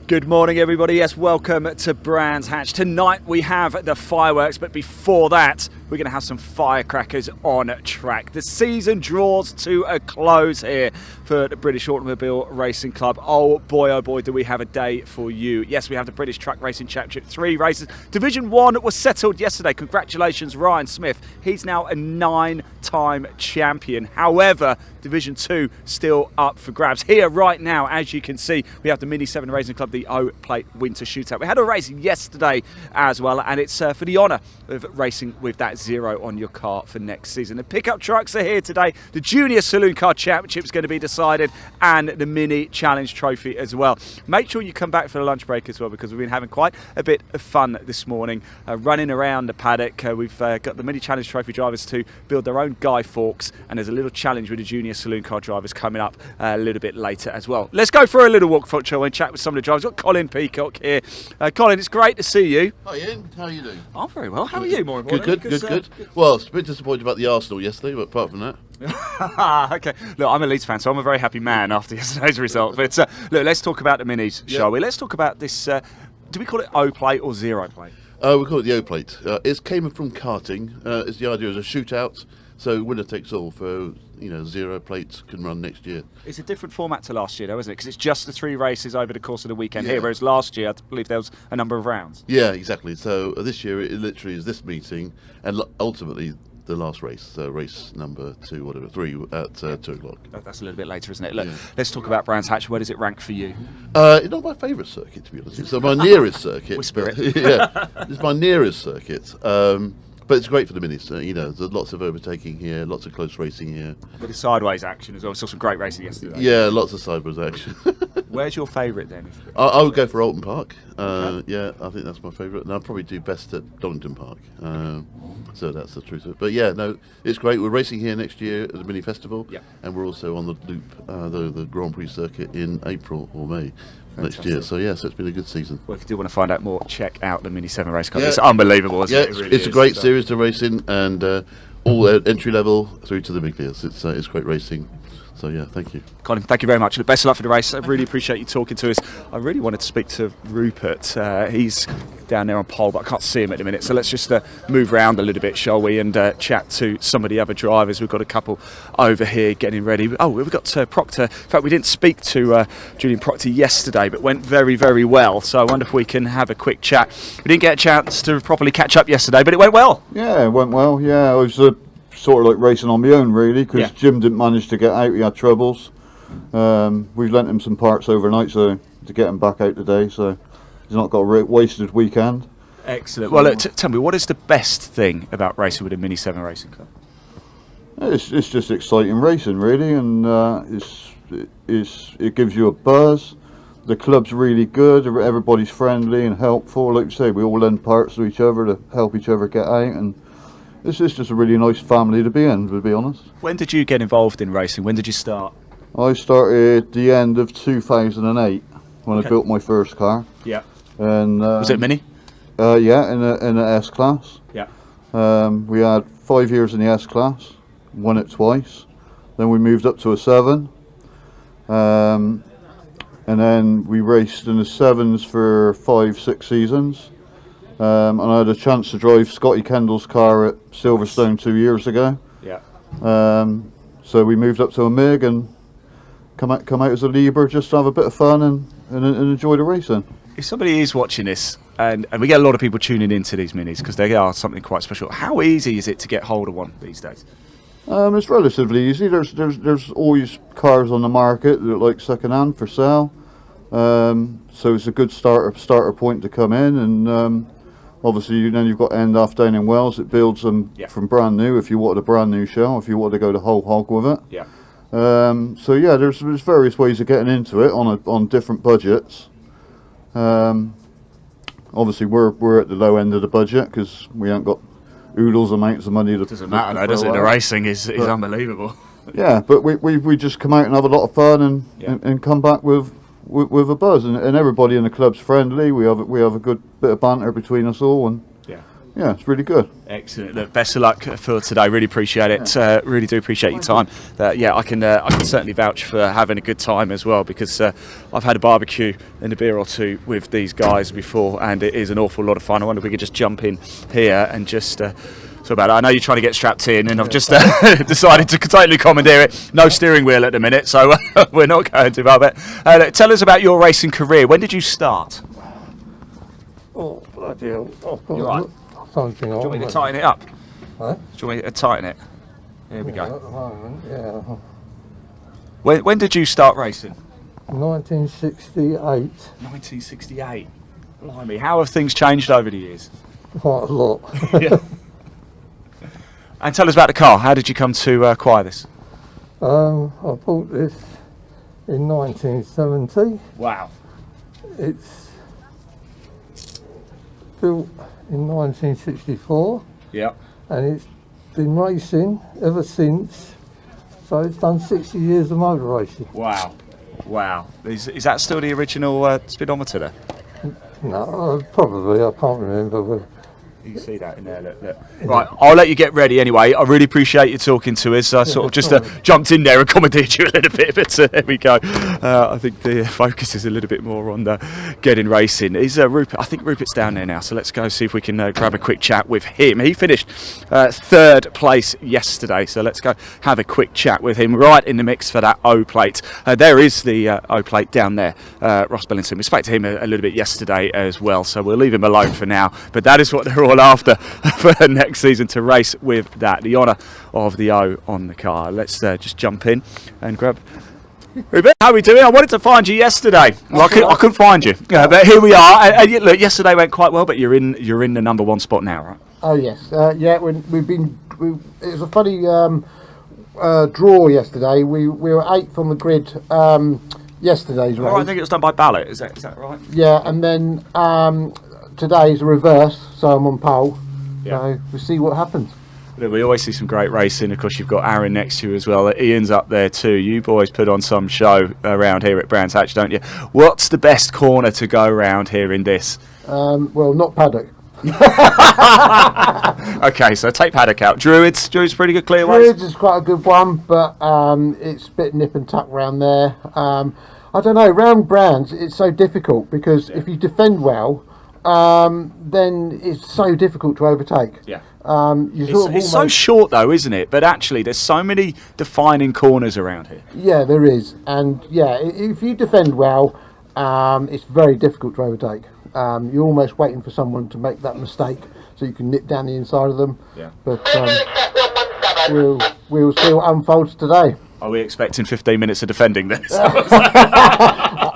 Good morning, everybody. Yes, welcome to Brands Hatch. Tonight we have the fireworks, but before that, we're going to have some firecrackers on track. The season draws to a close here for the British Automobile Racing Club. Oh boy, do we have a day for you. Yes, we have the British Truck Racing Championship, 3 races. Division 1 was settled yesterday. Congratulations, Ryan Smith. He's now a 9-time champion. However, Division 2 still up for grabs. Here right now, as you can see, we have the Mini 7 Racing Club, the O-Plate Winter Shootout. We had a race yesterday as well, and it's for the honour of racing with that 0 on your car for next season. The pickup trucks are here today. The Junior Saloon Car Championship is going to be decided, and the Mini Challenge Trophy as well. Make sure you come back for the lunch break as well, because we've been having quite a bit of fun this morning running around the paddock. We've got the Mini Challenge Trophy drivers to build their own Guy Fawkes, and there's a little challenge with the Junior Saloon Car drivers coming up a little bit later as well. Let's go for a little walk, shall we, and chat with some of the drivers. We've got Colin Peacock here. Colin, it's great to see you. Hi Ian, how are you doing? I'm very well. How are you? More Good. Well, I was a bit disappointed about the Arsenal yesterday, but apart from that. Okay. Look, I'm a Leeds fan, so I'm a very happy man after yesterday's result. But look, let's talk about the minis, shall we? Let's talk about this. Do we call it O-Plate or 0 plate? We call it the O-Plate. It came from karting. It's the idea as a shootout, so winner takes all. For 0 plates can run next year. It's a different format to last year, though, isn't it? Because it's just the 3 races over the course of the weekend here, whereas last year I believe there was a number of rounds. Yeah, exactly. So this year it literally is this meeting and ultimately the last race, so race number 3 at 2 o'clock. That's a little bit later, isn't it? Look, let's talk about Brands Hatch. Where does it rank for you? It's not my favourite circuit, to be honest. It's my nearest circuit. Whisper it. Yeah, it's my nearest circuit. But it's great for the minis. There's lots of overtaking here, lots of close racing here. With the sideways action as well. We saw some great racing yesterday. Yeah, lots of sideways action. Where's your favourite then? I would go for Alton Park. Okay. Yeah, I think that's my favourite. And I'll probably do best at Donington Park. So that's the truth of it. But yeah, no, it's great. We're racing here next year at the Mini Festival. Yeah. And we're also on the Loop, the Grand Prix circuit in April or May. Next year, so yes, it's been a good season. Well, if you do want to find out more, check out the Mini 7 race car. It's unbelievable, isn't it? It's a great series to race in, and all entry level through to the big gears. It's great racing. So yeah, thank you, Colin. Thank you very much. Best of luck for the race. I really appreciate you talking to us. I really wanted to speak to Rupert. He's down there on pole, but I can't see him at the minute. So let's just move around a little bit, shall we, and chat to some of the other drivers. We've got a couple over here getting ready. Oh, we've got Proctor. In fact, we didn't speak to Julian Proctor yesterday, but went very, very well. So I wonder if we can have a quick chat. We didn't get a chance to properly catch up yesterday, but it went well. Yeah, it went well. Yeah, I was sort of like racing on my own, really, because Jim didn't manage to get out. He had troubles. We've lent him some parts overnight so to get him back out today, so he's not got a wasted weekend. Excellent. Well, look, tell me, what is the best thing about racing with a Mini 7 Racing Club? It's just exciting racing, really, and it gives you a buzz. The club's really good. Everybody's friendly and helpful. Like you say, we all lend parts to each other to help each other get out, and it's just a really nice family to be in, to be honest. When did you get involved in racing? When did you start? I started the end of 2008 when I built my first car. Yeah. And was it Mini? Yeah, in a S class. Yeah. We had 5 years in the S class, won it twice. Then we moved up to a 7. And then we raced in the 7s for 5-6 seasons. And I had a chance to drive Scotty Kendall's car at Silverstone 2 years ago. Yeah. So we moved up to a MiG and come out as a Liber just to have a bit of fun and enjoy the racing. If somebody is watching this, and we get a lot of people tuning into these minis because they are something quite special, how easy is it to get hold of one these days? It's relatively easy. There's always cars on the market that are like second hand for sale. So it's a good starter point to come in, and obviously then you've got End-Off down in Wales. It builds them from brand new if you wanted a brand new shell, if you wanted to go the whole hog with it. Yeah. So yeah, there's various ways of getting into it on different budgets. Obviously we're at the low end of the budget because we haven't got oodles amounts of money. Doesn't matter though, does it? The racing is unbelievable. Yeah, but we just come out and have a lot of fun and come back with a buzz, and everybody in the club's friendly. We have a good bit of banter between us all, and yeah, it's really good. Excellent. Look, best of luck for today. Really appreciate it. Really do appreciate your time. Yeah, I can certainly vouch for having a good time as well, because I've had a barbecue and a beer or two with these guys before, and it is an awful lot of fun. I wonder if we could just jump in here and just talk about it. I know you're trying to get strapped in, and I've just decided to totally commandeer it. No steering wheel at the minute, so we're not going to. But tell us about your racing career. When did you start? Oh, bloody hell. You're right. Something Do you want me to tighten it up? Huh? Do you want me to tighten it? Here we At go. the moment, yeah. When did you start racing? 1968, 1968. Blimey, how have things changed over the years? quite a lot. Yeah. And tell us about the car. How did you come to acquire this? I bought this in 1970. Wow. It's built in 1964, Yeah. and it's been racing ever since. So it's done 60 years of motor racing. Wow. Wow. Is that still the original speedometer there? No, probably, I can't remember. But You can see that in there. Look. Right, I'll let you get ready anyway. I really appreciate you talking to us. I sort of just jumped in there and accommodated you a little bit, but there we go. I think the focus is a little bit more on the getting racing. Is Rupert? I think Rupert's down there now, so let's go see if we can grab a quick chat with him. He finished third place yesterday, so let's go have a quick chat with him. Right in the mix for that O plate. There is the O plate down there. Ross Billington. We spoke to him a little bit yesterday as well, so we'll leave him alone for now. But that is what they're all after for next season, to race with that, the honour of the O on the car. Let's just jump in and grab Rupert. How are we doing? I wanted to find you yesterday. Well, I couldn't find you, but here we are. And look, yesterday went quite well, but you're in the number one spot now, right? Oh yes, yeah. It was a funny draw yesterday. We were 8th on the grid yesterday's race. Oh, I think it was done by ballot. Is that right? Yeah, and then today's a reverse, so I'm on pole. Yeah. So we'll see what happens. Look, we always see some great racing. Of course, you've got Aaron next to you as well. Ian's up there too. You boys put on some show around here at Brands Hatch, don't you? What's the best corner to go around here in this? Well, not Paddock. Okay, so take Paddock out. Druid's pretty good clear ways. Druids is quite a good one, but it's a bit nip and tuck round there. I don't know, round Brands it's so difficult, because if you defend well, then it's so difficult to overtake. Yeah. It's so short though, isn't it? But actually, there's so many defining corners around here. Yeah, there is, and yeah, if you defend well, it's very difficult to overtake. You're almost waiting for someone to make that mistake so you can nip down the inside of them. Yeah. But we'll see what unfolds today. Are we expecting 15 minutes of defending this?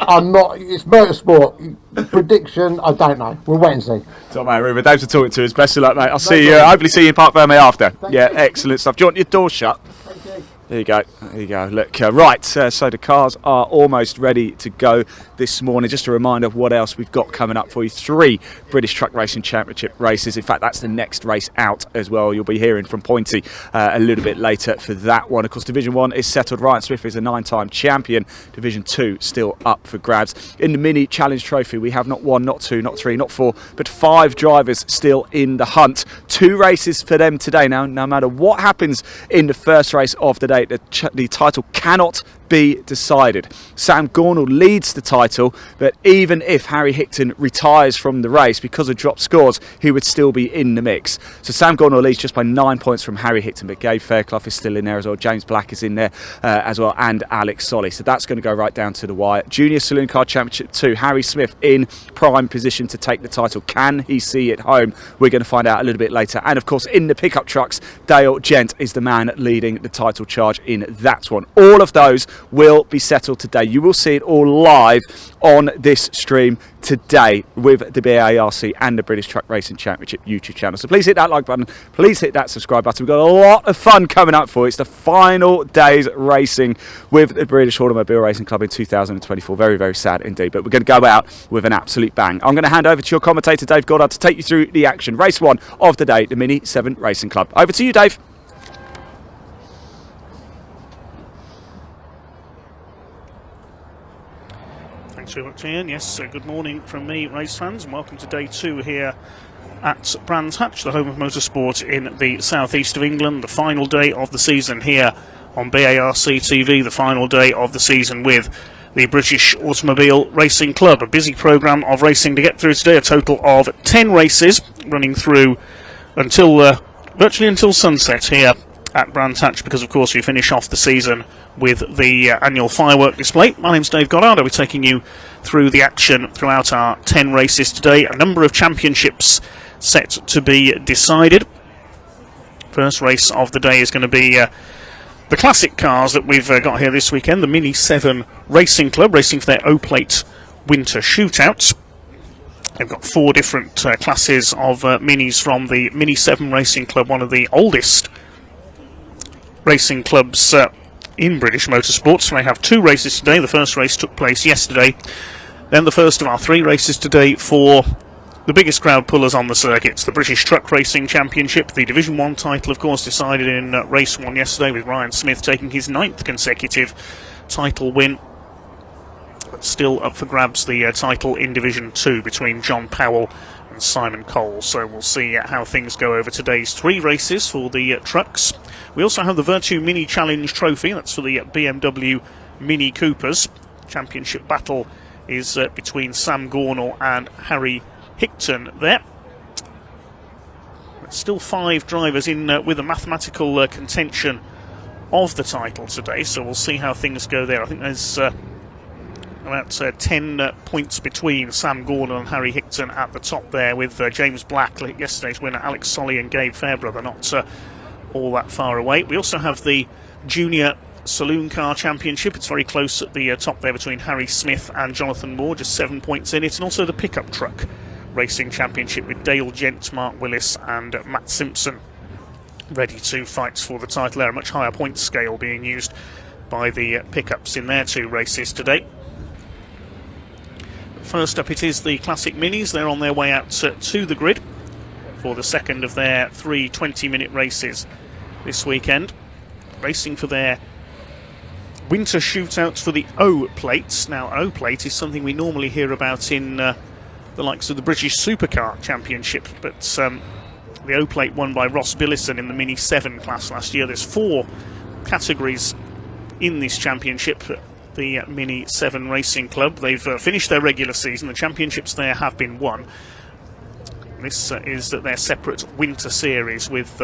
I'm not. It's motorsport. Prediction, I don't know. We'll wait and see. Top man, Ruben, thanks for talking to us. Best of luck, mate. I'll see you. Hopefully, see you in Park Vermey after. Thank yeah, you. Excellent stuff. Do you want your door shut? Thank you. There you go. There you go. Look, right. So the cars are almost ready to go this morning. Just a reminder of what else we've got coming up for you. 3 British Truck Racing Championship races. In fact, that's the next race out as well. You'll be hearing from Pointy a little bit later for that one. Of course, Division 1 is settled. Ryan Swift is a 9-time champion. Division 2 still up for grabs. In the Mini Challenge Trophy, we have not 1, not 2, not 3, not 4, but 5 drivers still in the hunt. 2 races for them today. Now, no matter what happens in the first race of the day, the title cannot be decided. Sam Gornall leads the title, but even if Harry Hickton retires from the race because of dropped scores, he would still be in the mix. So Sam Gornall leads just by 9 points from Harry Hickton, but Gabe Fairclough is still in there as well. James Black is in there as well, and Alex Solly. So that's going to go right down to the wire. Junior Saloon Car Championship 2, Harry Smith in prime position to take the title. Can he see it home? We're going to find out a little bit later. And of course, in the pickup trucks, Dale Gent is the man leading the title charge in that one. All of those will be settled today. You will see it all live on this stream today with the BARC and the British Truck Racing Championship YouTube channel. So please hit that like button, please hit that subscribe button. We've got a lot of fun coming up for you. It's the final day's racing with the British Automobile Racing Club in 2024. Very, very sad indeed, but we're going to go out with an absolute bang. I'm going to hand over to your commentator Dave Goddard to take you through the action. Race 1 of the day, the Mini 7 Racing Club. Over to you, Dave. Thanks very much, Ian. Yes, good morning from me, race fans, and welcome to day 2 here at Brands Hatch, the home of motorsport in the southeast of England. The final day of the season here on BARC TV, the final day of the season with the British Automobile Racing Club. A busy programme of racing to get through today, a total of 10 races running through until virtually until sunset here at Brands Hatch, because of course we finish off the season with the annual firework display. My name's Dave Goddard. I'll be taking you through the action throughout our 10 races today. A number of championships set to be decided. First race of the day is going to be the classic cars that we've got here this weekend, the Mini 7 Racing Club, racing for their O-Plate Winter Shootouts. They've got 4 different classes of minis from the Mini 7 Racing Club, one of the oldest racing clubs in British motorsports. They have 2 races today. The first race took place yesterday. Then the first of our 3 races today for the biggest crowd pullers on the circuits, the British Truck Racing Championship. The Division 1 title, of course, decided in race 1 yesterday, with Ryan Smith taking his 9th consecutive title win. But still up for grabs the title in Division 2 between John Powell and Simon Cole. So we'll see how things go over today's 3 races for the trucks. We also have the Virtue Mini Challenge Trophy. That's for the BMW Mini Coopers. Championship battle is between Sam Gornall and Harry Hickton there. Still 5 drivers in with a mathematical contention of the title today, so we'll see how things go there. I think there's about 10 points between Sam Gornall and Harry Hickton at the top there, with James Black, yesterday's winner, Alex Solly and Gabe Fairbrother not all that far away. We also have the Junior Saloon Car Championship. It's very close at the top there between Harry Smith and Jonathan Moore, just 7 points in it. And also the Pickup Truck Racing Championship with Dale Gent, Mark Willis and Matt Simpson ready to fight for the title there. A much higher point scale being used by the pickups in their 2 races today. First up, it is the Classic Minis. They're on their way out to the grid for the second of their 3 20-minute races this weekend, racing for their winter shootouts for the O-Plates. Now, O-Plate is something we normally hear about in the likes of the British Supercar Championship, but the O-Plate won by Ross Billison in the Mini 7 class last year. There's 4 categories in this championship. The Mini 7 Racing Club, they've finished their regular season. The championships there have been won. This is their separate winter series with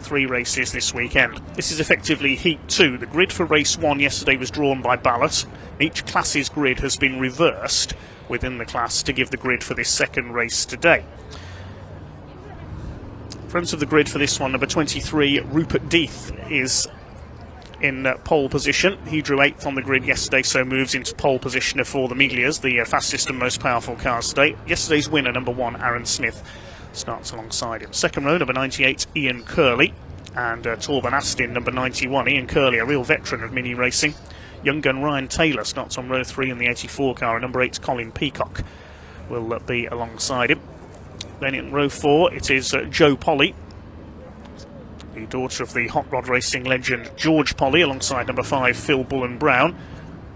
3 races this weekend. This is effectively Heat 2. The grid for race 1 yesterday was drawn by ballot. Each class's grid has been reversed within the class to give the grid for this second race today. Front of the grid for this one, number 23, Rupert Death, is in pole position. He drew 8th on the grid yesterday, so moves into pole position for the Miglias, the fastest and most powerful cars today. Yesterday's winner, number 1, Aaron Smith, starts alongside him. Second row, number 98, Ian Curley, and Torben Astin, number 91. Ian Curley, a real veteran of mini racing. Young gun Ryan Taylor starts on row 3 in the 84 car, and number 8, Colin Peacock, will be alongside him. Then in row 4, it is Joe Polly, the daughter of the hot rod racing legend George Polly, alongside number 5, Phil Bullen Brown.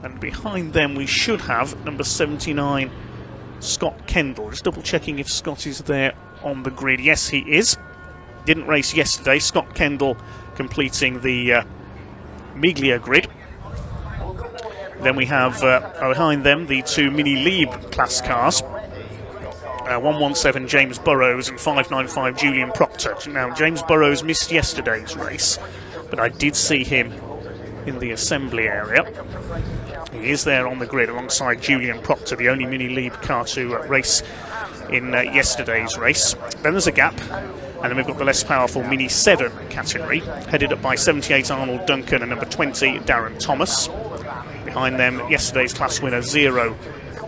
And behind them we should have number 79, Scott Kendall. Just double checking if Scott is there on the grid. Yes, he is. Didn't race yesterday. Scott Kendall completing the Miglia grid. Then we have behind them the 2 Mini Lieb class cars. 117 James Burrows and 595 Julian Proctor. Now, James Burrows missed yesterday's race, but I did see him in the assembly area. He is there on the grid alongside Julian Proctor, the only Mini Lieb car to race in yesterday's race. Then there's a gap, and then we've got the less powerful Mini 7 category, headed up by 78 Arnold Duncan and number 20 Darren Thomas. Behind them, yesterday's class winner 0,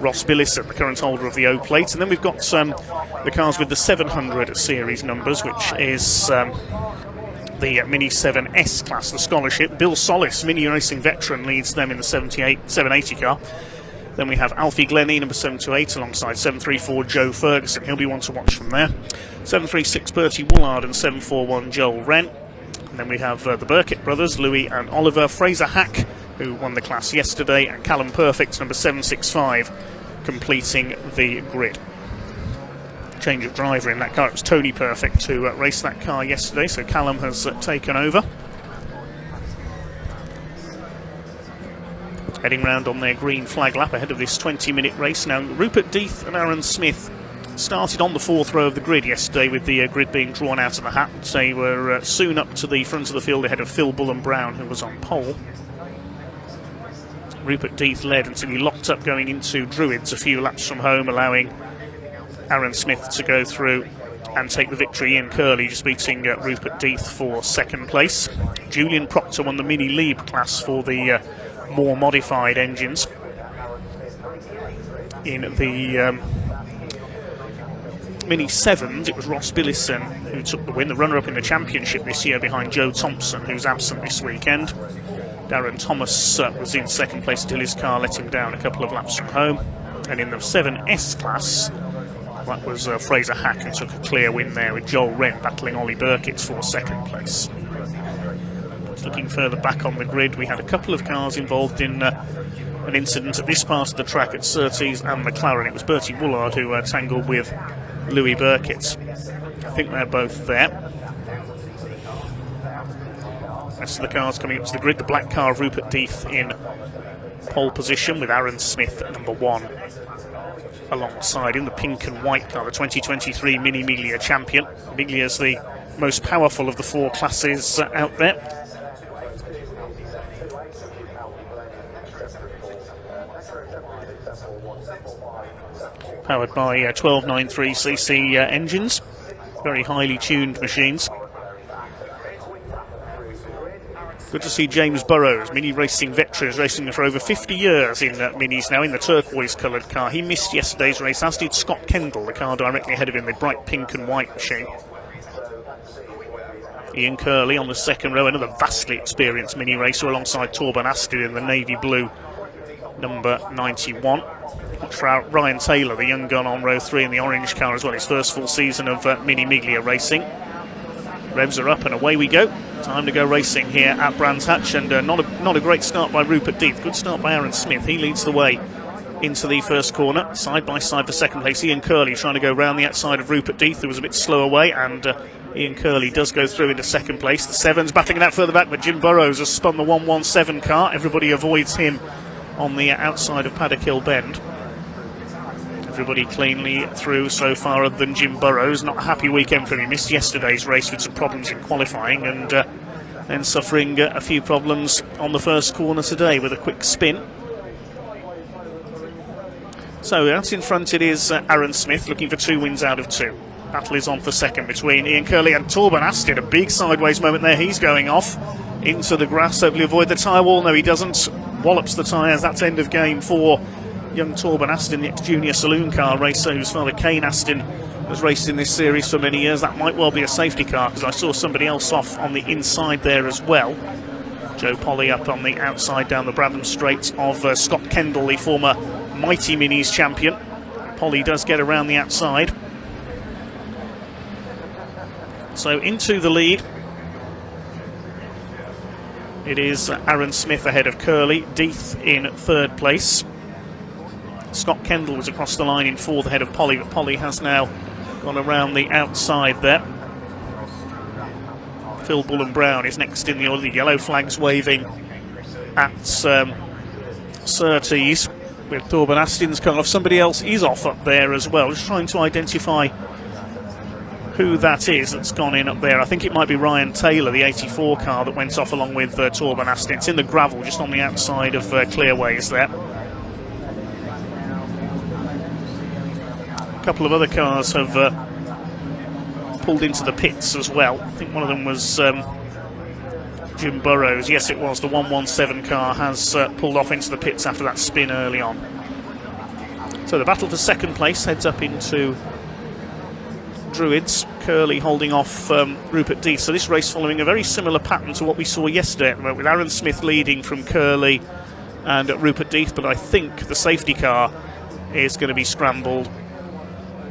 Ross Billison, the current holder of the O-Plate. And then we've got the cars with the 700 series numbers, which is the Mini 7S class, the scholarship. Bill Solis, mini racing veteran, leads them in the 780 car. Then we have Alfie Glennie, number 728, alongside 734 Joe Ferguson. He'll be one to watch from there. 736 Bertie Woolard and 741 Joel Wren. And then we have the Burkett brothers, Louis and Oliver. Fraser Hack, who won the class yesterday, and Callum Perfect, number 765, completing the grid. change of driver in that car. It was Tony Perfect who raced that car yesterday, so Callum has taken over. Heading round on their green flag lap ahead of this 20-minute race. Now, Rupert Death and Aaron Smith started on the 4th row of the grid yesterday with the grid being drawn out of the hat. They were soon up to the front of the field ahead of Phil Bullen-Brown, who was on pole. Rupert Death led until he locked up going into Druids a few laps from home, allowing Aaron Smith to go through and take the victory. Ian Curley just beating Rupert Death for 2nd place. Julian Proctor won the Mini Lieb class for the more modified engines. In the Mini 7s, it was Ross Billison who took the win, the runner-up in the championship this year behind Joe Thompson, who's absent this weekend. Darren Thomas was in 2nd place until his car let him down a couple of laps from home. And in the 7S class, that was Fraser Hack who took a clear win there, with Joel Wren battling Ollie Burkitt for 2nd place. Looking further back on the grid, we had a couple of cars involved in an incident at this part of the track at Surtees and McLaren. It was Bertie Woolard who tangled with Louis Burkitt. I think they're both there. Rest of the cars coming up to the grid. The black car of Rupert Death in pole position with Aaron Smith at number 1 alongside him. The pink and white car, the 2023 Mini Miglia champion. Miglia is the most powerful of the 4 classes out there. Powered by 1293cc engines, very highly tuned machines. Good to see James Burrows, Mini Racing veteran, is racing for over 50 years in Minis now in the turquoise-coloured car. He missed yesterday's race, as did Scott Kendall, the car directly ahead of him, the bright pink and white machine. Ian Curley on the 2nd row, another vastly experienced Mini racer alongside Torben Astin in the navy blue number 91. Watch for Ryan Taylor, the young gun on row 3 in the orange car as well, his first full season of Mini Miglia racing. Revs are up and away we go. Time to go racing here at Brands Hatch, and not a great start by Rupert Death. Good start by Aaron Smith. He leads the way into the first corner, side by side for 2nd place. Ian Curley trying to go round the outside of Rupert Death, who was a bit slow away, and Ian Curley does go through into 2nd place. The 7's battling it out further back, but Jim Burrows has spun the 117 car. Everybody avoids him on the outside of Paddock Hill Bend. Everybody cleanly through so far other than Jim Burrows. Not a happy weekend for him. He missed yesterday's race with some problems in qualifying, and then suffering a few problems on the first corner today with a quick spin. So out in front it is Aaron Smith looking for 2 wins out of 2. Battle is on for 2nd between Ian Curley and Torben Astin. A big sideways moment there. He's going off into the grass, hopefully avoid the tyre wall. No, he doesn't. Wallops the tyres. That's end of game for young Torben Astin, the ex-junior Saloon car racer whose father Kane Astin has raced in this series for many years. That might well be a safety car, because I saw somebody else off on the inside there as well. Joe Polly up on the outside down the Brabham Straight of Scott Kendall, the former Mighty Minis champion. Polly does get around the outside. So into the lead it is Aaron Smith ahead of Curley, Death in 3rd place. Scott Kendall was across the line in 4th ahead of Polly, but Polly has now gone around the outside there. Phil Bullen-Brown is next in the order, the yellow flags waving at Surtees with Torben Astin's car off. Somebody else is off up there as well, just trying to identify who that is that's gone in up there. I think it might be Ryan Taylor, the 84 car that went off along with Torben Astin. It's in the gravel just on the outside of Clearways there. A couple of other cars have pulled into the pits as well. I think one of them was Jim Burrows. Yes, it was. The 117 car has pulled off into the pits after that spin early on. So the battle for 2nd place heads up into Druids. Curley holding off Rupert Death. So this race following a very similar pattern to what we saw yesterday, with Aaron Smith leading from Curley and Rupert Death, but I think the safety car is going to be scrambled.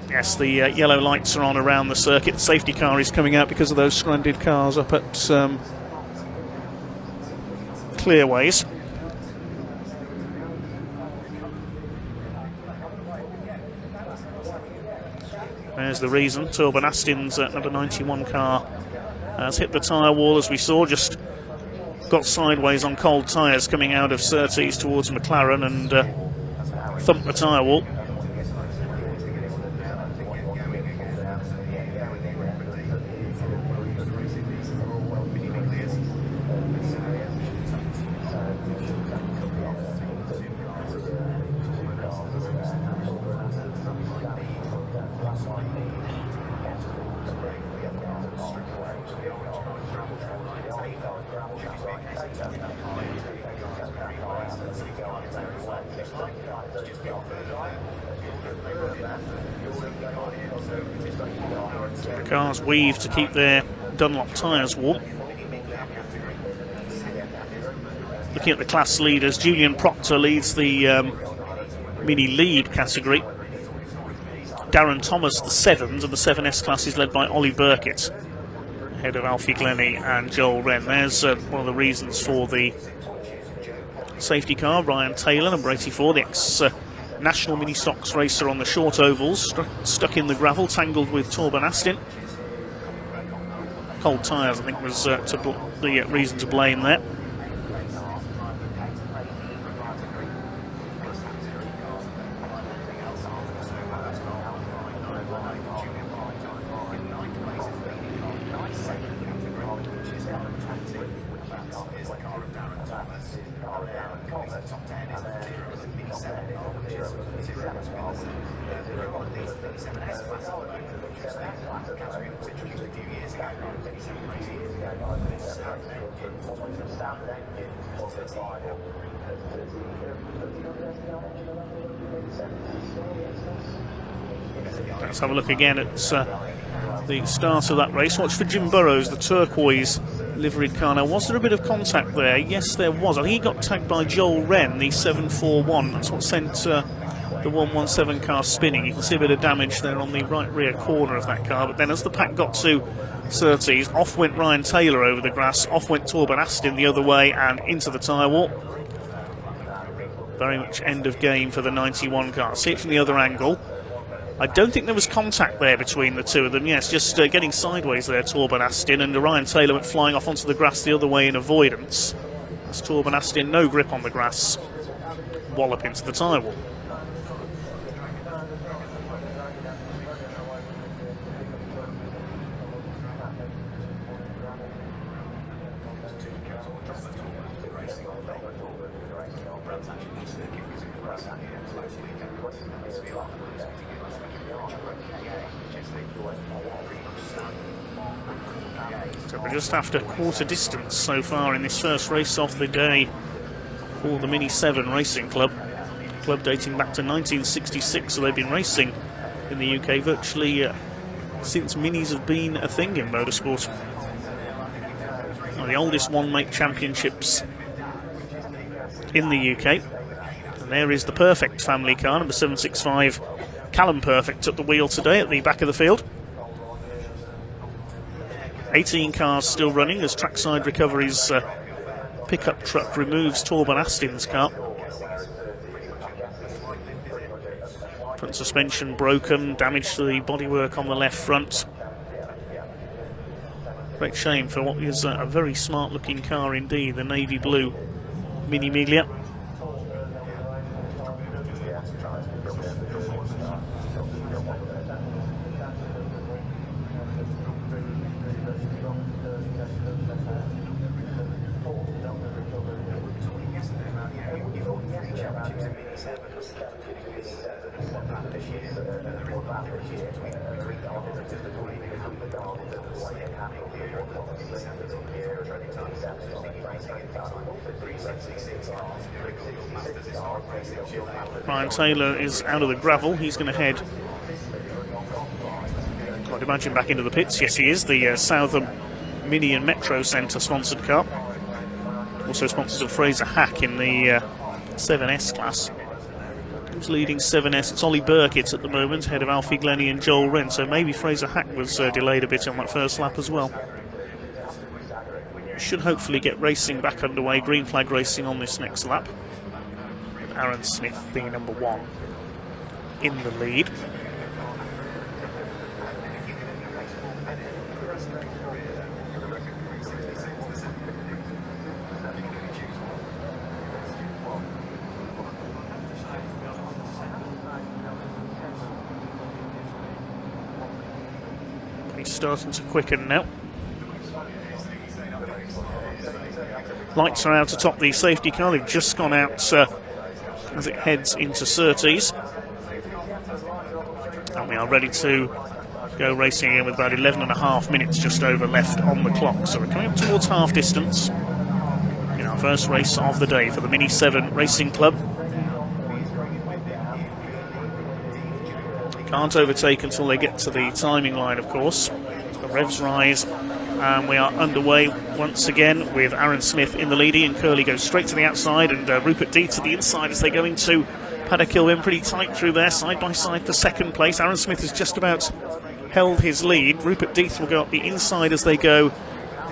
Yes, the yellow lights are on around the circuit. The safety car is coming out because of those stranded cars up at Clearways. There's the reason. Torben Astin's number 91 car has hit the tyre wall, as we saw, just got sideways on cold tyres coming out of Surtees towards McLaren and thumped the tyre wall. The cars weave to keep their Dunlop tyres warm. Looking at the class leaders, Julian Proctor leads the mini lead category. Darren Thomas the 7s, and the 7S class is led by Ollie Burkitt, ahead of Alfie Glennie and Joel Wren. There's one of the reasons for the safety car. Ryan Taylor, number 84, the ex-national mini stocks racer on the short ovals, stuck in the gravel, tangled with Torben Astin. Cold tyres, I think, was the reason to blame there. Let's have a look again at the start of that race. Watch for Jim Burrows, the turquoise liveried car. Now, was there a bit of contact there? Yes, there was. I think he got tagged by Joel Wren, the 741. That's what sent the 117 car spinning. You can see a bit of damage there on the right rear corner of that car. But then as the pack got to Surtees, off went Ryan Taylor over the grass, off went Torben Astin the other way and into the tyre wall. Very much end of game for the 91 car. See it from the other angle. I don't think there was contact there between the two of them. Yes, just getting sideways there, Torben Astin, and Ryan Taylor went flying off onto the grass the other way in avoidance. As Torben Astin, no grip on the grass, wallop into the tyre wall. So we're just after quarter distance so far in this first race of the day for the Mini 7 Racing Club. Club dating back to 1966, so they've been racing in the UK virtually since minis have been a thing in motorsport. One of the oldest one-make championships in the UK. And there is the Perfect family car, number 765. Callum Perfect at the wheel today at the back of the field. 18 cars still running as Trackside Recovery's pickup truck removes Torben Astin's car. Front suspension broken, damage to the bodywork on the left front. Great shame for what is a very smart looking car indeed, the navy blue Mini Miglia. Ryan Taylor is out of the gravel. He's going to head, I'd imagine, back into the pits. Yes, he is. The Southern Mini and Metro Centre sponsored car. Also sponsors of Fraser Hack in the 7S class. Who's leading 7S? It's Ollie Burkitt at the moment, ahead of Alfie Glennie and Joel Wren. So maybe Fraser Hack was delayed a bit on that first lap as well. Should hopefully get racing back underway. Green flag racing on this next lap. Aaron Smith being number 1 in the lead. He's starting to quicken now. Lights are out atop the safety car. They've just gone out as it heads into Surtees. And we are ready to go racing again with about 11.5 minutes just over left on the clock. So we're coming up towards half distance in our first race of the day for the Mini 7 Racing Club. Can't overtake until they get to the timing line, of course. The revs rise, and we are underway once again with Aaron Smith in the lead. Ian Curley goes straight to the outside, and Rupert Deeth to the inside as they go into Paddock. Pretty tight through there, side by side for second place. Aaron Smith has just about held his lead. Rupert Deeth will go up the inside as they go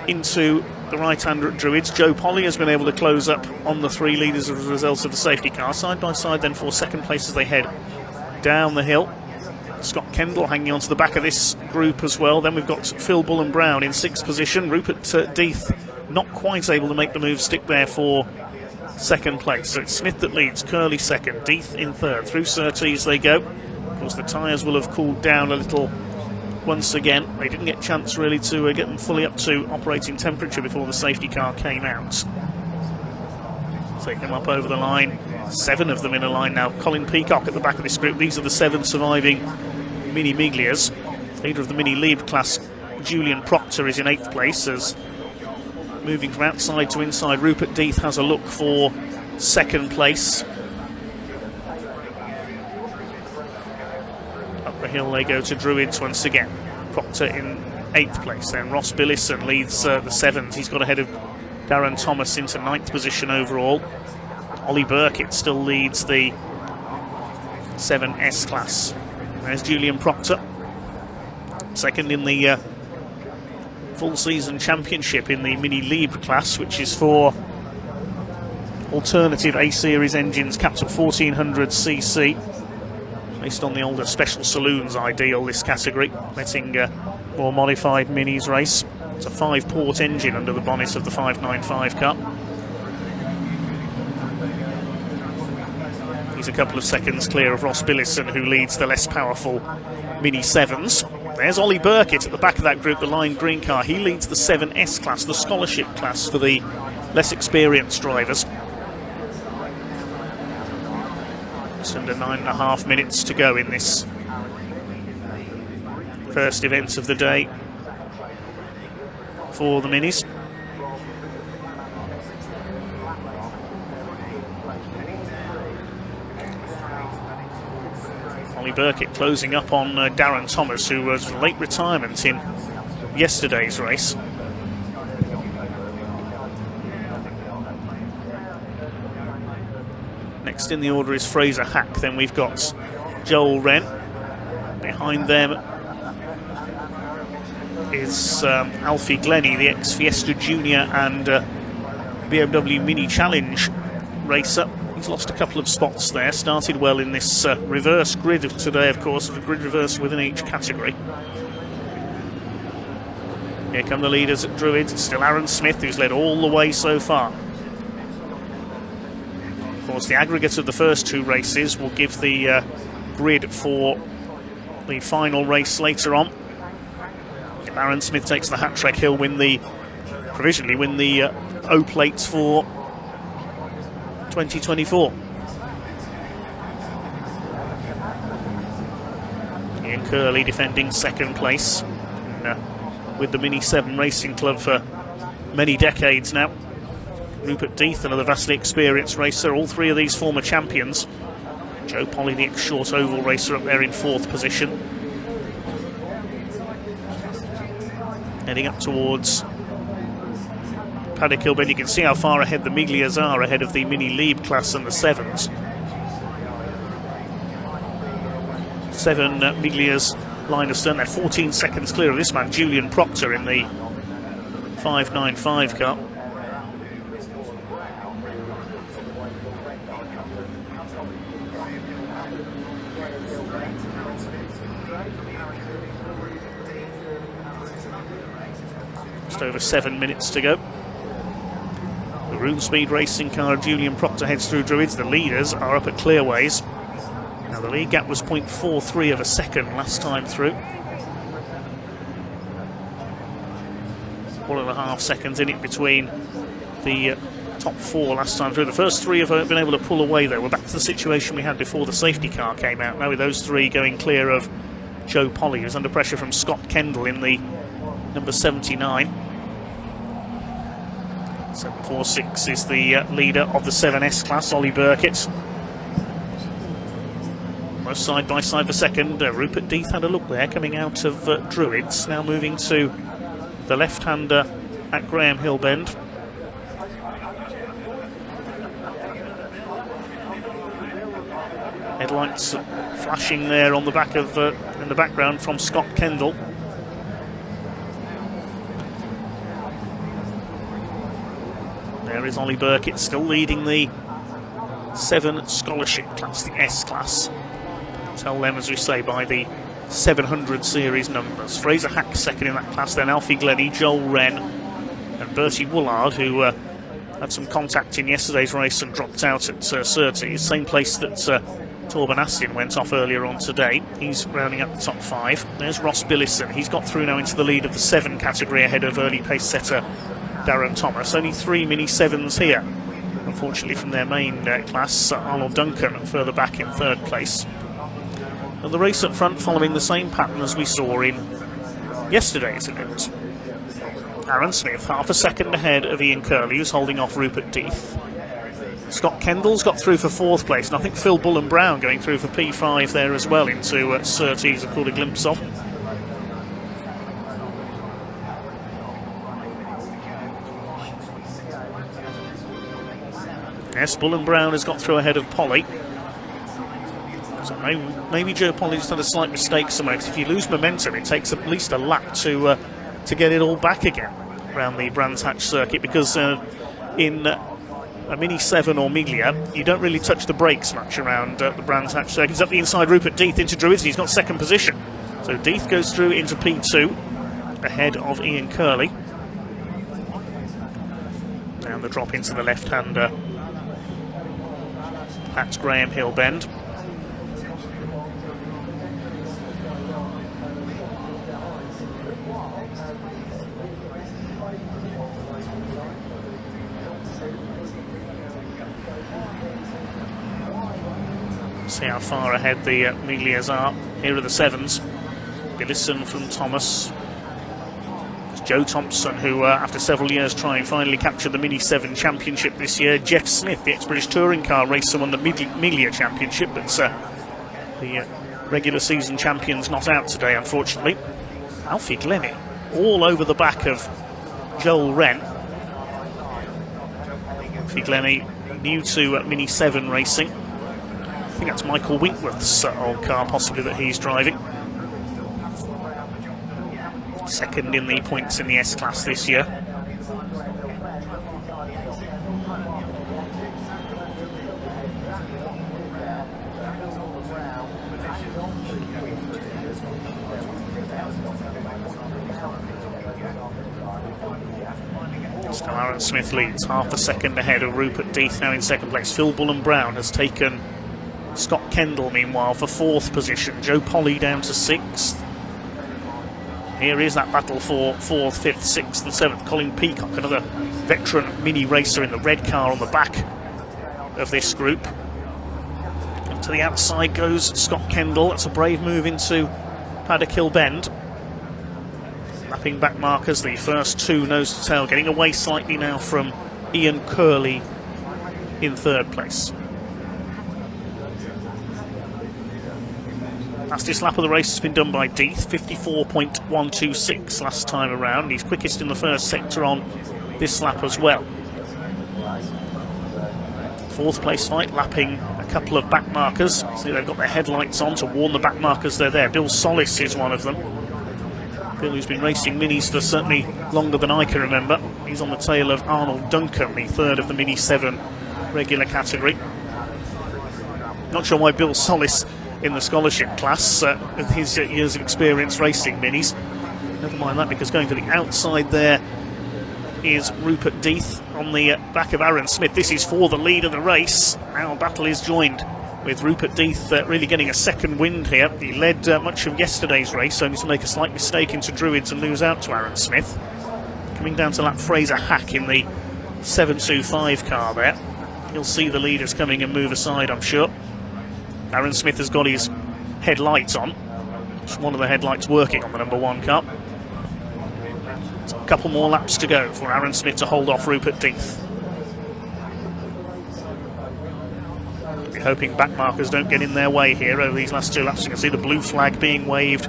into the right-hander at Druids. Joe Polly has been able to close up on the three leaders as a result of the safety car. Side by side then for second place as they head down the hill. Scott Kendall hanging on to the back of this group as well. Then we've got Phil Bullen-Brown in sixth position. Rupert Deeth not quite able to make the move stick there for second place. So it's Smith that leads, Curley second, Deeth in third. Through Surtees they go. Of course, the tyres will have cooled down a little once again. They didn't get a chance really to get them fully up to operating temperature before the safety car came out. So they come up over the line. 7 of them in a line now. Colin Peacock at the back of this group. These are the 7 surviving Mini Miglias. Leader of the Mini Libre class, Julian Proctor, is in 8th place. As moving from outside to inside, Rupert Deeth has a look for second place. Up the hill they go to Druids once again. Proctor in 8th place. Then Ross Billison leads the 7s. He's got ahead of Darren Thomas into 9th position overall. Ollie Burkitt still leads the 7S class. There's Julian Proctor, second in the full season championship in the Mini Libre class, which is for alternative A-Series engines capped at 1400cc, based on the older Special Saloons ideal, this category, letting more modified Minis race. It's a 5-port engine under the bonnet of the 595 car. He's a couple of seconds clear of Ross Billison, who leads the less powerful Mini 7s. There's Ollie Burkitt at the back of that group, the lime green car. He leads the 7S class, the scholarship class for the less experienced drivers. Just under 9.5 minutes to go in this first event of the day for the Minis. Ollie Burkitt closing up on Darren Thomas, who was late retirement in yesterday's race. Next in the order is Fraser Hack. Then we've got Joel Wren. Behind them is Alfie Glennie, the ex-Fiesta Junior and BMW Mini Challenge racer. He's lost a couple of spots there. Started well in this reverse grid of today, of course, with a grid reversal within each category. Here come the leaders at Druids. It's still Aaron Smith, who's led all the way so far. Of course, the aggregate of the first 2 races will give the grid for the final race later on. If Aaron Smith takes the hat trick, he'll provisionally win the O plates for 2024. Ian Curley defending second place with the Mini 7 Racing Club for many decades now. Rupert Deeth, another vastly experienced racer, all 3 of these former champions. Joe Polly, the ex-short oval racer, up there in 4th position. Heading up towards Paddock, but you can see how far ahead the Miglias are, ahead of the Mini Libre class and the 7s. 7 Miglias line astern. They're 14 seconds clear of this man, Julian Proctor, in the 595 car. Just over 7 minutes to go. The Room Speed racing car of Julian Proctor heads through Druids. The leaders are up at Clearways. Now the lead gap was 0.43 of a second last time through. 1.5 seconds in it between the top 4 last time through. The first 3 have been able to pull away, though. We're back to the situation we had before the safety car came out. Now with those 3 going clear of Joe Polly, who's under pressure from Scott Kendall in the number 79. 746 is the leader of the 7S class, Ollie Burkitt. Almost side by side for second. Rupert Death had a look there coming out of Druids, now moving to the left-hander at Graham Hill Bend. Headlights flashing there on the back of in the background from Scott Kendall. There is Ollie Burkitt still leading the 7 scholarship class, the S class. Tell them, as we say, by the 700 series numbers. Fraser Hack second in that class, then Alfie Glennie, Joel Wren and Bertie Woolard, who had some contact in yesterday's race and dropped out at Surtees, same place that Torben Astin went off earlier on today. He's rounding up the top 5. There's Ross Billison. He's got through now into the lead of the 7 category ahead of early pace setter Darren Thomas. Only 3 Mini 7s here, unfortunately, from their main class. Arnold Duncan further back in 3rd place. And the race up front following the same pattern as we saw in yesterday's event. Aaron Smith half a second ahead of Ian Curley, who's holding off Rupert Death. Scott Kendall's got through for 4th place, and I think Phil Bullen Brown going through for P5 there as well into Surtees, I caught a glimpse of. Yes, Bullen Brown has got through ahead of Polly. So maybe Joe Polly just had a slight mistake somewhere, because if you lose momentum, it takes at least a lap to get it all back again around the Brands Hatch circuit, because in a Mini 7 or Miglia, you don't really touch the brakes much around the Brands Hatch circuit. He's up the inside, Rupert Death into Druids, he's got 2nd position. So Death goes through into P2, ahead of Ian Curley. And the drop into the left-hander at Graham Hill Bend. See how far ahead the Miglias are. Here are the 7s. Billison from Thomas. It's Joe Thompson, who after several years trying, finally captured the Mini 7 championship this year. Jeff Smith, the ex-British touring car racer, won the Miglia championship, but the regular season champion's not out today, unfortunately. Alfie Glennie all over the back of Joel Wren. Alfie Glennie new to Mini 7 racing. I think that's Michael Winkworth's old car, possibly, that he's driving. 2nd in the points in the S class this year. Still Aaron Smith leads, half a second ahead of Rupert Death, now in 2nd place. Phil Bullen Brown has taken Scott Kendall, meanwhile, for 4th position. Joe Polly down to 6th. Here is that battle for 4th, 5th, 6th and 7th. Colin Peacock, another veteran mini racer in the red car on the back of this group. And to the outside goes Scott Kendall. That's a brave move into Paddock Hill Bend. Lapping back markers, the first 2 nose to tail, getting away slightly now from Ian Curley in 3rd place. Fastest lap of the race has been done by Death, 54.126 last time around. He's quickest in the first sector on this lap as well. 4th place fight, lapping a couple of back markers. See, they've got their headlights on to warn the back markers they're there. Bill Solis is one of them. Bill, who's been racing minis for certainly longer than I can remember. He's on the tail of Arnold Duncan, the 3rd of the Mini 7 regular category. Not sure why Bill Solis in the scholarship class, with his years of experience racing minis. Never mind that, because going to the outside there is Rupert Death on the back of Aaron Smith. This is for the lead of the race. Now battle is joined with Rupert Death really getting a 2nd wind here. He led much of yesterday's race, only to make a slight mistake into Druids and lose out to Aaron Smith. Coming down to lap Fraser Hack in the 725 car there. He'll see the leaders coming and move aside, I'm sure. Aaron Smith has got his headlights on. Just one of the headlights working on the number 1 car. So a couple more laps to go for Aaron Smith to hold off Rupert Death. We're hoping back markers don't get in their way here over these last 2 laps. You can see the blue flag being waved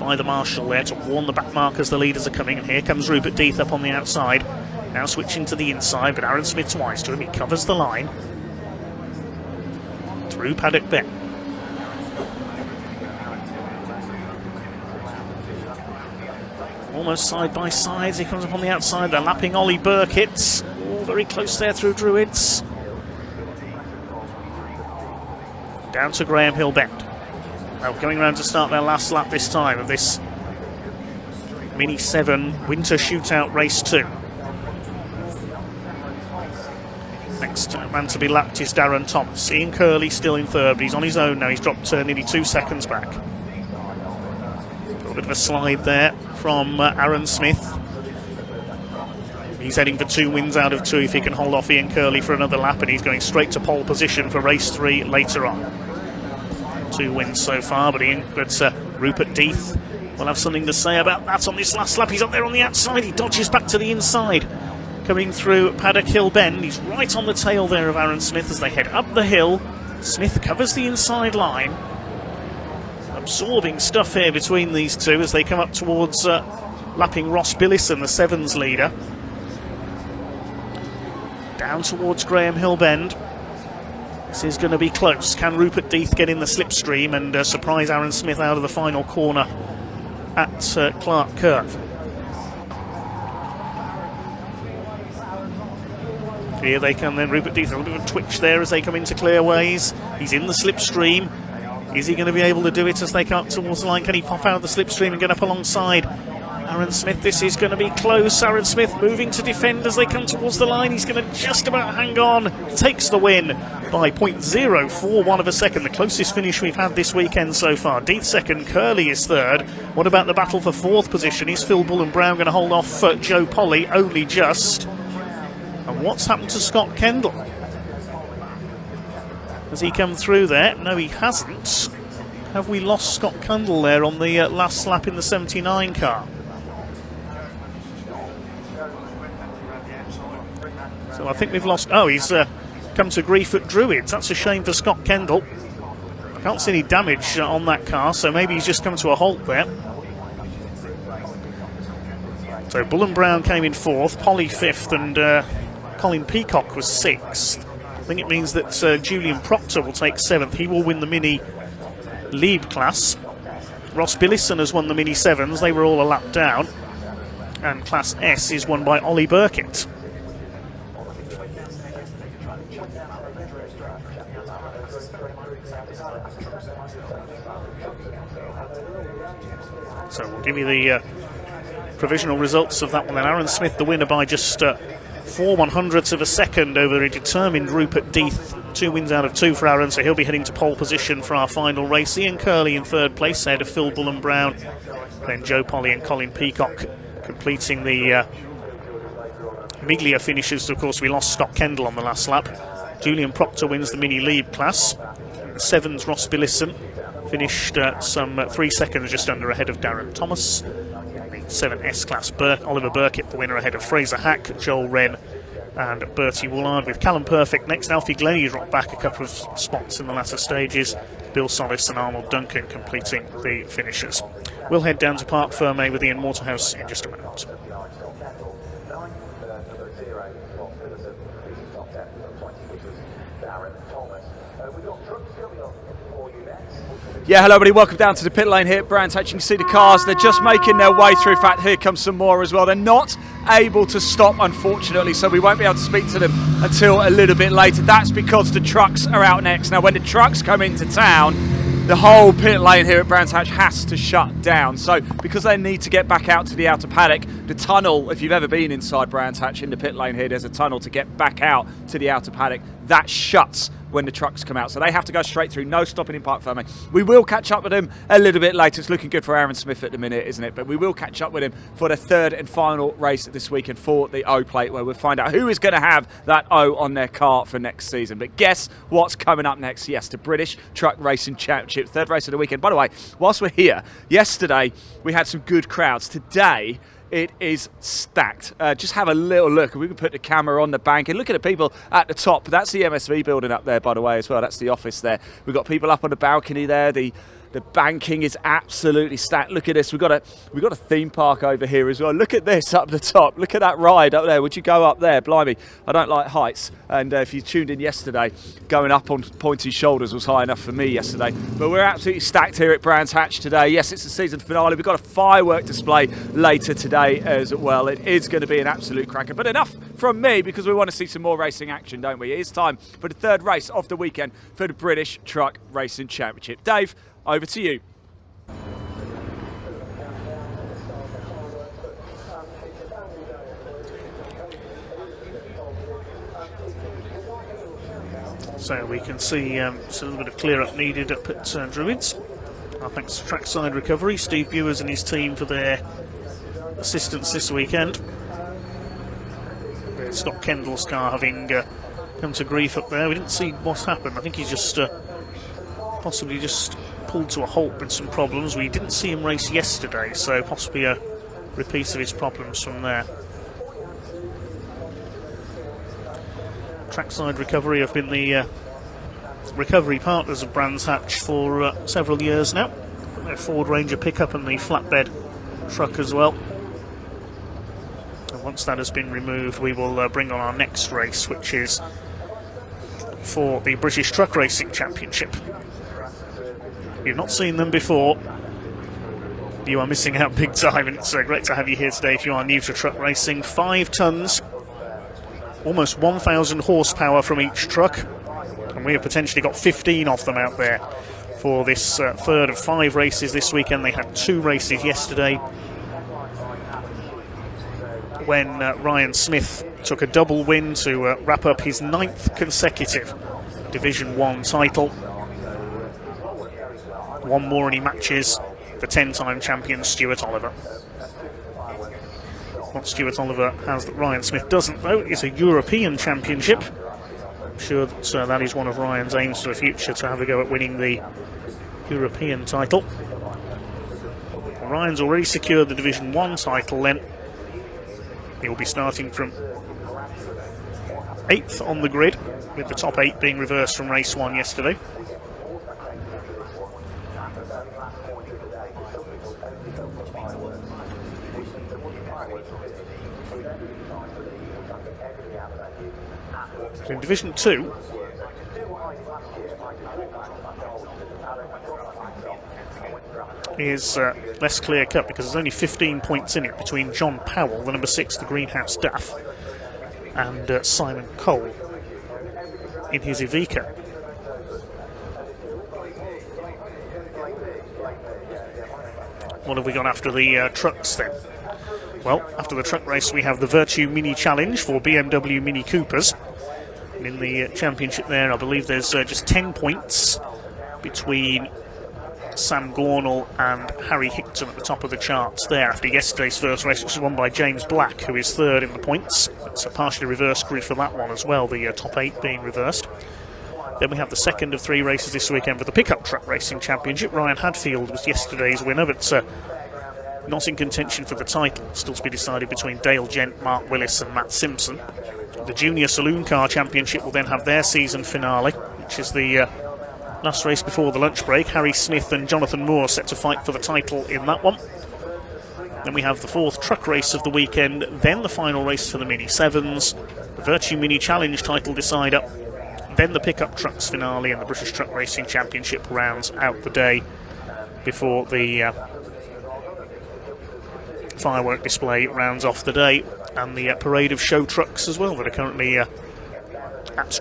by the marshal there to warn the back markers the leaders are coming. And here comes Rupert Death up on the outside. Now switching to the inside, but Aaron Smith's wise to him. He covers the line. Through Paddock Bend. Almost side by side. He comes up on the outside. They're lapping Ollie Burkitt. Oh, very close there through Druids. Down to Graham Hill Bend. Now going around to start their last lap this time of this Mini 7 Winter Shootout Race 2. Next man to be lapped is Darren Thomas. Ian Curley still in third, but he's on his own now. He's dropped nearly 2 seconds back. A little bit of a slide there from Aaron Smith. He's heading for 2 wins out of 2 if he can hold off Ian Curley for another lap, and he's going straight to pole position for race 3 later on. 2 wins so far, but Rupert Death will have something to say about that on this last lap. He's up there on the outside. He dodges back to the inside. Coming through Paddock Hill Bend. He's right on the tail there of Aaron Smith as they head up the hill. Smith covers the inside line. Absorbing stuff here between these two as they come up towards lapping Ross Billison, the 7's leader. Down towards Graham Hill Bend. This is going to be close. Can Rupert Death get in the slipstream and surprise Aaron Smith out of the final corner at Clark Curve? Here they come then, Rupert Death, a little bit of a twitch there as they come into clearways. He's in the slipstream. Is he going to be able to do it as they come up towards the line? Can he pop out of the slipstream and get up alongside Aaron Smith? This is going to be close. Aaron Smith moving to defend as they come towards the line. He's going to just about hang on. Takes the win by 0.041 of a second. The closest finish we've had this weekend so far. Death second, Curley is third. What about the battle for 4th position? Is Phil Bullen-Brown going to hold off Joe Polly? Only just. And what's happened to Scott Kendall? Has he come through there? No, he hasn't. Have we lost Scott Kendall there on the last lap in the 79 car? So I think we've lost... Oh, he's come to grief at Druids. That's a shame for Scott Kendall. I can't see any damage on that car, so maybe he's just come to a halt there. So Bullen-Brown came in 4th, Polly 5th, and Colin Peacock was 6th. I think it means that Julian Proctor will take 7th. He will win the Mini Lead class. Ross Billison has won the Mini 7s. They were all a lap down. And Class S is won by Ollie Burkitt. So we'll give you the provisional results of that one then. Aaron Smith the winner by just 4/100ths of a second over a determined Rupert Death. 2 wins out of 2 for Aaron, so he'll be heading to pole position for our final race. Ian Curley in 3rd place, ahead of Phil Bullen-Brown. Then Joe Polly and Colin Peacock completing the Miglia finishes. Of course, we lost Scott Kendall on the last lap. Julian Proctor wins the Mini Lead class. 7's Ross Billison finished some 3 seconds just under ahead of Darren Thomas. The 7S class, Oliver Burkitt the winner ahead of Fraser Hack, Joel Wren and Bertie Woolard, with Callum Perfect next. Alfie Glennie dropped back a couple of spots in the latter stages. Bill Solis and Arnold Duncan completing the finishes. We'll head down to Parc Ferme with Ian Waterhouse in just a moment. Yeah, hello everybody, welcome down to the pit lane here at Brands Hatch. You can see the cars, they're just making their way through. In fact, here comes some more as well. They're not able to stop, unfortunately, so we won't be able to speak to them until a little bit later. That's because the trucks are out next. Now, when the trucks come into town, the whole pit lane here at Brands Hatch has to shut down. So, because they need to get back out to the outer paddock, the tunnel, if you've ever been inside Brands Hatch in the pit lane here, there's a tunnel to get back out to the outer paddock. that shuts when the trucks come out. So they have to go straight through, no stopping in park farming. We will catch up with him a little bit later. It's looking good for Aaron Smith at the minute, isn't it? But we will catch up with him for the third and final race this weekend for the O Plate, where we'll find out who is going to have that O on their car for next season. But guess what's coming up next? Yes, the British Truck Racing Championship, third race of the weekend. By the way, whilst we're here, yesterday we had some good crowds. Today, it is stacked. Just have a little look. We can put the camera on the bank and look at the people at the top. That's the MSV building up there, by the way, as well. That's the office there. We've got people up on the balcony there. The banking is absolutely stacked. Look at this. We've got a theme park over here as well. Look at this up the top. Look at that ride up there. Would you go up there? Blimey, I don't like heights. And if you tuned in yesterday, going up on pointy shoulders was high enough for me yesterday. But we're absolutely stacked here at Brands Hatch today. Yes, it's the season finale. We've got a firework display later today as well. It is going to be an absolute cracker. But enough from me, because we want to see some more racing action, don't we? It is time for the third race of the weekend for the British Truck Racing Championship. Dave, over to you. So we can see it's a little bit of clear up needed up at Druids. Thanks to Trackside Recovery, Steve Bewers and his team for their assistance this weekend. Scott Kendall's car having come to grief up there. We didn't see what's happened. I think he's just possibly just pulled to a halt with some problems. We didn't see him race yesterday, so possibly a repeat of his problems from there. Trackside Recovery have been the recovery partners of Brands Hatch for several years now. Their Ford Ranger pickup and the flatbed truck as well. And once that has been removed, we will bring on our next race, which is for the British Truck Racing Championship. You've not seen them before, you are missing out big time, and it's great to have you here today if you are new to truck racing. 5 tonnes, almost 1,000 horsepower from each truck, and we have potentially got 15 of them out there for this third of 5 races this weekend. They had 2 races yesterday when Ryan Smith took a double win to wrap up his 9th consecutive Division 1 title. One more and he matches the 10-time champion Stuart Oliver. What Stuart Oliver has that Ryan Smith doesn't, though, is a European championship. I'm sure that that is one of Ryan's aims for the future, to have a go at winning the European title. Ryan's already secured the Division 1 title then. He will be starting from 8th on the grid, with the top 8 being reversed from race 1 yesterday. In Division 2, is less clear cut because there's only 15 points in it between John Powell, the number 6, the Greenhouse Daff, and Simon Cole in his Iveco. What have we got after the trucks then? Well, after the truck race we have the Virtue Mini Challenge for BMW Mini Coopers. And in the championship there, I believe there's just 10 points between Sam Gornall and Harry Hickton at the top of the charts there after yesterday's first race, which was won by James Black, who is 3rd in the points. It's a partially reversed grid for that one as well, the top 8 being reversed. Then we have the second of 3 races this weekend for the Pickup Truck Racing Championship. Ryan Hadfield was yesterday's winner, but not in contention for the title. Still to be decided between Dale Gent, Mark Willis and Matt Simpson. The Junior Saloon Car Championship will then have their season finale, which is the last race before the lunch break. Harry Smith and Jonathan Moore set to fight for the title in that one. Then we have the 4th truck race of the weekend, then the final race for the Mini 7s, the Virtue Mini Challenge title decider, then the Pickup Trucks finale, and the British Truck Racing Championship rounds out the day before the firework display rounds off the day, and the parade of show trucks as well that are currently at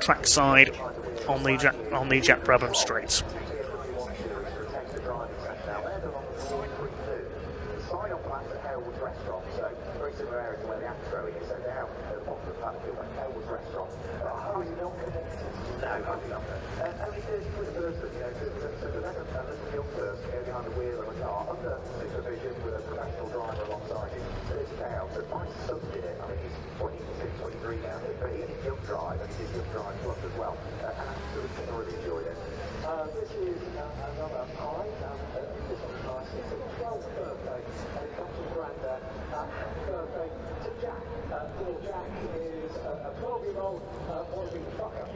trackside on the Jack Brabham Straight. Only 30 foot person, so the next field first, go behind the wheel of a car, under supervision with a professional driver alongside you. So it's down. So my son did it. I think he's 22, 23 now, but he did young drive, and he did young drive plus as well, and absolutely thoroughly enjoyed it. This is another pie. This one's nice. It's a 12th birthday, and it comes from Grandad. Happy birthday to Jack. Little Jack is a 12-year-old wannabe fucker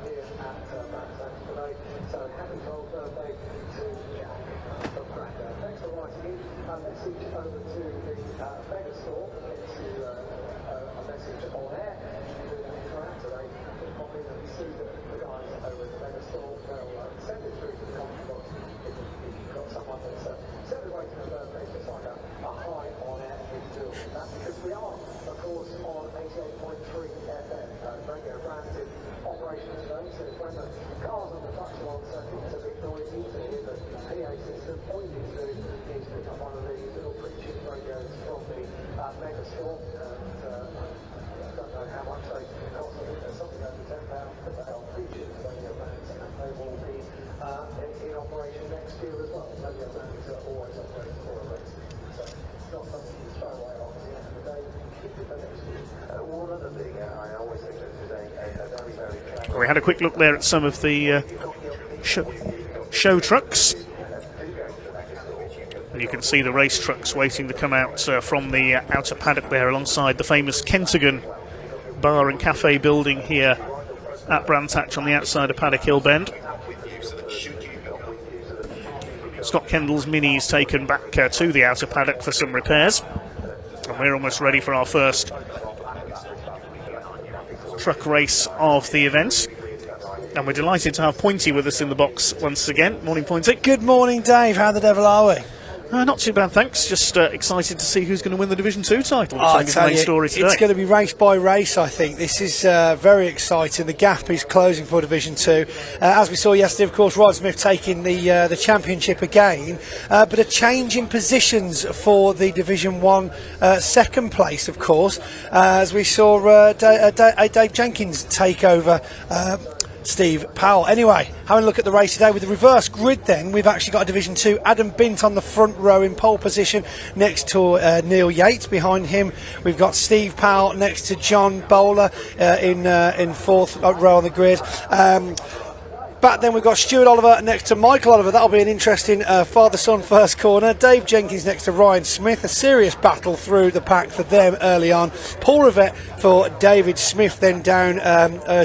here at Brands today. So happy 12th birthday to Jack from Grandad. Thanks for writing in. Message over to the Mega Store. Into a message on air. Today, pop in and see the guys over at the Mega Store. They'll send it through to the comment box if you've got someone that's celebrating a birthday, just like a high on air into that, because we are, of course, on 88.3 FM. Radio Brands in operation today, so when the cars and the trucks are on, so it's a bit noisy to hear the PA system. All you need to do is pick up one of these little preaching radios from the Mega Store. I don't know how much they cost. I think there's something over £10, but they are featured Radio Brands, and they will be in operation next year as well. Radio Brands are always operating for a race, so it's not something you throw away off the end of the day. Keep it for next year. One other thing, I always think that today a very, very Well, we had a quick look there at some of the show trucks. And you can see the race trucks waiting to come out from the outer paddock there alongside the famous Kentagon bar and cafe building here at Brands Hatch on the outside of Paddock Hill Bend. Scott Kendall's Mini is taken back to the outer paddock for some repairs. And we're almost ready for our first truck race of the event. And we're delighted to have Pointy with us in the box once again. Morning, Pointy. Good morning, Dave. How the devil are we? Not too bad, thanks. Just excited to see who's going to win the Division 2 title. I It's the tell main you, story today. it's going to be race by race, I think. This is very exciting. The gap is closing for Division 2. As we saw yesterday, of course, Rod Smith taking the championship again. But a change in positions for the Division 1 second place, of course, as we saw Dave Jenkins take over Steve Powell. Anyway, having a look at the race today with the reverse grid, then we've actually got a Division 2 Adam Bint on the front row in pole position next to Neil Yates. Behind him we've got Steve Powell next to John Bowler in fourth row on the grid. Back then we've got Stuart Oliver next to Michael Oliver. That'll be an interesting father-son first corner. Dave Jenkins next to Ryan Smith. A serious battle through the pack for them early on. Paul Rivett for David Smith then down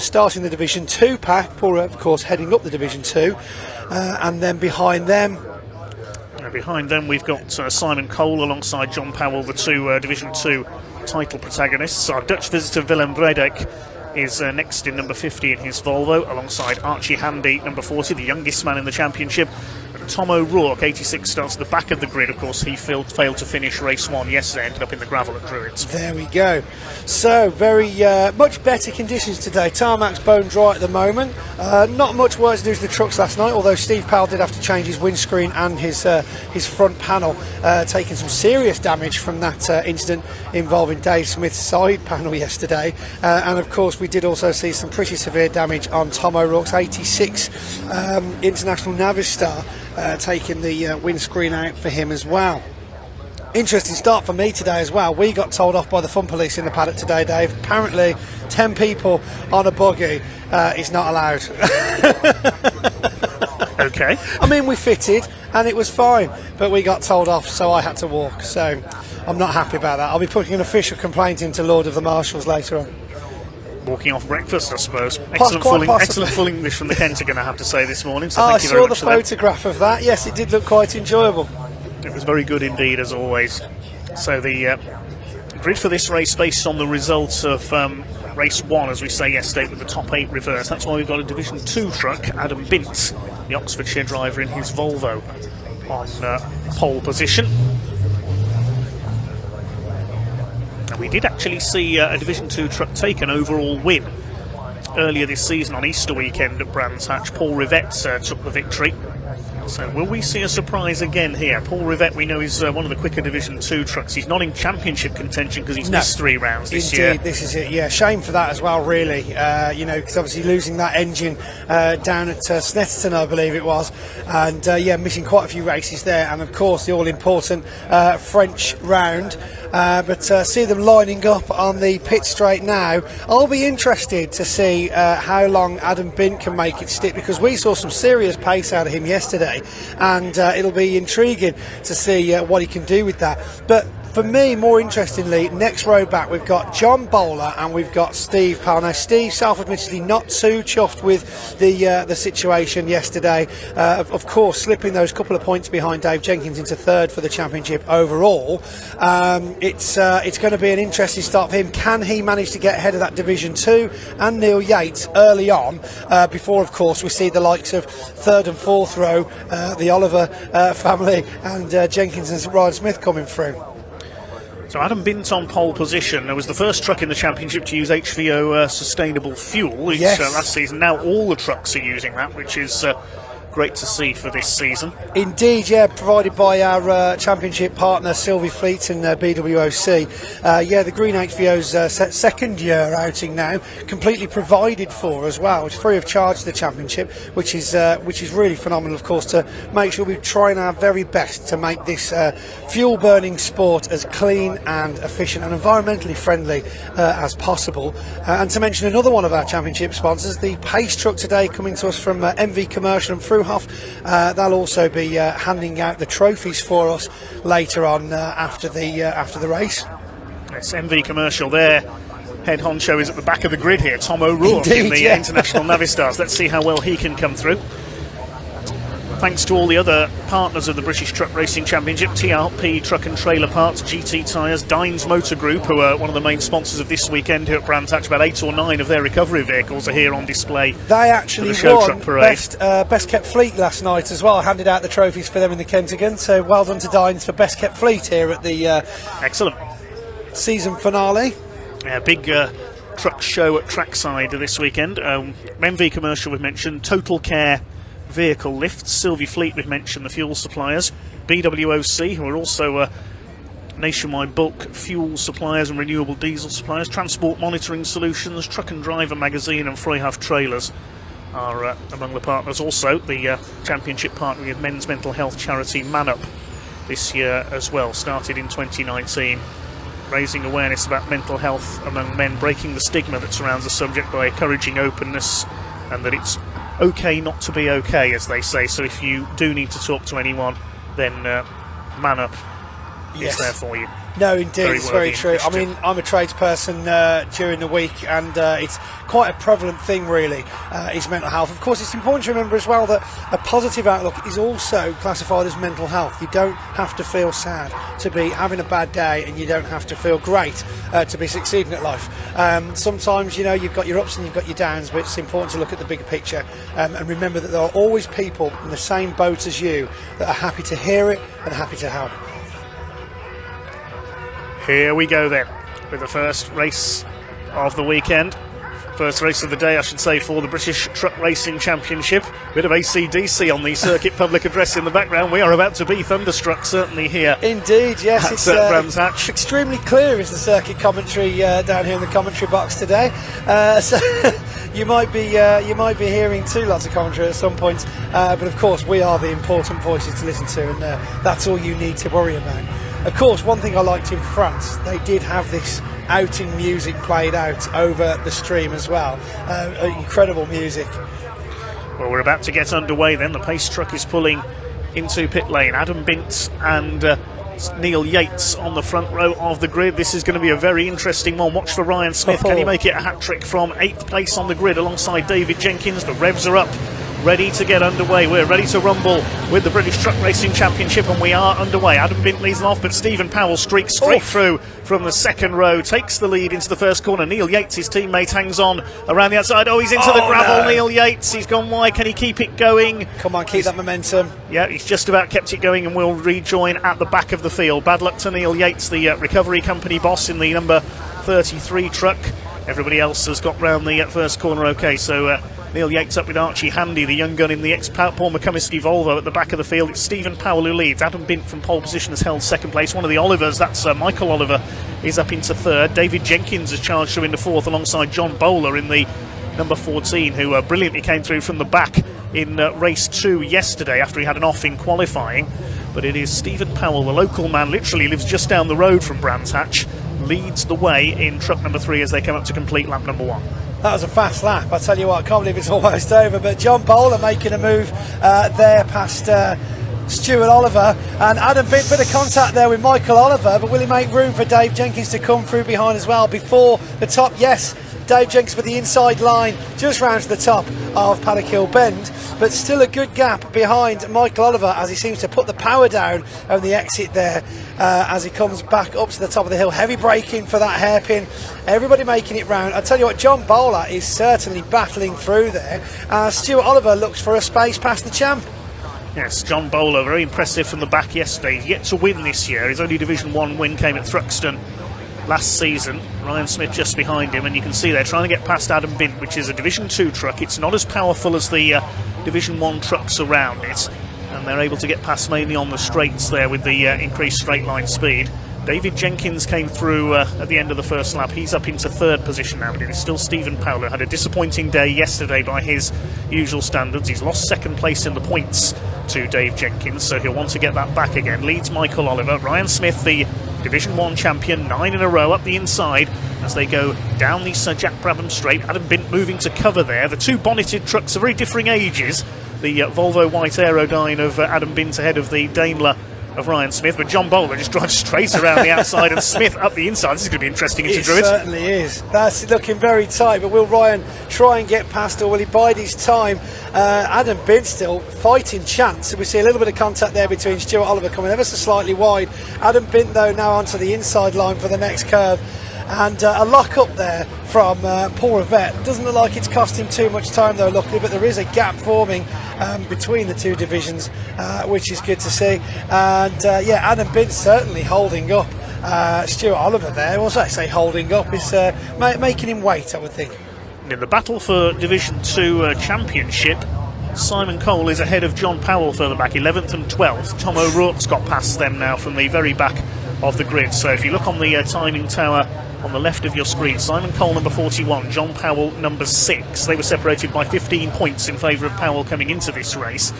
starting the Division 2 pack. Paul Rivett, of course, heading up the Division 2. And then behind them we've got Simon Cole alongside John Powell, the two Division 2 title protagonists. Our Dutch visitor Willem Bredek is next in number 50 in his Volvo, alongside Archie Handy, number 40, the youngest man in the championship. And Tom O'Rourke, 86, starts at the back of the grid. Of course, he failed to finish race 1 yesterday, ended up in the gravel at Druids. There we go. So, very much better conditions today. Tarmac's bone dry at the moment. Not much work to do to the trucks last night, although Steve Powell did have to change his windscreen and his front panel, taking some serious damage from that incident involving Dave Smith's side panel yesterday. And of course, we did also see some pretty severe damage on Tom O'Rourke's 86 International Navistar, taking the windscreen out for him as well. Interesting start for me today as well. We got told off by the fun police in the paddock today, Dave. Apparently 10 people on a buggy is not allowed. Okay. I mean, we fitted and it was fine, but we got told off, so I had to walk. So I'm not happy about that. I'll be putting an official complaint into Lord of the Marshals later on. Walking off breakfast, I suppose. Excellent full English from the Kentagon, I have to say, this morning. So thank you very much. I saw the photograph of that. Yes, it did look quite enjoyable. It was very good indeed, as always. So the grid for this race based on the results of race 1, as we say yesterday, with the top 8 reverse. That's why we've got a Division 2 truck, Adam Bint, the Oxfordshire driver, in his Volvo on pole position. And we did actually see a Division 2 truck take an overall win earlier this season on Easter weekend at Brands Hatch. Paul Rivett took the victory. So will we see a surprise again here? Paul Rivette, we know, is one of the quicker Division 2 trucks. He's not in championship contention because he's missed 3 rounds this year. Indeed, this is it. Yeah, shame for that as well, really. Because obviously losing that engine down at Snetterton, I believe it was, and missing quite a few races there, and of course the all-important French round. But see them lining up on the pit straight now. I'll be interested to see how long Adam Bint can make it stick, because we saw some serious pace out of him yesterday, and it'll be intriguing to see what he can do with that. But for me, more interestingly, next row back we've got John Bowler and we've got Steve Powell. Now, Steve, self-admittedly, not too chuffed with the situation yesterday. Of course, slipping those couple of points behind Dave Jenkins into third for the championship overall. It's going to be an interesting start for him. Can he manage to get ahead of that Division 2 and Neil Yates early on before, of course, we see the likes of third and fourth row, the Oliver family and Jenkins and Ryan Smith coming through. So Adam Bint on pole position. It was the first truck in the championship to use HVO sustainable fuel last season. Now all the trucks are using that, which is great to see for this season. Indeed, yeah, provided by our championship partner Sylvie Fleet and BWOC. The Green HVO's second year outing now, completely provided for as well. It's free of charge to the championship, which is really phenomenal, of course, to make sure we try our very best to make this fuel burning sport as clean and efficient and environmentally friendly as possible. And to mention another one of our championship sponsors, the Pace truck today, coming to us from MV Commercial and Fruhoff. They'll also be handing out the trophies for us later on after the race. It's MV Commercial there. Head honcho is at the back of the grid here, Tom O'Rourke. Indeed, in the International Navistars. Let's see how well he can come through. Thanks to all the other partners of the British Truck Racing Championship, TRP Truck and Trailer Parts, GT Tyres, Dines Motor Group, who are one of the main sponsors of this weekend here at Brands Hatch. About 8 or 9 of their recovery vehicles are here on display. They actually won best kept fleet last night as well. Handed out the trophies for them in the Kentagon. So well done to Dines for best kept fleet here at the excellent season finale. Big truck show at Trackside this weekend. MV Commercial we've mentioned, Total Care Vehicle Lifts, Sylvie Fleet we've mentioned, the fuel suppliers, BWOC, who are also nationwide bulk fuel suppliers and renewable diesel suppliers, Transport Monitoring Solutions, Truck and Driver Magazine and Freyhoff Trailers are among the partners. Also the championship partner with men's mental health charity Man Up this year as well, started in 2019, raising awareness about mental health among men, breaking the stigma that surrounds the subject by encouraging openness, and that it's okay not to be okay, as they say. So if you do need to talk to anyone, then Man Up is there for you. No, indeed, it's very true. I mean, I'm a tradesperson during the week, and it's quite a prevalent thing, really, is mental health. Of course, it's important to remember as well that a positive outlook is also classified as mental health. You don't have to feel sad to be having a bad day, and you don't have to feel great to be succeeding at life. Sometimes, you've got your ups and you've got your downs, but it's important to look at the bigger picture and remember that there are always people in the same boat as you that are happy to hear it and happy to help. Here we go then, with the first race of the weekend. First race of the day, I should say, for the British Truck Racing Championship. Bit of AC/DC on the circuit public address in the background. We are about to be thunderstruck, certainly here. Indeed, yes. It's Brands Hatch. Extremely clear is the circuit commentary down here in the commentary box today. So you might be hearing lots of commentary at some point. But of course, we are the important voices to listen to, and that's all you need to worry about. Of course, one thing I liked in France, they did have this outing music played out over the stream as well. Incredible music. Well, we're about to get underway then. The pace truck is pulling into pit lane. Adam Bint and Neil Yates on the front row of the grid. This is going to be a very interesting one. Watch for Ryan Smith. Can he make it a hat-trick from 8th place on the grid alongside David Jenkins? The revs are up, ready to get underway. We're ready to rumble with the British Truck Racing Championship, and we are underway. Adam Bint leads off, but Stephen Powell streaks straight through from the second row, takes the lead into the first corner. Neil Yates, his teammate, hangs on around the outside. He's into the gravel. No. Neil Yates, he's gone wide. Can he keep it going? Come on, keep that momentum. Yeah, he's just about kept it going and will rejoin at the back of the field. Bad luck to Neil Yates, the recovery company boss in the number 33 truck. Everybody else has got round the first corner okay, so Neil Yates up with Archie Handy, the young gun in the ex-Paul McCummesky Volvo at the back of the field. It's Stephen Powell who leads. Adam Bint from pole position has held second place. One of the Olivers, that's Michael Oliver, is up into third. David Jenkins has charged through into fourth alongside John Bowler in the number 14, who brilliantly came through from the back in race 2 yesterday after he had an off in qualifying. But it is Stephen Powell, the local man, literally lives just down the road from Brands Hatch, leads the way in truck number 3 as they come up to complete lap number 1. That was a fast lap, I tell you what. I can't believe it's almost over, but John Bowler making a move there past Stuart Oliver, and Adam Bint, bit of contact there with Michael Oliver, but will he make room for Dave Jenkins to come through behind as well before the top? Yes, Dave Jenkins for the inside line just round to the top of Paddock Hill Bend, but still a good gap behind Michael Oliver as he seems to put the power down on the exit there as he comes back up to the top of the hill. Heavy braking for that hairpin, everybody making it round. I tell you what, John Bowler is certainly battling through there. Stuart Oliver looks for a space past the champ. Yes, John Bowler, very impressive from the back yesterday. He's yet to win this year. His only Division 1 win came at Thruxton last season. Ryan Smith just behind him, and you can see they're trying to get past Adam Bint, which is a Division 2 truck. It's not as powerful as the Division 1 trucks around it, and they're able to get past mainly on the straights there with the increased straight line speed. David Jenkins came through at the end of the first lap. He's up into third position now, but it is still Stephen Powell, who had a disappointing day yesterday by his usual standards. He's lost second place in the points to Dave Jenkins, so he'll want to get that back again. Leads Michael Oliver. Ryan Smith, the Division 1 champion, 9 in a row up the inside as they go down the Sir Jack Brabham straight. Adam Bint moving to cover there. The two bonneted trucks are very differing ages. The Volvo White Aerodyne of Adam Bint ahead of the Daimler of Ryan Smith, but John Bowler just drives straight around the outside and Smith up the inside. This is going to be interesting into Druitt. It certainly is. That's looking very tight, but will Ryan try and get past, or will he bide his time? Adam Bint still fighting chance. We see a little bit of contact there between Stuart Oliver coming ever so slightly wide. Adam Bint though now onto the inside line for the next curve. And a lock up there from Paul Rivette. Doesn't look like it's cost him too much time though, luckily, but there is a gap forming between the two divisions, which is good to see. And yeah, Adam Bint certainly holding up Stuart Oliver there. Also, I say holding up is making him wait, I would think. In the battle for Division 2 Championship, Simon Cole is ahead of John Powell further back, 11th and 12th. Tom O'Rourke's got past them now from the very back of the grid. So if you look on the timing tower on the left of your screen, Simon Cole number 41, John Powell number 6. They were separated by 15 points in favour of Powell coming into this race.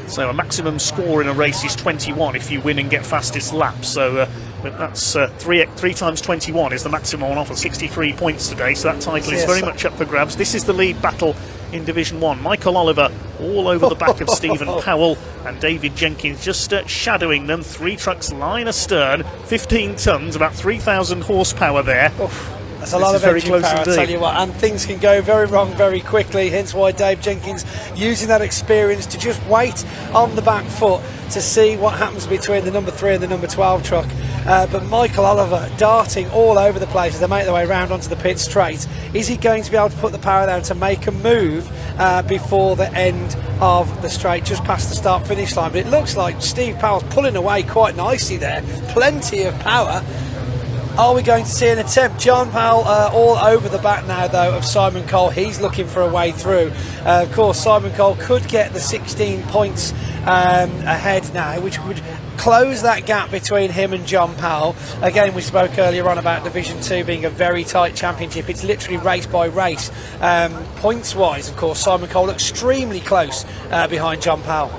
So a maximum score in a race is 21 if you win and get fastest lap. So that's 3 times 21 is the maximum on offer, 63 points today. So that title is very much up for grabs. This is the lead battle in Division 1. Michael Oliver all over the back of Stephen Powell, and David Jenkins just shadowing them. 3 trucks line astern, 15 tonnes, about 3,000 horsepower there. That's a lot of engine power, I tell you what, and things can go very wrong very quickly, hence why Dave Jenkins using that experience to just wait on the back foot to see what happens between the number 3 and the number 12 truck. But Michael Oliver darting all over the place as they make their way round onto the pit straight. Is he going to be able to put the power down to make a move before the end of the straight, just past the start finish line? But it looks like Steve Powell's pulling away quite nicely there, plenty of power. Are we going to see an attempt? John Powell all over the back now though of Simon Cole. He's looking for a way through. Of course Simon Cole could get the 16 points ahead now, which would close that gap between him and John Powell. Again, we spoke earlier on about Division 2 being a very tight championship. It's literally race by race. Points wise, of course, Simon Cole extremely close behind John Powell.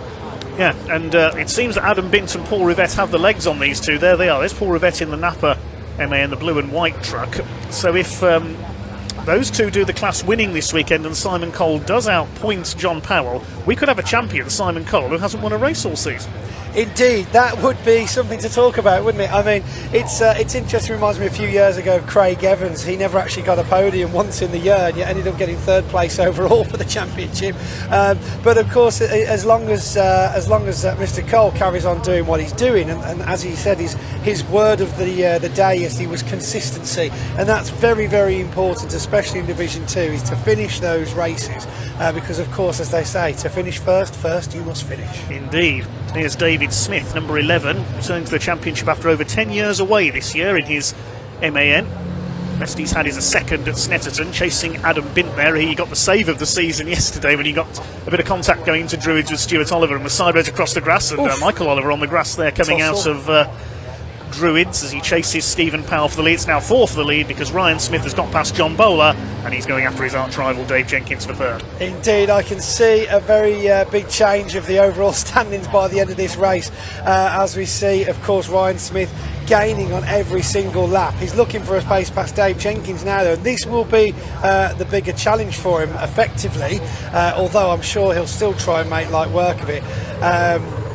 Yeah, and it seems that Adam Bint and Paul Rivette have the legs on these two. There they are. There's Paul Rivette in the Napa MA and the blue and white truck. So if those two do the class winning this weekend and Simon Cole does outpoint John Powell, we could have a champion, Simon Cole, who hasn't won a race all season. Indeed, that would be something to talk about, wouldn't it? I mean, it's interesting. Reminds me a few years ago of Craig Evans. He never actually got a podium once in the year, and yet ended up getting third place overall for the championship. But of course, as long as Mr. Cole carries on doing what he's doing, and as he said, his word of the day yesterday was consistency, and that's very, very important, especially in Division 2, is to finish those races, because of course, as they say, to finish first you must finish. Indeed. Here's David Smith, number 11, returning to the championship after over 10 years away this year in his MAN. Best he's had is a second at Snetterton, chasing Adam Bint there. He got the save of the season yesterday when he got a bit of contact going into Druids with Stuart Oliver and was sideways across the grass. And Michael Oliver on the grass there coming out of Druids as he chases Stephen Powell for the lead. It's now 4 for the lead because Ryan Smith has got past John Bowler and he's going after his arch rival Dave Jenkins for third. Indeed, I can see a very big change of the overall standings by the end of this race, as we see, of course, Ryan Smith gaining on every single lap. He's looking for a pace past Dave Jenkins now, though. This will be the bigger challenge for him, effectively, although I'm sure he'll still try and make light work of it.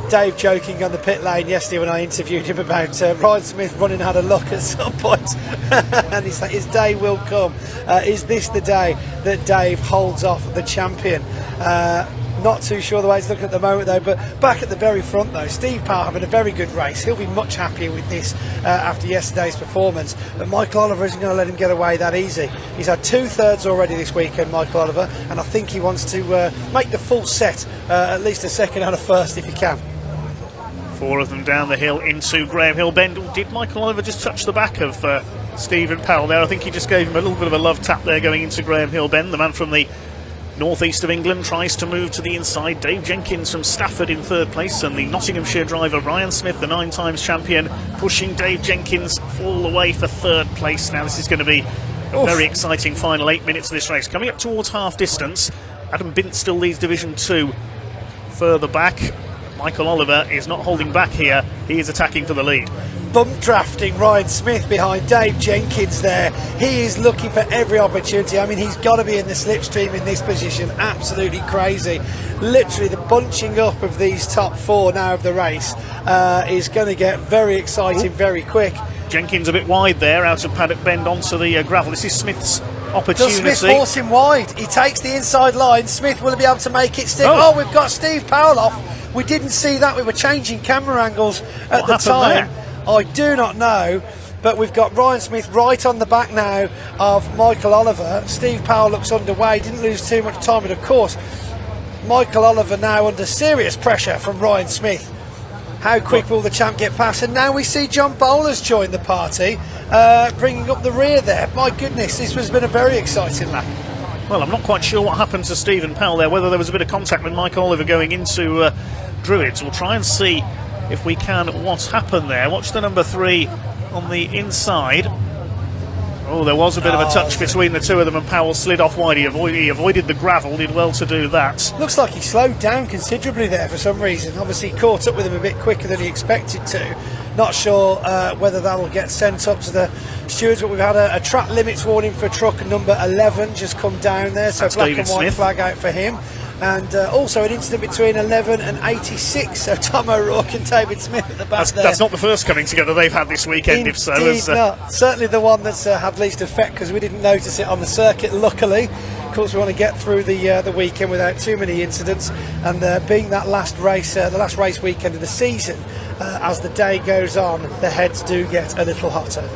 Dave joking on the pit lane yesterday when I interviewed him about Ryan Smith running out of luck at some point and he's like, his day will come. Is this the day that Dave holds off the champion? Not too sure the way it's looking at the moment, though. But back at the very front, though, Steve Powell having a very good race. He'll be much happier with this after yesterday's performance. But Michael Oliver isn't going to let him get away that easy. He's had 2/3 already this weekend, Michael Oliver, and I think he wants to make the full set, at least a second and a first if he can. 4 of them down the hill into Graham Hill Bend. Did Michael Oliver just touch the back of Stephen Powell there? I think he just gave him a little bit of a love tap there going into Graham Hill Bend. The man from the northeast of England tries to move to the inside. Dave Jenkins from Stafford in 3rd place, and the Nottinghamshire driver Ryan Smith, the 9 times champion, pushing Dave Jenkins all the way for 3rd place. Now this is going to be a very exciting final 8 minutes of this race. Coming up towards half distance, Adam Bint still leads Division 2 further back. Michael Oliver is not holding back here, he is attacking for the lead. Bump drafting Ryan Smith behind Dave Jenkins there. He is looking for every opportunity. I mean, he's got to be in the slipstream in this position. Absolutely crazy. Literally the bunching up of these top 4 now of the race is going to get very exciting very quick. Jenkins a bit wide there out of Paddock Bend onto the gravel. This is Smith's opportunity. Does Smith force him wide? He takes the inside line. Smith will be able to make it stick. Oh, we've got Steve Powell off. We didn't see that. We were changing camera angles at the time. There? I do not know, but we've got Ryan Smith right on the back now of Michael Oliver. Steve Powell looks underway, didn't lose too much time, but of course Michael Oliver now under serious pressure from Ryan Smith. How quick will the champ get past? And now we see John Bowler's joined the party, bringing up the rear there. My goodness, this has been a very exciting lap. Well, I'm not quite sure what happened to Stephen Powell there, whether there was a bit of contact with Michael Oliver going into Druids. We'll try and see if we can what's happened there. Watch the number 3 on the inside. Oh, there was a bit of a touch between the two of them, and Powell slid off wide. He avoided the gravel, did well to do that. Looks like he slowed down considerably there for some reason. Obviously caught up with him a bit quicker than he expected to. Not sure whether that will get sent up to the stewards, but we've had a track limits warning for truck number 11 just come down there, so that's black David and white Smith. Flag out for him. And also an incident between 11 and 86, so Tom O'Rourke and David Smith at the back there. That's not the first coming together they've had this weekend. Indeed, if so. Not. Certainly the one that's had least effect, because we didn't notice it on the circuit, luckily. Of course, we want to get through the weekend without too many incidents, and being that last race, the last race weekend of the season, as the day goes on, the heads do get a little hotter.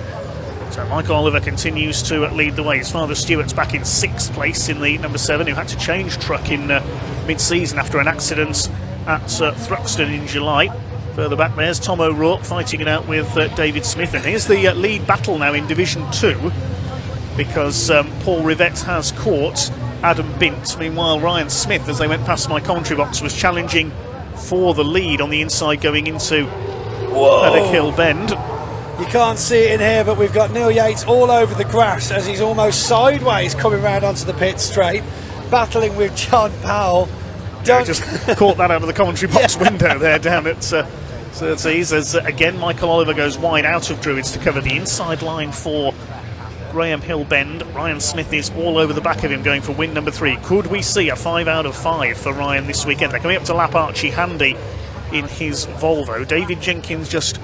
So Michael Oliver continues to lead the way. His father Stuart's back in 6th place in the number 7, who had to change truck in mid-season after an accident at Thruxton in July. Further back there's Tom O'Rourke fighting it out with David Smith. And here's the lead battle now in Division 2, because Paul Rivette has caught Adam Bint. Meanwhile, Ryan Smith, as they went past my commentary box, was challenging for the lead on the inside going into Paddock Hill Bend. You can't see it in here, but we've got Neil Yates all over the grass as he's almost sideways coming round onto the pit straight, battling with John Powell. Just caught that out of the commentary box window there down at Surtees, as again Michael Oliver goes wide out of Druids to cover the inside line for Graham Hill Bend. Ryan Smith is all over the back of him going for win number 3. Could we see a 5 out of 5 for Ryan this weekend? They're coming up to lap Archie Handy in his Volvo. David Jenkins just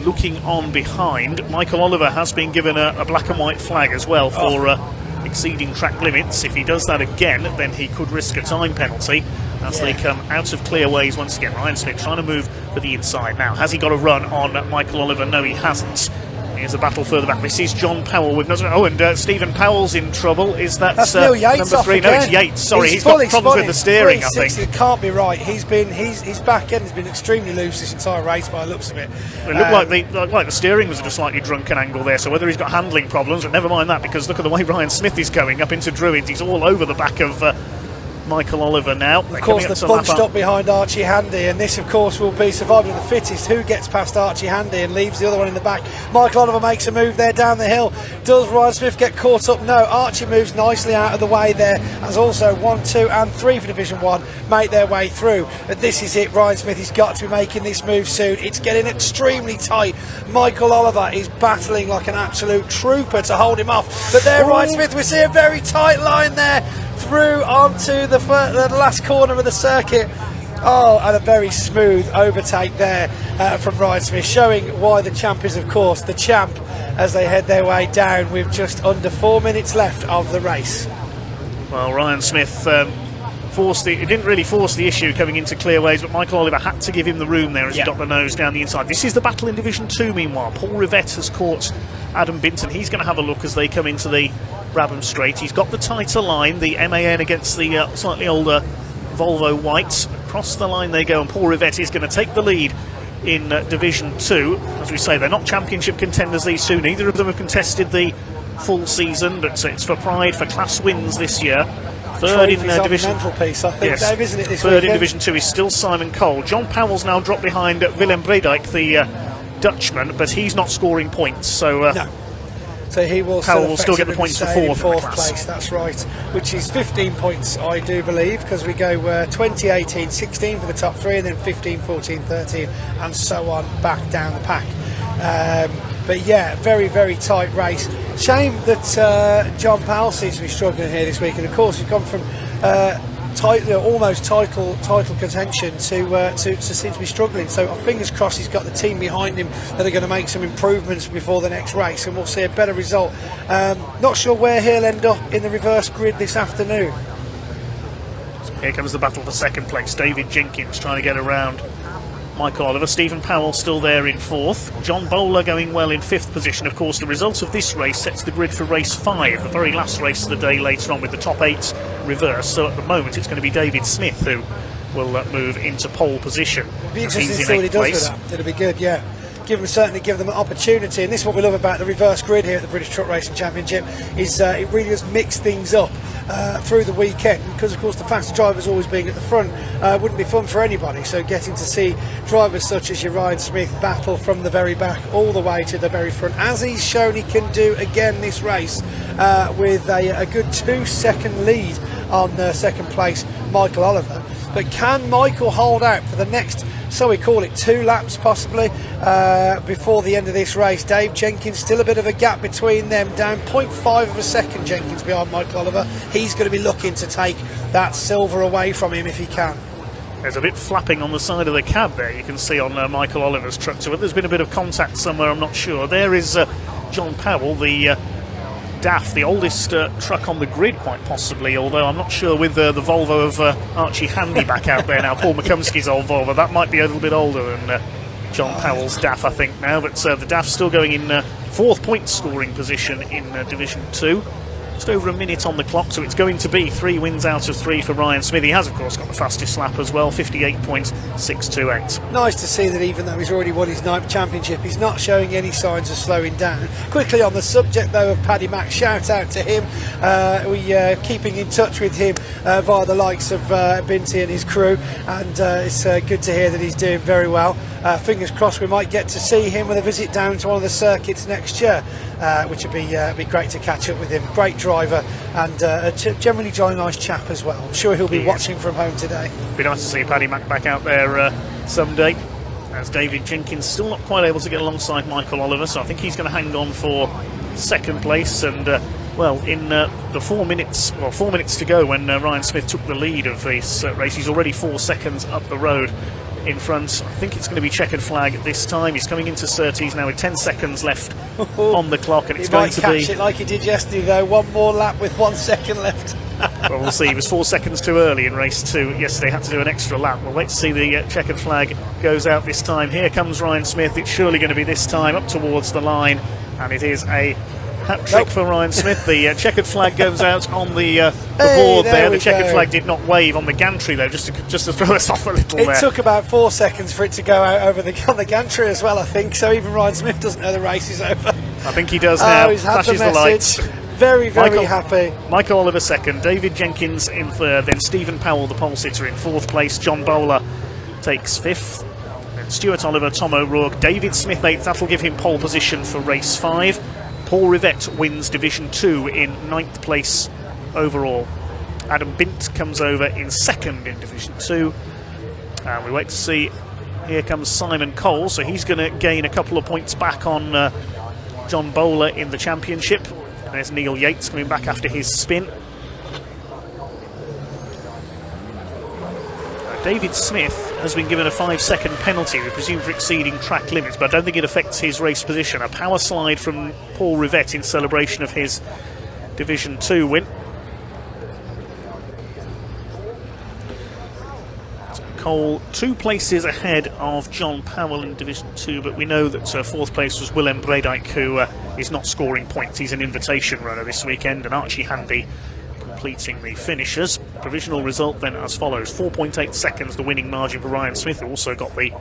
looking on behind. Michael Oliver has been given a black and white flag as well for exceeding track limits. If he does that again, then he could risk a time penalty as they come out of clear ways once again. Ryan Smith trying to move for the inside now. Has he got a run on Michael Oliver? No, he hasn't. Here's a battle further back. This is John Powell with and Stephen Powell's in trouble. Is that That's Neil Yates number 3? off No, again. it's Yates. Sorry, he's fully got problems with the steering, I 360, think. It can't be right. His back end has been extremely loose this entire race by the looks of it. It looked like the steering was at a slightly drunken angle there, so whether he's got handling problems, but never mind that, because look at the way Ryan Smith is going up into Druids. He's all over the back of Michael Oliver now. Of course, they're bunched up behind Archie Handy, and this, of course, will be survival of the fittest. Who gets past Archie Handy and leaves the other one in the back? Michael Oliver makes a move there down the hill. Does Ryan Smith get caught up? No. Archie moves nicely out of the way there, as also 1, 2 and 3 for Division 1 make their way through. But this is it. Ryan Smith has got to be making this move soon. It's getting extremely tight. Michael Oliver is battling like an absolute trooper to hold him off. But there, Ryan Smith, we see a very tight line there through onto the last corner of the circuit. Oh, and a very smooth overtake there from Ryan Smith, showing why the champ is, of course, the champ as they head their way down with just under 4 minutes left of the race. Well, Ryan Smith didn't really force the issue coming into clearways, but Michael Oliver had to give him the room there as he got the nose down the inside. This is the battle in Division 2, meanwhile. Paul Rivette has caught Adam Binton. He's going to have a look as they come into the Brabham Straight. He's got the tighter line, the MAN against the slightly older Volvo White. Across the line they go, and Paul Rivette is going to take the lead in Division 2. As we say, they're not championship contenders, these two. Neither of them have contested the full season, but it's for pride, for class wins this year. Third in Division piece, I think, Dave, isn't it, this third weekend? in Division 2 is still Simon Cole. John Powell's now dropped behind Willem Bredijk, the Dutchman, but he's not scoring points, so no. So he will still get the points for fourth place, that's right, which is 15 points, I do believe, because we go 20, 18, 16 for the top 3, and then 15, 14, 13, and so on back down the pack. But yeah, very, very tight race. Shame that John Powell seems to be struggling here this week, and of course he's gone from almost title contention to seem to be struggling. So fingers crossed he's got the team behind him that are going to make some improvements before the next race, and we'll see a better result. Not sure where he'll end up in the reverse grid this afternoon. So here comes the battle for second place. David Jenkins trying to get around Michael Oliver. Stephen Powell still there in 4th. John Bowler going well in 5th position. Of course, the result of this race sets the grid for race 5, the very last race of the day later on, with the top 8 reversed. So at the moment it's going to be David Smith who will move into pole position. It'll be interesting to see what he does with that. It'll be good, yeah. Certainly give them an opportunity, and this is what we love about the reverse grid here at the British Truck Racing Championship, is it really does mix things up through the weekend, because of course the faster drivers always being at the front wouldn't be fun for anybody. So getting to see drivers such as your Ryan Smith battle from the very back all the way to the very front, as he's shown he can do again this race, with a good 2-second lead on second place Michael Oliver. But can Michael hold out for the next, so we call it, 2 laps possibly before the end of this race? Dave Jenkins, still a bit of a gap between them, down 0.5 of a second Jenkins behind Michael Oliver. He's going to be looking to take that silver away from him if he can. There's a bit flapping on the side of the cab there, you can see on Michael Oliver's truck. So there's been a bit of contact somewhere, I'm not sure. There is John Powell, the DAF, the oldest truck on the grid, quite possibly, although I'm not sure with the Volvo of Archie Handy back out there now. Paul McCumsky's old Volvo, that might be a little bit older than John Powell's DAF, I think, now. But the DAF's still going in 4th point scoring position in Division 2. Just over a minute on the clock, so it's going to be 3 wins out of 3 for Ryan Smith. He has, of course, got the fastest lap as well, 58.628. Nice to see that even though he's already won his 9th championship, he's not showing any signs of slowing down. Quickly on the subject, though, of Paddy Mack, shout out to him. We're keeping in touch with him via the likes of Binty and his crew, and it's good to hear that he's doing very well. Fingers crossed we might get to see him with a visit down to one of the circuits next year, which would be great to catch up with him. Great driver, and a generally jolly nice chap as well. I'm sure he'll be watching from home today. Be nice to see Paddy Mack back out there someday. As David Jenkins still not quite able to get alongside Michael Oliver, so I think he's going to hang on for second place. And in the 4 minutes to go when Ryan Smith took the lead of this race, he's already 4 seconds up the road in front. I think it's going to be checkered flag this time. He's coming into Surtees now with 10 seconds left on the clock, and it's going to be... He might catch it like he did yesterday, though. One more lap with 1 second left. Well, we'll see. He was 4 seconds too early in race 2 yesterday, had to do an extra lap. We'll wait to see the checkered flag goes out this time. Here comes Ryan Smith. It's surely going to be this time, up towards the line, And it is a hat trick for Ryan Smith. The checkered flag goes out on the board there. The checkered flag did not wave on the gantry though, just to throw us off a little there. It took about 4 seconds for it to go out over on the gantry as well, I think. So even Ryan Smith doesn't know the race is over. I think he does now. He's had Flashes the lights. Very happy. Michael Oliver second, David Jenkins in third, then Stephen Powell, the pole sitter, in fourth place. John Bowler takes fifth. Then Stuart Oliver, Tom O'Rourke, David Smith eighth. That'll give him pole position for race 5. Paul Rivette wins Division 2 in 9th place overall. Adam Bint comes over in second in Division 2. And we wait to see. Here comes Simon Cole, so he's going to gain a couple of points back on John Bowler in the championship. And there's Neil Yates coming back after his spin. David Smith has been given a 5-second penalty, we presume for exceeding track limits, but I don't think it affects his race position. A power slide from Paul Rivette in celebration of his Division 2 win. So Cole 2 places ahead of John Powell in Division 2, but we know that 4th place was Willem Breidijk, who is not scoring points. He's an invitation runner this weekend, and Archie Handy completing the finishers. Provisional result then as follows: 4.8 seconds the winning margin for Ryan Smith, who also got the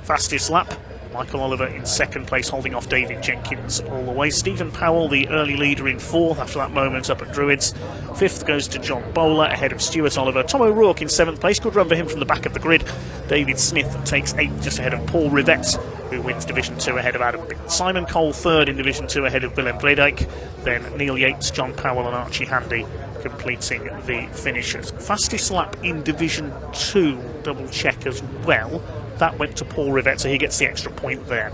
fastest lap. Michael Oliver in second place, holding off David Jenkins all the way. Stephen Powell, the early leader, in fourth after that moment up at Druids. Fifth goes to John Bowler, ahead of Stuart Oliver. Tom O'Rourke in seventh place, good run for him from the back of the grid. David Smith takes eighth, just ahead of Paul Rivette, who wins Division 2 ahead of Adam Bint. Simon Cole third in Division 2 ahead of Willem Breidijk. Then Neil Yates, John Powell and Archie Handy completing the finishers. Fastest lap in Division 2, double check as well. That went to Paul Rivette, so he gets the extra point there.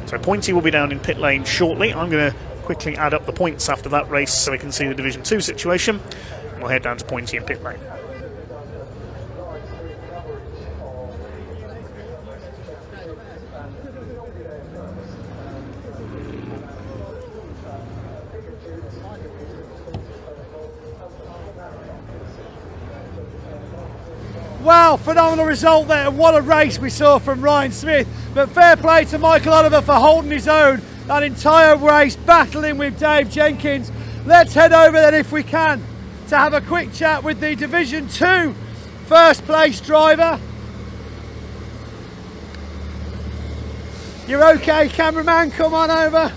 So Pointy will be down in pit lane shortly. I'm going to quickly add up the points after that race so we can see the Division 2 situation. We'll head down to Pointy in pit lane. Wow, phenomenal result there. What a race we saw from Ryan Smith. But fair play to Michael Oliver for holding his own that entire race, battling with Dave Jenkins. Let's head over then, if we can, to have a quick chat with the Division 2 first place driver. You're okay, cameraman, come on over.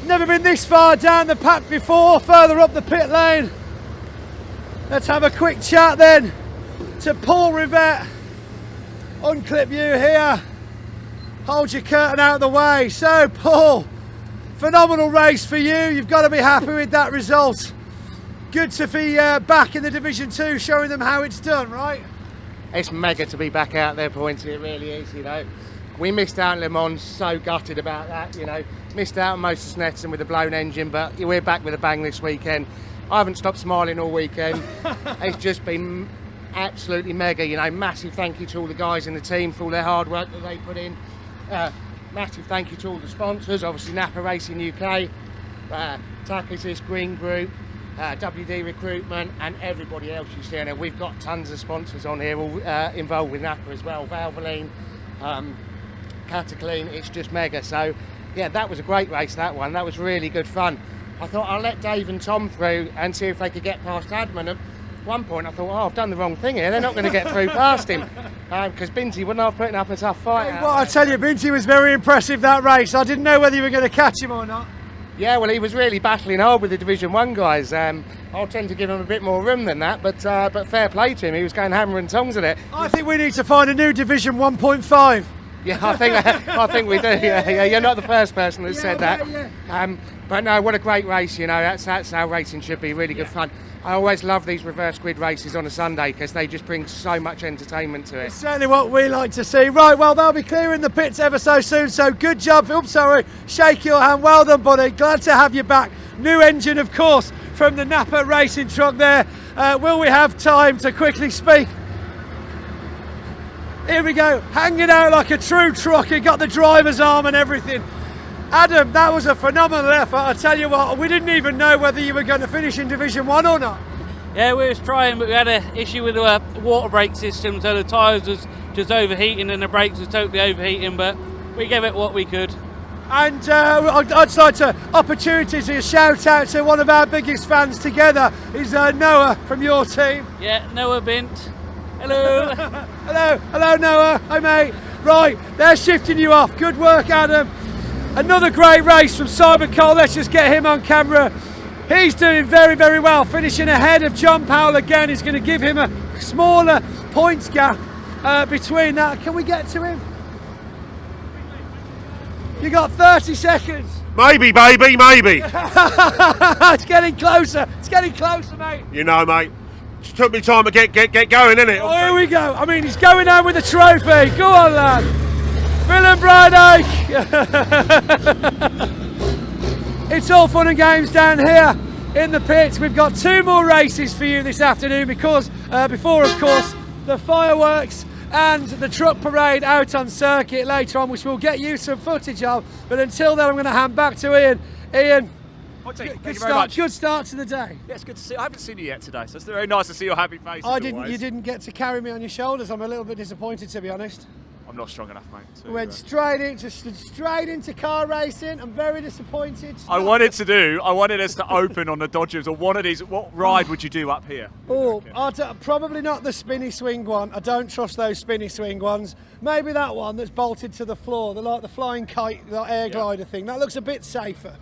Never been this far down the pack before, further up the pit lane. Let's have a quick chat then to Paul Rivette. Unclip you here. Hold your curtain out of the way. So Paul, phenomenal race for you. You've got to be happy with that result. Good to be back in the Division 2, showing them how it's done, right? It's mega to be back out there, Pointy. It really is, you know. We missed out in Le Mans, so gutted about that, you know. Missed out on most of Snetterton with a blown engine, but we're back with a bang this weekend. I haven't stopped smiling all weekend. It's just been absolutely mega, you know. Massive thank you to all the guys in the team for all their hard work that they put in. Massive thank you to all the sponsors, obviously Napa Racing UK, Takesis Green Group, WD Recruitment, and everybody else you see in there. We've got tons of sponsors on here all involved with Napa as well. Valvoline, Cataclean, it's just mega. So yeah, that was a great race, that one. That was really good fun. I thought I'll let Dave and Tom through and see if they could get past Adman. At one point I thought, oh, I've done the wrong thing here, they're not going to get through past him, because Binty wouldn't have putting up a tough fight. Well, I tell you, Binty was very impressive that race. I didn't know whether you were going to catch him or not. Yeah, well, he was really battling hard with the Division 1 guys. I'll tend to give him a bit more room than that, but fair play to him. He was going hammer and tongs at it. I think we need to find a new Division 1.5. Yeah, I think we do. Yeah, you're not the first person that said that. Yeah. But no, what a great race, you know. That's how racing should be, really good fun. I always love these reverse grid races on a Sunday because they just bring so much entertainment to it. It's certainly what we like to see. Right, well, they'll be clearing the pits ever so soon, so good job. Oops, sorry, shake your hand. Well done, buddy. Glad to have you back. New engine, of course, from the Napa racing truck there. Will we have time to quickly speak? Here we go, hanging out like a true trucker, got the driver's arm and everything. Adam, that was a phenomenal effort. I tell you what, we didn't even know whether you were going to finish in Division 1 or not. Yeah, we was trying, but we had an issue with the water brake system, so the tyres was just overheating and the brakes was totally overheating, but we gave it what we could. And I'd like to opportunity to shout out to one of our biggest fans together is Noah from your team. Yeah, Noah Bint. Hello. Hello Noah. Hi mate. Right, they're shifting you off. Good work, Adam. Another great race from Simon Cole. Let's just get him on camera. He's doing very, very well, finishing ahead of John Powell again. He's going to give him a smaller points gap between that. Can we get to him? You got 30 seconds. Maybe, baby, maybe. It's getting closer. It's getting closer, mate. You know, mate. It took me time to get going, innit? Oh, here we go. I mean, he's going home with a trophy. Go on, lad. Willem Brydake. It's all fun and games down here in the pits. We've got 2 more races for you this afternoon because before, of course, the fireworks and the truck parade out on circuit later on, which we'll get you some footage of. But until then, I'm going to hand back to Ian. Ian, Thank you very much. Good start to the day. Yeah, it's good to see. I haven't seen you yet today, so it's very nice to see your happy face. You didn't get to carry me on your shoulders. I'm a little bit disappointed, to be honest. I'm not strong enough, mate. We went straight into car racing. I'm very disappointed. I wanted us to open on the Dodgers or one of these. What ride would you do up here? Oh, probably not the spinny swing one. I don't trust those spinny swing ones. Maybe that one that's bolted to the floor, the flying kite, the air glider thing. That looks a bit safer.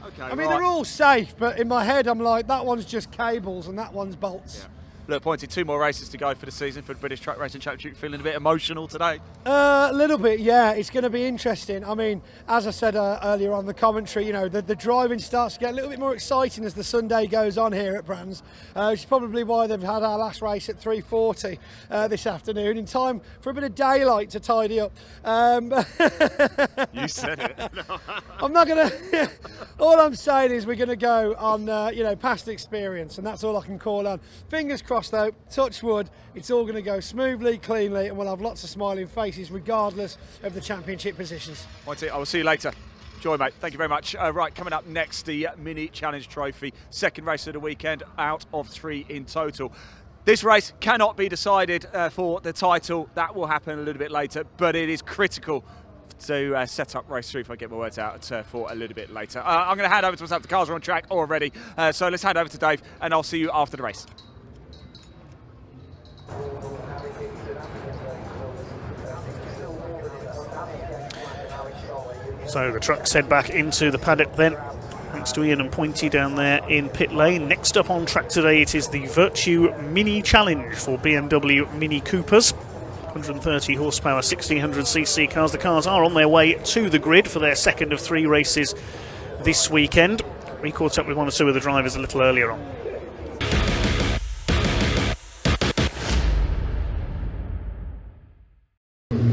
Okay, I mean, they're all safe, but in my head, I'm like, that one's just cables and that one's bolts. Yeah. Look, Pointy, 2 more races to go for the season for the British Truck Racing Championship. Feeling a bit emotional today? A little bit, yeah. It's going to be interesting. I mean, as I said earlier on the commentary, you know, the driving starts to get a little bit more exciting as the Sunday goes on here at Brands, which is probably why they've had our last race at 3:40 this afternoon, in time for a bit of daylight to tidy up. You said it. I'm not going to... All I'm saying is we're going to go on, past experience, and that's all I can call on. Fingers crossed, though, touch wood, it's all going to go smoothly, cleanly, and we'll have lots of smiling faces regardless of the championship positions. Pointy, I will see you later. Joy, mate. Thank you very much. Right, coming up next, the Mini Challenge Trophy. Second race of the weekend, out of 3 in total. This race cannot be decided for the title. That will happen a little bit later, but it is critical to set up race 3, if I get my words out, for a little bit later. I'm going to hand over to myself. The cars are on track already, so let's hand over to Dave, and I'll see you after the race. So the trucks head back into the paddock then. Thanks to Ian and Pointy down there in pit lane. Next up on track today, it is the Virtue Mini Challenge for BMW Mini Coopers. 130 horsepower, 1600cc cars. The cars are on their way to the grid for their second of 3 races this weekend. We caught up with 1 or 2 of the drivers a little earlier on.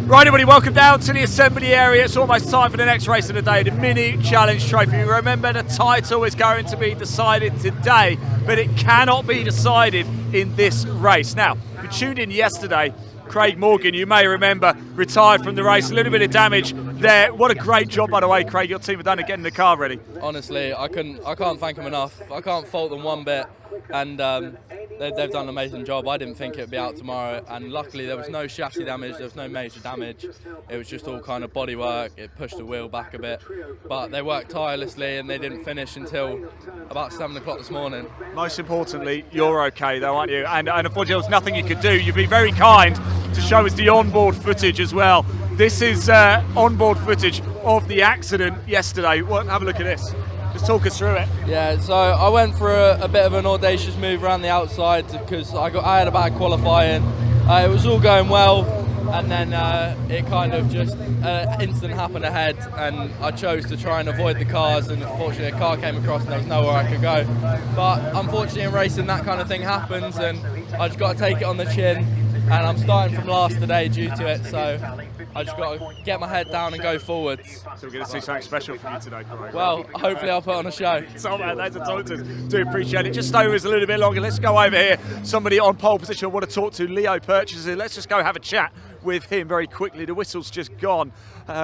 Right, everybody, welcome down to the assembly area. It's almost time for the next race of the day, the Mini Challenge Trophy. Remember, the title is going to be decided today, but it cannot be decided in this race. Now, if you tuned in yesterday, Craig Morgan, you may remember, retired from the race. A little bit of damage there. What a great job, by the way, Craig. Your team have done at getting the car ready. Honestly, I can't thank them enough. I can't fault them one bit, and they've done an amazing job. I didn't think it'd be out tomorrow, and luckily there was no chassis damage, there was no major damage. It was just all kind of body work. It pushed the wheel back a bit, but they worked tirelessly and they didn't finish until about 7 o'clock this morning. Most importantly, you're okay though, aren't you? And unfortunately there was nothing you could do. You've been very kind to show us the onboard footage as well. This is onboard footage of the accident yesterday. Well, have a look at this. Just talk us through it. Yeah, so I went for a bit of an audacious move around the outside because I had a bad qualifying. It was all going well, and then it kind of just instant happened ahead, and I chose to try and avoid the cars, and unfortunately a car came across and there was nowhere I could go. But unfortunately in racing that kind of thing happens, and I just got to take it on the chin, and I'm starting from last today due to it, so I just got to get my head down and go forwards. So we're going to see something special from you today, correct? Well, hopefully I'll put on a show. So, man, thanks for talking to us. Do appreciate it. Just stay with us a little bit longer. Let's go over here. Somebody on pole position I want to talk to, Leo Purchaser. Let's just go have a chat with him very quickly. The whistle's just gone,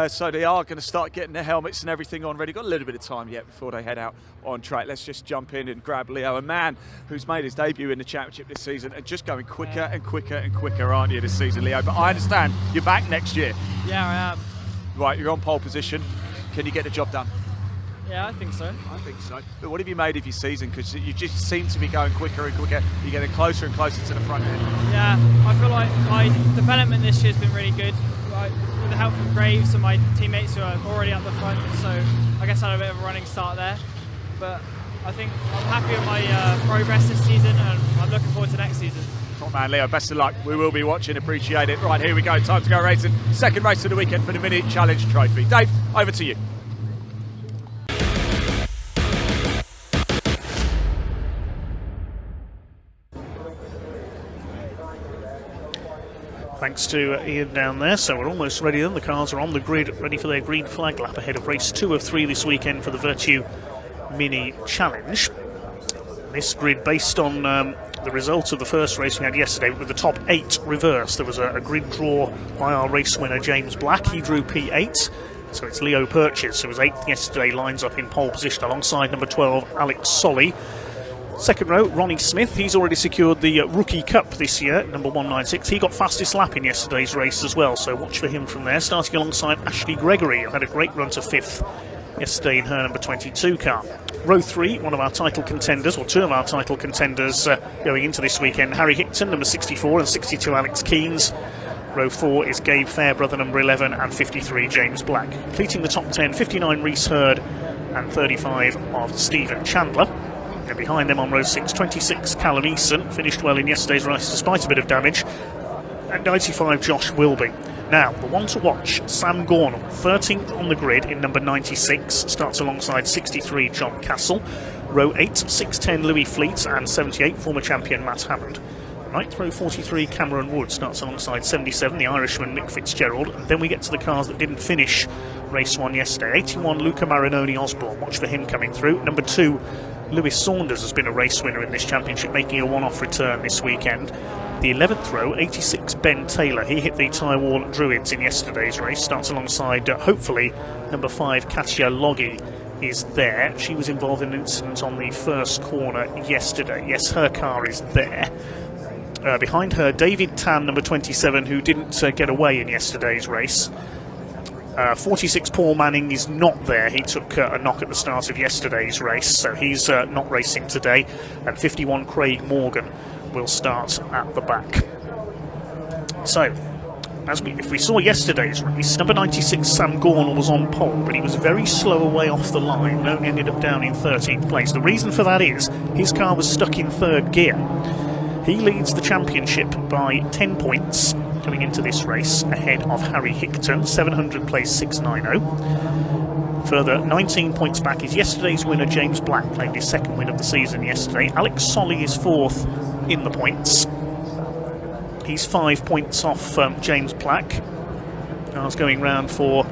so they are going to start getting their helmets and everything on ready. Got a little bit of time yet before they head out on track. Let's just jump in and grab Leo, a man who's made his debut in the championship this season and just going quicker and quicker and quicker, aren't you, this season, Leo? But I understand you're back next year. Yeah, I am. Right, you're on pole position. Can you get the job done? Yeah, I think so. I think so. But what have you made of your season? Because you just seem to be going quicker and quicker. You're getting closer and closer to the front end. Yeah, I feel like my development this year has been really good. Like, with the help of Graves and my teammates who are already at the front, so I guess I had a bit of a running start there. But I think I'm happy with my progress this season, and I'm looking forward to next season. Top man, Leo, best of luck. We will be watching, appreciate it. Right, here we go, time to go racing. Second race of the weekend for the Mini Challenge Trophy. Dave, over to you. Thanks to Ian down there. So we're almost ready then. The cars are on the grid, ready for their green flag lap ahead of race 2 of 3 this weekend for the Virtue Mini Challenge. This grid based on the result of the first race we had yesterday with the top 8 reversed. There was a grid draw by our race winner James Black. He drew P8. So it's Leo Purchase, who was 8th yesterday, lines up in pole position alongside number 12 Alex Solly. Second row, Ronnie Smith. He's already secured the Rookie Cup this year, number 196. He got fastest lap in yesterday's race as well, so watch for him from there. Starting alongside Ashley Gregory, who had a great run to 5th yesterday in her number 22 car. Row 3, one of our title contenders, or 2 of our title contenders going into this weekend. Harry Hickton, number 64, and 62 Alex Keynes. Row 4 is Gabe Fairbrother, number 11, and 53 James Black. Completing the top 10, 59 Reese Hurd and 35 of Stephen Chandler. And behind them on row 6, 26 Callum Eason, finished well in yesterday's race despite a bit of damage, and 95 Josh Wilby. Now, the one to watch, Sam Gornall, 13th on the grid in number 96, starts alongside 63 John Castle. Row 8, 610 Louis Fleet and 78 former champion Matt Hammond. Ninth row 43 Cameron Wood starts alongside 77 the Irishman Mick Fitzgerald, and then we get to the cars that didn't finish race 1 yesterday. 81 Luca Marinoni Osborne, watch for him coming through. Number 2 Lewis Saunders has been a race winner in this championship, making a one-off return this weekend. The 11th row, 86 Ben Taylor, he hit the Taiwan Druids in yesterday's race, starts alongside hopefully number 5 Katia Loggy is there. She was involved in an incident on the first corner yesterday. Yes, her car is there. Behind her, David Tan, number 27, who didn't get away in yesterday's race. 46 Paul Manning is not there. He took a knock at the start of yesterday's race, so he's not racing today. And 51 Craig Morgan will start at the back. So, if we saw yesterday's race, number 96 Sam Gornall was on pole, but he was very slow away off the line and only ended up down in 13th place. The reason for that is his car was stuck in 3rd gear. He leads the championship by 10 points coming into this race, ahead of Harry Hickton, 700 place 690. Further, 19 points back is yesterday's winner James Black, claimed his 2nd win of the season yesterday. Alex Solly is 4th in the points. He's 5 points off James Black. Car's going round for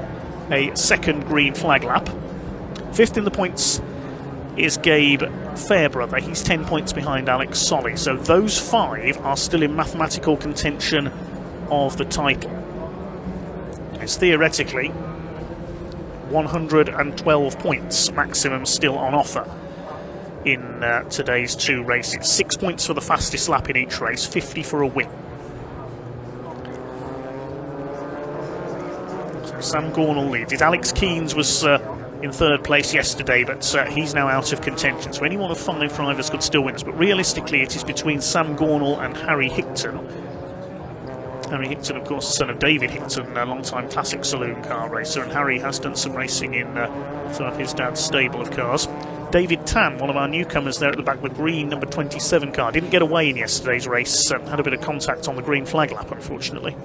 a 2nd green flag lap. 5th in the points is Gabe Fairbrother. He's 10 points behind Alex Solly. So those 5 are still in mathematical contention of the title. It's theoretically 112 points maximum still on offer in today's 2 races. 6 points for the fastest lap in each race, 50 for a win. So Sam Gornall leads. Alex Keynes was in 3rd place yesterday, but he's now out of contention. So any one of 5 drivers could still win this. But realistically, it is between Sam Gornall and Harry Hickton. Harry Hickton, of course, the son of David Hickton, a long-time classic saloon car racer, and Harry has done some racing in some of his dad's stable of cars. David Tan, one of our newcomers there at the back, the green number 27 car, didn't get away in yesterday's race, had a bit of contact on the green flag lap, unfortunately.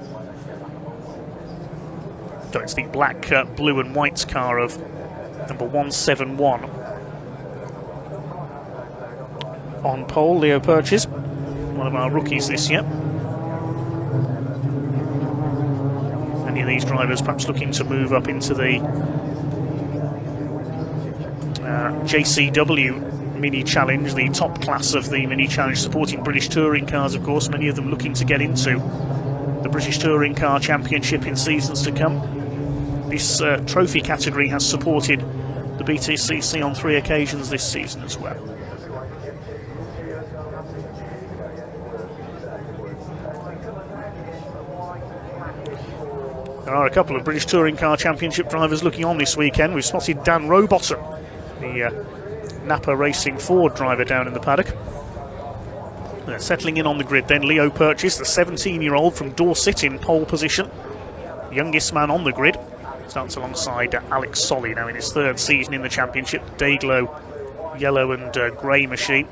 So it's the black, blue and white car of number 171. On pole, Leo Purchase, one of our rookies this year. Any of these drivers perhaps looking to move up into the JCW Mini Challenge, the top class of the Mini Challenge, supporting British Touring cars, of course, many of them looking to get into the British Touring Car Championship in seasons to come. This trophy category has supported the BTCC on 3 occasions this season as well. There are a couple of British Touring Car Championship drivers looking on this weekend. We've spotted Dan Rowbottom, the Napa Racing Ford driver down in the paddock. Settling in on the grid then, Leo Purchase, the 17-year-old from Dorset, in pole position. The youngest man on the grid. Starts alongside Alex Solly, now in his third season in the championship. Dayglow yellow and grey machine.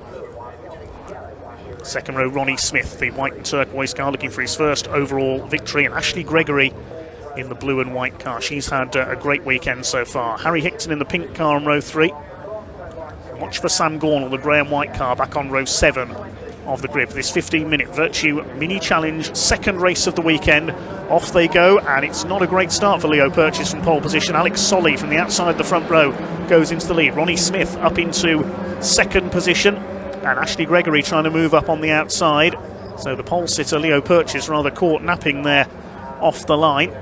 Second row, Ronnie Smith, the white and turquoise car, looking for his first overall victory. And Ashley Gregory in the blue and white car. She's had a great weekend so far. Harry Hickton in the pink car on row 3. Watch for Sam Gornall, the grey and white car, back on row 7 of the grid for this 15-minute Virtue Mini Challenge, second race of the weekend. Off they go, and it's not a great start for Leo Purchase from pole position. Alex Solly from the outside the front row goes into the lead. Ronnie Smith up into second position, and Ashley Gregory trying to move up on the outside. So the pole sitter Leo Purchase rather caught napping there off the line.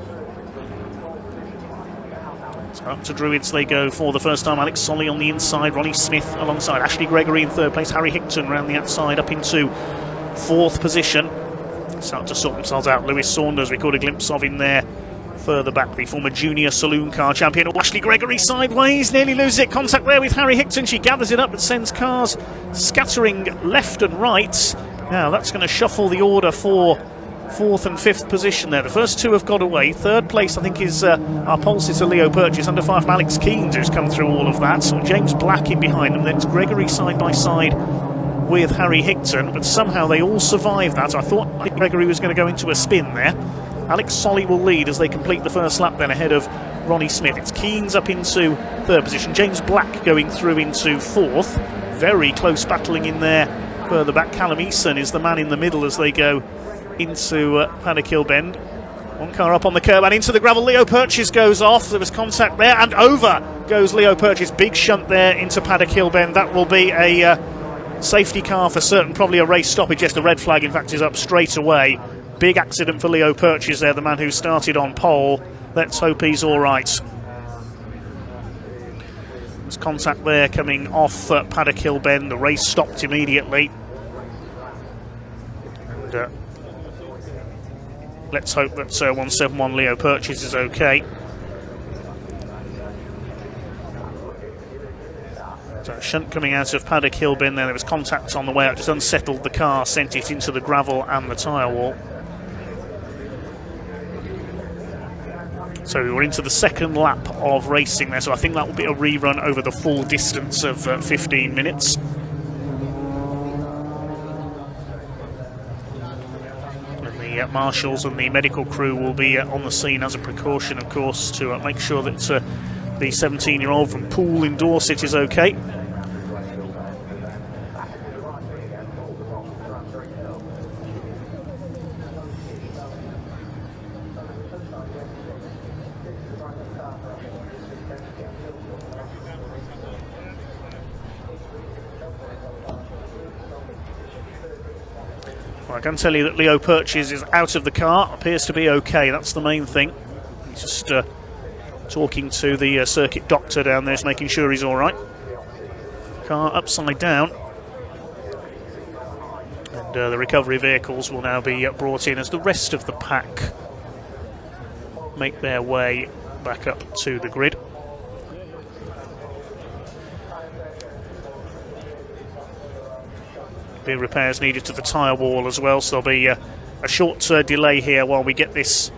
So up to Druids they go for the first time. Alex Solly on the inside, Ronnie Smith alongside Ashley Gregory in third place. Harry Hickton round the outside up into fourth position. Start to sort themselves out. Lewis Saunders we caught a glimpse of in there further back, the former junior Saloon car champion. Ashley Gregory sideways, nearly loses it. Contact there with Harry Hickton. She gathers it up but sends cars scattering left and right. Now that's going to shuffle the order for fourth and fifth position there. The first two have got away. Third place I think is our pole sitter Leo Purchase, under fire from Alex Keens, who's come through all of that. So James Black in behind them. Then it's Gregory side by side with Harry Hickton, but somehow they all survive that. I thought Gregory was going to go into a spin there. Alex Solly will lead as they complete the first lap then ahead of Ronnie Smith. It's Keens up into third position. James Black going through into fourth. Very close battling in there further back. Callum Eason is the man in the middle as they go into Paddock Hill Bend. One car up on the curb and into the gravel. Leo Purchase goes off. There was contact there and over goes Leo Purchase. Big shunt there into Paddock Hill Bend. That will be a safety car for certain, probably a race stoppage. Yes, the red flag in fact is up straight away. Big accident for Leo Purchase there, the man who started on pole. Let's hope he's all right. There's contact there coming off Paddock Hill Bend. The race stopped immediately. And let's hope that 171 Leo Purchase is okay. So shunt coming out of Paddock Hill Bend there. There was contact on the way out, just unsettled the car, sent it into the gravel and the tyre wall. So we're into the second lap of racing there, so I think that will be a rerun over the full distance of 15 minutes. And the marshals and the medical crew will be on the scene as a precaution, of course, to make sure that the 17-year-old from Poole in Dorset is okay. Well, I can tell you that Leo Purchase is out of the car, appears to be okay, that's the main thing. He's just talking to the circuit doctor down there, just making sure he's all right. Car upside down. And the recovery vehicles will now be brought in as the rest of the pack make their way back up to the grid. Be repairs needed to the tyre wall as well, so there'll be a short delay here while we get this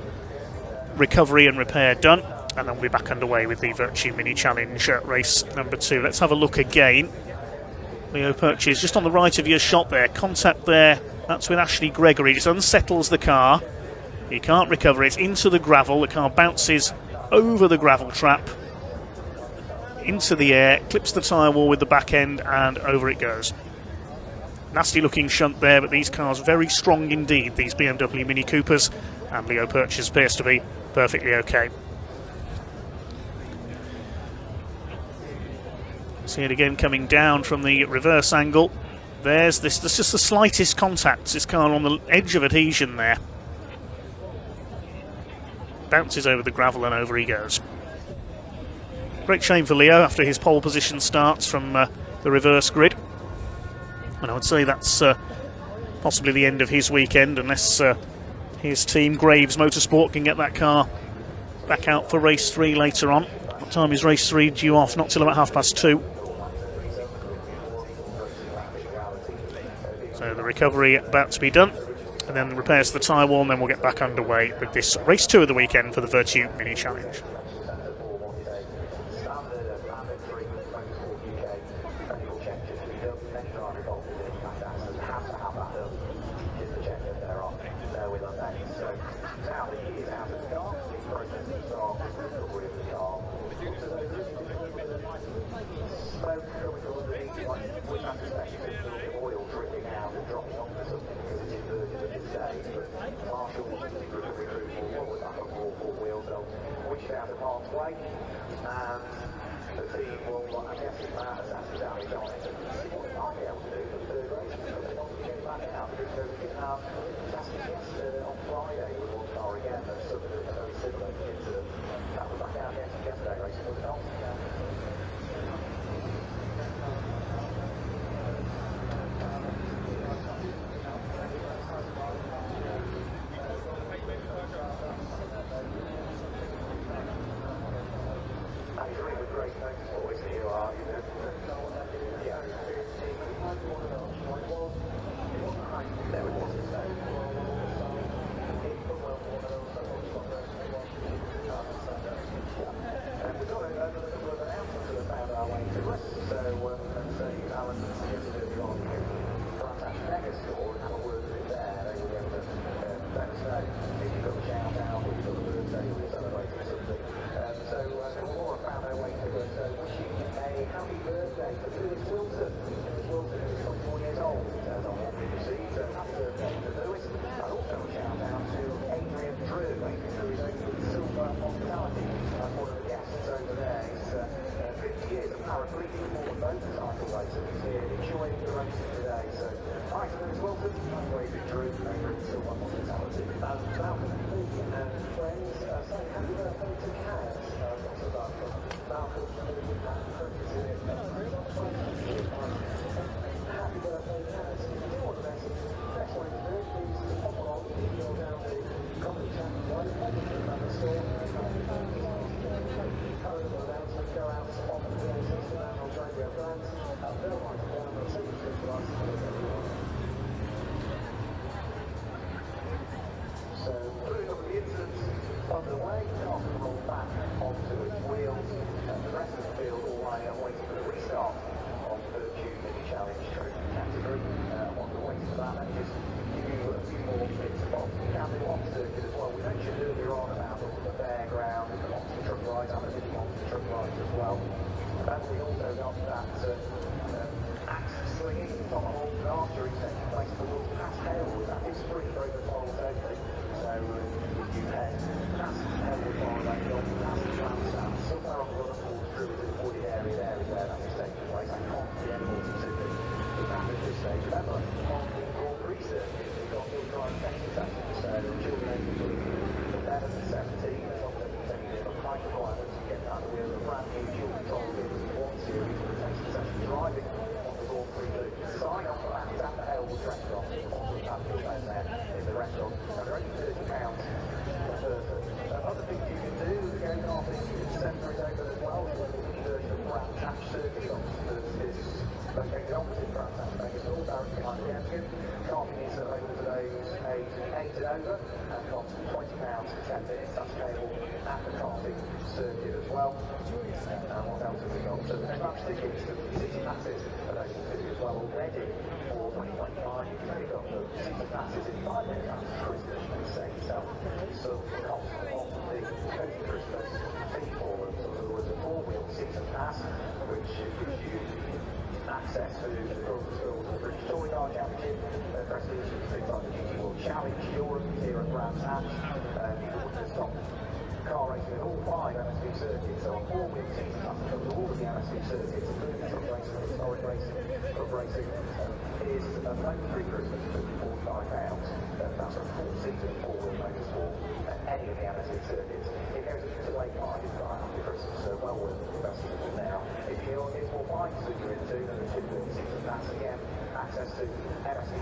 recovery and repair done, and then we'll be back underway with the Virtue Mini Challenge race number 2. Let's have a look again. Leo Purchase just on the right of your shot there, contact there, that's with Ashley Gregory, just unsettles the car. He can't recover it, into the gravel, the car bounces over the gravel trap, into the air, clips the tyre wall with the back end, and over it goes. Nasty looking shunt there, but these cars very strong indeed, these BMW Mini Coopers, and Leo Purchase appears to be perfectly okay. See it again coming down from the reverse angle. There's just the slightest contact. This car on the edge of adhesion there. Bounces over the gravel and over he goes. Great shame for Leo after his pole position starts from the reverse grid. And I would say that's possibly the end of his weekend, unless his team, Graves Motorsport, can get that car back out for race 3 later on. What time is race 3 due off? Not till about 2:30. So the recovery about to be done, and then the repairs to the tyre wall, and then we'll get back underway with this race 2 of the weekend for the Virtue Mini Challenge.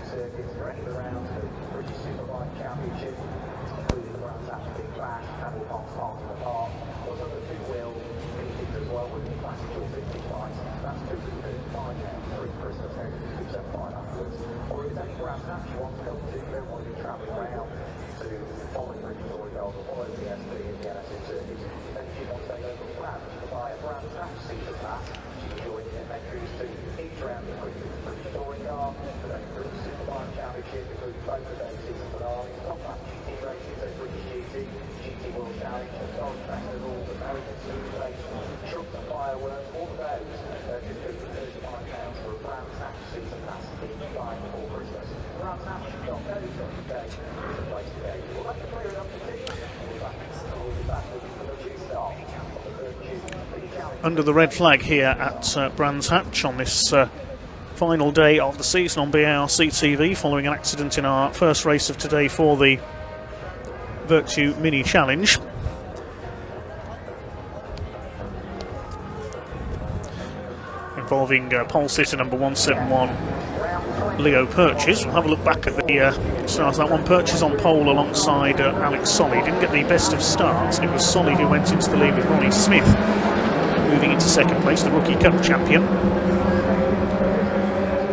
Circuits for any of the rounds of the British Superbike Championship, including the Brands Hatch Big track, and we'll park in the park. Also the two-wheel mini-things as well with the classic dual 50 bikes. That's £235 for Christmas, and £275 afterwards. Or if it's any brand that you want to come to, you don't want to be travelling around to follow the British Story Girls or follow the SP and the NSN circuits, then if you want to stay local to brand, you can buy a brand attached season pass. You can join the adventures to each round of the British Touring Car, the British Superbike Championship, including both of those season finales, top back GT races, so British GT, GT World Challenge, the Torrent Festivals, American Super Race, trucks and fireworks, all of those just go for £35 for a brand attached season pass in time before Christmas. Brandattached.co.uk is the place to go. We'll have to clear it up to tea. We'll be back with the British start on the 3rd of June. Under the red flag here at Brands Hatch on this final day of the season on BARC TV, following an accident in our first race of today for the Virtue Mini Challenge. Involving pole sitter number 171, Leo Purchase. We'll have a look back at the start of that one. Purchase on pole alongside Alex Solly. Didn't get the best of starts. It was Solly who went into the lead with Ronnie Smith moving into second place, the Rookie Cup champion.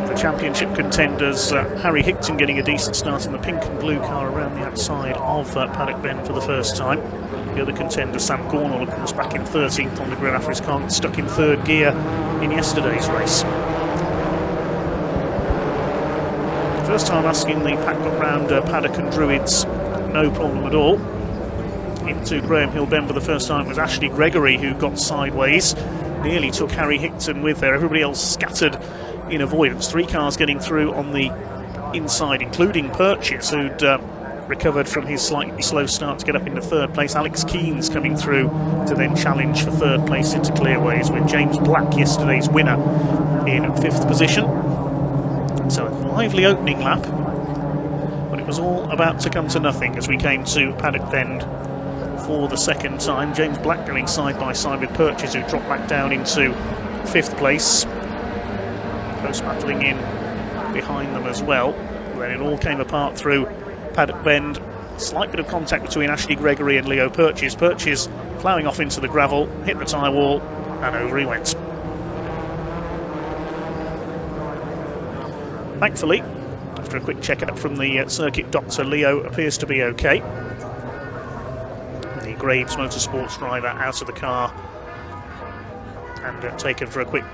The championship contenders, Harry Hickton getting a decent start in the pink and blue car around the outside of Paddock Bend for the first time. The other contender, Sam Gornall, of course, back in 13th on the grid after his car got stuck in third gear in yesterday's race. First time asking the pack got round Paddock and Druids, no problem at all. Into Graham Hill Bend for the first time was Ashley Gregory, who got sideways, nearly took Harry Hickton with her. Everybody else scattered in avoidance. 3 cars getting through on the inside, including Purchase, who'd recovered from his slightly slow start to get up into third place. Alex Keynes coming through to then challenge for third place into clearways, with James Black, yesterday's winner, in 5th position. So a lively opening lap, but it was all about to come to nothing as we came to Paddock Bend for the second time. James Black going side by side with Purchase, who dropped back down into 5th place. Close battling in behind them as well. Then it all came apart through Paddock Bend. Slight bit of contact between Ashley Gregory and Leo Purchase. Purchase ploughing off into the gravel, hit the tyre wall, and over he went. Thankfully, after a quick check-up from the circuit doctor, Leo appears to be okay. The Graves Motorsports driver out of the car and taken for a quick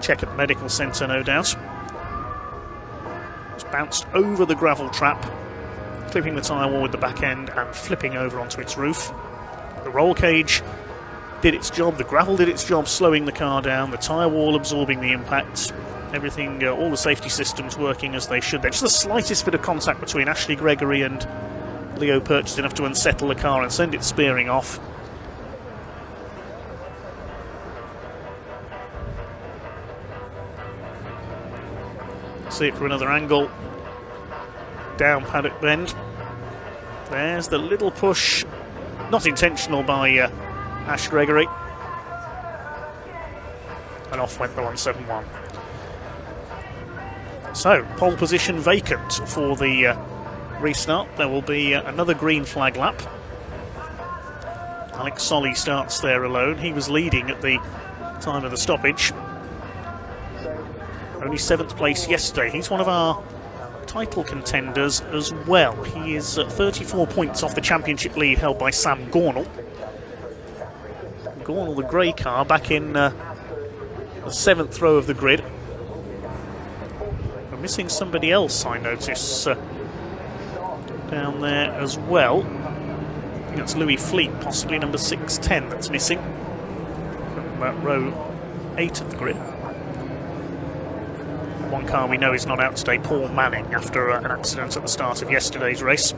check at the medical centre, no doubt. It's bounced over the gravel trap, clipping the tyre wall with the back end and flipping over onto its roof. The roll cage did its job, the gravel did its job slowing the car down, the tyre wall absorbing the impact, everything, all the safety systems working as they should. There's just the slightest bit of contact between Ashley Gregory and Leo Purchase, enough to unsettle the car and send it spearing off. See it from another angle down Paddock Bend. There's the little push, not intentional by Ash Gregory, and off went the 171. So pole position vacant for the restart. There will be another green flag lap. Alex Solly starts there alone. He was leading at the time of the stoppage. Only 7th place yesterday. He's one of our title contenders as well. He is 34 points off the championship lead held by Sam Gornall. Gornall, the grey car, back in the 7th row of the grid. We're missing somebody else, I notice, down there as well. I think that's Louis Fleet, possibly number 610, that's missing from row 8 of the grid. One car we know is not out today, Paul Manning, after an accident at the start of yesterday's race.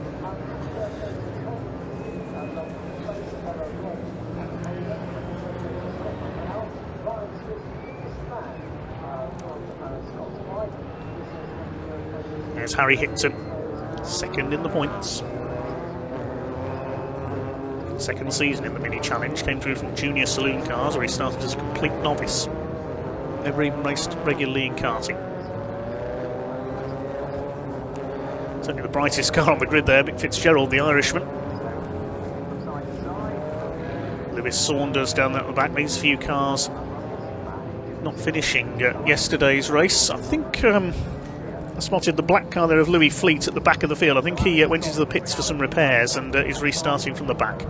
There's Harry Hickton, second in the points. Second season in the Mini Challenge, came through from junior saloon cars where he started as a complete novice. Never even raced regularly in karting. Certainly the brightest car on the grid there, Mick Fitzgerald, the Irishman. Lewis Saunders down at the back. These few cars not finishing yesterday's race. I think I spotted the black car there of Louis Fleet at the back of the field. I think he went into the pits for some repairs and is restarting from the back.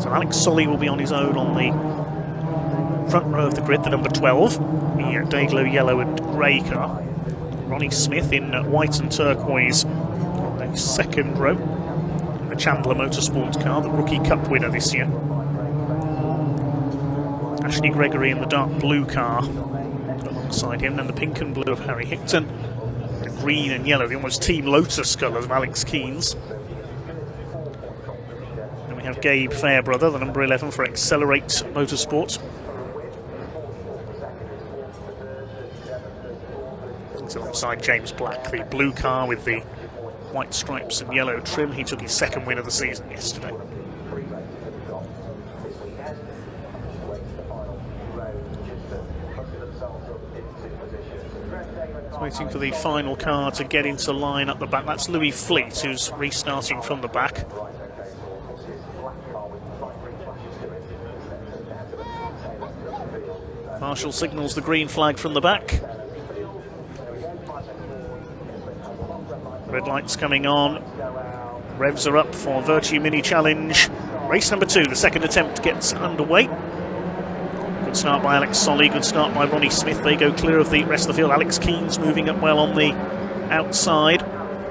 So Alex Solly will be on his own on the front row of the grid, the number 12, the Dayglow yellow and grey car. Ronnie Smith in white and turquoise on the second row. The Chandler Motorsports car, the Rookie Cup winner this year. Ashley Gregory in the dark blue car alongside him, and the pink and blue of Harry Hicton. The green and yellow, the almost Team Lotus colours of Alex Keynes. Then we have Gabe Fairbrother, the number 11 for Accelerate Motorsport. It's alongside James Black, the blue car with the white stripes and yellow trim. He took his second win of the season yesterday. Waiting for the final car to get into line at the back. That's Louis Fleet, who's restarting from the back. Marshall signals the green flag from the back. Red lights coming on. Revs are up for Virtue Mini Challenge. Race number 2, the second attempt gets underway. Good start by Alex Solly, good start by Ronnie Smith. They go clear of the rest of the field. Alex Keynes moving up well on the outside.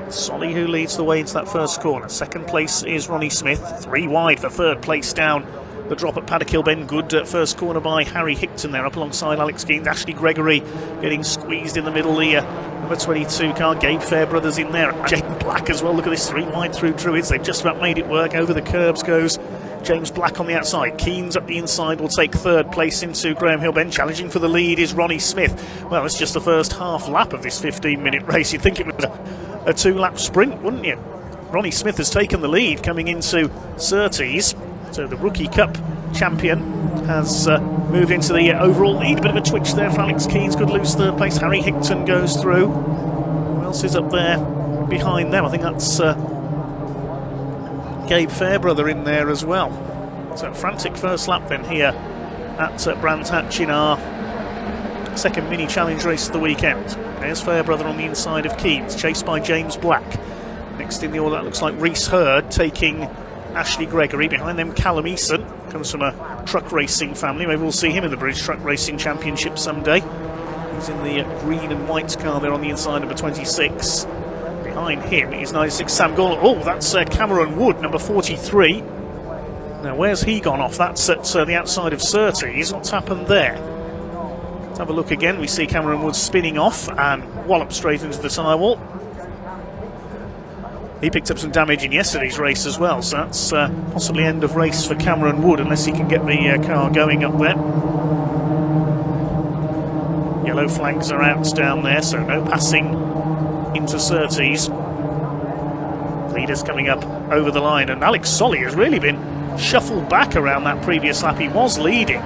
Solly who leads the way into that first corner. Second place is Ronnie Smith. 3 wide for third place down the drop at Paddock Hill Bend. Good first corner by Harry Hicton there up alongside Alex Keynes. Ashley Gregory getting squeezed in the middle here. Number 22 car, Gabe Fairbrothers in there. James Black as well. Look at this, 3 wide through Druids. They've just about made it work. Over the curbs goes James Black on the outside. Keynes up the inside will take third place into Graham Hill Bend. Challenging for the lead is Ronnie Smith. Well, it's just the first half lap of this 15-minute race. You'd think it was a 2-lap sprint, wouldn't you? Ronnie Smith has taken the lead coming into Surtees. So the Rookie Cup champion has moved into the overall lead. A bit of a twitch there for Alex Keynes. Could lose third place. Harry Hicton goes through. Who else is up there behind them? I think that's Gabe Fairbrother in there as well. So frantic first lap then here at Brands Hatch in our second mini challenge race of the weekend. There's Fairbrother on the inside of Keynes, chased by James Black. Next in the order, that looks like Reese Hurd taking Ashley Gregory. Behind them, Callum Eason, comes from a truck racing family. Maybe we'll see him in the British Truck Racing Championship someday. He's in the green and white car there on the inside, number 26. Behind him is 96 Sam Gall. Oh, that's Cameron Wood, number 43. Now, where's he gone off? That's at the outside of Surtees. What's happened there? Let's have a look again. We see Cameron Wood spinning off and wallop straight into the tyre wall. He picked up some damage in yesterday's race as well, so that's possibly end of race for Cameron Wood unless he can get the car going up there. Yellow flags are out down there, so no passing into Surtees. Leaders coming up over the line, and Alex Solly has really been shuffled back around that previous lap. He was leading.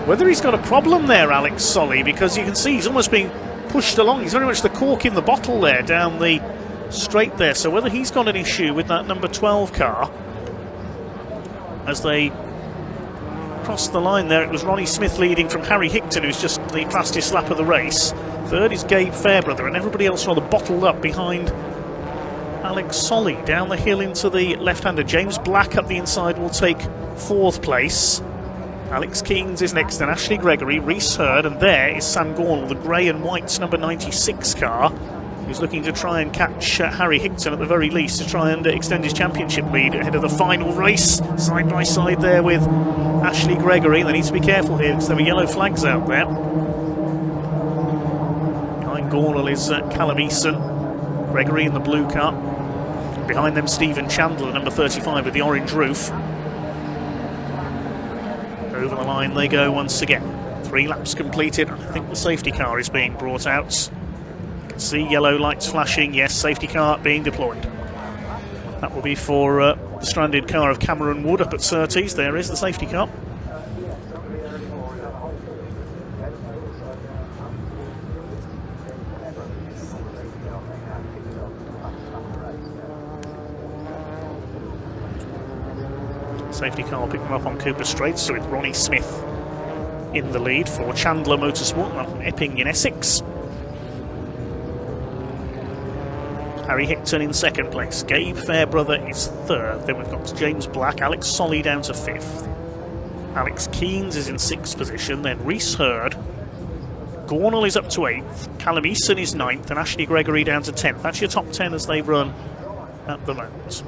Whether he's got a problem there, Alex Solly, because you can see he's almost being pushed along. He's very much the cork in the bottle there down the straight there, so whether he's got an issue with that number 12 car as they cross the line there. It was Ronnie Smith leading from Harry Hicton, who's just the fastest lap of the race. Third is Gabe Fairbrother, and everybody else rather bottled up behind Alex Solly. Down the hill into the left-hander, James Black up the inside will take fourth place. Alex Keynes is next, then Ashley Gregory, Reese Hurd, and there is Sam Gornall, the grey and white number 96 car, who's looking to try and catch Harry Hicton at the very least to try and extend his championship lead ahead of the final race. Side by side there with Ashley Gregory. They need to be careful here because there are yellow flags out there. Behind Gornall is Callum Eason, Gregory in the blue car. Behind them Stephen Chandler, number 35 with the orange roof. Over the line they go once again. 3 laps completed. I think the safety car is being brought out. See yellow lights flashing. Yes, safety car being deployed. That will be for the stranded car of Cameron Wood up at Surtees. There is the safety car. Safety car will pick them up on Cooper Straight, so it's Ronnie Smith in the lead for Chandler Motorsport, up from Epping in Essex. Harry Hickton in second place. Gabe Fairbrother is third. Then we've got James Black, Alex Solly down to fifth. Alex Keynes is in sixth position. Then Reese Hurd. Gornall is up to eighth. Callum Eason is ninth. And Ashley Gregory down to 10th. That's your top 10 as they run at the moment.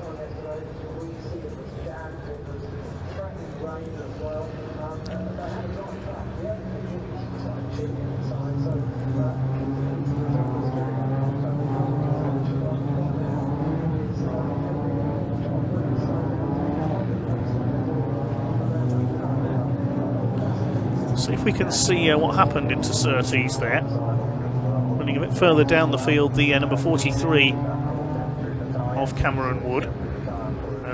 See if we can see what happened into Surtees there. Running a bit further down the field, the number 43 of Cameron Wood.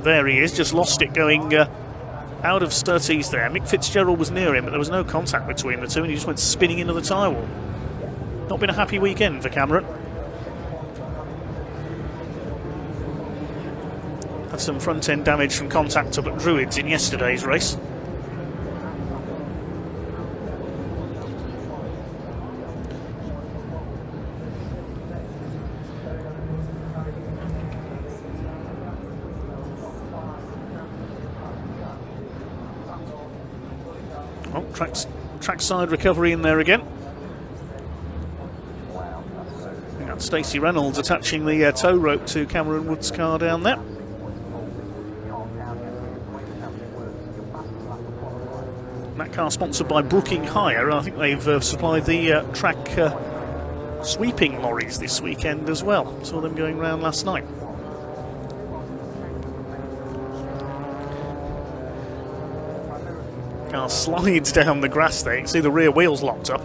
There he is, just lost it going out of Surtees there. Mick Fitzgerald was near him, but there was no contact between the two, and he just went spinning into the tyre wall. Not been a happy weekend for Cameron. Had some front end damage from contact up at Druids in yesterday's race. Trackside recovery in there again. We got Stacey Reynolds attaching the tow rope to Cameron Wood's car down there. And that car sponsored by Brooking Hire. I think they've supplied the track sweeping lorries this weekend as well. Saw them going round last night. Car slides down the grass there. You can see the rear wheels locked up.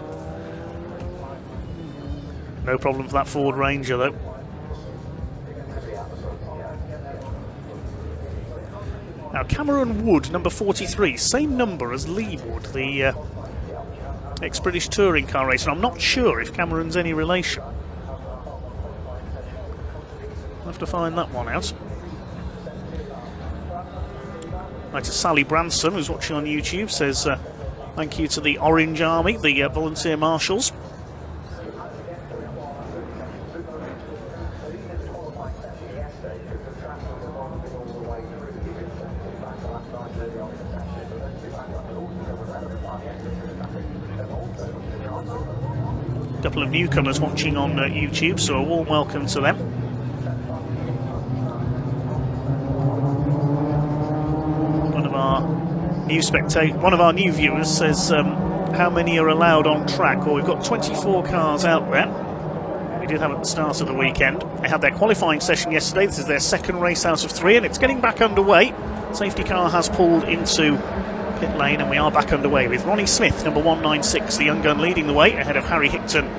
No problem for that Ford Ranger though. Now Cameron Wood, number 43, same number as Lee Wood, the ex-British touring car racer. I'm not sure if Cameron's any relation. I'll have to find that one out. Right, to Sally Branson, who's watching on YouTube, says thank you to the Orange Army, the volunteer marshals. A couple of newcomers watching on YouTube, so a warm welcome to them. One of our new viewers says how many are allowed on track. Well, we've got 24 cars out there. We did have at the start of the weekend. They had their qualifying session yesterday. This is their second race out of 3, and it's getting back underway. Safety car has pulled into pit lane, and we are back underway with Ronnie Smith, number 196, the young gun, leading the way ahead of Harry Hickton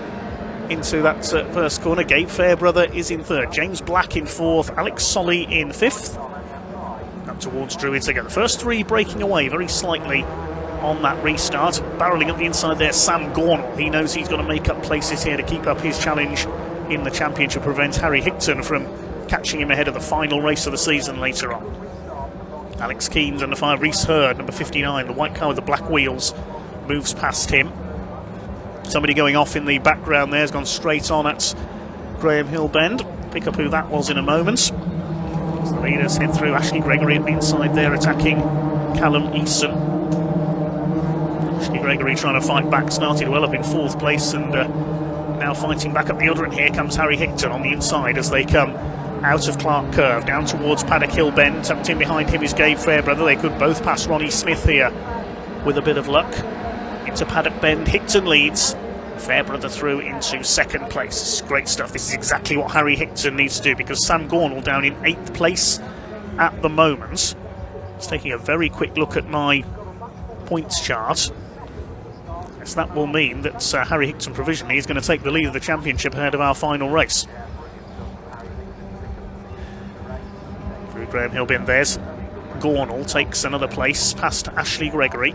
into that first corner. Gabe Fairbrother is in third, James Black in fourth, Alex Solly in fifth. Up towards Druids again. The first three breaking away very slightly on that restart. Barrelling up the inside there, Sam Gornall. He knows he's got to make up places here to keep up his challenge in the championship, prevent Harry Hickton from catching him ahead of the final race of the season later on. Alex Keynes under fire. Reese Hurd, number 59, the white car with the black wheels, moves past him. Somebody going off in the background there has gone straight on at Graham Hill Bend. Pick up who that was in a moment. As the leaders head through, Ashley Gregory at the inside there attacking Callum Eason. Ashley Gregory trying to fight back, started well up in fourth place and now fighting back up the other, and here comes Harry Hickton on the inside as they come out of Clark Curve down towards Paddock Hill Bend. Tucked in behind him is Gabe Fairbrother. They could both pass Ronnie Smith here with a bit of luck. Into Paddock Bend, Hickton leads. Fairbrother through into second place. This is great stuff. This is exactly what Harry Hickton needs to do, because Sam Gornall down in 8th place at the moment. Just taking a very quick look at my points chart. Yes, that will mean that Harry Hickton provisionally is going to take the lead of the championship ahead of our final race. Through Graham Hill Bend, there's Gornall, takes another place past Ashley Gregory.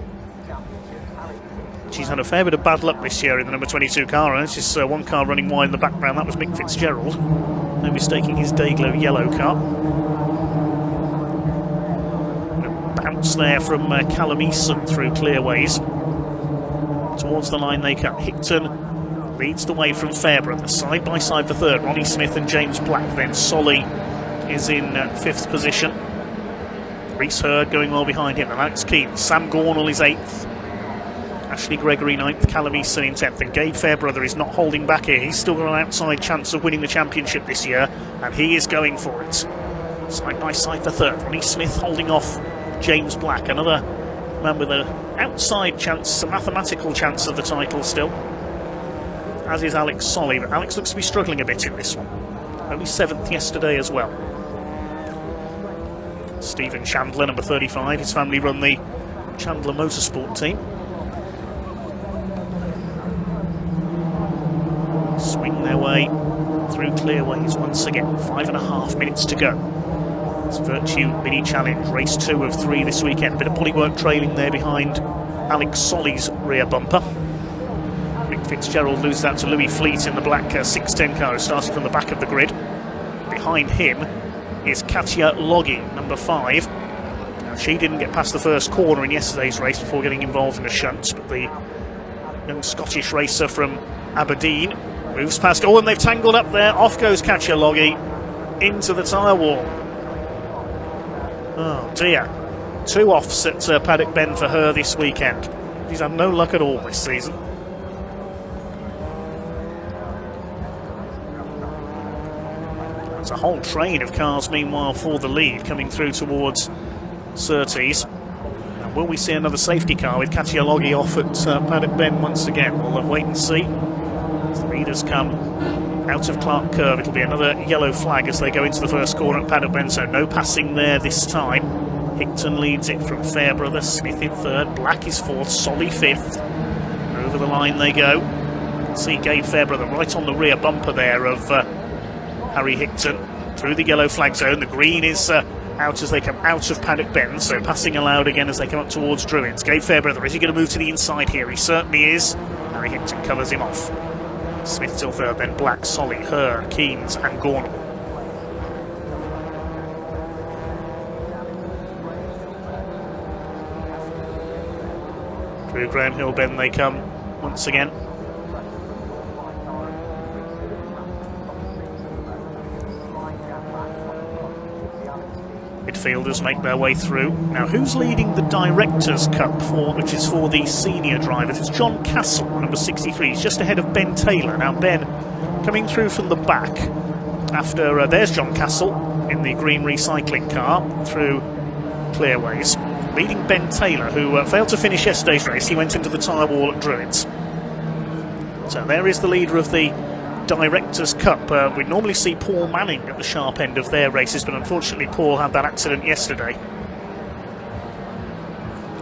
She's had a fair bit of bad luck this year in the number 22 car, and it's just one car running wide in the background. That was Mick Fitzgerald. No mistaking his Dayglow yellow car. bounce there from Callum Eason through Clearways. Towards the line they come. Hickton leads the way from Fairbrother, side by side for third. Ronnie Smith and James Black. Then Solly is in fifth position. Reese Hurd going well behind him. And Alex Keane. Sam Gornall is eighth. Ashley Gregory ninth. Callum Eason in 10th. And Gabe Fairbrother is not holding back here. He's still got an outside chance of winning the championship this year, and he is going for it. Side by side for third. Ronnie Smith holding off James Black. Another man with an outside chance, a mathematical chance of the title still, as is Alex Solly. But Alex looks to be struggling a bit in this one. Only 7th yesterday as well. Stephen Chandler, number 35. His family run the Chandler Motorsport team. Swing their way through Clearways once again. 5.5 minutes to go. It's Virtue Mini Challenge, race 2 of 3 this weekend. A bit of bodywork trailing there behind Alex Solly's rear bumper. Mick Fitzgerald loses out to Louis Fleet in the black 610 car, starting from the back of the grid. Behind him is Katja Loggy, number 5. Now, she didn't get past the first corner in yesterday's race before getting involved in the shunts, but the young Scottish racer from Aberdeen moves past. Oh, and they've tangled up there. Off goes Katja Loggy into the tyre wall. Oh dear. 2 offs at Paddock Bend for her this weekend. She's had no luck at all this season. There's a whole train of cars meanwhile for the lead coming through towards Surtees. And will we see another safety car with Katja Loggy off at Paddock Bend once again? We'll wait and see. As the leaders come out of Clark Curve, it'll be another yellow flag as they go into the first corner at Paddock Bend, so no passing there this time. Hickton leads it from Fairbrother, Smith in third, Black is fourth, Solly fifth. Over the line they go. See Gabe Fairbrother right on the rear bumper there of Harry Hickton through the yellow flag zone. The green is out as they come out of Paddock Bend, so passing allowed again as they come up towards Druids. Gabe Fairbrother, is he going to move to the inside here? He certainly is. Harry Hickton covers him off. Smith till third, then Black, Solly, Hurd, Keynes and Gornall. Through Graham Hill Bend they come once again. Midfielders make their way through. Now, who's leading the Directors' Cup, which is for the senior drivers? It's John Castle, number 63. He's just ahead of Ben Taylor. Now, Ben coming through from the back after there's John Castle in the green recycling car through Clearways, leading Ben Taylor, who failed to finish yesterday's race. He went into the tyre wall at Druids. So there is the leader of the Directors' Cup. We normally see Paul Manning at the sharp end of their races, but unfortunately Paul had that accident yesterday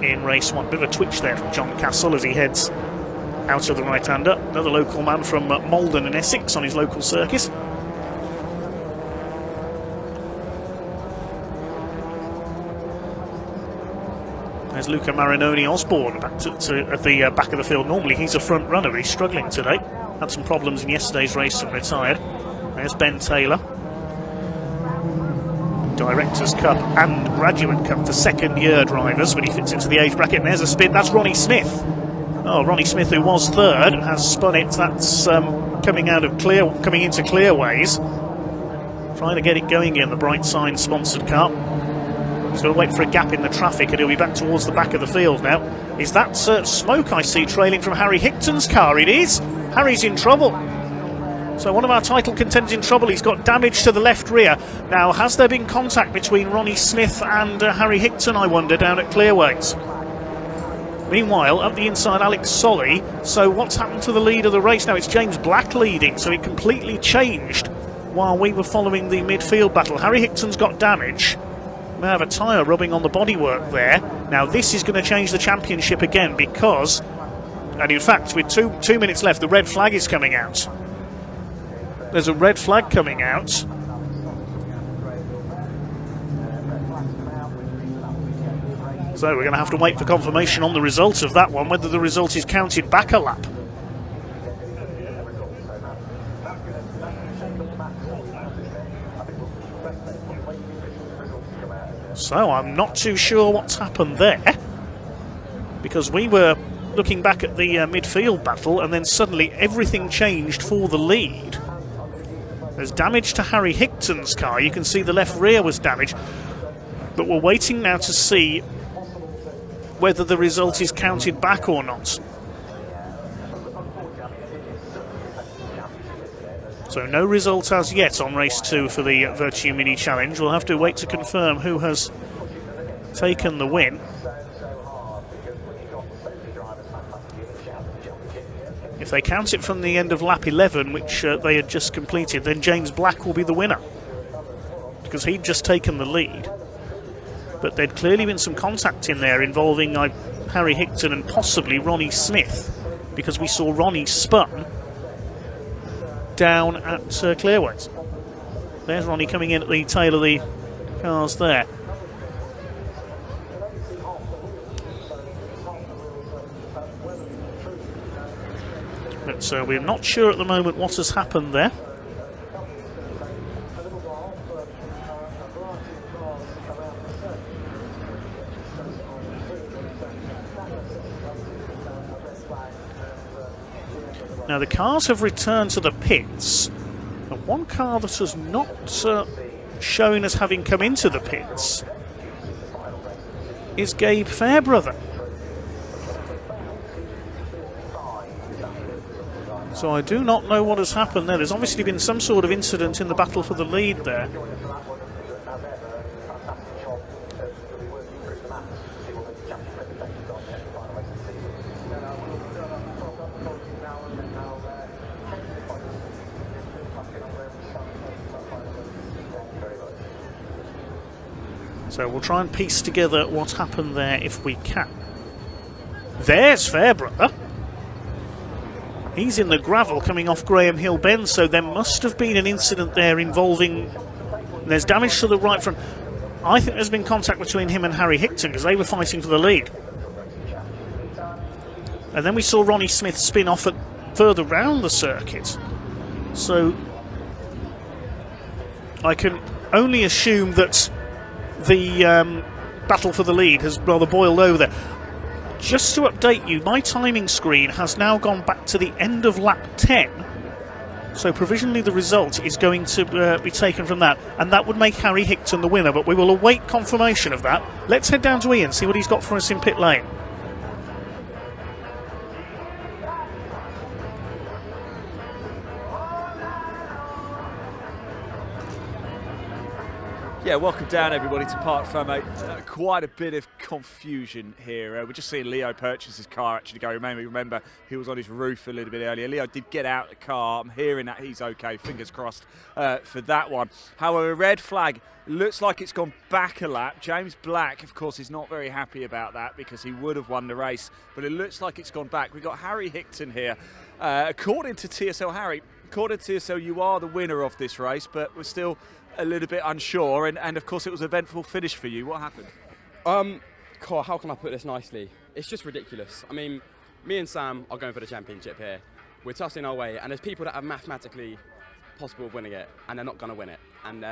in race 1. Bit of a twitch there from John Castle as he heads out of the right-hander. Another local man from Malden in Essex on his local circuit. There's Luca Marinoni Osborne back at the back of the field. Normally he's a front runner, but he's struggling today. Had some problems in yesterday's race and retired. There's Ben Taylor. Directors' Cup and Graduate Cup for second-year drivers when he fits into the age bracket. And there's a spin. That's Ronnie Smith. Oh, Ronnie Smith, who was third, has spun it. That's coming into Clearways. Trying to get it going in the Bright Sign sponsored car. He's got to wait for a gap in the traffic and he'll be back towards the back of the field now. Is that smoke I see trailing from Harry Hickton's car? It is. Harry's in trouble. So one of our title contenders in trouble. He's got damage to the left rear. Now, has there been contact between Ronnie Smith and Harry Hickton, I wonder, down at Clearways? Meanwhile, up the inside, Alex Solly. So what's happened to the lead of the race now? It's James Black leading, so it completely changed while we were following the midfield battle. Harry Hickton's got damage. May have a tyre rubbing on the bodywork there. Now this is going to change the championship again because, and in fact with two minutes left, the red flag is coming out. There's a red flag coming out. So we're going to have to wait for confirmation on the result of that one, whether the result is counted back a lap. So I'm not too sure what's happened there, because we were looking back at the midfield battle and then suddenly everything changed for the lead. There's damage to Harry Hickton's car. You can see the left rear was damaged, but we're waiting now to see whether the result is counted back or not. So no result as yet on race 2 for the Virtue Mini Challenge. We'll have to wait to confirm who has taken the win. If they count it from the end of lap 11, which they had just completed, then James Black will be the winner, because he'd just taken the lead. But there'd clearly been some contact in there involving Harry Hickton and possibly Ronnie Smith, because we saw Ronnie spun down at Clearways. There's Ronnie coming in at the tail of the cars there. But we're not sure at the moment what has happened there. Now the cars have returned to the pits, and one car that has not shown as having come into the pits is Gabe Fairbrother. So I do not know what has happened there. There's obviously been some sort of incident in the battle for the lead there. So we'll try and piece together what happened there if we can. There's Fairbrother. He's in the gravel coming off Graham Hill Bend, so there must have been an incident there involving... There's damage to the right front. I think there's been contact between him and Harry Hickton, because they were fighting for the lead. And then we saw Ronnie Smith spin off further round the circuit. So I can only assume that the battle for the lead has rather boiled over there. Just to update you, my timing screen has now gone back to the end of lap 10. So provisionally the result is going to be taken from that, and that would make Harry Hickton the winner, but we will await confirmation of that. Let's head down to Ian, see what he's got for us in pit lane. Yeah, welcome down everybody to Park Fun, mate. Quite a bit of confusion here. We're just seeing Leo purchase his car actually go. Remember, he was on his roof a little bit earlier. Leo did get out of the car. I'm hearing that he's okay. Fingers crossed for that one. However, red flag looks like it's gone back a lap. James Black, of course, is not very happy about that because he would have won the race, but it looks like it's gone back. We've got Harry Hickton here. According to TSL, Harry, according to TSL, you are the winner of this race, but we're still a little bit unsure, and of course it was an eventful finish for you. What happened? How can I put this nicely? It's just ridiculous. I mean, me and Sam are going for the championship here. We're tussling our way, and there's people that are mathematically possible of winning it, and they're not going to win it. And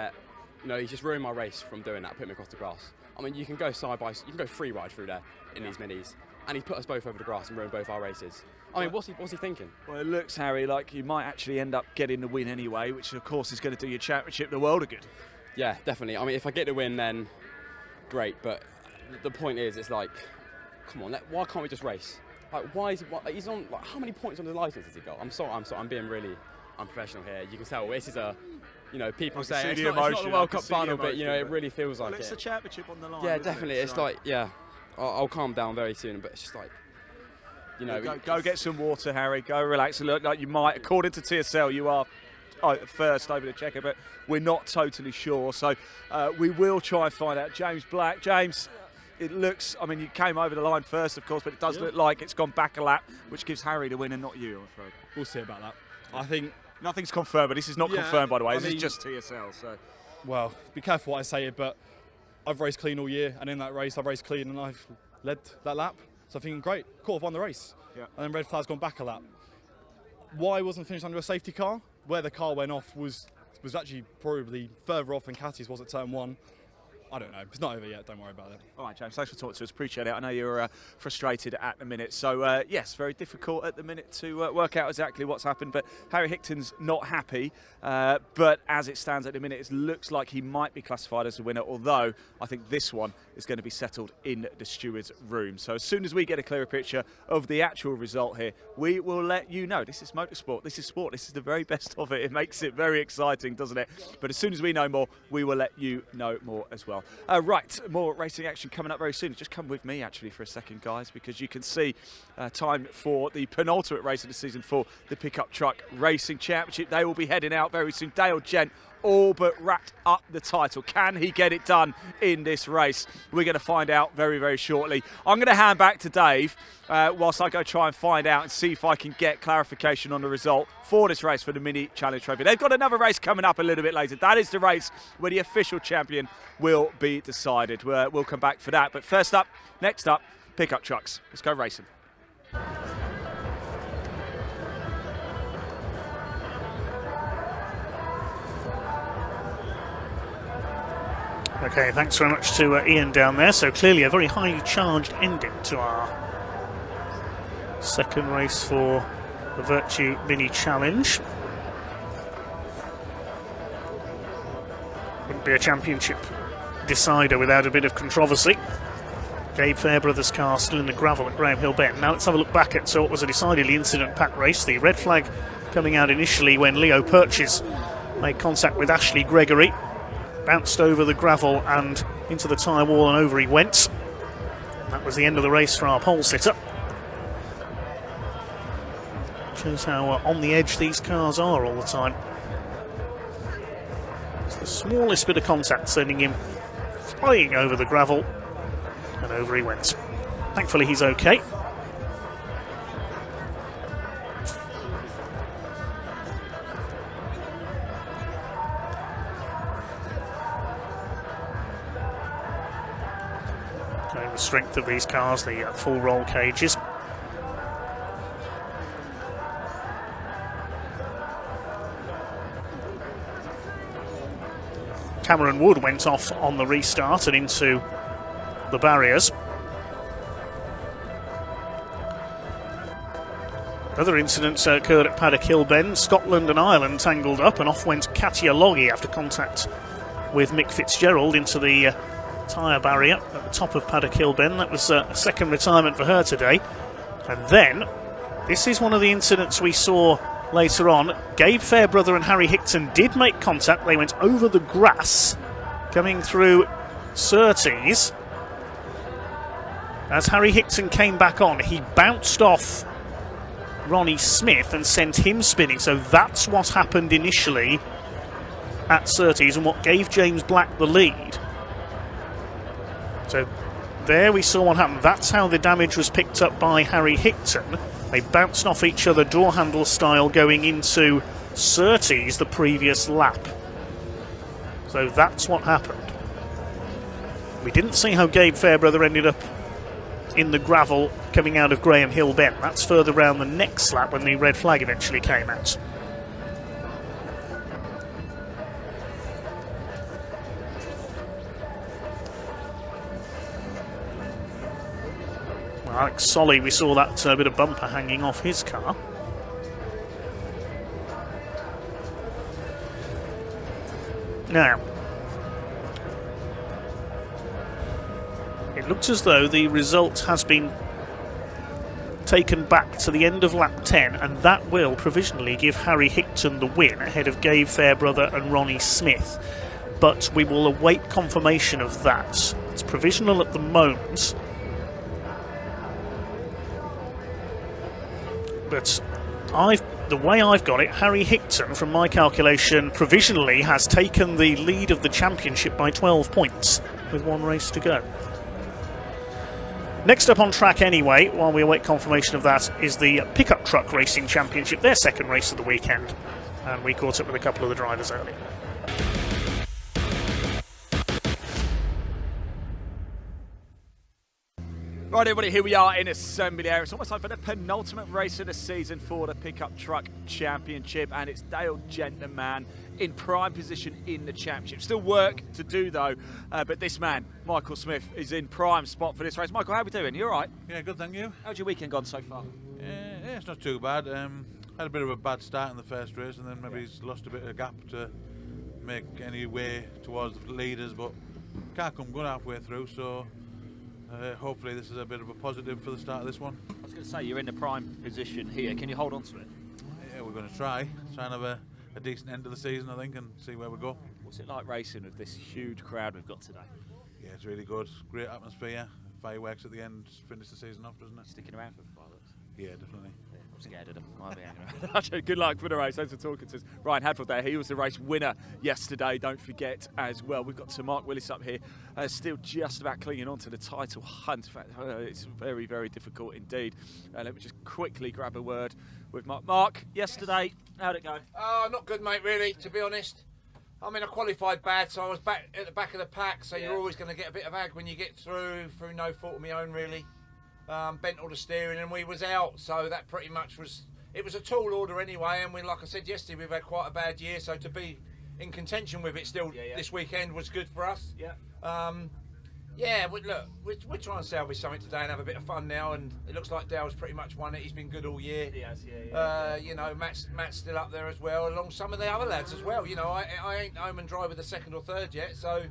he's just ruined my race from doing that, putting me across the grass. I mean, you can go side by, you can go free ride through there in these minis, and he's put us both over the grass and ruined both our races. I mean, what's he thinking? Well, it looks, Harry, like you might actually end up getting the win anyway, which of course is going to do your championship the world of good. Yeah, definitely. I mean, if I get the win, then great. But the point is, it's like, come on, why can't we just race? Like, he's on? Like, how many points on the license has he got? I'm sorry, I'm being really unprofessional here. You can tell this is a, people say it's not the World Cup final, but it really feels like it. It's a championship on the line. Yeah, definitely. It's like, I'll calm down very soon, but it's just like. Go get some water, Harry. Go relax. It look like you might. According to TSL, you are first over the checker, but we're not totally sure. So we will try and find out. James Black. James, it looks, I mean, you came over the line first, of course, but it does look like it's gone back a lap, which gives Harry the win and not you, I'm afraid. We'll see about that. I think nothing's confirmed, but this is not confirmed, by the way. This is just TSL. So, well, be careful what I say, but I've raced clean all year, and in that race, I've raced clean and I've led that lap. So I'm thinking, great, cool, I've won the race. Yeah. And then red flag's gone back a lap. Why wasn't finished under a safety car? Where the car went off was actually probably further off than Catty's was at turn 1. I don't know. It's not over yet. Don't worry about it. All right, James, thanks for talking to us. Appreciate it. I know you're frustrated at the minute. So, yes, very difficult at the minute to work out exactly what's happened. But Harry Hickton's not happy. But as it stands at the minute, it looks like he might be classified as a winner, although I think this one is going to be settled in the steward's room. So as soon as we get a clearer picture of the actual result here, we will let you know. This is motorsport. This is sport. This is the very best of it. It makes it very exciting, doesn't it? But as soon as we know more, we will let you know more as well. Right, more racing action coming up very soon. Just come with me, actually, for a second, guys, because you can see time for the penultimate race of the season for the Pickup Truck Racing Championship. They will be heading out very soon. Dale Gent all but wrapped up the title. Can he get it done in this race? We're going to find out very, very shortly. I'm going to hand back to Dave whilst I go try and find out and see if I can get clarification on the result for this race for the Mini Challenge Trophy. They've got another race coming up a little bit later. That is the race where the official champion will be decided. We'll come back for that. But first up, next up, Pickup Trucks. Let's go racing. Okay, thanks very much to Ian down there. So clearly a very highly charged ending to our second race for the Virtue Mini Challenge. Wouldn't be a championship decider without a bit of controversy. Gabe Fairbrother's car still in the gravel at Graham Hill Bend. Now let's have a look back at what was a decidedly incident-packed race. The red flag coming out initially when Leo Purchase made contact with Ashley Gregory. Bounced over the gravel and into the tyre wall, and over he went. That was the end of the race for our pole sitter. Shows how on the edge these cars are all the time. It's the smallest bit of contact sending him flying over the gravel, and over he went. Thankfully he's okay. The strength of these cars, the full roll cages. Cameron Wood went off on the restart and into the barriers. Other incidents occurred at Paddock Hill Bend. Scotland and Ireland tangled up, and off went Katia Loggy after contact with Mick Fitzgerald into the tyre barrier at the top of Paddock Hill Bend. That was a second retirement for her today. And then, this is one of the incidents we saw later on. Gabe Fairbrother and Harry Hickton did make contact. They went over the grass coming through Surtees. As Harry Hickton came back on, he bounced off Ronnie Smith and sent him spinning. So that's what happened initially at Surtees and what gave James Black the lead. So there we saw what happened. That's how the damage was picked up by Harry Hickton. They bounced off each other door handle style going into Surtees the previous lap. So that's what happened. We didn't see how Gabe Fairbrother ended up in the gravel coming out of Graham Hill Bend. That's further round the next lap when the red flag eventually came out. Alex Solly, we saw that bit of bumper hanging off his car. Now, it looks as though the result has been taken back to the end of lap 10, and that will provisionally give Harry Hickton the win ahead of Gabe Fairbrother and Ronnie Smith. But we will await confirmation of that. It's provisional at the moment. But the way I've got it, Harry Hickton, from my calculation, provisionally has taken the lead of the championship by 12 points with one race to go. Next up on track anyway, while we await confirmation of that, is the Pickup Truck Racing Championship, their second race of the weekend. And we caught up with a couple of the drivers earlier. Right, everybody, here we are in assembly area. It's almost time for the penultimate race of the season for the Pickup Truck Championship, and it's Dale Gent, the man, in prime position in the championship. Still work to do, though, but this man, Michael Smith, is in prime spot for this race. Michael, how are we doing? You all right? Yeah, good, thank you. How's your weekend gone so far? Yeah, it's not too bad. Had a bit of a bad start in the first race, and then maybe he's lost a bit of gap to make any way towards the leaders, but can't come good halfway through, so hopefully this is a bit of a positive for the start of this one. I was going to say, you're in the prime position here. Can you hold on to it? Yeah, we're going to try and have a decent end of the season, I think, and see where we go. What's it like racing with this huge crowd we've got today? Yeah, it's really good. Great atmosphere. Fireworks at the end, finish the season off, doesn't it? Sticking around for the fireworks? Yeah, definitely. I'm scared of them. I'll be anyway. Good luck for the race. Thanks for talking to us. Ryan Hadfield there. He was the race winner yesterday, don't forget as well. We've got Sir Mark Willis up here, still just about clinging on to the title hunt. In fact, it's very, very difficult indeed. Let me just quickly grab a word with Mark. Mark, yesterday, how'd it go? Not good, mate, really, to be honest. I mean, I qualified bad, so I was back at the back of the pack, so you're always going to get a bit of ag when you get through no fault of my own, really. Bent all the steering and we was out, so that pretty much was, it was a tall order anyway, and we, like I said yesterday, we've had quite a bad year, so to be in contention with it still this weekend was good for us. We're trying to salvage something today and have a bit of fun now, and it looks like Dale's pretty much won it. He's been good all year. He has, you know, Matt's still up there as well, along some of the other lads as well. You know, I ain't home and dry with the second or third yet, so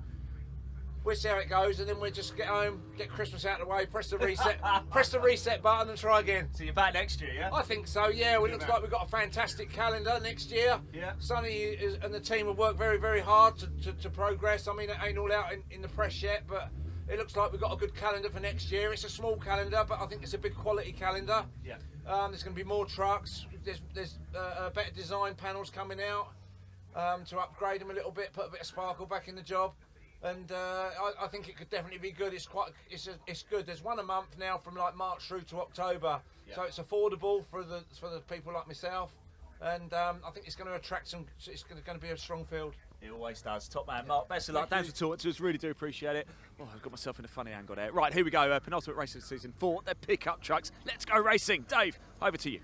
we'll see how it goes, and then we'll just get home, get Christmas out of the way, press the reset button and try again. So you're back next year, yeah? I think so, yeah. It looks like we've got a fantastic calendar next year. Yeah. Sonny and the team have worked very, very hard to progress. I mean, it ain't all out in the press yet, but it looks like we've got a good calendar for next year. It's a small calendar, but I think it's a big quality calendar. Yeah. There's going to be more trucks. There's better design panels coming out to upgrade them a little bit, put a bit of sparkle back in the job. And I think it could definitely be good. It's good. There's one a month now from like March through to October, so it's affordable for the people like myself. And I think it's going to attract some. It's going to be a strong field. It always does. Top man, Mark. Best of luck. Thanks for talking to us. Really do appreciate it. Oh, I've got myself in a funny angle there. Right, here we go. Penultimate race of the season for the pickup trucks. Let's go racing. Dave, over to you.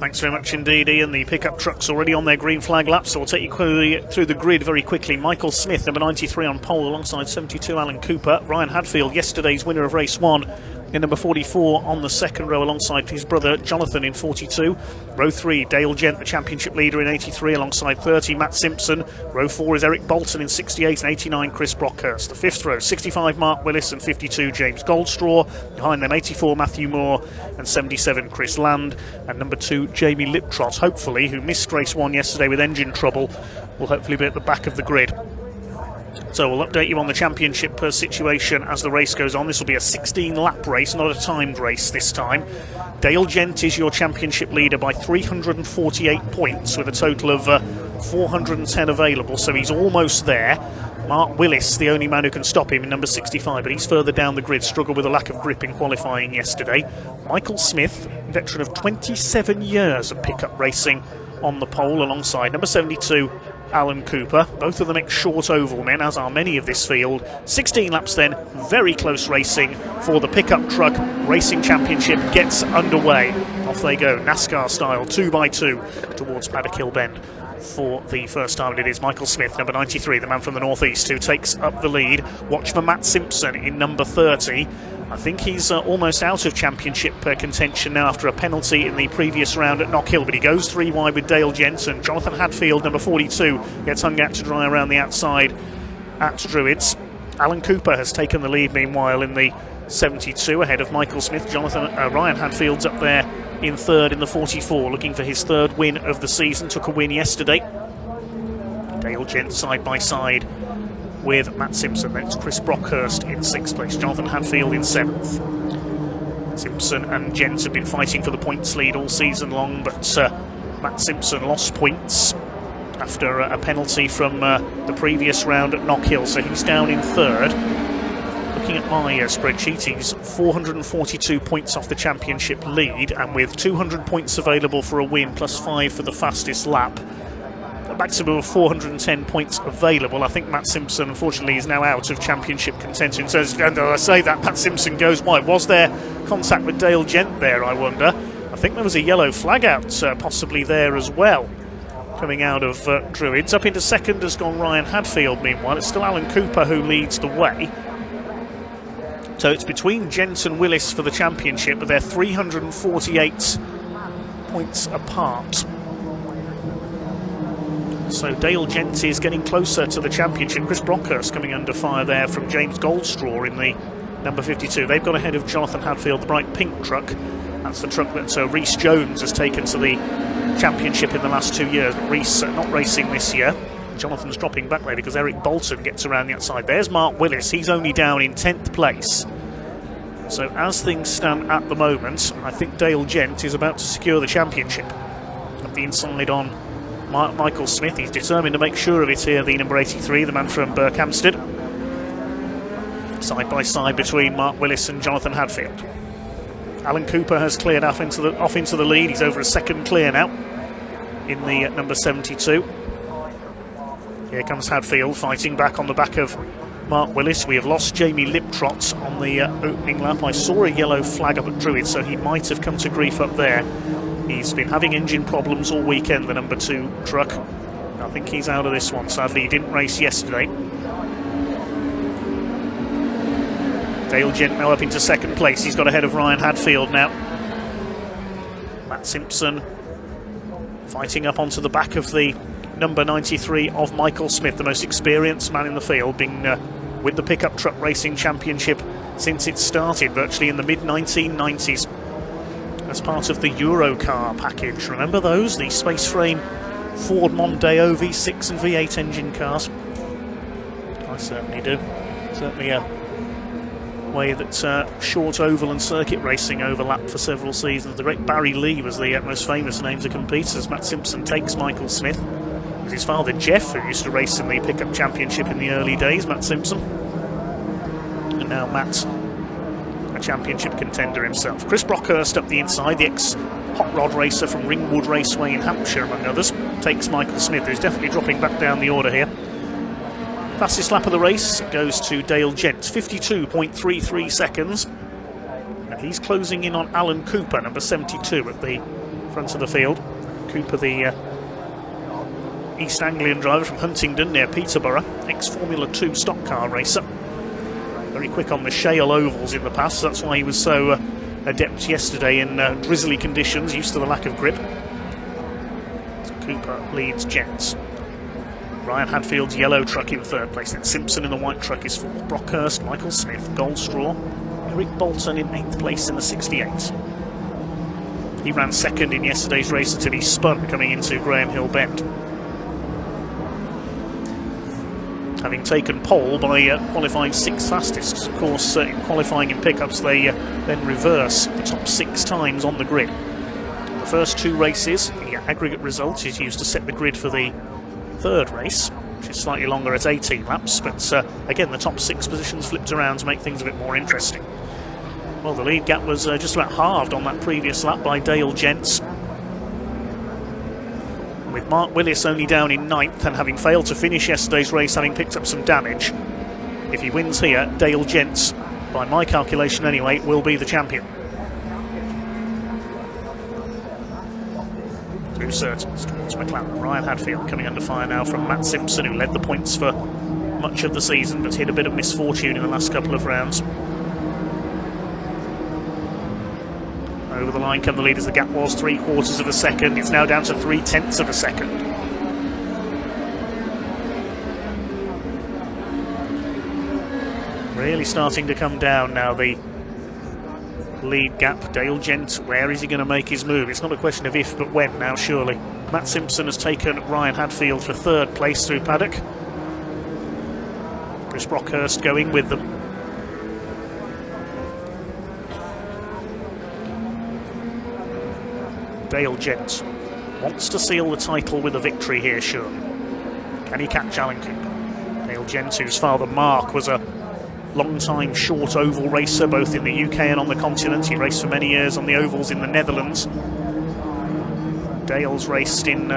Thanks very much indeed, Ian. The pickup truck's already on their green flag lap, so we'll take you through the grid very quickly. Michael Smith, number 93 on pole, alongside 72 Alan Cooper. Ryan Hadfield, yesterday's winner of race 1, in number 44 on the second row, alongside his brother Jonathan in 42. Row 3, Dale Gent, the championship leader in 83, alongside 30 Matt Simpson. Row 4 is Eric Bolton in 68 and 89 Chris Brockhurst. The fifth row, 65 Mark Willis and 52 James Goldstraw. Behind them, 84 Matthew Moore and 77 Chris Land. And number 2 Jamie Liptrot, hopefully, who missed race 1 yesterday with engine trouble, will hopefully be at the back of the grid. So we'll update you on the championship situation as the race goes on. This will be a 16-lap race, not a timed race this time. Dale Gent is your championship leader by 348 points, with a total of 410 available, so he's almost there. Mark Willis, the only man who can stop him, in number 65, but he's further down the grid, struggled with a lack of grip in qualifying yesterday. Michael Smith, veteran of 27 years of pickup racing, on the pole, alongside number 72 Alan Cooper. Both of them ex-short oval men, as are many of this field. 16 laps then, very close racing for the pickup truck racing championship gets underway. Off they go, NASCAR style, 2x2 towards Paddock Hill Bend. For the first time, it is Michael Smith, number 93, the man from the northeast, who takes up the lead. Watch for Matt Simpson in number 30. I think he's almost out of championship contention now after a penalty in the previous round at Knockhill, but he goes 3 wide with Dale Jensen. Jonathan Hadfield, number 42, gets hung out to dry around the outside at Druids. Alan Cooper has taken the lead, meanwhile, in the 72, ahead of Michael Smith. Ryan Hadfield's up there in third in the 44, looking for his third win of the season. Took a win yesterday. Dale Gent side by side with Matt Simpson. Then it's Chris Brockhurst in 6th place, Jonathan Hadfield in 7th. Simpson and Gent have been fighting for the points lead all season long, but Matt Simpson lost points after a penalty from the previous round at Knockhill, so he's down in 3rd. Looking at my spreadsheet, he's 442 points off the championship lead, and with 200 points available for a win, plus 5 for the fastest lap, a maximum of 410 points available. I think Matt Simpson, unfortunately, is now out of championship contention. So, as I say that, Matt Simpson goes wide. Was there contact with Dale Gent there, I wonder? I think there was a yellow flag out, possibly there as well, coming out of Druids. Up into second has gone Ryan Hadfield, meanwhile. It's still Alan Cooper who leads the way. So it's between Gent and Willis for the championship, but they're 348 points apart. So Dale Gent is getting closer to the championship. Chris Brockhurst coming under fire there from James Goldstraw in the number 52. They've got ahead of Jonathan Hadfield, the bright pink truck. That's the truck that Rhys Jones has taken to the championship in the last 2 years. But Rhys not racing this year. Jonathan's dropping back there because Eric Bolton gets around the outside. There's Mark Willis. He's only down in 10th place. So as things stand at the moment, I think Dale Gent is about to secure the championship. Up the inside on Michael Smith. He's determined to make sure of it here, the number 83, the man from Berkhamsted. Side by side between Mark Willis and Jonathan Hadfield. Alan Cooper has cleared off into the lead. He's over a second clear now in the number 72. Here comes Hadfield fighting back on the back of Mark Willis. We have lost Jamie Liptrot on the opening lap. I saw a yellow flag up at Druid, so he might have come to grief up there. He's been having engine problems all weekend, the number 2 truck. I think he's out of this one, sadly. He didn't race yesterday. Dale Gent now up into second place. He's got ahead of Ryan Hadfield now. Matt Simpson fighting up onto the back of the number 93 of Michael Smith, the most experienced man in the field, being with the pickup truck racing championship since it started virtually in the mid-1990s as part of the Eurocar package. Remember those? The space frame Ford Mondeo V6 and V8 engine cars. I certainly do. Certainly a way that short oval and circuit racing overlapped for several seasons. The great Barry Lee was the most famous name to compete as Matt Simpson takes Michael Smith. It was his father Jeff who used to race in the pickup championship in the early days, Matt Simpson. And now Matt, a championship contender himself. Chris Brockhurst up the inside, the ex-hot rod racer from Ringwood Raceway in Hampshire, among others, takes Michael Smith, who's definitely dropping back down the order here. Fastest lap of the race goes to Dale Gent, 52.33 seconds. And he's closing in on Alan Cooper, number 72, at the front of the field. Cooper, the East Anglian driver from Huntingdon near Peterborough, ex-Formula 2 stock car racer. Very quick on the shale ovals in the past, that's why he was so adept yesterday in drizzly conditions, used to the lack of grip. So Cooper leads Gent. Ryan Hadfield's yellow truck in third place, then Simpson in the white truck is fourth. Brockhurst, Michael Smith, Goldstraw, Eric Bolton in 8th place in the 68. He ran second in yesterday's race until he spun coming into Graham Hill Bend. Having taken pole by qualifying 6th fastest. Of course, in qualifying in pickups, they then reverse the top 6 times on the grid. The first 2 races, the aggregate result is used to set the grid for the third race, which is slightly longer at 18 laps, but again, the top 6 positions flipped around to make things a bit more interesting. Well, the lead gap was just about halved on that previous lap by Dale Gent, with Mark Willis only down in 9th and having failed to finish yesterday's race, having picked up some damage. If he wins here, Dale Gent, by my calculation anyway, will be the champion. Through Surtees towards McLaren. Ryan Hadfield coming under fire now from Matt Simpson, who led the points for much of the season but hit a bit of misfortune in the last couple of rounds. Over the line come the leaders. The gap was 3/4 of a second. It's now down to 3/10 of a second. Really starting to come down now, the lead gap. Dale Gent, where is he going to make his move? It's not a question of if but when now, surely. Matt Simpson has taken Ryan Hadfield for 3rd place through Paddock. Chris Brockhurst going with them. Dale Gent wants to seal the title with a victory here, surely. Can he catch Alan Cooper? Dale Gent, whose father Mark was a long-time short oval racer both in the UK and on the continent. He raced for many years on the ovals in the Netherlands. Dale's raced in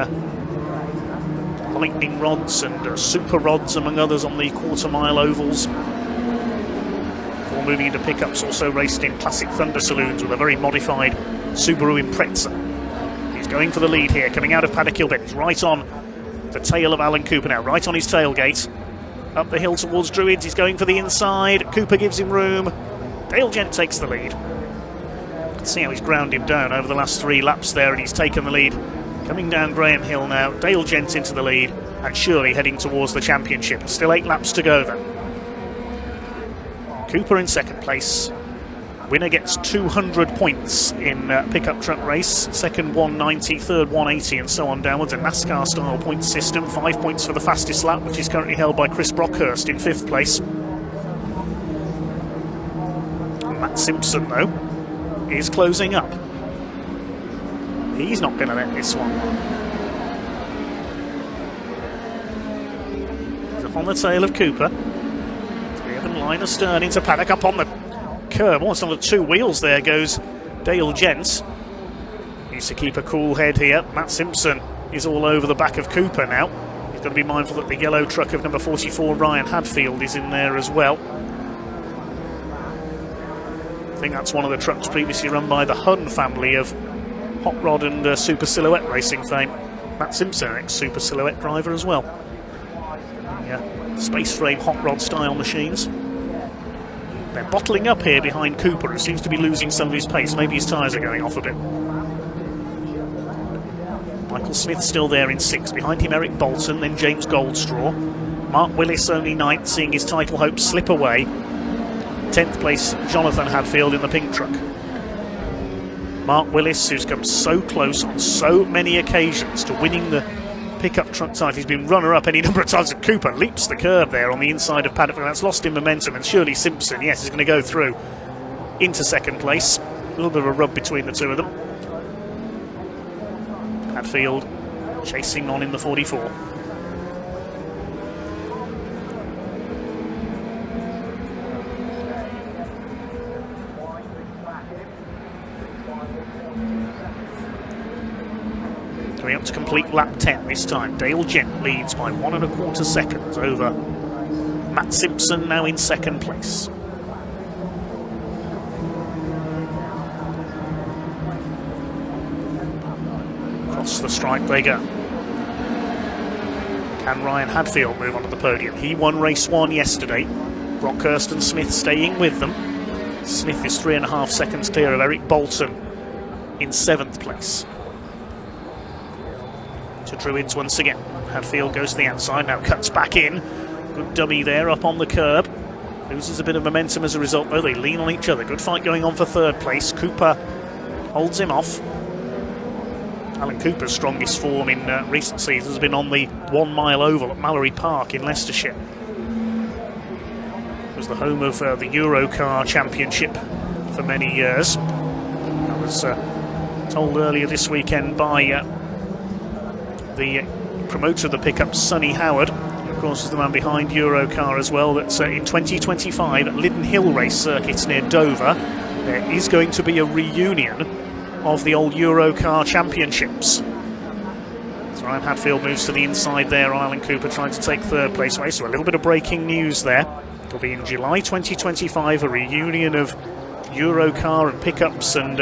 lightning rods and super rods, among others, on the quarter-mile ovals. Before moving into pickups, also raced in classic Thunder Saloons with a very modified Subaru Impreza. He's going for the lead here, coming out of Paddock. He's right on the tail of Alan Cooper now, right on his tailgate. Up the hill towards Druids, he's going for the inside. Cooper gives him room. Dale Gent takes the lead. See how he's ground him down over the last 3 laps there, and he's taken the lead. Coming down Graham Hill now, Dale Gent into the lead, and surely heading towards the championship. Still 8 laps to go then. Cooper in second place. Winner gets 200 points in pickup truck race. Second 190, third 180, and so on downwards. A NASCAR style point system. 5 points for the fastest lap, which is currently held by Chris Brockhurst in 5th place. Matt Simpson, though, is closing up. He's not going to let this one. He's up on the tail of Cooper. 3 line astern into Paddock, up on the curb, almost on the 2 wheels there goes Dale Gent. Needs to keep a cool head here. Matt Simpson is all over the back of Cooper now. He's got to be mindful that the yellow truck of number 44 Ryan Hadfield is in there as well. I think that's one of the trucks previously run by the Hun family of hot rod and super silhouette racing fame. Matt Simpson, ex-super silhouette driver as well. Yeah, space frame hot rod style machines. They're bottling up here behind Cooper, who seems to be losing some of his pace. Maybe his tyres are going off a bit. Michael Smith still there in 6th. Behind him Eric Bolton, then James Goldstraw. Mark Willis only 9th, seeing his title hopes slip away. 10th place Jonathan Hadfield in the pink truck. Mark Willis, who's come so close on so many occasions to winning the pickup truck title. He's been runner-up any number of times, and Cooper leaps the curve there on the inside of Paddock, and that's lost him momentum, and surely Simpson, yes, is going to go through into second place. A little bit of a rub between the two of them. Hadfield chasing on in the 44. Up to complete lap 10 this time. Dale Gent leads by 1 1/4 seconds over Matt Simpson, now in second place. Across the stripe they go. Can Ryan Hadfield move onto the podium? He won race 1 yesterday. Brockhurst and Smith staying with them. Smith is 3.5 seconds clear of Eric Bolton in 7th place. To Druids once again. Hadfield goes to the outside, now cuts back in. Good dummy there up on the curb. Loses a bit of momentum as a result, though. They lean on each other. Good fight going on for 3rd place. Cooper holds him off. Alan Cooper's strongest form in recent seasons has been on the 1 mile oval at Mallory Park in Leicestershire. It was the home of the Eurocar Championship for many years. I was told earlier this weekend by the promoter of the pickup, Sonny Howard, who of course is the man behind Eurocar as well, that in 2025 at Liddon Hill Race Circuit near Dover, there is going to be a reunion of the old Eurocar Championships. So Ryan Hadfield moves to the inside there on Alan Cooper, trying to take 3rd place away. So a little bit of breaking news there. It'll be in July 2025, a reunion of Eurocar and pickups and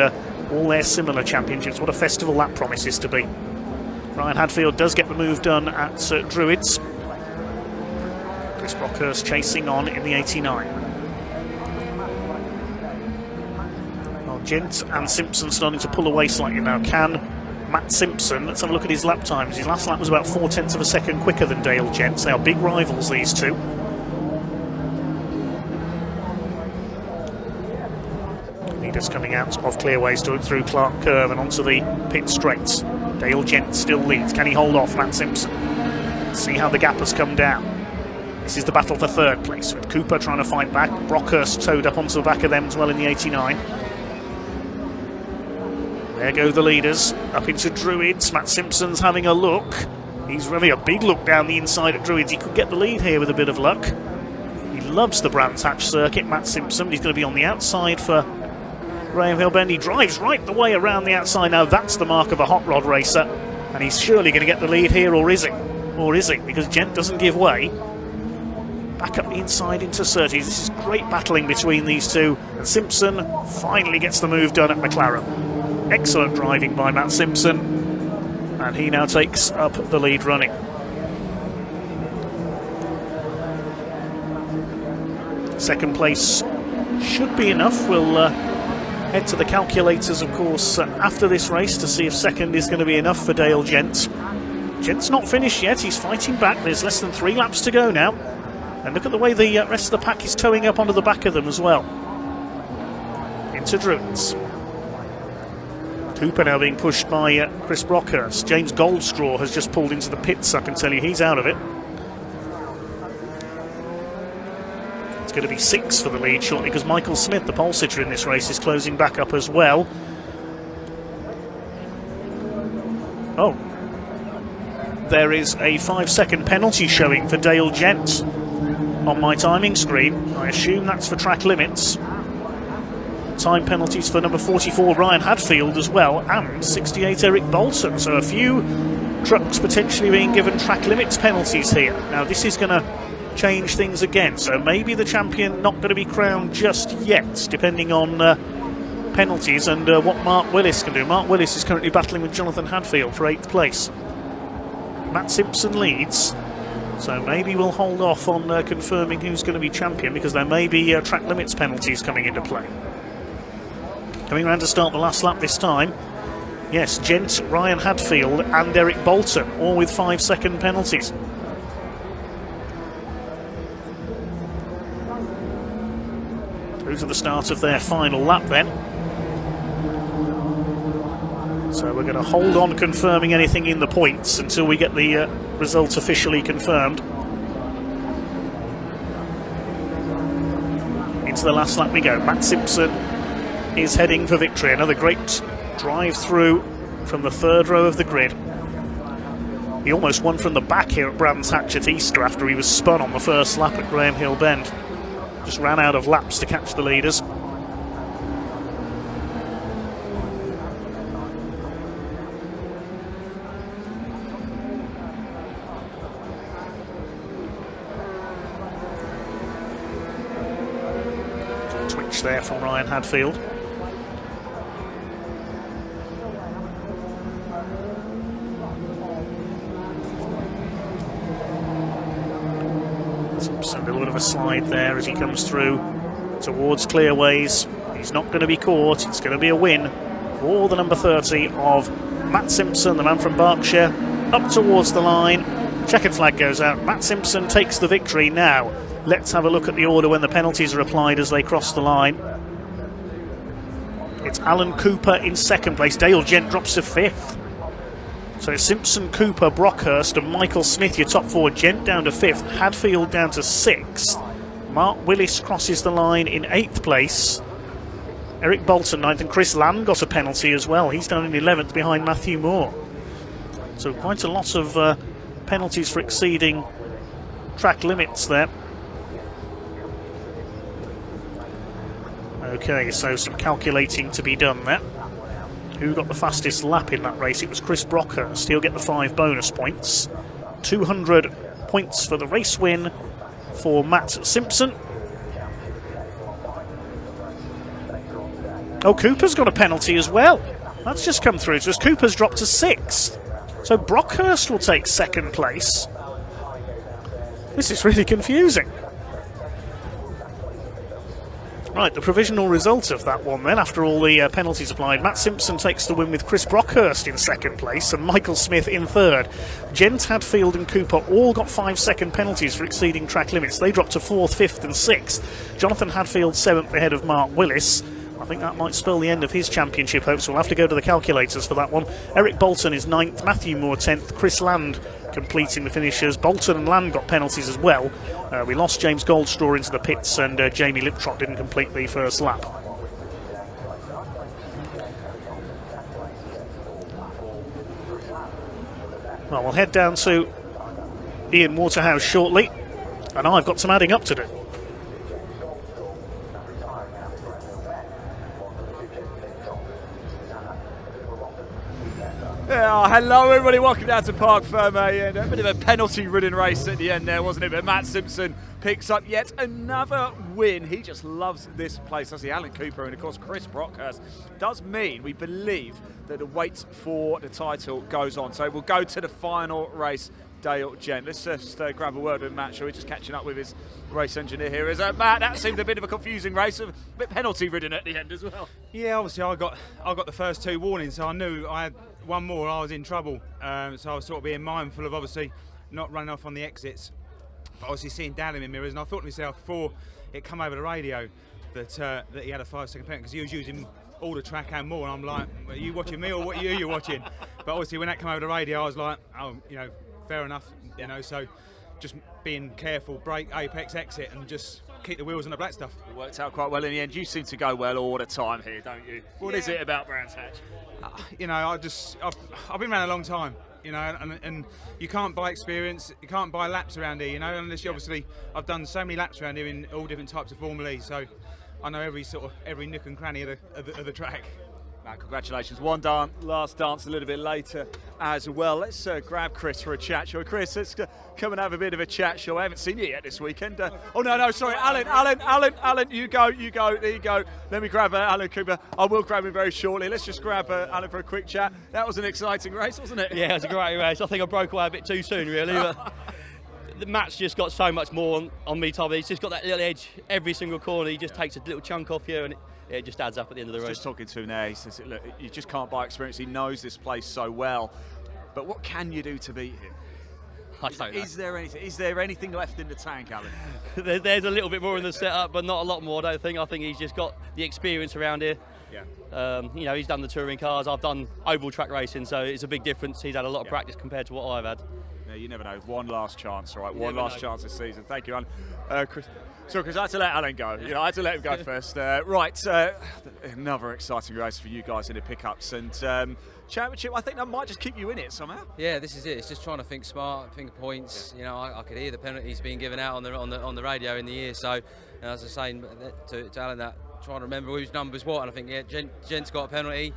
all their similar championships. What a festival that promises to be. Ryan Hadfield does get the move done at Druids. Chris Brockhurst chasing on in the 89. Well, Gent and Simpson starting to pull away slightly now. Can Matt Simpson, let's have a look at his lap times. His last lap was about 0.4 seconds quicker than Dale Gent. They are big rivals, these two. Leaders coming out of Clearways through Clark Curve and onto the pit straights. Dale Gent still leads. Can he hold off Matt Simpson? See how the gap has come down. This is the battle for 3rd place, with Cooper trying to fight back. Brockhurst towed up onto the back of them as well in the 89. There go the leaders, up into Druids. Matt Simpson's having a look. He's really a big look down the inside at Druids. He could get the lead here with a bit of luck. He loves the Brands Hatch circuit, Matt Simpson. He's going to be on the outside for Graham Hill Bend. He drives right the way around the outside now. That's the mark of a hot rod racer, and he's surely going to get the lead here, or is he? Or is he? Because Gent doesn't give way. Back up the inside into Surtees. This is great battling between these two. And Simpson finally gets the move done at McLaren. Excellent driving by Matt Simpson. And he now takes up the lead running. Second place should be enough. We'll head to the calculators, of course, after this race to see if second is going to be enough for Dale Gent. Gent's not finished yet. He's fighting back. There's less than 3 laps to go now. And look at the way the rest of the pack is towing up onto the back of them as well. Into Druins. Cooper now being pushed by Chris Brockhurst. James Goldstraw has just pulled into the pits. I can tell you he's out of it. It's going to be 6 for the lead shortly because Michael Smith, the pole sitter in this race, is closing back up as well. Oh. There is a 5-second penalty showing for Dale Gent on my timing screen. I assume that's for track limits. Time penalties for number 44 Ryan Hadfield as well, and 68 Eric Bolton. So a few trucks potentially being given track limits penalties here. Now this is going to change things again, so maybe the champion not going to be crowned just yet, depending on penalties and what Mark Willis can do. Mark Willis is currently battling with Jonathan Hadfield for 8th place. Matt Simpson leads, so maybe we'll hold off on confirming who's going to be champion, because there may be track limits penalties coming into play. Coming around to start the last lap this time. Yes, Gent, Ryan Hadfield and Eric Bolton, all with 5-second penalties. Through to the start of their final lap then. So we're going to hold on confirming anything in the points until we get the results officially confirmed. Into the last lap we go. Matt Simpson is heading for victory. Another great drive through from the 3rd row of the grid. He almost won from the back here at Brands Hatch at Easter after he was spun on the first lap at Graham Hill Bend. Just ran out of laps to catch the leaders. Twitch there from Ryan Hadfield. Simpson, a little bit of a slide there as he comes through towards Clearways. He's not going to be caught. It's going to be a win for the number 30 of Matt Simpson, the man from Berkshire, up towards the line. Checkered flag goes out. Matt Simpson takes the victory. Now let's have a look at the order when the penalties are applied as they cross the line. It's Alan Cooper in 2nd place. Dale Gent drops to 5th. So Simpson, Cooper, Brockhurst and Michael Smith, your top 4. Gent down to 5th. Hadfield down to 6th. Mark Willis crosses the line in 8th place. Eric Bolton 9th, and Chris Land got a penalty as well. He's down in 11th behind Matthew Moore. So quite a lot of penalties for exceeding track limits there. Okay, so some calculating to be done there. Who got the fastest lap in that race? It was Chris Brockhurst. He'll get the 5 bonus points. 200 points for the race win for Matt Simpson. Oh, Cooper's got a penalty as well. That's just come through to us. Cooper's dropped to 6th. So Brockhurst will take 2nd place. This is really confusing. Right, the provisional result of that one then, after all the penalties applied. Matt Simpson takes the win with Chris Brockhurst in 2nd place and Michael Smith in 3rd. Gent, Hadfield and Cooper all got 5-second penalties for exceeding track limits. They dropped to 4th, 5th and 6th. Jonathan Hadfield 7th ahead of Mark Willis. I think that might spell the end of his championship hopes. We'll have to go to the calculators for that one. Eric Bolton is 9th, Matthew Moore 10th, Chris Land completing the finishers. Bolton and Land got penalties as well. We lost James Goldstraw into the pits and Jamie Liptrot didn't complete the first lap. Well, we'll head down to Ian Waterhouse shortly, and I've got some adding up to do. Yeah, hello everybody, welcome down to Parc Ferme, and a bit of a penalty-ridden race at the end there, wasn't it? But Matt Simpson picks up yet another win. He just loves this place, does he? Alan Cooper and of course Chris Brockhurst. Does mean we believe that the wait for the title goes on. So we'll go to the final race. Dale Gent. Let's just grab a word with Matt, shall we? Just catching up with his race engineer here. Is Matt, that seemed a bit of a confusing race, a bit penalty ridden at the end as well. Yeah, obviously I got the first two warnings, so I knew I had one more, I was in trouble. So I was sort of being mindful of obviously not running off on the exits, but obviously seeing Dan in the mirrors, and I thought to myself before it come over the radio that he had a 5-second penalty because he was using all the track and more, and I'm like, are you watching me or what are you watching? But obviously when that came over the radio, I was like, oh, you know, fair enough, you know, so just being careful, brake, apex, exit, and just keep the wheels on the black stuff. It worked out quite well in the end. You seem to go well all the time here, don't you? What is it about Brands Hatch? You know, I've been around a long time, you know, and you can't buy experience, you can't buy laps around here, you know, unless you obviously, I've done so many laps around here in all different types of Formula E, so I know every nook and cranny of the track. Matt, congratulations. One last dance a little bit later as well. Let's grab Chris for a chat, shall we? Chris, let's come and have a bit of a chat, shall we? I haven't seen you yet this weekend. Oh, no, sorry. Alan, you go. There you go. Let me grab Alan Cooper. I will grab him very shortly. Let's just grab Alan for a quick chat. That was an exciting race, wasn't it? Yeah, it was a great race. I think I broke away a bit too soon, really. But the Matt's just got so much more on me, Tommy. He's just got that little edge every single corner. He just takes a little chunk off you, and it just adds up at the end of the race. Just talking to him there, he says, look, you just can't buy experience. He knows this place so well. But what can you do to beat him? I don't know. Is there anything left in the tank, Alan? There's a little bit more in the setup, but not a lot more, I don't think. I think he's just got the experience around here. Yeah. You know, he's done the touring cars. I've done oval track racing, so it's a big difference. He's had a lot of practice compared to what I've had. Yeah, you never know. One last chance, all right? One last chance this season. Thank you, Alan. Chris. So, because I had to let Alan go. You know, I had to let him go first. Another exciting race for you guys in the pickups and championship. I think that might just keep you in it somehow. Yeah, this is it. It's just trying to think smart, think of points. You know, I could hear the penalties being given out on the radio in the ear. So, as I was saying to Alan, that trying to remember whose number's what, and I think Gent's got a penalty.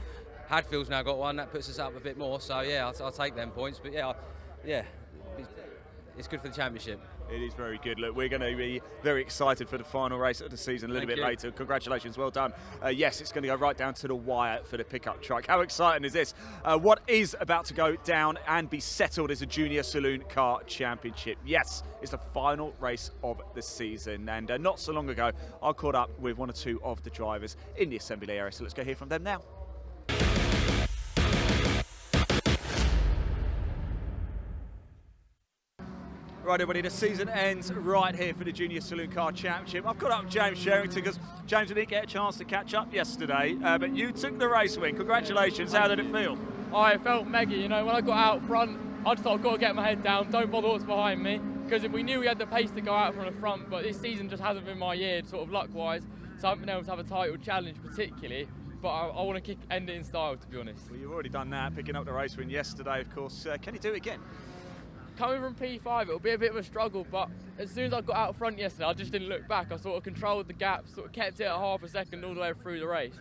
Hadfield's now got one. That puts us up a bit more. So yeah, I'll take them points. But yeah, it's good for the championship. It is very good. Look, we're going to be very excited for the final race of the season a little bit later. Congratulations, well done. Yes, it's going to go right down to the wire for the pickup truck. How exciting is this? What is about to go down and be settled is a Junior Saloon Car Championship. Yes, it's the final race of the season. And not so long ago, I caught up with one or two of the drivers in the assembly area. So let's go hear from them now. Right, everybody, the season ends right here for the Junior Saloon Car Championship. I've got up with James Sherrington because James, we didn't get a chance to catch up yesterday, but you took the race win. Congratulations. How did it feel? Oh, it felt mega. You know, when I got out front, I just thought I've got to get my head down, don't bother what's behind me, because if we knew we had the pace to go out from the front, but this season just hasn't been my year, sort of luck-wise, so I haven't been able to have a title challenge particularly, but I want to end it in style, to be honest. Well, you've already done that, picking up the race win yesterday, of course. Can you do it again? Coming from P5, it'll be a bit of a struggle, but as soon as I got out front yesterday, I just didn't look back. I sort of controlled the gap, sort of kept it at half a second all the way through the race.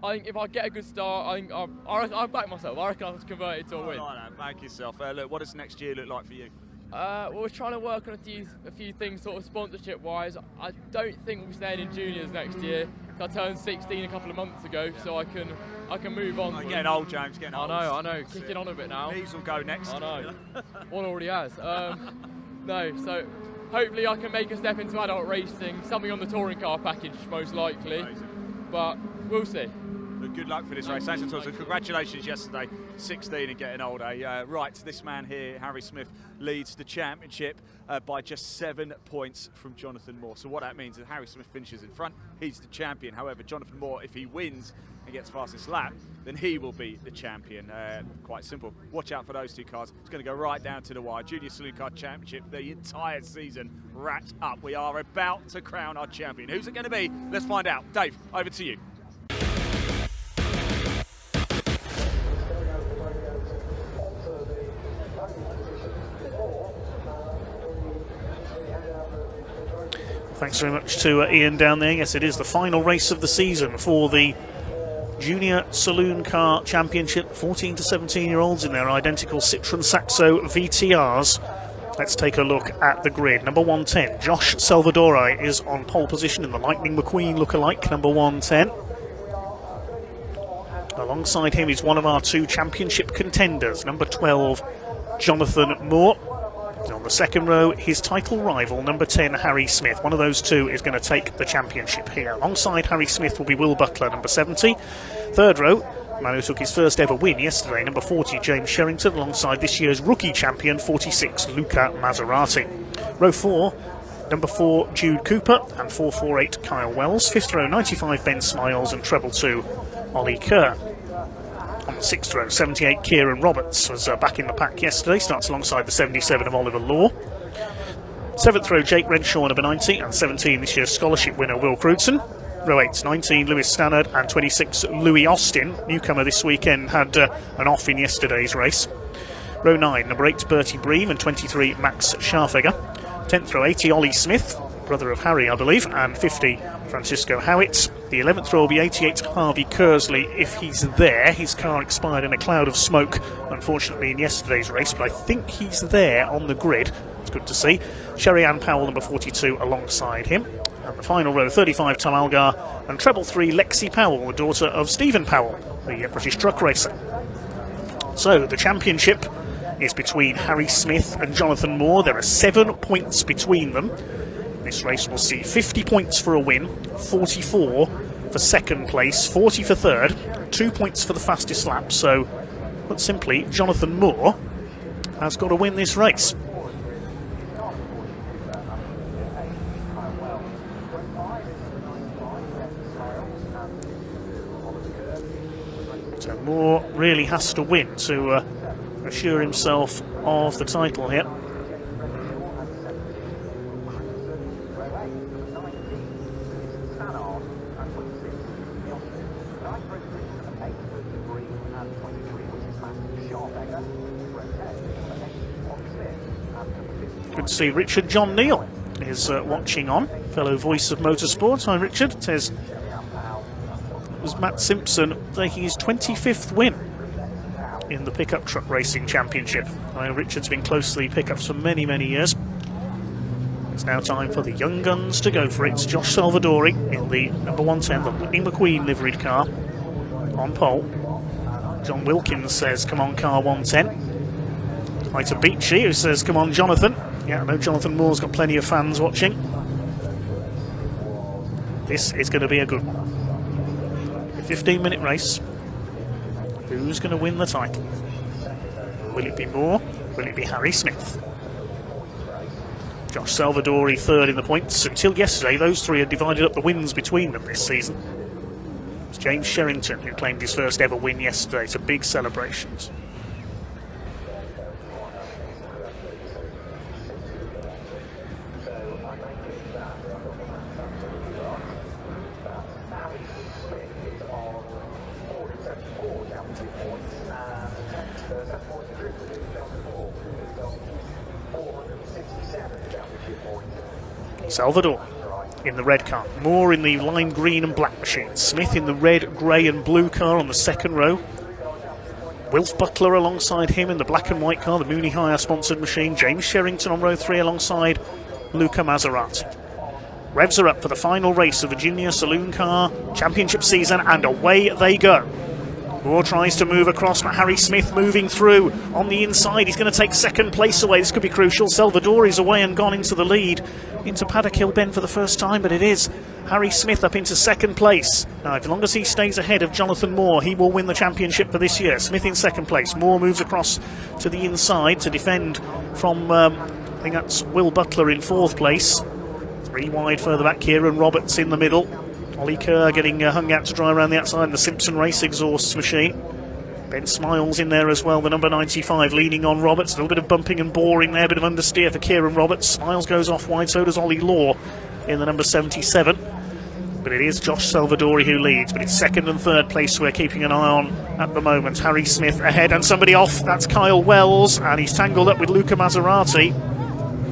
I think if I get a good start, I back myself. I reckon I'll convert it to a win. I like that. Back yourself. Look, what does next year look like for you? Well, we're trying to work on a few things, sort of sponsorship-wise. I don't think we'll be staying in juniors next year. I turned 16 a couple of months ago, so I can move on. Oh, getting old, James. Getting old. I know. Kicking on a bit now. Knees will go next. I know. One already has. No, so hopefully I can make a step into adult racing, something on the touring car package, most likely. Amazing. But we'll see. Good luck for this race. Thanks for talking. Congratulations yesterday, 16 and getting older. Right, this man here, Harry Smith, leads the championship by just 7 points from Jonathan Moore. So what that means is Harry Smith finishes in front, he's the champion. However, Jonathan Moore, if he wins and gets fastest lap, then he will be the champion. Quite simple. Watch out for those two cars. It's going to go right down to the wire. Junior Saloon Car Championship, the entire season wrapped up. We are about to crown our champion. Who's it going to be? Let's find out. Dave, over to you. Thanks very much to Ian down there. Yes, it is the final race of the season for the Junior Saloon Car Championship. 14 to 17-year-olds in their identical Citroen Saxo VTRs. Let's take a look at the grid. Number 110, Josh Salvadori is on pole position in the Lightning McQueen lookalike, number 110. Alongside him is one of our two championship contenders, number 12, Jonathan Moore. And on the second row, his title rival, number 10, Harry Smith. One of those two is going to take the championship here. Alongside Harry Smith will be Will Butler, number 70. Third row, man who took his first ever win yesterday, number 40, James Sherrington, alongside this year's rookie champion, 46, Luca Maserati. Row 4, number 4, Jude Cooper, and 448, Kyle Wells. Fifth row, 95, Ben Smiles, and treble 2, Ollie Kerr. On the sixth row, 78, Kieran Roberts was back in the pack yesterday, starts alongside the 77 of Oliver Law. Seventh row, Jake Renshaw, number 90, and 17, this year's scholarship winner, Will Crutzen. Row 8, 19, Lewis Stannard, and 26, Louis Austin. Newcomer this weekend, had an off in yesterday's race. Row 9, number 8, Bertie Bream, and 23, Max Scharfegger. 10th row, 80, Ollie Smith, brother of Harry, I believe, and 50, Francisco Howitt. The 11th row will be 88, Harvey Kersley, if he's there. His car expired in a cloud of smoke, unfortunately, in yesterday's race, but I think he's there on the grid. It's good to see. Sherry Ann Powell, number 42, alongside him. And the final row, 35, Tom Algar, and treble 3, Lexi Powell, the daughter of Stephen Powell, the British truck racer. So, the championship is between Harry Smith and Jonathan Moore. There are 7 points between them. This race will see 50 points for a win, 44 for second place, 40 for third, 2 points for the fastest lap. So, put simply, Jonathan Moore has got to win this race. So Moore really has to win to assure himself of the title here. Good to see Richard John Neal is watching on, fellow voice of motorsport. Hi Richard. It says it was Matt Simpson taking his 25th win in the pickup truck racing championship. I know Richard's been closely pickups for many, many years. It's now time for the young guns to go for it. It's Josh Salvadori in the number 110, the Lightning McQueen liveried car, on pole. John Wilkins says, come on, car 110. Hi to Beachy, who says, come on, Jonathan. Yeah, I know Jonathan Moore's got plenty of fans watching. This is going to be a good one. A 15-minute race. Who's going to win the title? Will it be Moore? Will it be Harry Smith? Josh Salvadori third in the points. Until yesterday, those three had divided up the wins between them this season. It was James Sherrington who claimed his first ever win yesterday, so big celebrations. Salvador in the red car, Moore in the lime green and black machine, Smith in the red, grey and blue car on the second row, Wilf Butler alongside him in the black and white car, the Mooney Hire sponsored machine, James Sherrington on row 3 alongside Luca Maserati. Revs are up for the final race of the Junior Saloon Car Championship season, and away they go. Moore tries to move across, but Harry Smith moving through on the inside. He's going to take second place away. This could be crucial. Salvadori's away and gone into the lead, into Paddock Hill Bend for the first time, but it is Harry Smith up into second place. Now, as long as he stays ahead of Jonathan Moore, he will win the championship for this year. Smith in second place. Moore moves across to the inside to defend from, I think that's Will Butler in fourth place. 3 wide further back, Kieran Roberts in the middle. Ollie Kerr getting hung out to dry around the outside in the Simpson race exhaust machine. Ben Smiles in there as well, the number 95, leaning on Roberts. A little bit of bumping and boring there, a bit of understeer for Kieran Roberts. Smiles goes off wide, so does Ollie Law in the number 77. But it is Josh Salvadori who leads, but it's second and third place we're keeping an eye on at the moment. Harry Smith ahead and somebody off, that's Kyle Wells, and he's tangled up with Luca Maserati.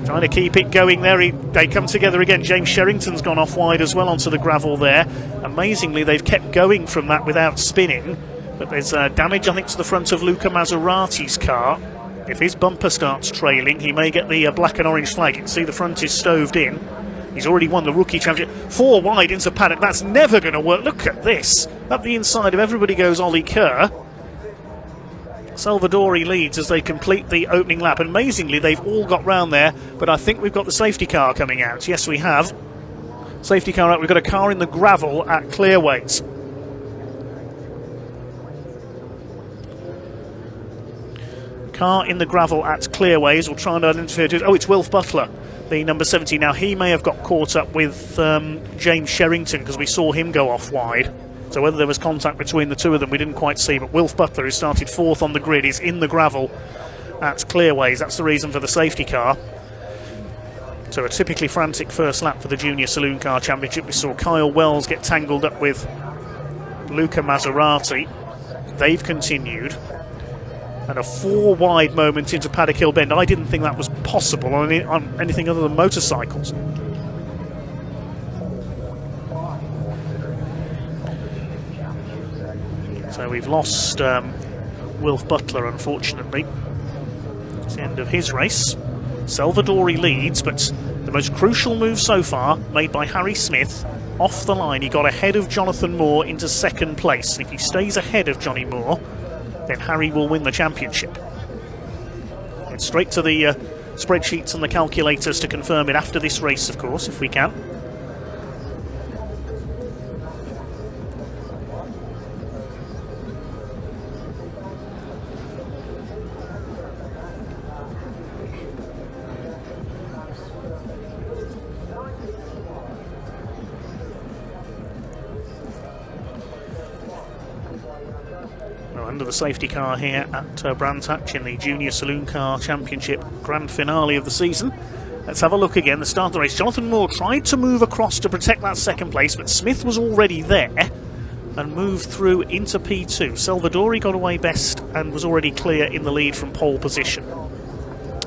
Trying to keep it going there. They come together again. James Sherrington's gone off wide as well onto the gravel there. Amazingly, they've kept going from that without spinning. But there's damage, I think, to the front of Luca Maserati's car. If his bumper starts trailing, he may get the black and orange flag. You can see the front is stoved in. He's already won the rookie championship. 4 wide into Paddock. That's never going to work. Look at this. Up the inside of everybody goes Ollie Kerr. Salvadori leads as they complete the opening lap. And amazingly, they've all got round there, but I think we've got the safety car coming out. Yes, we have. Safety car out. We've got a car in the gravel at Clearways. Car in the gravel at Clearways. We'll try and identify it. Oh, it's Wilf Butler, the number 70. Now, he may have got caught up with James Sherrington because we saw him go off wide. So whether there was contact between the two of them, we didn't quite see. But Wilf Butler, who started 4th on the grid, is in the gravel at Clearways. That's the reason for the safety car. So a typically frantic first lap for the Junior Saloon Car Championship. We saw Kyle Wells get tangled up with Luca Maserati. They've continued. And a 4 wide moment into Paddock Hill Bend. I didn't think that was possible on anything other than motorcycles. So we've lost Wilf Butler, unfortunately. It's the end of his race. Salvadori leads, but the most crucial move so far made by Harry Smith off the line. He got ahead of Jonathan Moore into 2nd place. If he stays ahead of Johnny Moore, then Harry will win the championship. It's straight to the spreadsheets and the calculators to confirm it after this race, of course, if we can. Under the safety car here at Brands Hatch in the Junior Saloon Car Championship grand finale of the season. Let's have a look again. The start of the race. Jonathan Moore tried to move across to protect that 2nd place, but Smith was already there and moved through into P2. Salvadori got away best and was already clear in the lead from pole position.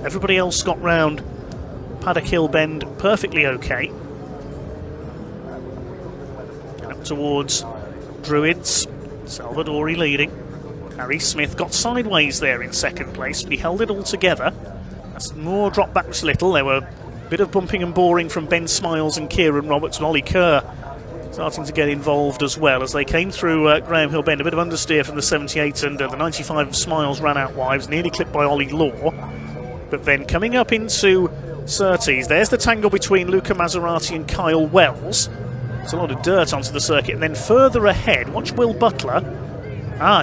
Everybody else got round Paddock Hill Bend perfectly okay. Up towards Druids. Salvadori leading. Harry Smith got sideways there in 2nd place, but he held it all together. As Moore dropped back just a little, there were a bit of bumping and boring from Ben Smiles and Kieran Roberts, and Ollie Kerr starting to get involved as well as they came through Graham Hill Bend. A bit of understeer from the 78, and the 95 of Smiles ran out wide, was nearly clipped by Ollie Law. But then coming up into Surtees, there's the tangle between Luca Maserati and Kyle Wells. There's a lot of dirt onto the circuit, and then further ahead, watch Will Butler.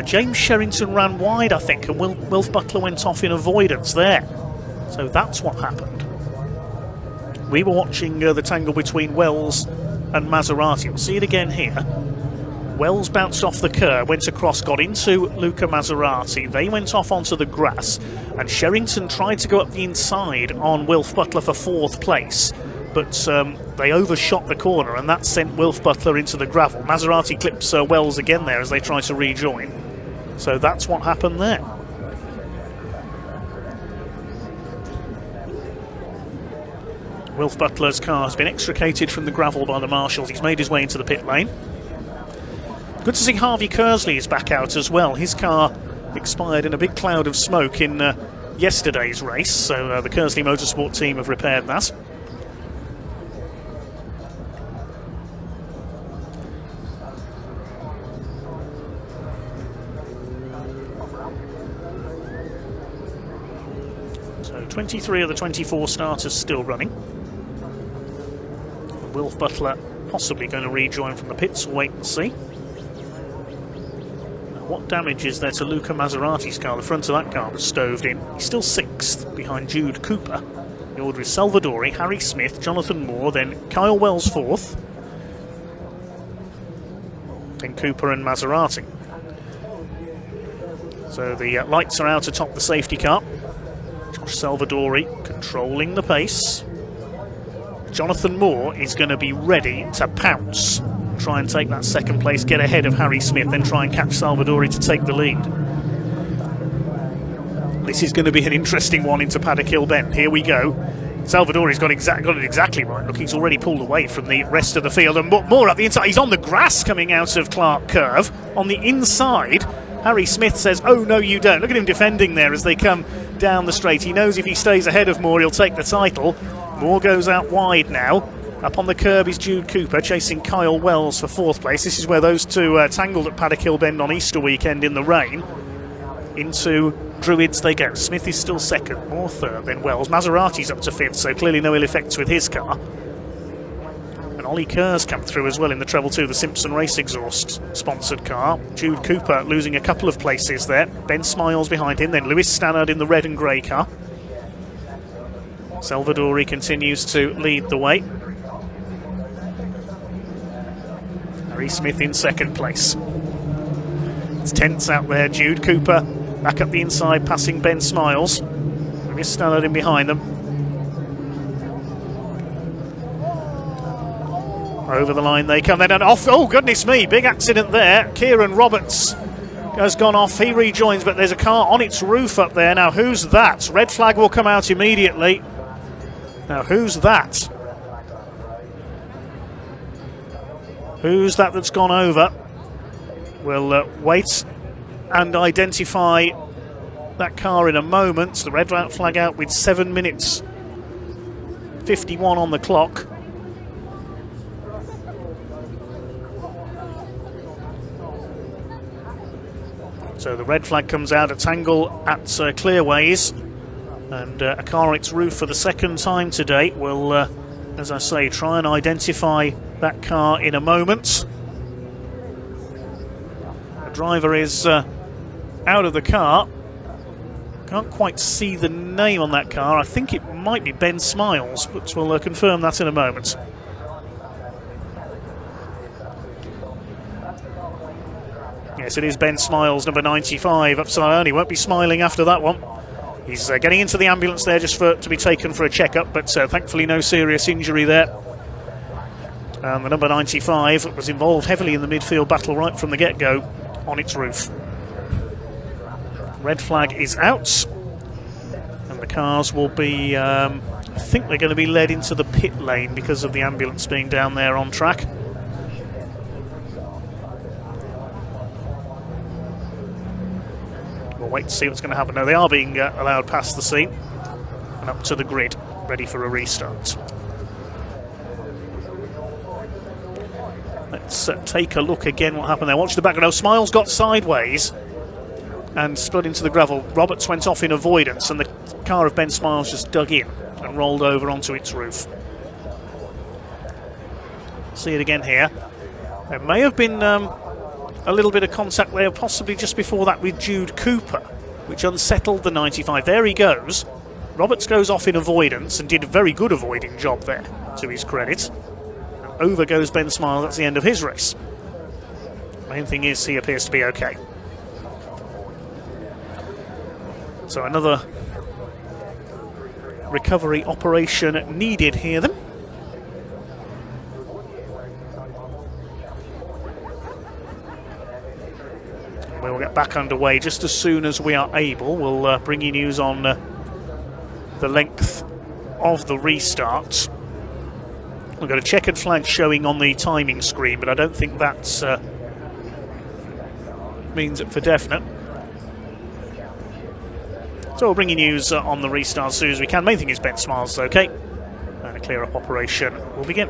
James Sherrington ran wide, I think, and Wilf Butler went off in avoidance there. So that's what happened. We were watching the tangle between Wells and Maserati. We'll see it again here. Wells bounced off the curb, went across, got into Luca Maserati. They went off onto the grass, and Sherrington tried to go up the inside on Wilf Butler for 4th place. But they overshot the corner, and that sent Wilf Butler into the gravel. Maserati clips Wells again there as they try to rejoin. So that's what happened there. Wilf Butler's car has been extricated from the gravel by the marshals. He's made his way into the pit lane. Good to see Harvey Kersley is back out as well. His car expired in a big cloud of smoke in yesterday's race, so the Kersley Motorsport team have repaired that. So 23 of the 24 starters still running. Wilf Butler possibly going to rejoin from the pits. We'll wait and see. Now, what damage is there to Luca Maserati's car? The front of that car was stoved in. He's still 6th behind Jude Cooper. The order is Salvadori, Harry Smith, Jonathan Moore, then Kyle Wells 4th, then Cooper and Maserati. So the lights are out atop the safety car. Josh Salvadori controlling the pace. Jonathan Moore is going to be ready to pounce, try and take that 2nd place, get ahead of Harry Smith, then try and catch Salvadori to take the lead. This is going to be an interesting one into Paddock Hill Bend. Here we go. Salvadori's got it exactly right. Look, he's already pulled away from the rest of the field, and more up the inside. He's on the grass coming out of Clark Curve. On the inside, Harry Smith says, "Oh no, you don't." Look at him defending there as they come down the straight. He knows if he stays ahead of Moore, he'll take the title. Moore goes out wide now. Up on the curb is Jude Cooper chasing Kyle Wells for 4th place. This is where those two tangled at Paddock Hill Bend on Easter weekend in the rain. Into Druids they go. Smith is still 2nd, Moore 3rd, then Wells. Maserati's up to 5th, so clearly no ill effects with his car. And Ollie Kerr's come through as well in the Treble 2, the Simpson Race Exhaust sponsored car. Jude Cooper losing a couple of places there. Ben Smiles behind him, then Lewis Stannard in the red and grey car. Salvadori continues to lead the way. Harry Smith in 2nd place. It's tense out there. Jude Cooper back up the inside, passing Ben Smiles. Lewis Stannard in behind them. Over the line they come then, and off. Oh goodness me, big accident there. Kieran Roberts has gone off. He rejoins, but there's a car on its roof up there. Now who's that? Red flag will come out immediately. Now who's that? Who's that that's gone over? We'll wait and identify that car in a moment. The red flag out with 7 minutes 51 on the clock. So the red flag comes out at Tangle at Clearways, and a car on its roof for the 2nd time today. We'll, as I say, try and identify that car in a moment. The driver is out of the car. Can't quite see the name on that car. I think it might be Ben Smiles, but we'll confirm that in a moment. Yes, it is Ben Smiles, number 95, up Saloon. Won't be smiling after that one. He's getting into the ambulance there just to be taken for a checkup, but thankfully no serious injury there. And the number 95 was involved heavily in the midfield battle right from the get-go on its roof. Red flag is out, and the cars will be, I think they're going to be led into the pit lane because of the ambulance being down there on track. We'll wait to see what's going to happen. No, they are being allowed past the scene and up to the grid, ready for a restart. Let's take a look again what happened there. Watch the background. Oh, Smiles got sideways and split into the gravel. Roberts went off in avoidance, and the car of Ben Smiles just dug in and rolled over onto its roof. See it again here. There may have been a little bit of contact there, possibly just before that with Jude Cooper, which unsettled the 95. There he goes. Roberts goes off in avoidance and did a very good avoiding job there, to his credit. Over goes Ben Smiles. That's the end of his race. Main thing is he appears to be okay. So another recovery operation needed here then. We'll get back underway just as soon as we are able. We'll bring you news on the length of the restart. We've got a checkered flag showing on the timing screen, but I don't think that means it for definite. So we'll bring you news on the restart as soon as we can. Main thing is Ben Smiles is okay, and a clear-up operation will begin.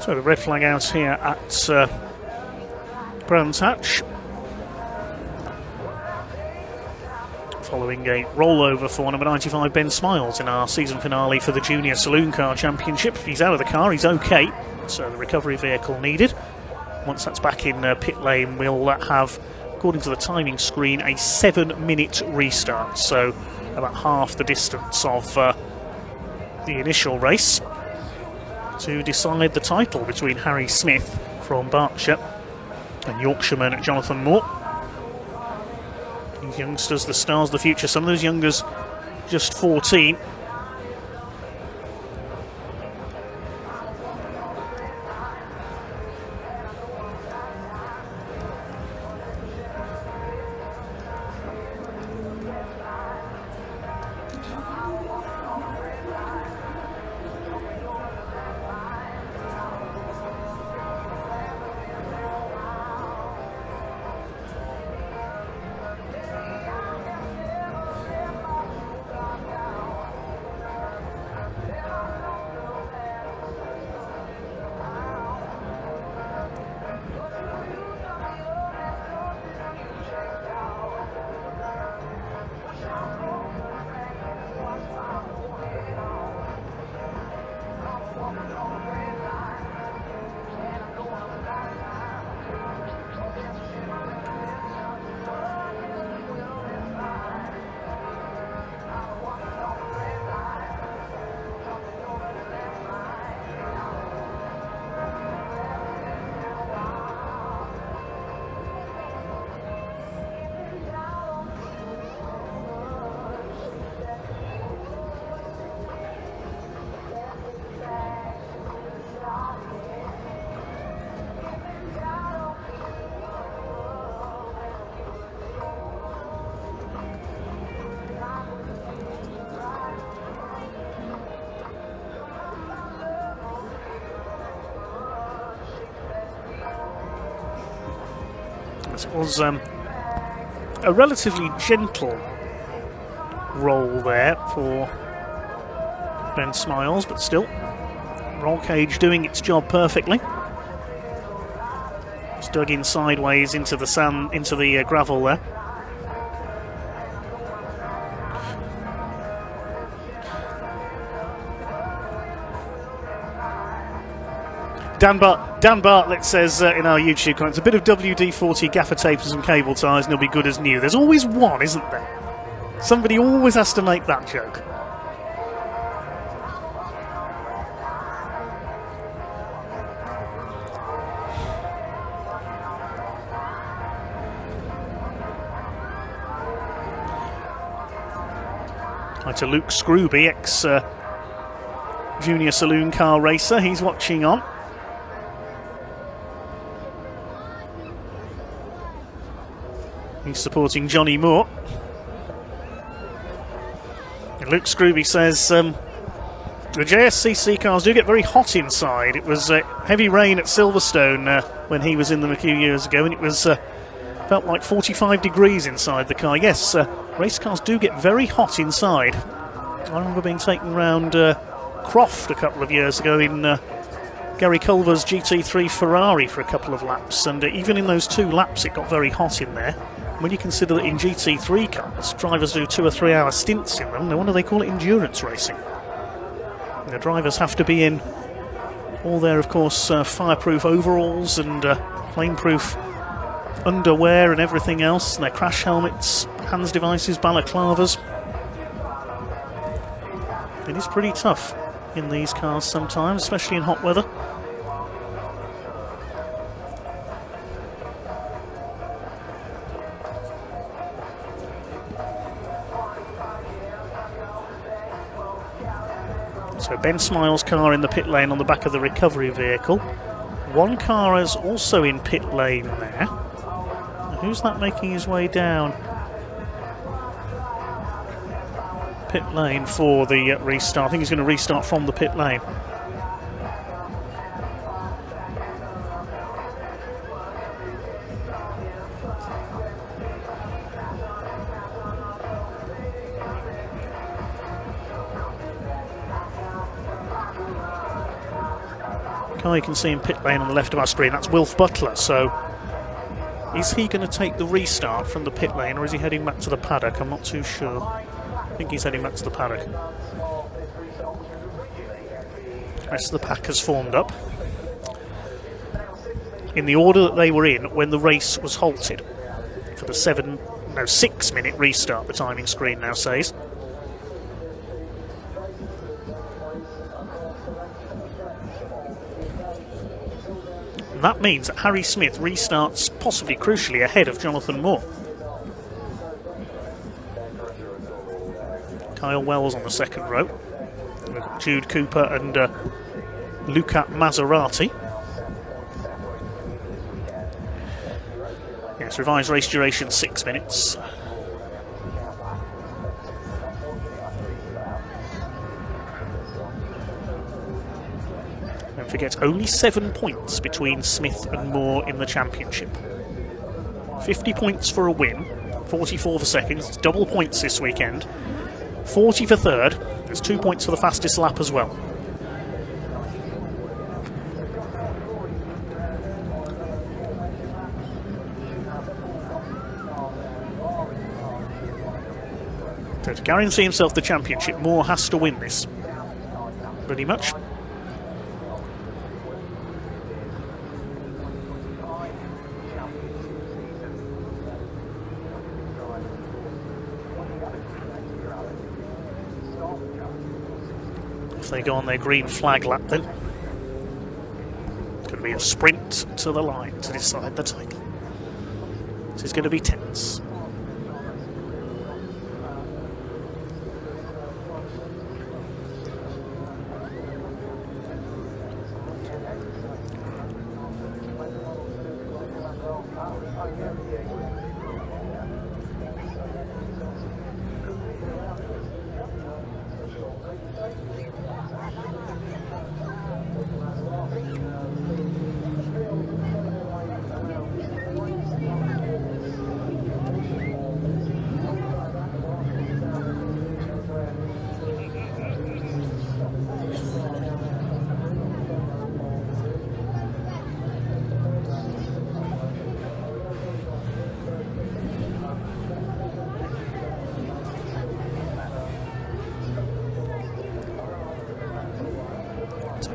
So the red flag out here at Brands Hatch. Following a rollover for number 95 Ben Smiles in our season finale for the Junior Saloon Car Championship. He's out of the car, he's okay, so the recovery vehicle needed. Once that's back in pit lane, we'll have, according to the timing screen, a 7-minute restart, so about half the distance of the initial race to decide the title between Harry Smith from Berkshire and Yorkshireman Jonathan Moore. These youngsters, the stars of the future, some of those youngsters just 14. It was a relatively gentle roll there for Ben Smiles, but still, roll cage doing its job perfectly. It's dug in sideways into the sand, into the gravel there. Dan Bartlett says in our YouTube comments, a bit of WD-40 gaffer tape and some cable ties and it'll be good as new. There's always one, isn't there? Somebody always has to make that joke. Hi to Luke Scrooby, ex-junior saloon car racer. He's watching on. He's supporting Johnny Moore. And Luke Scrooby says the JSCC cars do get very hot inside. It was heavy rain at Silverstone when he was in them a few years ago, and it was felt like 45 degrees inside the car. Yes, race cars do get very hot inside. I remember being taken round Croft a couple of years ago in Gary Culver's GT3 Ferrari for a couple of laps, and even in those 2 laps it got very hot in there. When you consider that in GT3 cars, drivers do 2 or 3 hour stints in them, no wonder they call it endurance racing. The drivers have to be in all their, of course, fireproof overalls and flameproof underwear and everything else, and their crash helmets, hands devices, balaclavas. It is pretty tough in these cars sometimes, especially in hot weather. So Ben Smiles' car in the pit lane on the back of the recovery vehicle. One car is also in pit lane there. Who's that making his way down pit lane for the restart? I think he's going to restart from the pit lane. Car you can see in pit lane on the left of our screen, that's Wilf Butler. So is he going to take the restart from the pit lane, or is he heading back to the paddock? I'm not too sure. I think he's heading back to the paddock. The rest of the pack has formed up in the order that they were in when the race was halted for the 6-minute restart, the timing screen now says. And that means that Harry Smith restarts possibly crucially ahead of Jonathan Moore. Kyle Wells on the second row. We've got Jude Cooper and Luca Maserati. Yes, revised race duration 6 minutes. Don't forget, only 7 points between Smith and Moore in the championship. 50 points for a win, 44 for seconds. It's double points this weekend. 40 for third. There's 2 points for the fastest lap as well. So to guarantee himself the championship, Moore has to win this. Pretty much. If they go on their green flag lap then, it's going to be a sprint to the line to decide the title. This is going to be tense.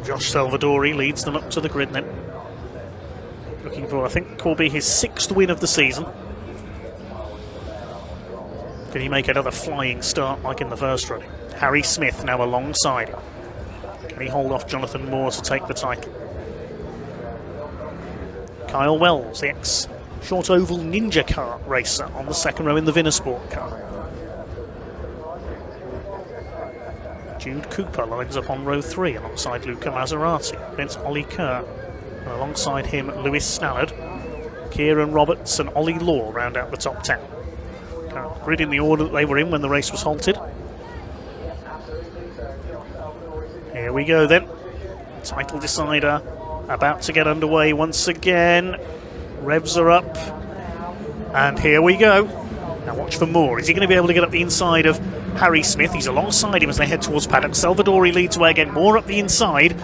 Josh Salvadori leads them up to the grid then. Looking for, I think, will be his 6th win of the season. Can he make another flying start like in the first run? Harry Smith now alongside him. Can he hold off Jonathan Moore to take the title? Kyle Wells, the ex-short oval Ninja Kart racer, on the second row in the Vinnersport car. Jude Cooper lines up on row 3 alongside Luca Maserati. Against Ollie Kerr. And alongside him, Lewis Snallard. Kieran Roberts and Ollie Law round out the top 10. Grid in the order that they were in when the race was halted. Here we go then. Title decider about to get underway once again. Revs are up. And here we go. Now watch for Moore. Is he going to be able to get up the inside of Harry Smith? He's alongside him as they head towards Paddock. Salvadori leads away again. Moore up the inside.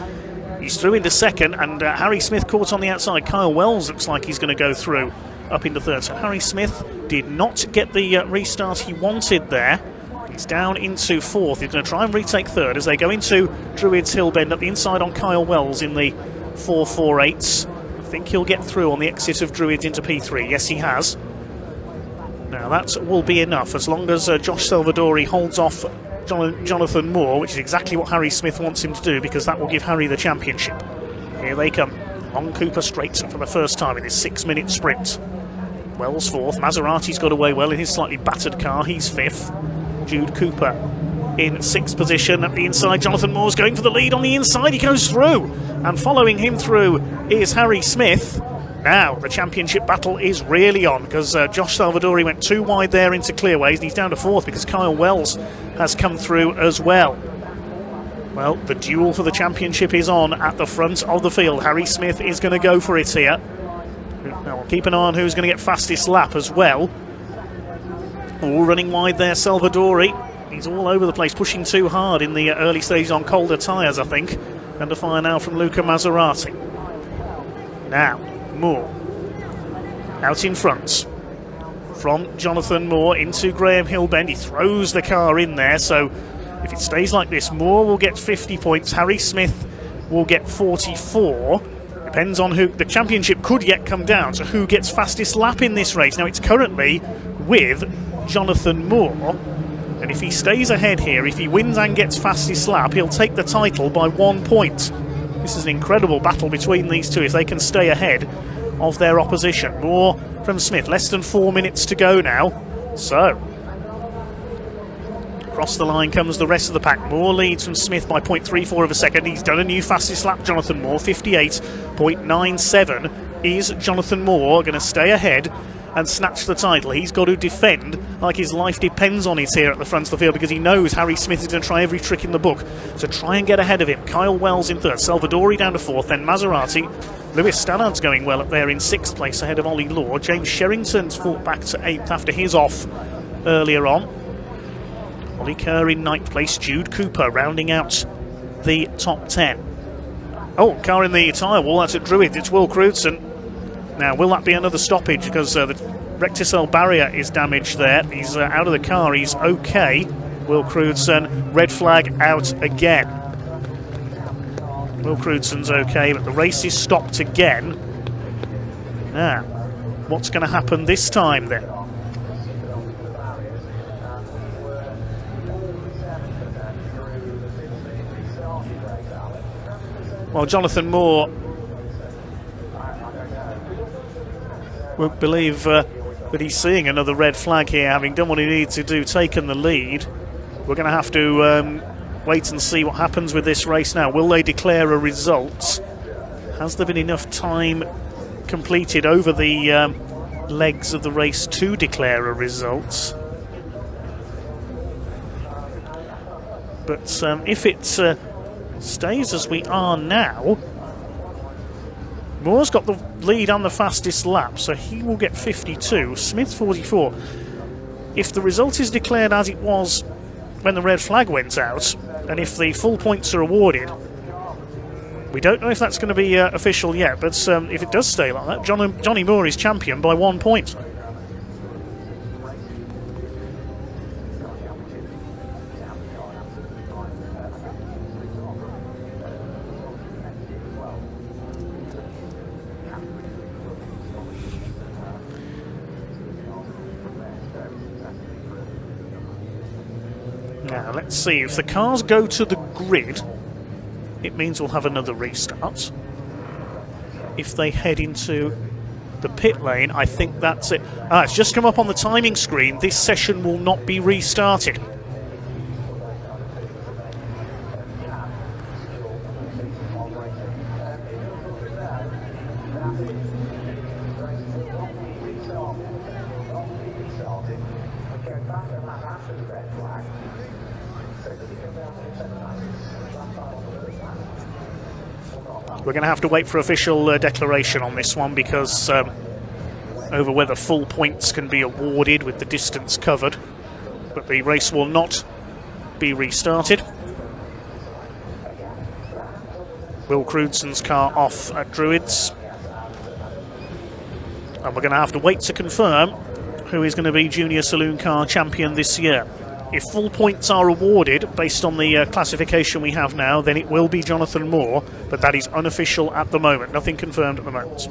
He's through into second, and Harry Smith caught on the outside. Kyle Wells looks like he's going to go through up into third. So Harry Smith did not get the restart he wanted there. He's down into fourth. He's going to try and retake third as they go into Druids Hill Bend up the inside on Kyle Wells in the 448s. I think he'll get through on the exit of Druids into P3. Yes, he has. Now that will be enough as long as Josh Salvadori holds off Jonathan Moore, which is exactly what Harry Smith wants him to do, because that will give Harry the championship. Here they come. Long Cooper straight for the first time in his 6-minute sprint. Wells fourth. Maserati's got away well in his slightly battered car. He's fifth. Jude Cooper in sixth position at the inside. Jonathan Moore's going for the lead on the inside. He goes through, and following him through is Harry Smith. Now the championship battle is really on, because Josh Salvadori went too wide there into clearways, and he's down to fourth because Kyle Wells has come through as well. Well, the duel for the championship is on at the front of the field. Harry Smith is going to go for it here. Now we'll keep an eye on who's going to get fastest lap as well. All running wide there, Salvadori. He's all over the place, pushing too hard in the early stages on colder tyres, I think. Under fire now from Luca Maserati. Now, Moore. Out in front. From Jonathan Moore into Graham Hillbend. He throws the car in there, so if it stays like this, Moore will get 50 points. Harry Smith will get 44. Depends on who. The championship could yet come down to who gets fastest lap in this race. Now, it's currently with Jonathan Moore. And if he stays ahead here, if he wins and gets fastest lap, he'll take the title by 1 point. This is an incredible battle between these two if they can stay ahead of their opposition. Moore from Smith, less than 4 minutes to go now. So, across the line comes the rest of the pack. Moore leads from Smith by 0.34 of a second. He's done a new fastest lap, Jonathan Moore. 58.97 is Jonathan Moore going to stay ahead and snatch the title. He's got to defend like his life depends on it here at the front of the field, because he knows Harry Smith is going to try every trick in the book to try and get ahead of him. Kyle Wells in third, Salvadori down to fourth, then Maserati. Lewis Stallard's going well up there in sixth place ahead of Ollie Law. James Sherrington's fought back to eighth after his off earlier on. Ollie Kerr in ninth place. Jude Cooper rounding out the top 10. Oh, car in the tyre wall. That's at Druid. It's Will Crewdson. Now, will that be another stoppage? Because the recticel barrier is damaged there. He's out of the car. He's okay. Will Crewdson, red flag out again. Will Crewdson's okay, but the race is stopped again. Now, what's going to happen this time then? Well, Jonathan Moore won't believe that he's seeing another red flag here, having done what he needs to do, taken the lead. We're going to have to wait and see what happens with this race now. Will they declare a result? Has there been enough time completed over the legs of the race to declare a result? But if it stays as we are now, Moore's got the lead on the fastest lap, so he will get 52, Smith 44. If the result is declared as it was when the red flag went out, and if the full points are awarded, we don't know if that's going to be official yet, but if it does stay like that, Johnny Moore is champion by 1 point. Now, let's see, if the cars go to the grid, it means we'll have another restart. If they head into the pit lane, I think that's it. It's just come up on the timing screen. This session will not be restarted. We're going to have to wait for official declaration on this one, because over whether full points can be awarded with the distance covered. But the race will not be restarted. Will Crewdson's car off at Druids. And we're going to have to wait to confirm who is going to be Junior Saloon Car Champion this year. If full points are awarded based on the classification we have now, then it will be Jonathan Moore, but that is unofficial at the moment. Nothing confirmed at the moment.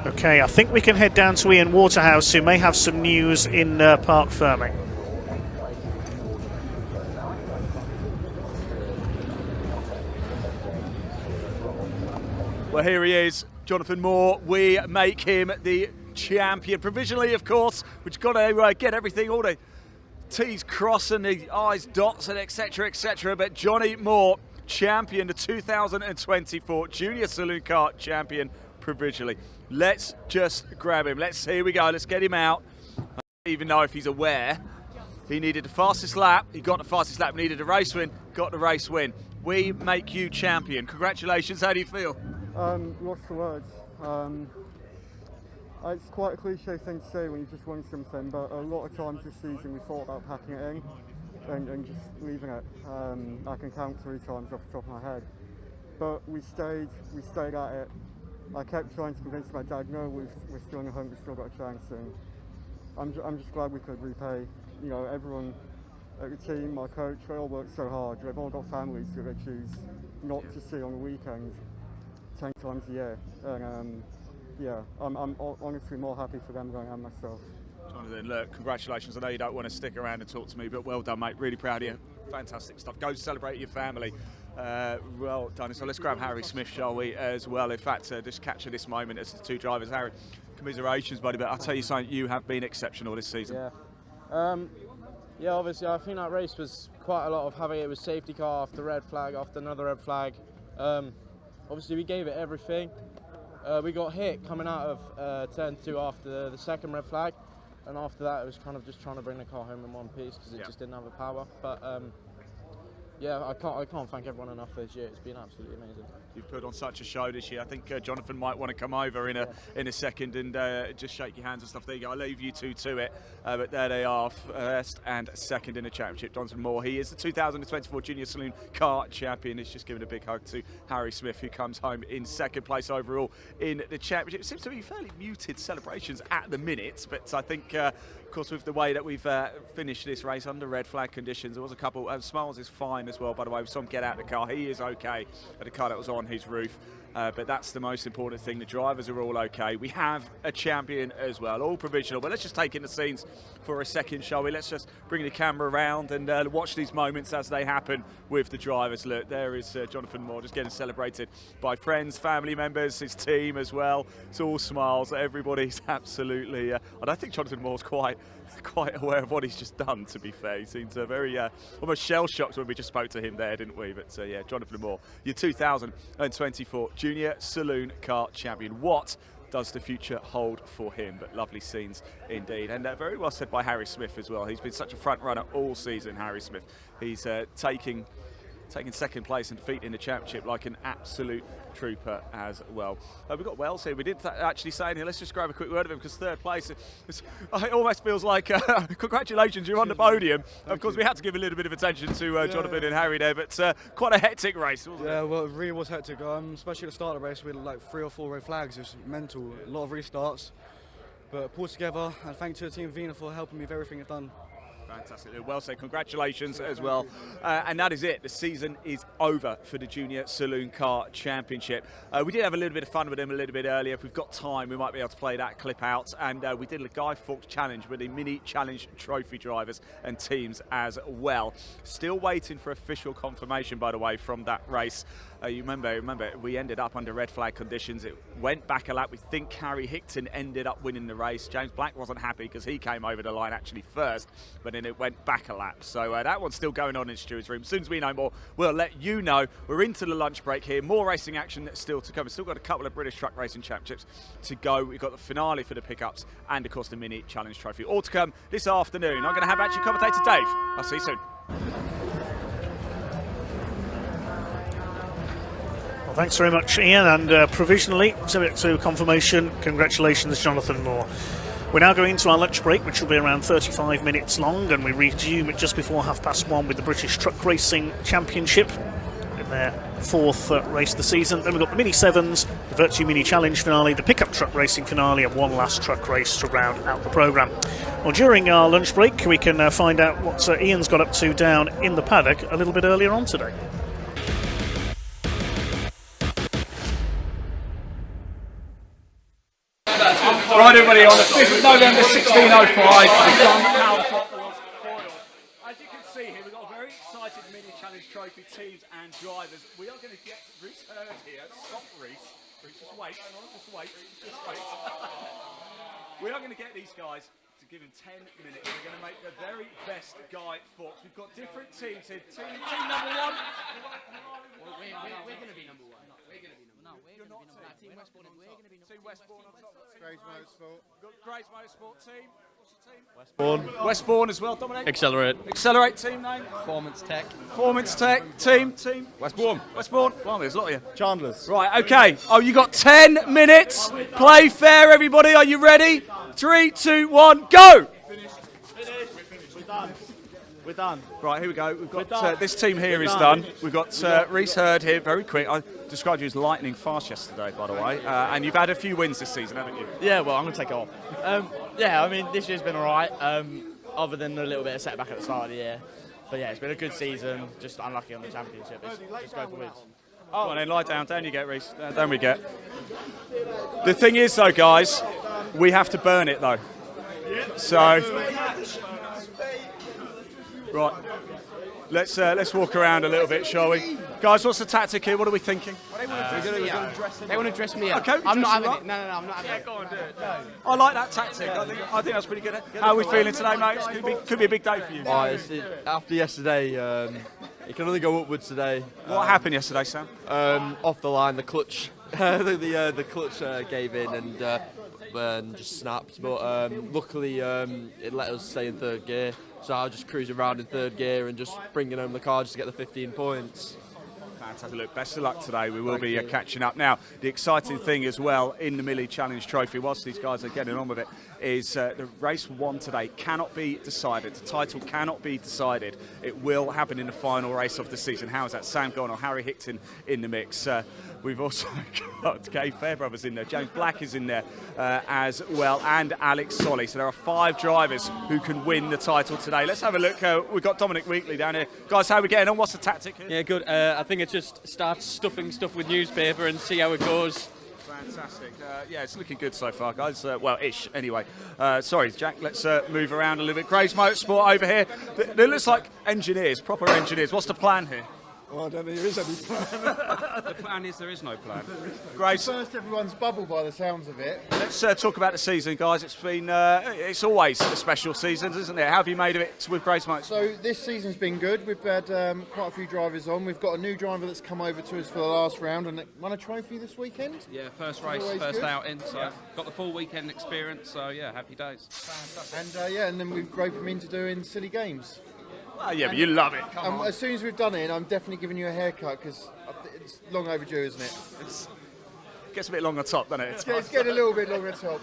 Okay, I think we can head down to Ian Waterhouse, who may have some news in Park Ferming. Well, here he is, Jonathan Moore. We make him the champion provisionally, of course. We've got to get everything, all the T's crossed and the I's dots and etc, etc. But Johnny Moore, champion, the 2024 Junior Saloon Kart champion provisionally. Let's just grab him. Here we go. Let's get him out. I don't even know if he's aware. He needed the fastest lap. He got the fastest lap. Needed a race win. Got the race win. We make you champion. Congratulations. How do you feel? Lost for words. It's quite a cliche thing to say when you just won something, but a lot of times this season we thought about packing it in and just leaving it. I can count 3 times off the top of my head. But we stayed at it. I kept trying to convince my dad, no, we're still in the hunt, we've still got a chance, and I'm just glad we could repay. You know, everyone at the team, my coach, they all worked so hard. They've all got families that they choose not to see on the weekend 10 times a year. And yeah, I'm honestly more happy for them than I am myself. Jonathan, look, congratulations. I know you don't want to stick around and talk to me, but well done, mate. Really proud of you. Fantastic stuff. Go celebrate your family. Well done. So let's grab Harry Smith, shall we, as well. In fact, just capture this moment as the 2 drivers. Harry, commiserations, buddy, but I'll tell you something, you have been exceptional this season. Yeah. Yeah, obviously, I think that race was quite a lot of having it with safety car after red flag, after another red flag. Obviously, we gave it everything. We got hit coming out of turn 2 after the second red flag, and after that, it was kind of just trying to bring the car home in one piece because it just didn't have the power. But yeah, I can't thank everyone enough this year. It's been absolutely amazing. You've put on such a show this year. I think Jonathan might want to come over in a second and just shake your hands and stuff. There you go. I'll leave you two to it. But there they are, first and second in the championship. Jonathan Moore, he is the 2024 Junior Saloon Kart champion. He's just given a big hug to Harry Smith, who comes home in second place overall in the championship. It seems to be fairly muted celebrations at the minute, but I think, of course, with the way that we've finished this race under red flag conditions, there was a couple. Smiles is fine as well, by the way. We saw him get out of the car. He is okay at the car that was on his roof. But that's the most important thing. The drivers are all okay. We have a champion as well, all provisional. But let's just take in the scenes for a second, shall we? Let's just bring the camera around and watch these moments as they happen with the drivers. Look, there is Jonathan Moore just getting celebrated by friends, family members, his team as well. It's all smiles. Everybody's absolutely... I don't think Jonathan Moore's quite aware of what he's just done, to be fair. He seems very almost shell-shocked when we just spoke to him there, didn't we? But yeah, Jonathan Moore, your 2024 Junior Saloon Kart champion. What does the future hold for him? But lovely scenes indeed, and very well said by Harry Smith as well. He's been such a front runner all season, Harry Smith. He's taking second place and defeating the championship like an absolute trooper as well. We've got Wells here. We did actually say anything. Let's just grab a quick word of him, because third place, it almost feels like congratulations, you're on the podium. Of course, we had to give a little bit of attention to Jonathan and Harry there, but quite a hectic race, wasn't it? Yeah, well, it really was hectic, especially at the start of the race. We had like 3 or 4 red flags. It was mental, a lot of restarts, but pulled together, and thanks to the team Vina for helping me with everything I've done. Fantastic. Well said. Congratulations as well. And that is it. The season is over for the Junior Saloon Kart Championship. We did have a little bit of fun with them a little bit earlier. If we've got time, we might be able to play that clip out. And we did a Guy Fawkes challenge with the mini challenge trophy drivers and teams as well. Still waiting for official confirmation, by the way, from that race. You remember, we ended up under red flag conditions. It went back a lap. We think Harry Hickton ended up winning the race. James Black wasn't happy because he came over the line actually first, but then it went back a lap. So that one's still going on in Stuart's room. As soon as we know more, we'll let you know. We're into the lunch break here. More racing action still to come. We've still got a couple of British Truck Racing Championships to go. We've got the finale for the pickups and, of course, the Mini Challenge Trophy. All to come this afternoon. I'm going to have back to your commentator, Dave. I'll see you soon. Thanks very much, Ian, and provisionally, subject to confirmation, congratulations, Jonathan Moore. We're now going into our lunch break, which will be around 35 minutes long, and we resume it just before 1:30 with the British Truck Racing Championship in their 4th race of the season. Then we've got the Mini Sevens, the Virtue Mini Challenge finale, the Pickup Truck Racing finale, and one last truck race to round out the programme. Well, during our lunch break, we can find out what Ian's got up to down in the paddock a little bit earlier on today. Right, everybody, on the 5th of November 1605, we've done Power Clock was foiled. As you can see here, we've got a very excited Mini Challenge Trophy teams and drivers. We are going to get Reese Hurd here. Stop, Reese. Reese, just wait. Hang on, just wait. Just wait. We are going to get these guys to give him 10 minutes. We're going to make the very best guy Fawkes. We've got different teams here. Team number one. Well, we're going to be number one. We're going to be number one. No, we're going to be number one. Team Westbourne on top. Team Westbourne on top. Grays Motorsport. We've got Grays Motorsport team. What's your team? Westbourne. Westbourne as well, Dominic. Accelerate. Accelerate team name. Performance Tech. Performance Tech team. Westbourne. Westbourne. Well, there's a lot of you. Chandler's. Right, okay. Oh, you got 10 minutes. Play fair, everybody. Are you ready? 3, 2, 1, go! We're done. Right, here we go. We've got this team here is done. We've got Reese Hurd here, very quick. I described you as lightning fast yesterday, by the way. And you've had a few wins this season, haven't you? Yeah, well, I'm going to take it off. Yeah, I mean, this year's been all right, other than a little bit of setback at the start of the year. But yeah, it's been a good season, just unlucky on the championship. Just go for wins. Come on then, lie down. Down you get, Reese. Down we get. The thing is, though, guys, we have to burn it, though. So, right, let's walk around a little bit, shall we? Guys, what's the tactic here? What are we thinking? They want to dress me up. Okay, I'm not having it. No, I'm not having it. Go on, do it. No. I like that tactic. I think that's pretty good. How are we feeling today, mate? Could be a big day for you. After yesterday, it can only go upwards today. What happened yesterday, Sam? Off the line, the clutch, the clutch gave in and just snapped. But luckily, it let us stay in third gear. So I was just cruising around in third gear and just bringing home the car just to get the 15 points. Fantastic. Look, best of luck today. We will be catching up. Now, the exciting thing as well in the Millie Challenge Trophy, whilst these guys are getting on with it, is the race won today cannot be decided. The title cannot be decided. It will happen in the final race of the season. How is that? Sam Gorn or Harry Hickton in the mix. We've also got Gay Fairbrothers in there. James Black is in there as well, and Alex Solly. So there are 5 drivers who can win the title today. Let's have a look. We've got Dominic Wheatley down here. Guys, how are we getting on? What's the tactic here? Yeah, good. I think it's just start stuffing stuff with newspaper and see how it goes. Fantastic. Yeah, it's looking good so far, guys. Well, ish, anyway. Sorry, Jack, let's move around a little bit. Grays Motorsport over here. They look like engineers, proper engineers. What's the plan here? Well, I don't think there is any plan. The plan is there is no plan. Grace. First, everyone's bubble by the sounds of it. Let's talk about the season, guys. It's been, it's always a special season, isn't it? How have you made of it with Grace Motorsport? So this season's been good. We've had quite a few drivers on. We've got a new driver that's come over to us for the last round and won a trophy this weekend. Yeah, first race, first outing, so got the full weekend experience, so yeah, happy days. And and then we've roped him into doing silly games. Oh, yeah, but you love it. As soon as we've done it, I'm definitely giving you a haircut because it's long overdue, isn't it? It gets a bit long on top, doesn't it? It's getting a little bit long on top.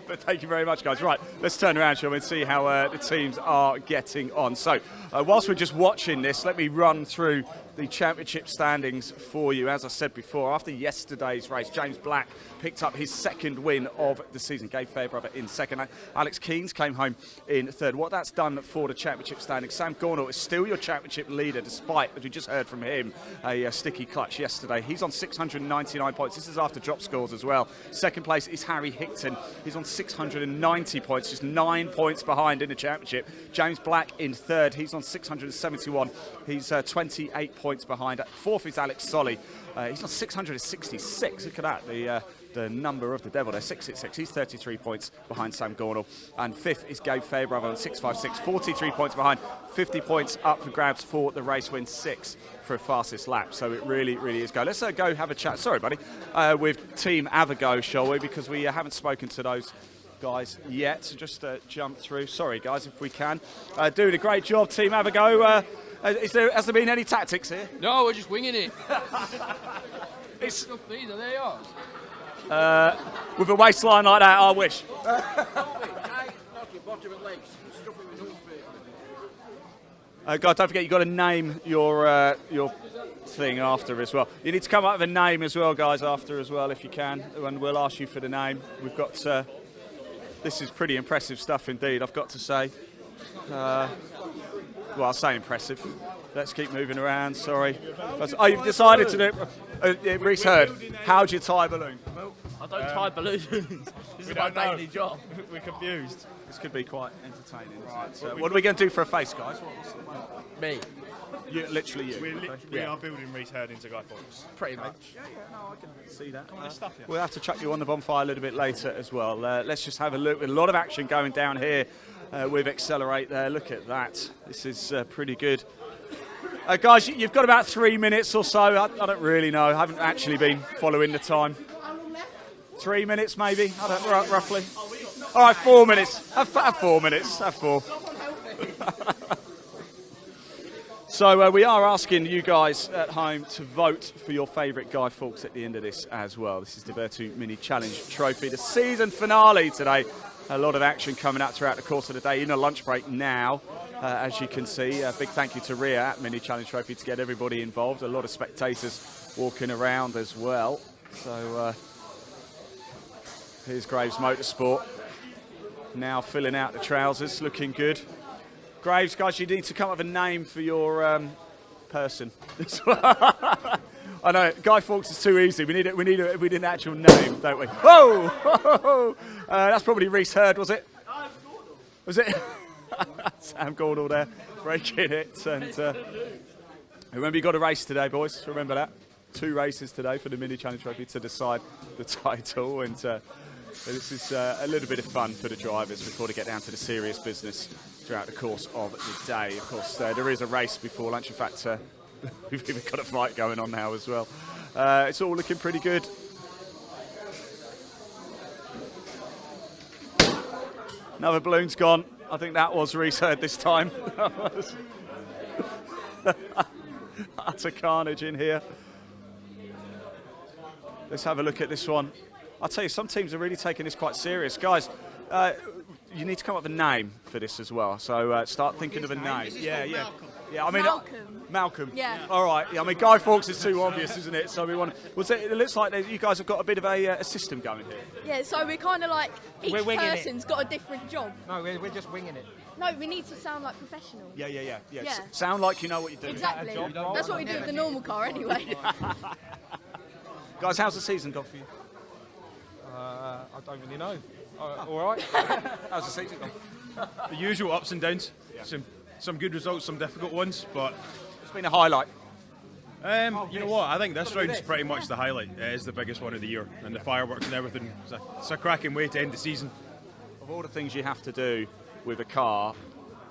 But thank you very much, guys. Right, let's turn around, shall we, and see how the teams are getting on. So, whilst we're just watching this, let me run through the championship standings for you. As I said before, after yesterday's race, James Black picked up his second win of the season. Gave Fairbrother in second. Alex Keynes came home in third. What that's done for the championship standings, Sam Gornall is still your championship leader, despite, as we just heard from him, a sticky clutch yesterday. He's on 699 points. This is after drop scores as well. Second place is Harry Hickton. He's on 690 points, just 9 points behind in the championship. James Black in third. He's on 671. He's 28 points behind. Fourth is Alex Solly. He's on 666. Look at that. The number of the devil there, 666. He's 33 points behind Sam Gornall. And fifth is Gabe Fairbrother on 656, 43 points behind, 50 points up for grabs for the race win, 6 for a fastest lap. So it really, really is go. Let's go have a chat, sorry buddy, with Team Avago, shall we? Because we haven't spoken to those guys yet. So just jump through. Sorry guys, if we can. Doing a great job, Team Avago. Has there been any tactics here? No, we're just winging it. It's these are they yours. With a waistline like that, I wish. Guys, don't forget you've got to name your thing after as well. You need to come up with a name as well, guys, after as well, if you can, and we'll ask you for the name. We've got this is pretty impressive stuff indeed, I've got to say. Well, I'll say impressive. Let's keep moving around, sorry. Oh, you've decided to do it. Reese Hurd, how'd you tie a balloon? Well, I don't tie balloons. This is my daily job. We're confused. This could be quite entertaining. Right. So what are we going to do for a face, guys? Me. You, literally you. We are building Reese Hurd into Guy Fawkes. Pretty much. No, I can see that. Come on, let's stuff you. We'll have to chuck you on the bonfire a little bit later as well. Let's just have a look. A lot of action going down here with Accelerate there. Look at that. This is pretty good. Guys, you've got about 3 minutes or so. I don't really know. I haven't actually been following the time. 3 minutes maybe, roughly. All right, 4 minutes. Have 4 minutes. Have 4. So we are asking you guys at home to vote for your favourite Guy Fawkes at the end of this as well. This is the Virtu Mini Challenge Trophy, the season finale today. A lot of action coming up throughout the course of the day. In a lunch break now, as you can see. A big thank you to Ria at Mini Challenge Trophy to get everybody involved. A lot of spectators walking around as well. So here's Graves Motorsport. Now filling out the trousers, looking good. Graves, guys, you need to come up with a name for your person. I know, Guy Fawkes is too easy. We need an actual name, don't we? Whoa! That's probably Reese Hurd, was it? Was it? Sam Gordall there, breaking it. And remember, you got a race today, boys. Remember that. 2 races today for the Mini Challenge Trophy to decide the title. And this is a little bit of fun for the drivers before they get down to the serious business throughout the course of the day. Of course, there is a race before lunch. In fact, we've even got a fight going on now as well. It's all looking pretty good. Another balloon's gone. I think that was Reese Hurd this time. That's a carnage in here. Let's have a look at this one. I'll tell you, some teams are really taking this quite serious. Guys, you need to come up with a name for this as well. So start thinking of a name. Yeah. I mean, Malcolm. Yeah. All right. Yeah, I mean, Guy Fawkes is too obvious, isn't it? So we want. It looks like you guys have got a bit of a system going here. Yeah, so we're kind of like each We're winging person's got a different job. No, we're just winging it. No, we need to sound like professional. Yeah. Yeah. Sound like you know what you're doing. Exactly. That's what we do with the normal car anyway. Guys, how's the season gone for you? I don't really know. All right. How's the season gone? The usual ups and downs. Some good results, some difficult ones, but it's been a highlight. You know what? I think this round's pretty much the highlight. It is the biggest one of the year, and the fireworks and everything. It's a cracking way to end the season. Of all the things you have to do with a car,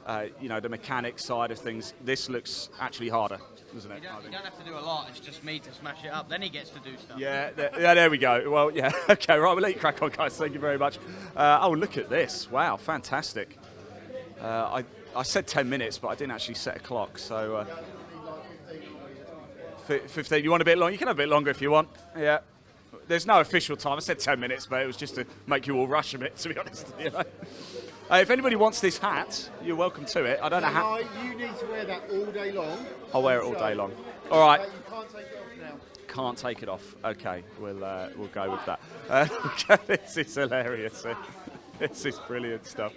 the mechanic side of things, this looks actually harder, doesn't it? You don't have to do a lot. It's just me to smash it up. Then he gets to do stuff. Yeah, there we go. Well, yeah. Okay, right. We'll let you crack on, guys. Thank you very much. Oh, look at this. Wow, fantastic. I said 10 minutes, but I didn't actually set a clock. So 15. You want a bit long? You can have a bit longer if you want. Yeah. There's no official time. I said 10 minutes, but it was just to make you all rush a bit, to be honest. You know? If anybody wants this hat, you're welcome to it. I don't know how. You need to wear that all day long. I'll wear it all day long. All right. You can't take it off now. Can't take it off. Okay, we'll go with that. This is hilarious. This is brilliant stuff.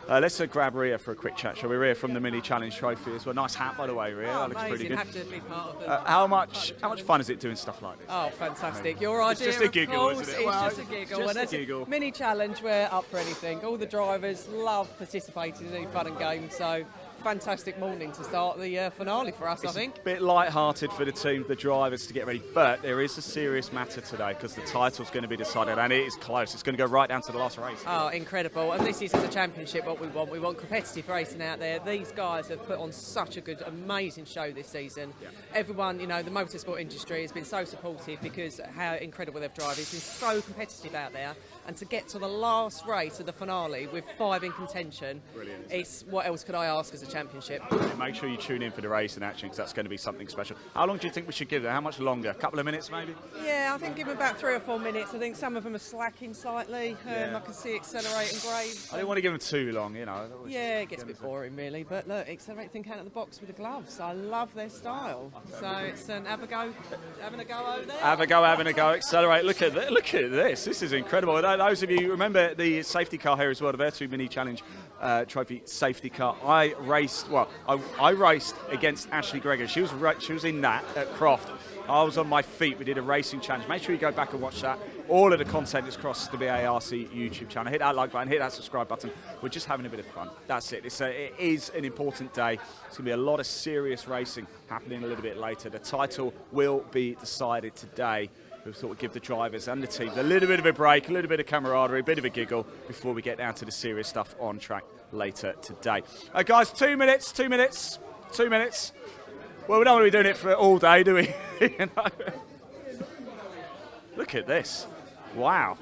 Let's grab Ria for a quick chat, shall we? Ria from the Mini Challenge Trophy as well. Nice hat, by the way, Ria. That looks pretty good. Have to be part of it. How much fun is it doing stuff like this? Oh, fantastic. Your idea, it's just a giggle, of course, isn't it? It's just a giggle. Just And a giggle. Mini Challenge, we're up for anything. All the drivers love participating in fun and games, so fantastic morning to start the finale for us, I think. A bit light-hearted for the team, the drivers, to get ready, but there is a serious matter today because the title's going to be decided, and it is close. It's going to go right down to the last race. Oh, incredible. And this is, as a championship, what we want. We want competitive racing out there. These guys have put on such a good, amazing show this season. Yeah. Everyone, the motorsport industry has been so supportive because how incredible they've driven. It's been so competitive out there. And to get to the last race of the finale with 5 in contention, brilliant. It's what else could I ask as a championship? Yeah, make sure you tune in for the race in action because that's going to be something special. How long do you think we should give them? How much longer? A couple of minutes maybe? Yeah, I think give them about 3 or 4 minutes. I think some of them are slacking slightly. I can see Accelerate and Graves. I didn't want to give them too long, Yeah, it gets a bit boring really, but look, Accelerate think out of the box with the gloves. I love their style. So it's having a go over there. Having a go. Accelerate. Look at this. This is incredible. Those of you remember the safety car here as well, the Virtu Mini Challenge Trophy safety car. I raced against Ashley Gregor. She was in that at Croft. I was on my feet. We did a racing challenge. Make sure you go back and watch that. All of the content is across the BARC YouTube channel. Hit that like button, hit that subscribe button. We're just having a bit of fun. That's it. It is an important day. It's going to be a lot of serious racing happening a little bit later. The title will be decided today. We thought we'd give the drivers and the team a little bit of a break, a little bit of camaraderie, a bit of a giggle before we get down to the serious stuff on track later today. Guys, 2 minutes, 2 minutes, 2 minutes. Well, we don't want to be doing it for all day, do we? You know? Look at this. Wow.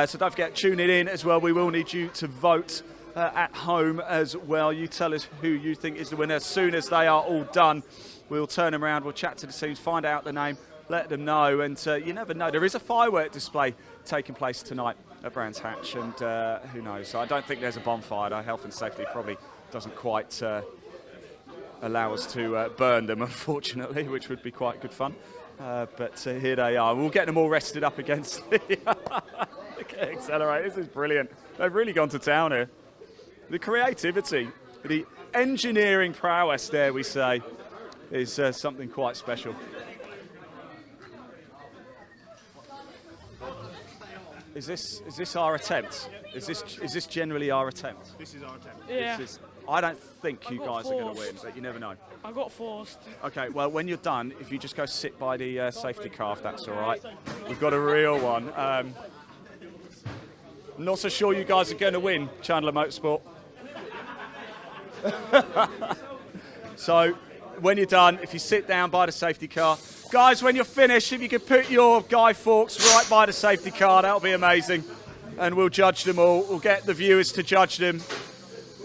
So don't forget, tune it in as well. We will need you to vote at home as well. You tell us who you think is the winner. As soon as they are all done, we'll turn them around, we'll chat to the teams, find out the name, let them know. And you never know, there is a firework display taking place tonight at Brands Hatch, and who knows? I don't think there's a bonfire. Our health and safety probably doesn't quite allow us to burn them, unfortunately, which would be quite good fun. But here they are. We'll get them all rested up against the accelerator. This is brilliant. They've really gone to town here. The creativity, the engineering prowess, dare we say, is something quite special. Is this our attempt? Is this generally our attempt? This is our attempt. Yeah. I don't think you guys are going to win, but you never know. I got forced. Okay, well, when you're done, if you just go sit by the safety car, if that's all right. We've got a real one. I'm not so sure you guys are going to win, Chandler Motorsport. So, when you're done, if you sit down by the safety car, guys, when you're finished, if you could put your Guy Fawkes right by the safety car, that'll be amazing. And we'll judge them all. We'll get the viewers to judge them.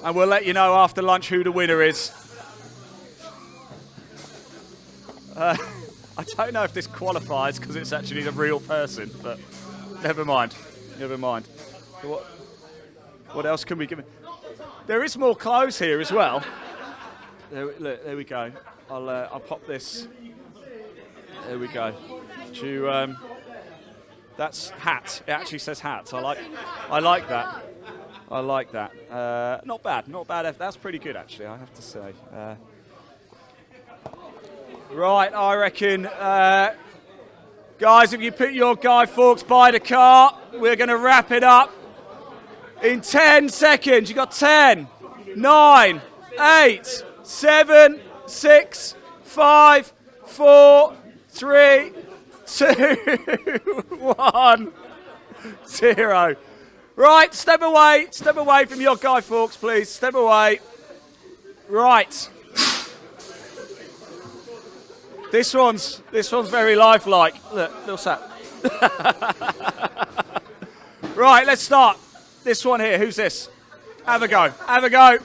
And we'll let you know after lunch who the winner is. I don't know if this qualifies because it's actually the real person, but never mind. Never mind. What else can we give? There is more clothes here as well. There we go. I'll pop this. There we go. That's hat. It actually says hat. I like that. I like that. Not bad. Not bad. That's pretty good, actually, I have to say. Right, I reckon. Guys, if you put your Guy Fawkes by the car, we're going to wrap it up in 10 seconds. You got 10, 9, 8, 7, 6, 5, 4, 3, 2, 1, 0. Right, step away from your Guy Fawkes, please. Step away. Right. This one's very lifelike. Look, little sap. Right, let's start. This one here, who's this? Have a go. Have a go.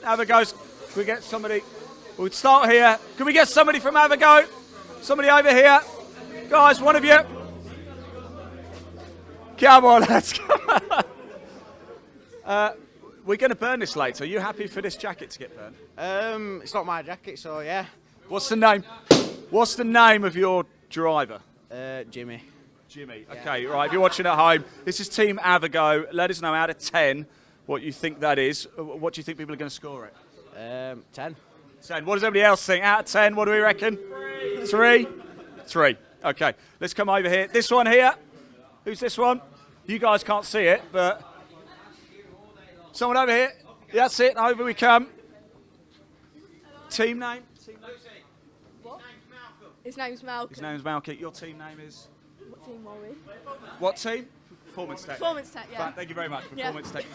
Have a go. Can we get somebody? We'll start here. Can we get somebody from Have a Go? Somebody over here. Guys, one of you. Come on, let's go. We're going to burn this later. Are you happy for this jacket to get burned? It's not my jacket, so yeah. What's the name? What's the name of your driver? Jimmy. Jimmy. Okay, right. If you're watching at home, this is Team Have a Go. Let us know out of 10 what you think that is. What do you think people are going to score it? 10. 10. What does everybody else think? Out of 10, what do we reckon? 3. 3. Okay, let's come over here. This one here. Who's this one? You guys can't see it, but someone over here. That's it. Over we come. Team name? What? His name's Malcolm. His name's Malcolm. Your team name is? What team are we? What team? Performance Tech. Performance Tech, yeah. Thank you very much. Yeah. Performance Tech.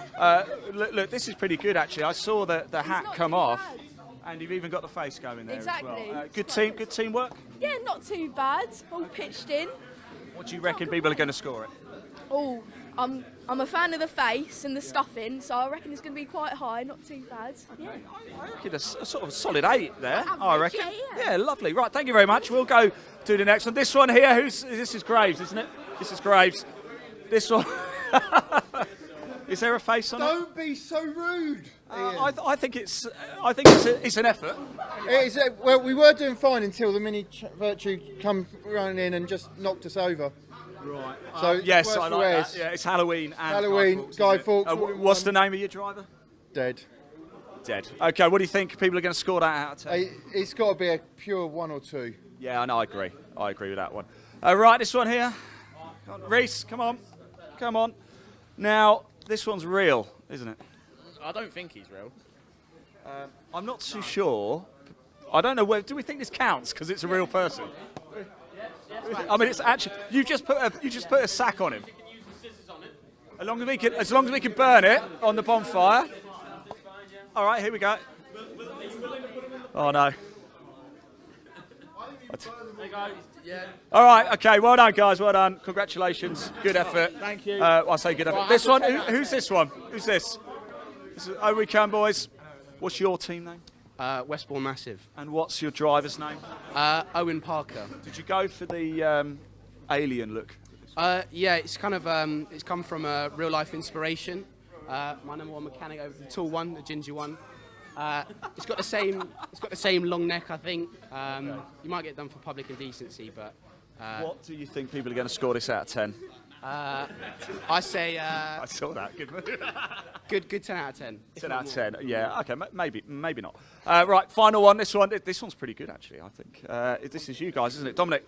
Look, this is pretty good actually. I saw the hat come off, and you've even got the face going there Exactly. as well. Good teamwork. Yeah, not too bad. All pitched in. What do you reckon people are going to score it? Oh, I'm a fan of the face and the stuffing, so I reckon it's going to be quite high, not too bad. Yeah. I reckon a sort of solid 8 there. Average, I reckon. yeah. Lovely. Right, thank you very much. We'll go to the next one. This one here. This is Graves, isn't it? This is Graves. This one. Is there a face on it? Don't be so rude. I think it's an effort. Well, we were doing fine until the mini Virtue come running in and just knocked us over. Right. So yes, I like that. Yeah, it's Halloween. And Halloween. Guy Fawkes. What's the name of your driver? Dead. Dead. Okay. What do you think people are going to score that out of 10? It's got to be a pure 1 or 2. Yeah, I know. I agree. I agree with that one. Right, this one here. Come on, Reese, come on. Come on. Now, this one's real, isn't it? I don't think he's real. I'm not too sure. I don't know. Do we think this counts because it's a real person? I mean, it's actually you just put a sack on him. As long as we can burn it on the bonfire. All right, here we go. Oh no. All right, okay. Well done, guys. Well done. Congratulations. Good effort. Thank you. I say good effort. Well, This one. Who's this one? Who's this? This is we can, boys. What's your team name? Westbourne Massive. And what's your driver's name? Owen Parker. Did you go for the alien look? Yeah, it's kind of it's come from a real life inspiration. My number one mechanic over the tall one, the ginger one. It's got the same long neck, I think. You might get done for public indecency, but. What do you think people are going to score this out of 10? I say. I saw that. Good. Good 10 out of 10. 10 out of 10. Yeah. Okay. Maybe not. Right. Final one. This one's pretty good actually. I think. This is you guys, isn't it, Dominic?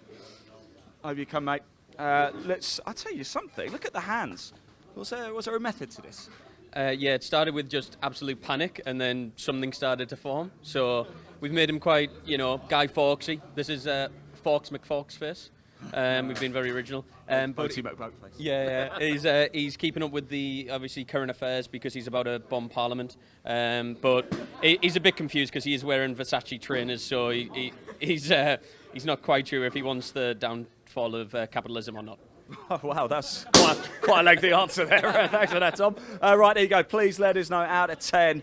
Over you come, mate. I'll tell you something. Look at the hands. Was there a method to this? Yeah, it started with just absolute panic, and then something started to form. So we've made him quite, Guy Fawkesy. This is Fawkes McFawkes face. We've been very original. Boaty McBoatface. Yeah. He's keeping up with the obviously current affairs because he's about to bomb Parliament. But he's a bit confused because he is wearing Versace trainers, so he's not quite sure if he wants the downfall of capitalism or not. Oh, wow, that's quite a lengthy answer there. Thanks for that, Tom. Right, there you go. Please let us know out of 10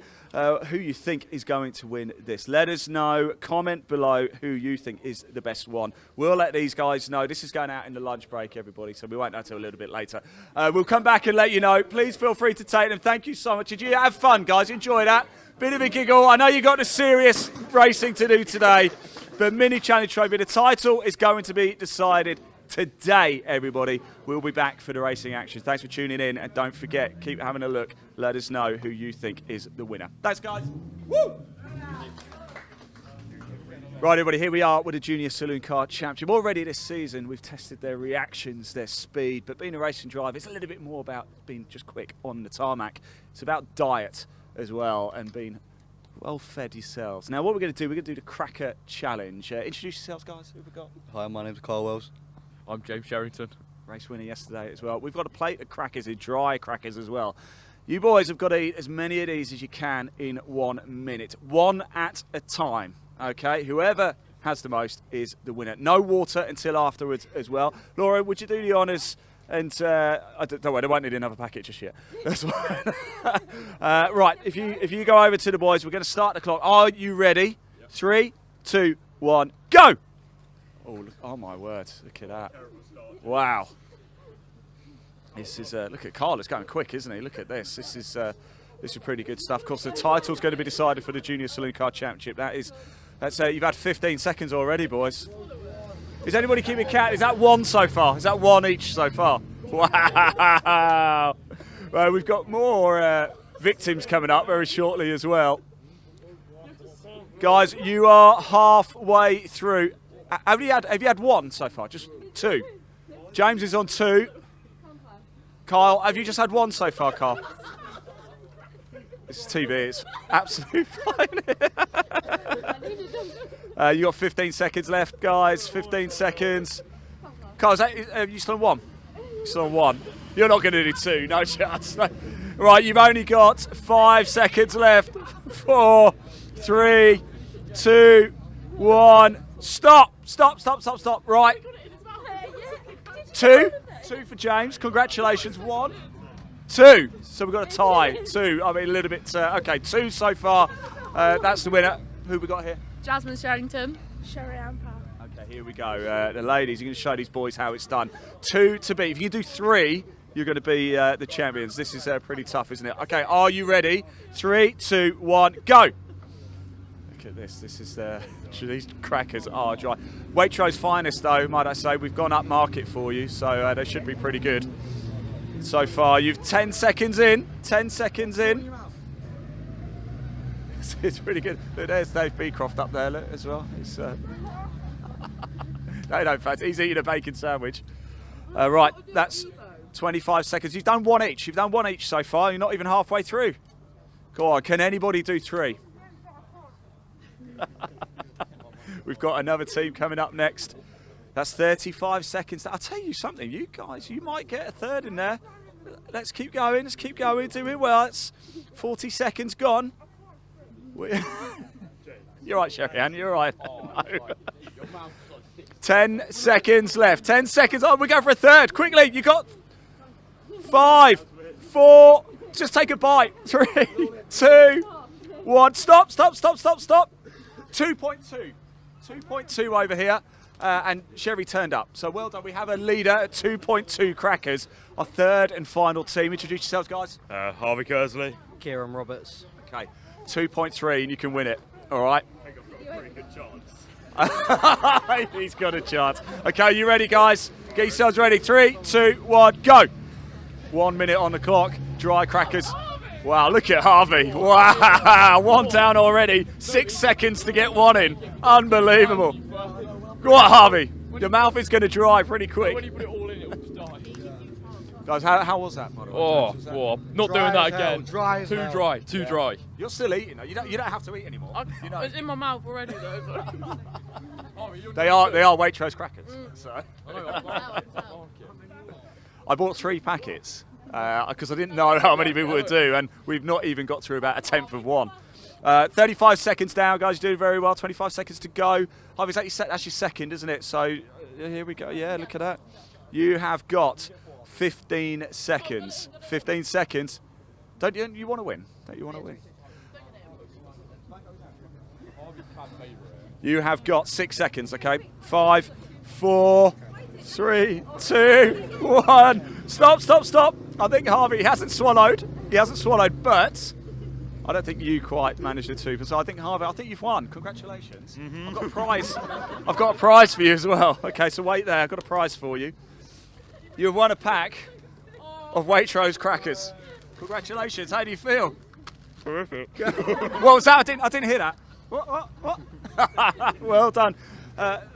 who you think is going to win this. Let us know. Comment below who you think is the best one. We'll let these guys know. This is going out in the lunch break, everybody, so we won't know until a little bit later. We'll come back and let you know. Please feel free to take them. Thank you so much. Did you have fun, guys? Enjoy that? Bit of a giggle. I know you got the serious racing to do today, but Mini Challenge Trophy, the title is going to be decided today, everybody. We'll be back for the racing action. Thanks for tuning in, and don't forget, keep having a look. Let us know who you think is the winner. Thanks, guys. Woo! Right, everybody, here we are with the Junior Saloon Car Championship. Already this season, we've tested their reactions, their speed, but being a racing driver, it's a little bit more about being just quick on the tarmac. It's about diet as well, and being well fed yourselves. Now, what we're going to do the Cracker Challenge. Introduce yourselves, guys. Who have we got? Hi, my name's Carl Wells. I'm James Sherrington. Race winner yesterday as well. We've got a plate of crackers, dry crackers as well. You boys have got to eat as many of these as you can in 1 minute. One at a time, okay? Whoever has the most is the winner. No water until afterwards as well. Laura, would you do the honours? And don't worry, I won't need another packet just yet. That's fine. Right, if you go over to the boys, we're going to start the clock. Are you ready? Yep. 3, 2, 1, go! Oh my word! Look at that! Wow. This is look at Carl. It's going quick, isn't he? Look at this. This is pretty good stuff. Of course, the title's going to be decided for the Junior Saloon Car Championship. That's you've had 15 seconds already, boys. Is anybody keeping count? Is that one so far? Is that one each so far? Wow. Well, we've got more victims coming up very shortly as well. Guys, you are halfway through. Have you had one so far? Just 2. James is on 2. Kyle, have you just had one so far, Kyle? This is TV. It's absolutely fine. You got 15 seconds left, guys. 15 seconds. Kyle, are you still on 1? You're still on 1. You're not going to do 2. No chance. No. Right, you've only got 5 seconds left. 4, 3, 2, 1. Stop. Right. 2 for James. Congratulations. 1, 2. So we've got a tie. 2. I mean, a little bit. Okay, 2 so far. That's the winner. Who we got here? Jasmine Sherrington. Sherry Amper. Okay, here we go. The ladies, you're going to show these boys how it's done. 2 to beat. If you do 3, you're going to be the champions. This is pretty tough, isn't it? Okay, are you ready? 3, 2, 1, go. Look at this. This is these crackers are dry. Waitrose finest, though, might I say. We've gone up market for you, so they should be pretty good. So far, you've 10 seconds in. 10 seconds in. It's pretty good. Look, there's Dave Beecroft up there as well. It's They don't fancy. He's eating a bacon sandwich. Right, that's 25 seconds. You've done one each. You've done one each so far. You're not even halfway through. Go on, can anybody do 3? We've got another team coming up next. That's 35 seconds. I'll tell you something, you guys, you might get a third in there. Let's keep going. Let's keep going. Doing well. It's 40 seconds gone. You're right, Sherry-Ann. You're right. No. 10 seconds left. 10 seconds. Oh, we go for a third. Quickly. You got 5, 4. Just take a bite. 3, 2, 1. Stop. 2.2. 2.2 over here. And Sherry turned up. So well done. We have a leader at 2.2 crackers. Our third and final team. Introduce yourselves, guys. Harvey Kersley. Kieran Roberts. Okay. 2.3 and you can win it. All right. I think I've got a pretty good chance. He's got a chance. Okay, you ready, guys? Get yourselves ready. 3, 2, 1, go. 1 minute on the clock. Dry crackers. Wow, look at Harvey. Wow, 1 down already. 6 seconds to get 1 in. Unbelievable. Go on, Harvey. The mouth is going to dry pretty quick. When you put it all in, it will just die. Guys, how was that, by the way? Oh, not Dry doing that as hell, again. dry as Too hell. dry, too dry. You're still eating, though. You don't have to eat anymore. You know. It's in my mouth already, though. They are Waitrose crackers. So. I bought 3 packets because I didn't know how many people would do, and we've not even got through about 1/10 of one. 35 seconds down, guys. You're doing very well. 25 seconds to go. Harvey, that's your second, isn't it? So here we go. Yeah, look at that. You have got 15 seconds. 15 seconds. Don't you want to win? Don't you want to win? You have got 6 seconds, okay? 5, 4, 3, 2, 1. Stop. I think Harvey hasn't swallowed. He hasn't swallowed, but I don't think you quite managed the 2. So I think, Harvey, I think you've won. Congratulations. I've got a prize. I've got a prize for you as well. Okay, so wait there. I've got a prize for you. You've won a pack of Waitrose crackers. Congratulations. How do you feel? Terrific. What was that? I didn't hear that. What? Well done.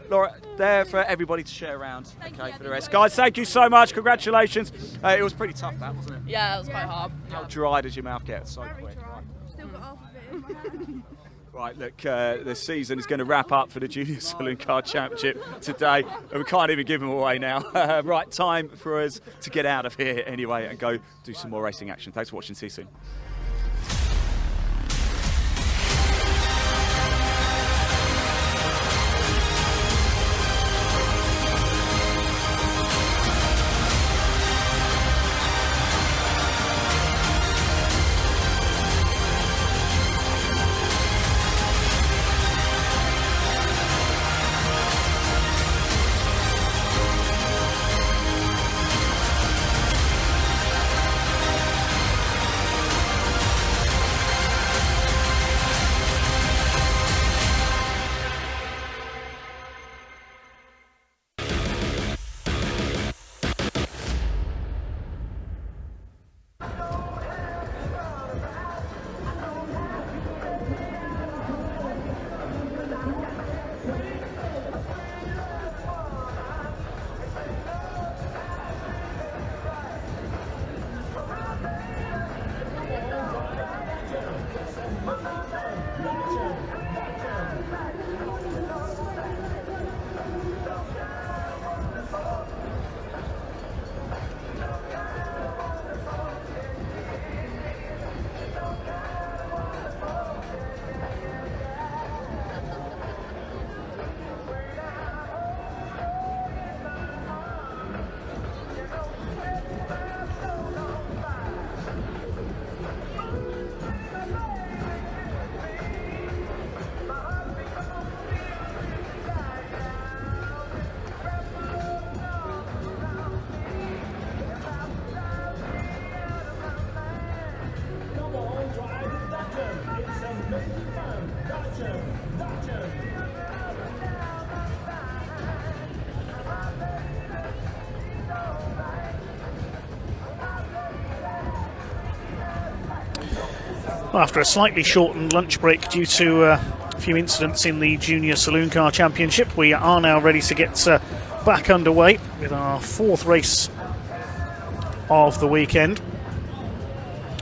Laura, there for everybody to share around. Okay, for the rest. Guys, thank you so much. Congratulations. It was pretty tough, that, wasn't it? Yeah, it was quite hard. How dry does your mouth get so quick? Still got half of it in my hand. Right, look, the season is going to wrap up for the Junior Saloon Car Championship today, and we can't even give them away now. Right, time for us to get out of here anyway and go do some more racing action. Thanks for watching. See you soon. After a slightly shortened lunch break due to A few incidents in the Junior Saloon Car Championship. We are now ready to get back underway with our 4th race of the weekend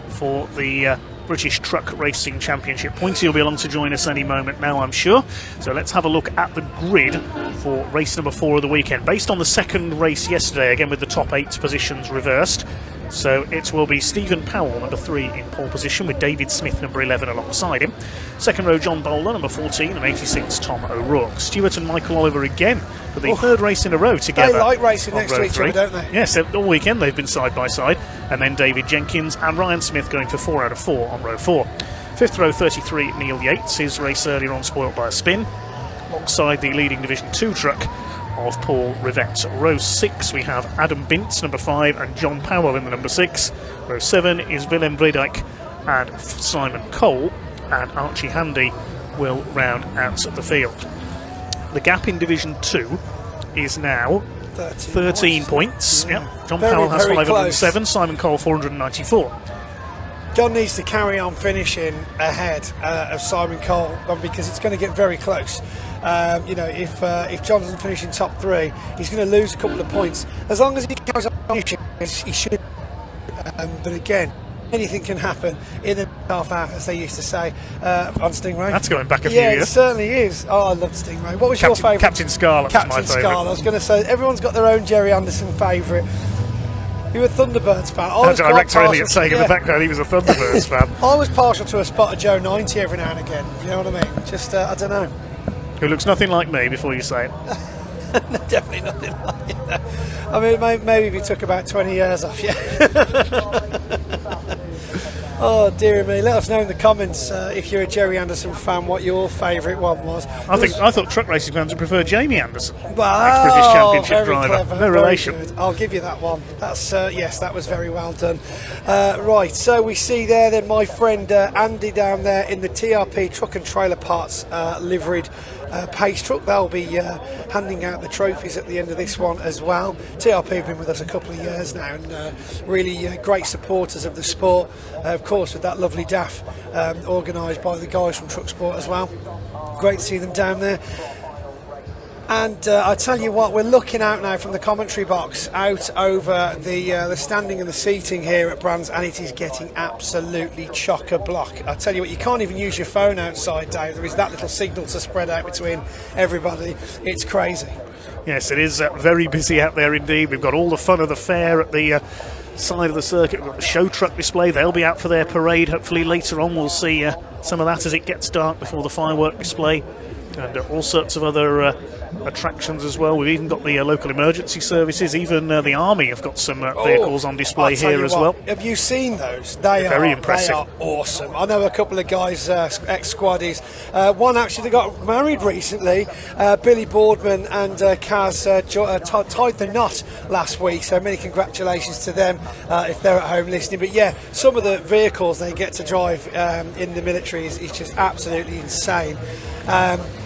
for the British Truck Racing Championship. Pointy will be along to join us any moment now, I'm sure. So let's have a look at the grid for race number 4 of the weekend. Based on the second race yesterday, again with the top 8 positions reversed. So it will be Stephen Powell, number 3, in pole position, with David Smith, number 11, alongside him. Second row, John Bowler, number 14, and 86, Tom O'Rourke. Stewart and Michael Oliver again for the 3rd race in a row together. They like racing next to each other, don't they? Yes, all weekend they've been side by side. And then David Jenkins and Ryan Smith going for 4 out of 4 on row 4. 5th row, 33, Neil Yates. His race earlier on spoilt by a spin, alongside the leading Division 2 truck of Paul Rivette. Row 6 we have Adam Bintz, number 5, and John Powell in the number 6. Row 7 is Willem Bredijk and Simon Cole, and Archie Handy will round out the field. The gap in Division 2 is now 13 points. Yeah. John Powell has 507, close. Simon Cole 494. John needs to carry on finishing ahead of Simon Cole because it's going to get very close. If John doesn't finish in top 3, he's going to lose a couple of points. As long as he carries on finishing, he should. But again, anything can happen in the half hour, as they used to say on Stingray. That's going back a few years. years. It certainly is. Oh, I love Stingray. What was your favourite? Captain Scarlet. Captain was my favourite. Scarlet. I was going to say everyone's got their own Jerry Anderson favourite. You were a Thunderbirds fan. Director Elliot saying in the background he was a Thunderbirds fan. I was partial to a spot of Joe 90 every now and again. You know what I mean? Just I don't know. Who looks nothing like me before you say it. Definitely nothing like it. I mean, maybe if you took about 20 years off, yeah. Oh, dear me. Let us know in the comments if you're a Jerry Anderson fan what your favourite one was. I thought truck racing fans would prefer Jamie Anderson, wow, ex-British Championship driver. Clever, no relation. Good. I'll give you that one. That's yes, that was very well done. Right, so we see there then my friend Andy down there in the TRP Truck and Trailer Parts liveried pace truck. They'll be handing out the trophies at the end of this one as well. TRP have been with us a couple of years now and really great supporters of the sport. Of course, with that lovely DAF organised by the guys from Truck Sport as well. Great to see them down there. And I tell you what, we're looking out now from the commentary box out over the standing and the seating here at Brands, and it is getting absolutely chock-a-block. I tell you what, you can't even use your phone outside, Dave. There is that little signal to spread out between everybody. It's crazy. Yes, it is very busy out there indeed. We've got all the fun of the fair at the side of the circuit. We've got the show truck display. They'll be out for their parade. Hopefully later on we'll see some of that as it gets dark before the firework display. And all sorts of other attractions as well. We've even got the local emergency services. Even the Army have got some vehicles on display here as well. Have you seen those? They're very impressive. They are awesome. I know a couple of guys, ex-squaddies. One actually got married recently. Billy Boardman and Kaz tied the knot last week. So many congratulations to them if they're at home listening. But yeah, some of the vehicles they get to drive in the military is just absolutely insane.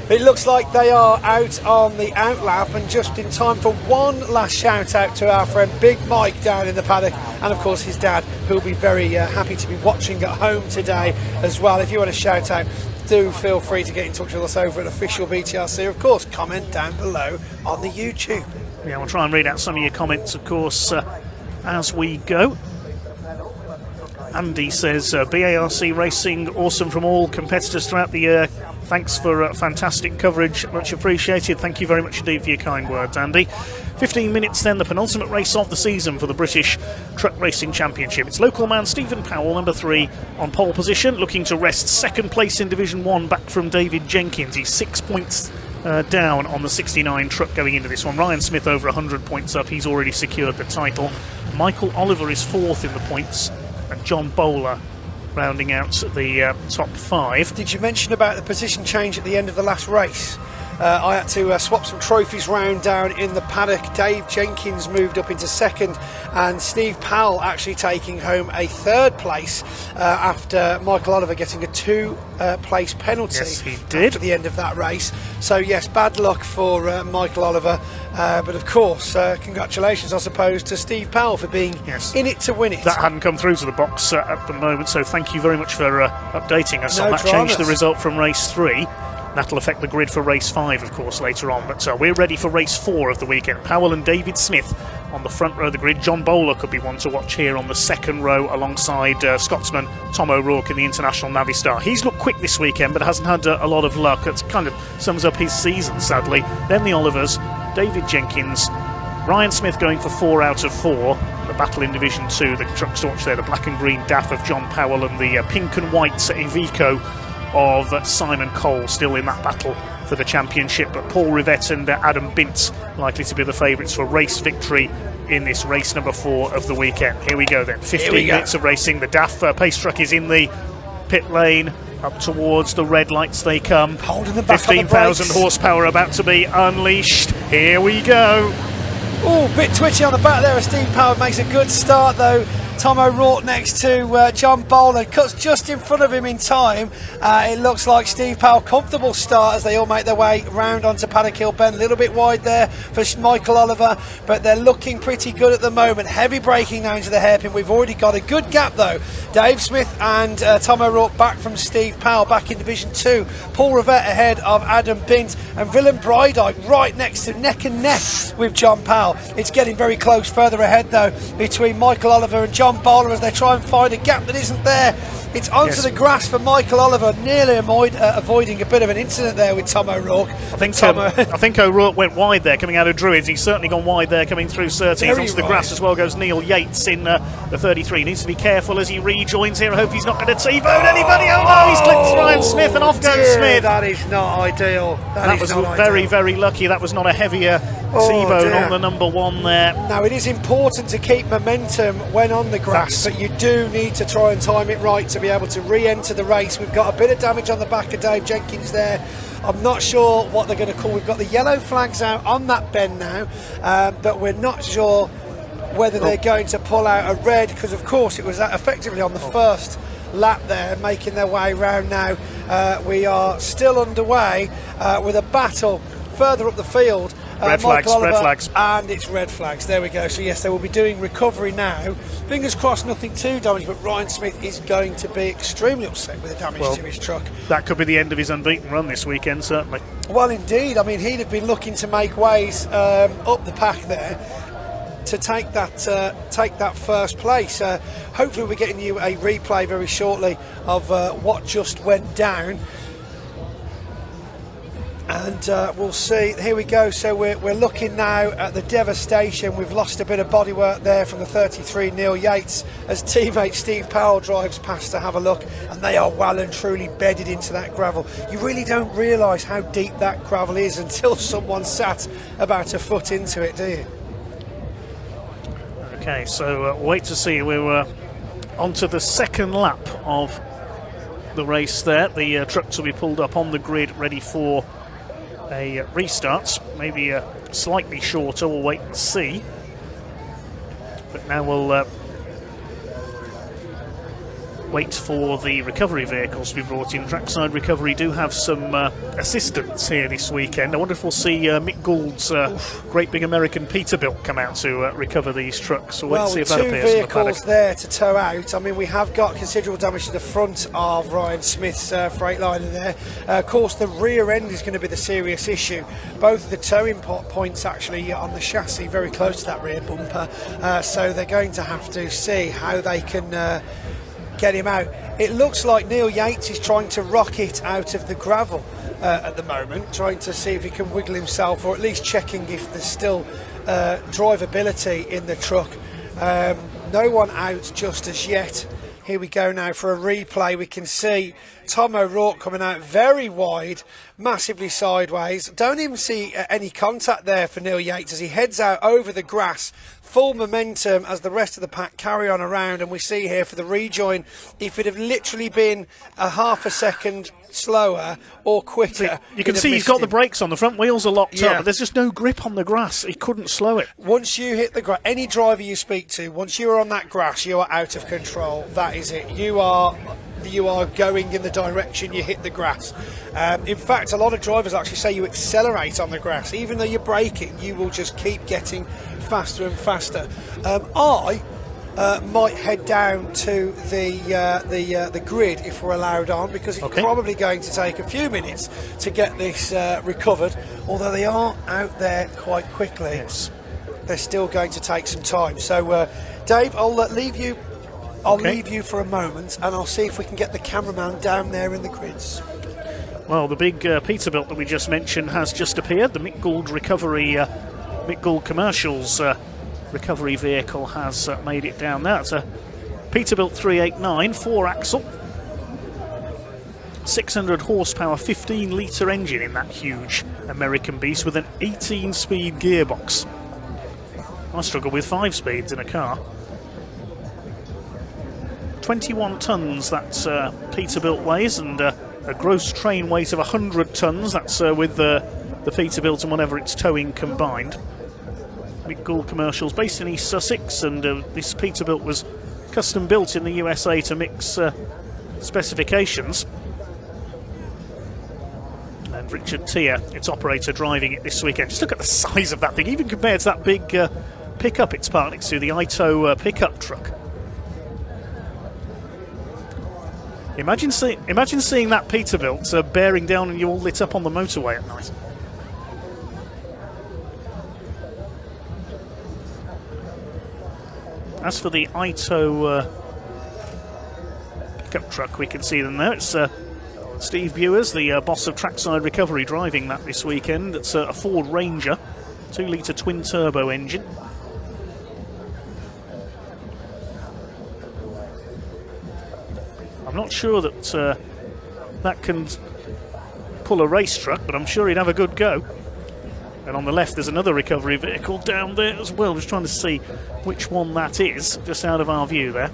It looks like they are out on the outlap, and just in time for one last shout out to our friend Big Mike down in the paddock, and of course his dad, who'll be very happy to be watching at home today as well. If you want to shout out, do feel free to get in touch with us over at Official BTRC. Of course, comment down below on the YouTube. Yeah, we'll try and read out some of your comments, of course, as we go. Andy says, BARC racing, awesome from all competitors throughout the year. Thanks for fantastic coverage, much appreciated. Thank you very much indeed for your kind words, Andy. 15 minutes then, the penultimate race of the season for the British Truck Racing Championship. It's local man Stephen Powell, number 3, on pole position, looking to wrest second place in Division 1 back from David Jenkins. He's 6 points down on the 69 truck going into this one. Ryan Smith over 100 points up, he's already secured the title. Michael Oliver is 4th in the points, and John Bowler rounding out the top 5. Did you mention about the position change at the end of the last race? I had to swap some trophies round down in the paddock. Dave Jenkins moved up into 2nd, and Steve Powell actually taking home a 3rd place after Michael Oliver getting a 2-place penalty. Yes, he did. At the end of that race. So yes, bad luck for Michael Oliver, but of course congratulations, I suppose, to Steve Powell for being in it to win it. That hadn't come through to the box at the moment, so thank you very much for updating us on that. Dramas. Changed the result from race 3. That'll affect the grid for race 5, of course, later on. But we're ready for race 4 of the weekend. Powell and David Smith on the front row of the grid. John Bowler could be one to watch here on the second row alongside Scotsman Tom O'Rourke in the International Navistar. He's looked quick this weekend but hasn't had a lot of luck. That kind of sums up his season, sadly. Then the Olivers, David Jenkins, Ryan Smith going for 4 out of 4. The battle in Division 2, the trucks to watch there, the black and green DAF of John Powell and the pink and white Iveco of Simon Cole still in that battle for the championship. But Paul Rivette and Adam Bint likely to be the favourites for race victory in this race number 4 of the weekend. Here we go then, 15 minutes of racing. The DAF pace truck is in the pit lane. Up towards the red lights they come. Holding them back. 15,000 horsepower about to be unleashed. Here we go. Oh, bit twitchy on the back there as Steve Powell makes a good start though. Tom O'Rourke next to John Bowler, cuts just in front of him in time. It looks like Steve Powell, comfortable start as they all make their way round onto Paddock Hill Bend. A little bit wide there for Michael Oliver, but they're looking pretty good at the moment. Heavy braking now into the hairpin. We've already got a good gap though. Dave Smith and Tom O'Rourke back from Steve Powell back in Division 2. Paul Rivette ahead of Adam Bint, and Willem Breidyke right next to neck and neck with John Powell. It's getting very close further ahead though between Michael Oliver and John Bowler as they try and find a gap that isn't there. It's onto the grass for Michael Oliver, nearly avoiding a bit of an incident there with Tom O'Rourke. I think O'Rourke went wide there coming out of Druids. He's certainly gone wide there coming through Surtees. Onto the grass as well goes Neil Yates in the 33. Needs to be careful as he rejoins here. I hope he's not going to T-bone anybody. Oh no, he's clipped Ryan Smith and off goes Smith. That is not ideal. That was very, very lucky. That was not a heavier T-bone on the number 1 there. Now it is important to keep momentum when on the grass, but you do need to try and time it right to be able to re-enter the race. We've got a bit of damage on the back of Dave Jenkins there. I'm not sure what they're going to call. We've got the yellow flags out on that bend now, but we're not sure whether they're going to pull out a red, because of course it was effectively on the first lap there, making their way round now. We are still underway with a battle further up the field. Red flags. And it's red flags. There we go. So yes, they will be doing recovery now. Fingers crossed nothing too damaged, but Ryan Smith is going to be extremely upset with the damage to his truck. That could be the end of his unbeaten run this weekend, certainly. Well, indeed. I mean, he'd have been looking to make ways up the pack there to take that first place. Hopefully we're getting you a replay very shortly of what just went down. And we'll see. Here we go. So we're looking now at the devastation. We've lost a bit of bodywork there from the 33 Neil Yates as teammate Steve Powell drives past to have a look, and they are well and truly bedded into that gravel. You really don't realise how deep that gravel is until someone sat about a foot into it, do you? Okay, so wait to see. We're onto the second lap of the race there. The trucks will be pulled up on the grid ready for a restart, maybe slightly shorter. We'll wait and see. But now we'll wait for the recovery vehicles to be brought in. Trackside Recovery do have some assistance here this weekend. I wonder if we'll see Mick Gould's great big American Peterbilt come out to recover these trucks. So we'll see if that appears. 2 vehicles there to tow out. I mean, we have got considerable damage to the front of Ryan Smith's Freightliner there. Of course, the rear end is going to be the serious issue. Both of the towing points actually on the chassis very close to that rear bumper. So they're going to have to see how they can get him out. It looks like Neil Yates is trying to rock it out of the gravel at the moment, trying to see if he can wiggle himself, or at least checking if there's still drivability in the truck. No one out just as yet. Here we go now for a replay. We can see Tom O'Rourke coming out very wide, massively sideways. Don't even see any contact there for Neil Yates as he heads out over the grass. Full momentum as the rest of the pack carry on around, and we see here for the rejoin, if it had literally been a half a second slower or quicker. You can see he's got the brakes on, the front wheels are locked up, but there's just no grip on the grass. He couldn't slow it. Once you hit the grass, any driver you speak to, once you are on that grass, you are out of control. That is it. You are going in the direction you hit the grass. In fact, a lot of drivers actually say you accelerate on the grass. Even though you're braking, you will just keep getting faster and faster. I might head down to the grid if we're allowed on, because it's probably going to take a few minutes to get this recovered. Although they are out there quite quickly, they're still going to take some time. So, Dave, I'll leave you. I'll leave you for a moment, and I'll see if we can get the cameraman down there in the grids. Well, the big Peterbilt that we just mentioned has just appeared. The Mick Gould recovery, Mick Gould Commercials recovery vehicle has made it down there. It's a Peterbilt 389, 4-axle, 600 horsepower, 15-litre engine in that huge American beast with an 18-speed gearbox. I struggle with 5 speeds in a car. 21 tonnes that Peterbilt weighs, and a gross train weight of 100 tonnes. That's with the Peterbilt and whatever it's towing combined. Mick Gould Commercials based in East Sussex, and this Peterbilt was custom built in the USA to Mick's specifications. And Richard Tier, its operator, driving it this weekend. Just look at the size of that thing, even compared to that big pickup it's parked next to, the Ito pickup truck. Imagine seeing that Peterbilt bearing down and you all lit up on the motorway at night. As for the Ito pickup truck, we can see them there. It's Steve Bewers, the boss of Trackside Recovery, driving that this weekend. It's a Ford Ranger, 2-litre twin-turbo engine. I'm not sure that that can pull a race truck, but I'm sure he'd have a good go. And on the left there's another recovery vehicle down there as well, just trying to see which one that is, just out of our view there.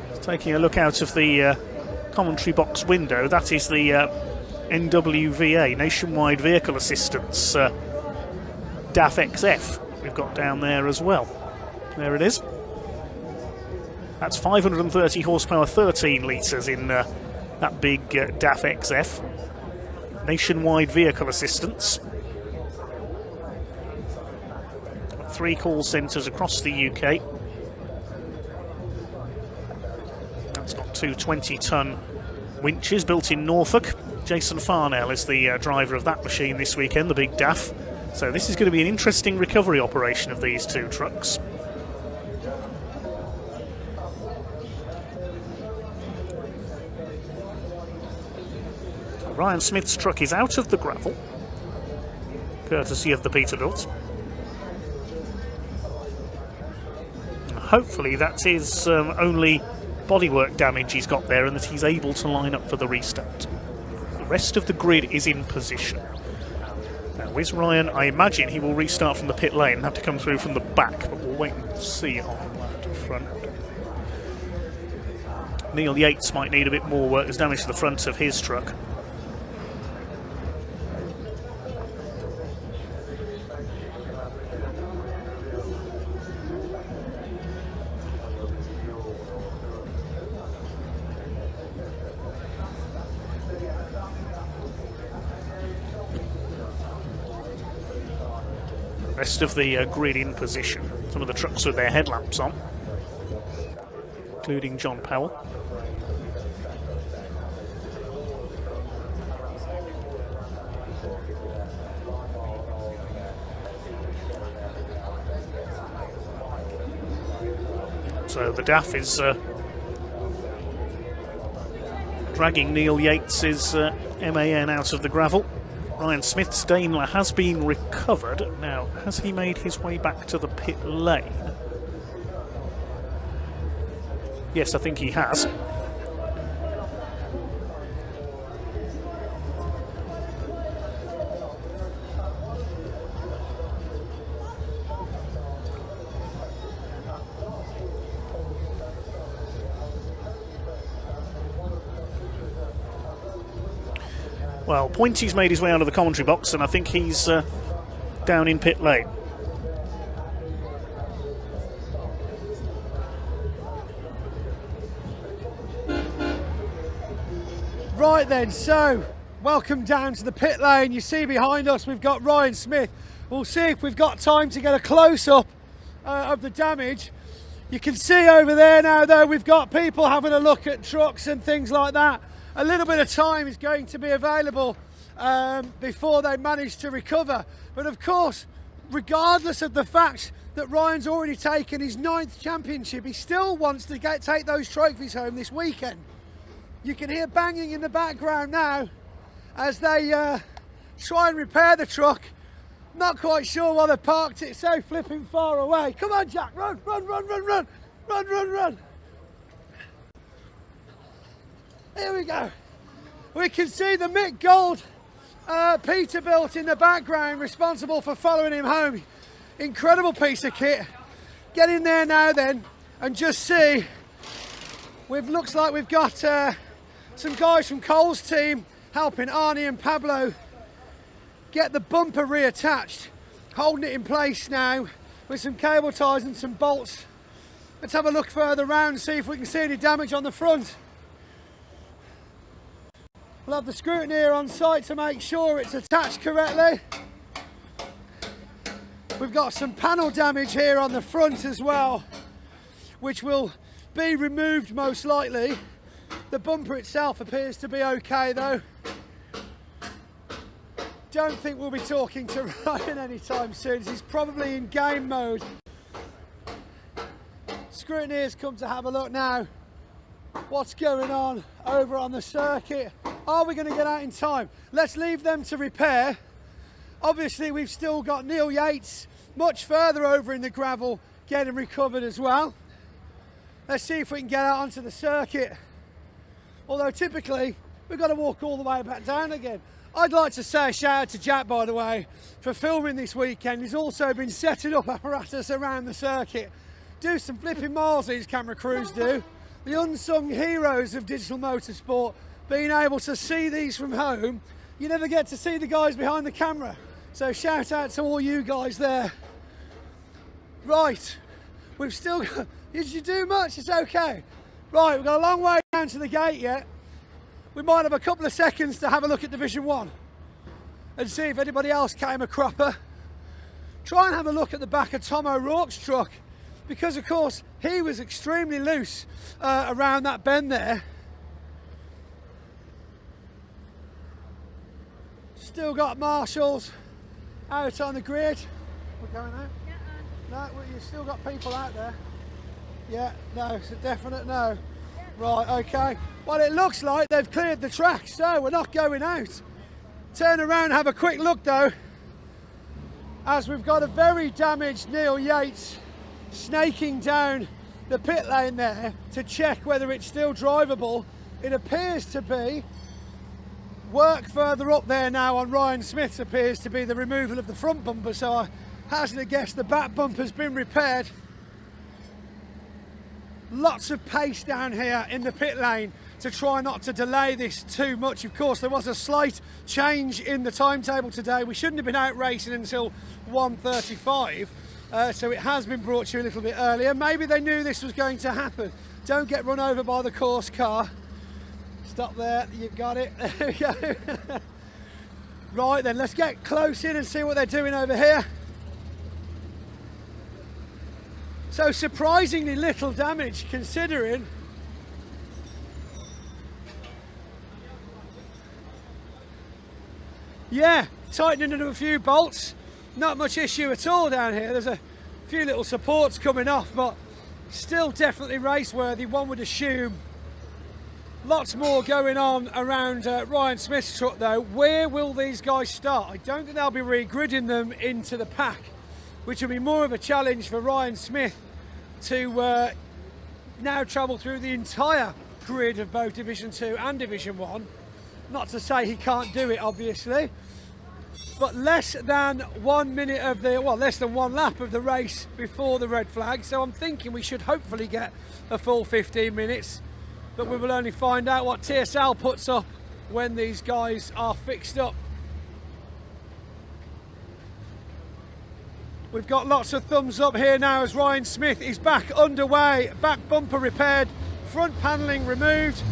Just taking a look out of the commentary box window, that is the NWVA, Nationwide Vehicle Assistance DAF XF we've got down there as well. There it is. That's 530 horsepower, 13 litres in that big DAF XF. Nationwide Vehicle Assistance. Got 3 call centres across the UK. That's got 2 20-tonne winches built in Norfolk. Jason Farnell is the driver of that machine this weekend, the big DAF. So this is going to be an interesting recovery operation of these 2 trucks. Ryan Smith's truck is out of the gravel, courtesy of the Peterbilt. Hopefully that is only bodywork damage he's got there, and that he's able to line up for the restart. The rest of the grid is in position. Now with Ryan, I imagine he will restart from the pit lane and have to come through from the back, but we'll wait and see on that front. Neil Yates might need a bit more work. There's damage to the front of his truck. Rest of the grid in position. Some of the trucks with their headlamps on, including John Powell. So the DAF is dragging Neil Yates's MAN out of the gravel. Ryan Smith's Daimler has been recovered. Now, has he made his way back to the pit lane? Yes, I think he has. Well, Pointy's made his way out of the commentary box, and I think he's down in pit lane. Right then, so welcome down to the pit lane. You see behind us we've got Ryan Smith. We'll see if we've got time to get a close-up of the damage. You can see over there now, though, we've got people having a look at trucks and things like that. A little bit of time is going to be available before they manage to recover. But of course, regardless of the fact that Ryan's already taken his 9th championship, he still wants to take those trophies home this weekend. You can hear banging in the background now as they try and repair the truck. Not quite sure why they parked it so flipping far away. Come on, Jack, run, run, run, run, run, run, run, run. Here we go. We can see the Mick Gold Peterbilt in the background, responsible for following him home. Incredible piece of kit. Get in there now then and just see. Looks like we've got some guys from Cole's team helping Arnie and Pablo get the bumper reattached, holding it in place now with some cable ties and some bolts. Let's have a look further around and see if we can see any damage on the front. We'll have the scrutineer on site to make sure it's attached correctly. We've got some panel damage here on the front as well, which will be removed most likely. The bumper itself appears to be okay though. Don't think we'll be talking to Ryan anytime soon, as he's probably in game mode. Scrutineers come to have a look now. What's going on over on the circuit? Are we going to get out in time? Let's leave them to repair. Obviously, we've still got Neil Yates much further over in the gravel getting recovered as well. Let's see if we can get out onto the circuit. Although typically, we've got to walk all the way back down again. I'd like to say a shout out to Jack, by the way, for filming this weekend. He's also been setting up apparatus around the circuit. Do some flipping miles, these camera crews do. The unsung heroes of digital motorsport, being able to see these from home. You never get to see the guys behind the camera. So shout out to all you guys there. Right, we've still got, did you do much? It's okay. Right, we've got a long way down to the gate yet. We might have a couple of seconds to have a look at Division 1 and see if anybody else came a cropper. Try and have a look at the back of Tom O'Rourke's truck, because of course he was extremely loose around that bend there. Still got marshals out on the grid. We're going out? No, well, you've still got people out there. Yeah, no, it's a definite no. Right, okay. Well, it looks like they've cleared the track, so we're not going out. Turn around and have a quick look though, as we've got a very damaged Neil Yates snaking down the pit lane there to check whether it's still drivable. It appears to be. Work further up there now on Ryan Smith's appears to be the removal of the front bumper, so I hazard a guess the back bumper's been repaired. Lots of pace down here in the pit lane to try not to delay this too much. Of course, there was a slight change in the timetable today. We shouldn't have been out racing until 1:35, so it has been brought to you a little bit earlier. Maybe they knew this was going to happen. Don't get run over by the course car. Stop there, you've got it. There we go. Right then, let's get close in and see what they're doing over here. So surprisingly little damage considering. Yeah, tightening of a few bolts. Not much issue at all down here. There's a few little supports coming off, but still definitely race worthy, one would assume. Lots more going on around Ryan Smith's truck though. Where will these guys start? I don't think they'll be re-gridding them into the pack, which will be more of a challenge for Ryan Smith to now travel through the entire grid of both Division 2 and Division 1. Not to say he can't do it, obviously, but less than 1 minute of the, well, less than one lap of the race before the red flag, so I'm thinking we should hopefully get a full 15 minutes, but we will only find out what TSL puts up when these guys are fixed up. We've got lots of thumbs up here now as Ryan Smith is back underway, back bumper repaired, front panelling removed,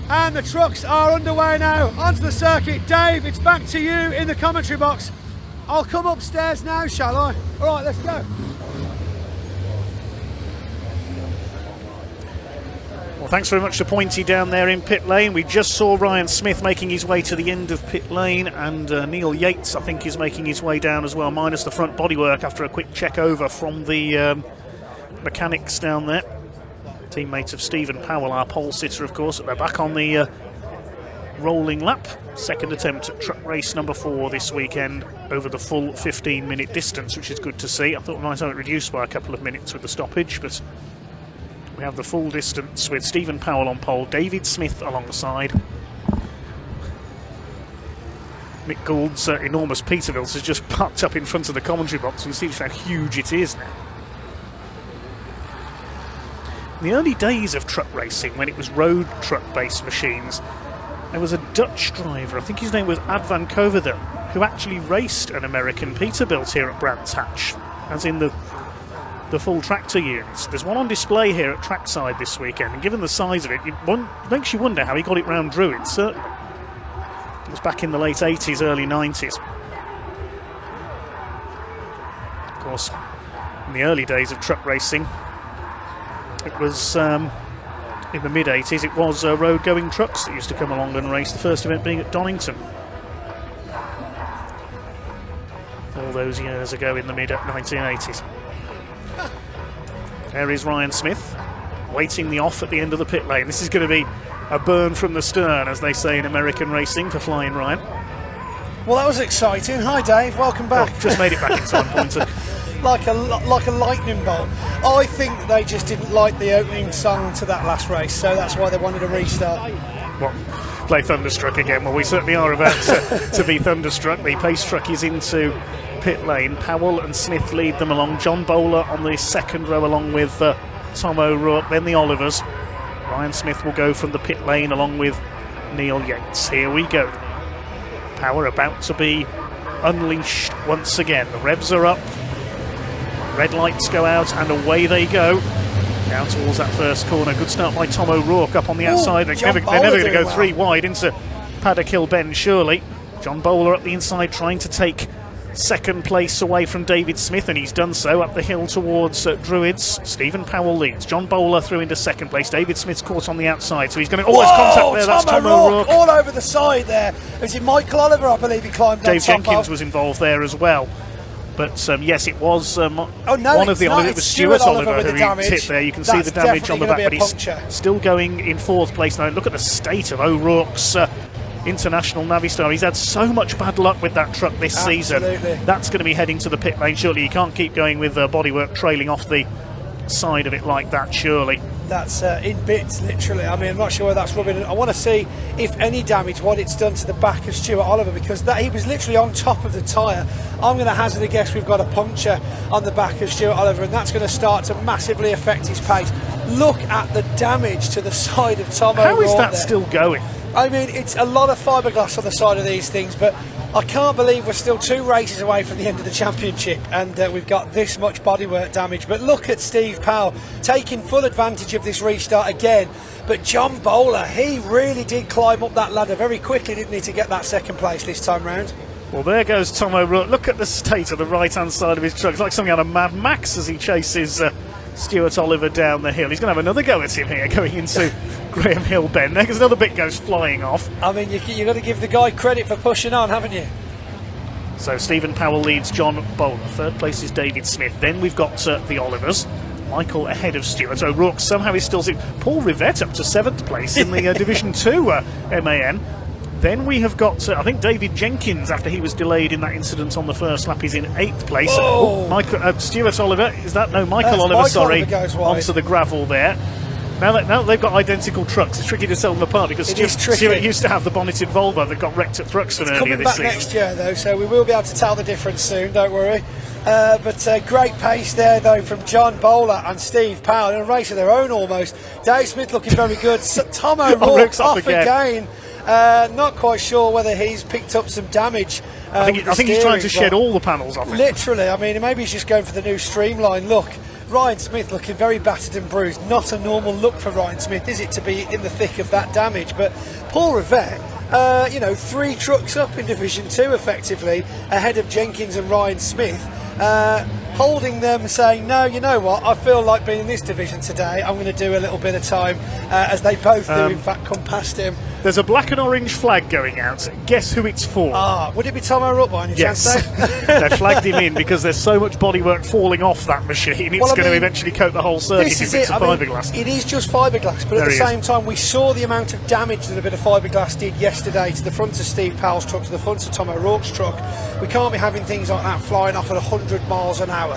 and the trucks are underway now onto the circuit. Dave, it's back to you in the commentary box. I'll come upstairs now, shall I? All right, let's go. Thanks very much to Pointy down there in pit lane. We just saw Ryan Smith making his way to the end of pit lane, and Neil Yates, I think, is making his way down as well, minus the front bodywork after a quick check over from the mechanics down there. Teammate of Stephen Powell, our pole sitter, of course. They're back on the rolling lap. Second attempt at truck race number 4 this weekend over the full 15-minute distance, which is good to see. I thought we might have it reduced by a couple of minutes with the stoppage, but we have the full distance with Stephen Powell on pole, David Smith alongside. Mick Gould's enormous Peterbilt has just parked up in front of the commentary box, and see just how huge it is now. In the early days of truck racing, when it was road truck-based machines, there was a Dutch driver, I think his name was Ad van Koverdam, who actually raced an American Peterbilt here at Brands Hatch, as in the full tractor units. There's one on display here at trackside this weekend, and given the size of it, it makes you wonder how he got it round Druids, certainly. It was back in the late 80s, early 90s. Of course, in the early days of truck racing, it was in the mid-80s, it was road-going trucks that used to come along and race, the first event being at Donington. All those years ago in the mid-1980s. There is Ryan Smith, waiting the off at the end of the pit lane. This is going to be a burn from the stern, as they say in American racing, for Flying Ryan. Well, that was exciting. Hi, Dave. Welcome back. Oh, just made it back in time, Pointer. like a lightning bolt. I think they just didn't like the opening song to that last race, so that's why they wanted a restart. What? Play Thunderstruck again? Well, we certainly are about to be Thunderstruck. The pace truck is into pit lane. Powell and Smith lead them along. John Bowler on the second row along with Tom O'Rourke, then the Olivers. Ryan Smith will go from the pit lane along with Neil Yates. Here we go. Power about to be unleashed once again. The revs are up, red lights go out, and away they go down towards that first corner. Good start by Tom O'Rourke up on the outside. They're never going to go three wide into Paddock Hill Bend, surely. John Bowler up the inside trying to take second place away from David Smith, and he's done so up the hill towards Druids. Stephen Powell leads. John Bowler through into second place. David Smith's caught on the outside, so he's going to... Oh, there's contact there. That's Tom O'Rourke. All over the side there. Was it Michael Oliver, I believe, he climbed Dave Jenkins was involved there as well. But yes, it was one of the Oliver. It was Stuart Oliver who hit there. You can see the damage on the back, but he's still going in fourth place now. Look at the state of O'Rourke's International Navistar. He's had so much bad luck with that truck this season. That's going to be heading to the pit lane, surely. You can't keep going with bodywork trailing off the side of it like that, surely. That's in bits, literally. I mean, I'm not sure where that's rubbing. I want to see, if any damage, what it's done to the back of Stuart Oliver, because he was literally on top of the tyre. I'm going to hazard a guess we've got a puncture on the back of Stuart Oliver, and that's going to start to massively affect his pace. Look at the damage to the side of Tom O'Rourke. How is that still going? I mean, it's a lot of fiberglass on the side of these things, but I can't believe we're still 2 races away from the end of the championship, and we've got this much bodywork damage. But look at Steve Powell taking full advantage of this restart again. But John Bowler, he really did climb up that ladder very quickly, didn't he, to get that second place this time round. Well, there goes Tom O'Rourke. Look at the state of the right-hand side of his truck. It's like something out of Mad Max as he chases Stuart Oliver down the hill. He's going to have another go at him here going into Graham Hill Bend. There's another bit goes flying off. I mean, you've got to give the guy credit for pushing on, haven't you? So Stephen Powell leads John Bowler. Third place is David Smith. Then we've got the Olivers. Michael ahead of Stuart. O'Rourke somehow is still... Paul Rivette up to 7th place in the Division 2 MAN. Then we have got, I think, David Jenkins, after he was delayed in that incident on the first lap, is in 8th place. Stuart Oliver, is that? No, Michael Oliver, sorry, onto the gravel there. Now they've got identical trucks, it's tricky to tell them apart, because Stuart used to have the bonneted Volvo that got wrecked at Thruxton earlier this season. Coming back next year, though, so we will be able to tell the difference soon, don't worry. But great pace there, though, from John Bowler and Steve Powell in a race of their own almost. Dave Smith looking very good. Tom O'Rourke off again. Not quite sure whether he's picked up some damage. I think he's trying to shed all the panels off it. Literally, I mean, maybe he's just going for the new streamline look. Ryan Smith looking very battered and bruised. Not a normal look for Ryan Smith, is it, to be in the thick of that damage? But Paul Rivette, 3 trucks up in Division 2 effectively, ahead of Jenkins and Ryan Smith. holding them, saying, no, you know what, I feel like being in this division today, I'm going to do a little bit of time, as they both do, in fact, come past him. There's a black and orange flag going out. Guess who it's for? Would it be Tom O'Rourke by any chance? They flagged him in because there's so much bodywork falling off that machine, it's going to eventually coat the whole circuit if it's a fiberglass. It is just fiberglass, but at the same time, we saw the amount of damage that a bit of fiberglass did yesterday to the front of Steve Powell's truck, to the front of Tom O'Rourke's truck. We can't be having things like that flying off at 100 miles an hour.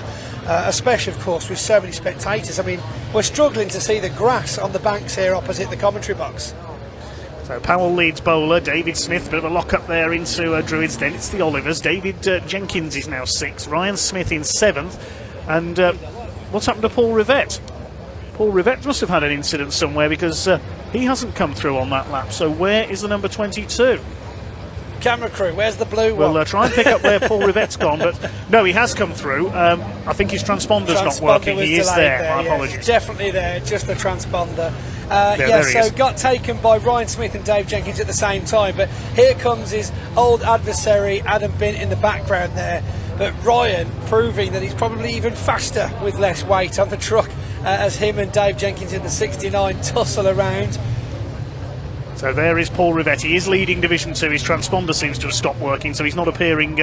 Especially, of course, with so many spectators. I mean, we're struggling to see the grass on the banks here opposite the commentary box. So Powell leads Bowler, David Smith, bit of a lock-up there into Druids, then it's the Olivers. David Jenkins is now 6th, Ryan Smith in 7th, and what's happened to Paul Rivette? Paul Rivette must have had an incident somewhere because he hasn't come through on that lap, so where is the number 22? Camera crew, where's the blue one? We'll try and pick up where Paul Rivette's gone, but no, he has come through. I think his transponder's not working. He is there. My apologies. Definitely there, just the transponder. So got taken by Ryan Smith and Dave Jenkins at the same time, but here comes his old adversary Adam Bint in the background there. But Ryan proving that he's probably even faster with less weight on the truck, as him and Dave Jenkins in the 69 tussle around. So there is Paul Rivette. He is leading Division 2. His transponder seems to have stopped working, so he's not appearing